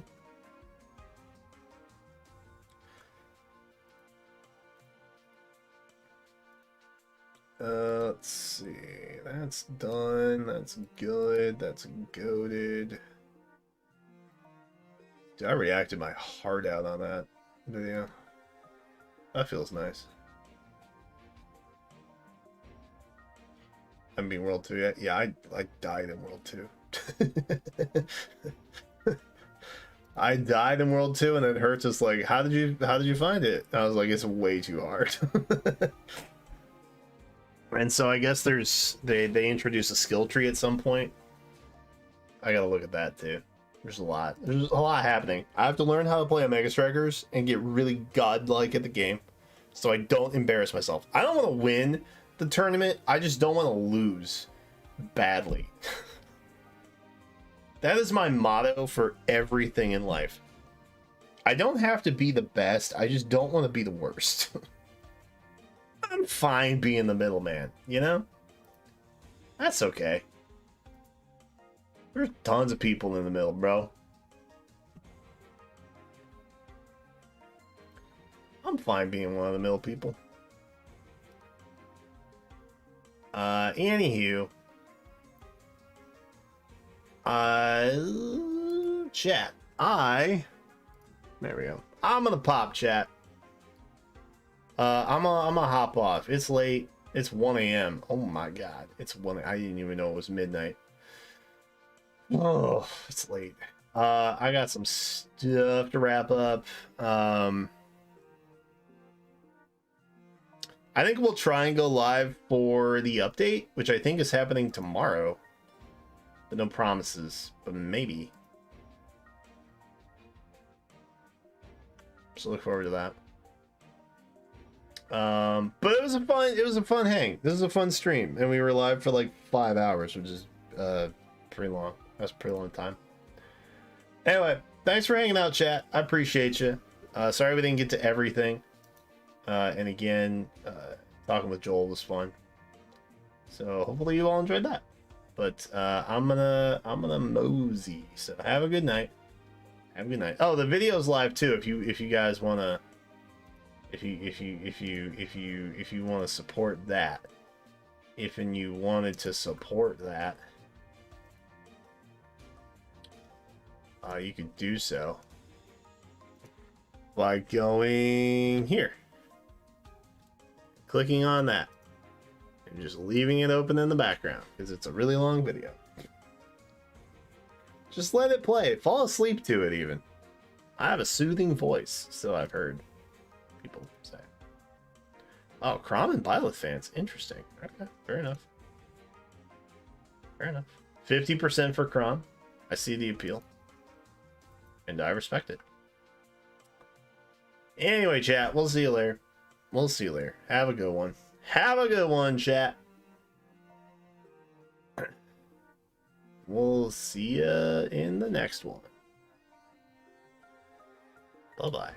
Let's see. That's done. That's good. That's goated. Dude, I reacted my heart out on that video. That feels nice. I haven't been World 2 yet. Yeah, I died in World 2. I died in World 2, and it hurts us like, how did you find it? I was like, it's way too hard. And so I guess they introduce a skill tree at some point. I gotta look at that too. There's a lot happening. I have to learn how to play Omega Strikers and get really godlike at the game, so I don't embarrass myself. I don't want to win the tournament. I just don't want to lose badly. That is my motto for everything in life. I don't have to be the best. I just don't want to be the worst. I'm fine being the middleman, you know? That's okay. There's tons of people in the middle, bro. I'm fine being one of the middle people. Anywho. Chat. There we go. I'm gonna pop chat. I'm gonna hop off. It's late. It's 1 a.m. Oh my god. It's 1. I didn't even know it was midnight. Oh, it's late. I got some stuff to wrap up. I think we'll try and go live for the update, which I think is happening tomorrow. But no promises, but maybe. So look forward to that. But it was a fun hang. This is a fun stream, and we were live for like 5 hours, which is pretty long. That's a pretty long time. Anyway, thanks for hanging out, chat. I appreciate you. Sorry we didn't get to everything. And again, Talking with Joel was fun. So hopefully you all enjoyed that. But I'm gonna mosey. So have a good night. Have a good night. Oh, the video's live too. If you guys wanna, if you wanna support that, if and you wanted to support that, you could do so by going here, clicking on that, and just leaving it open in the background because it's a really long video. Just let it play. Fall asleep to it even. I have a soothing voice, so I've heard people say. Oh, Crom and Byleth fans. Interesting. Okay, fair enough. Fair enough. 50% for Crom. I see the appeal. And I respect it. Anyway, chat, we'll see you later. We'll see you later. Have a good one. Have a good one, chat. We'll see ya in the next one. Bye-bye.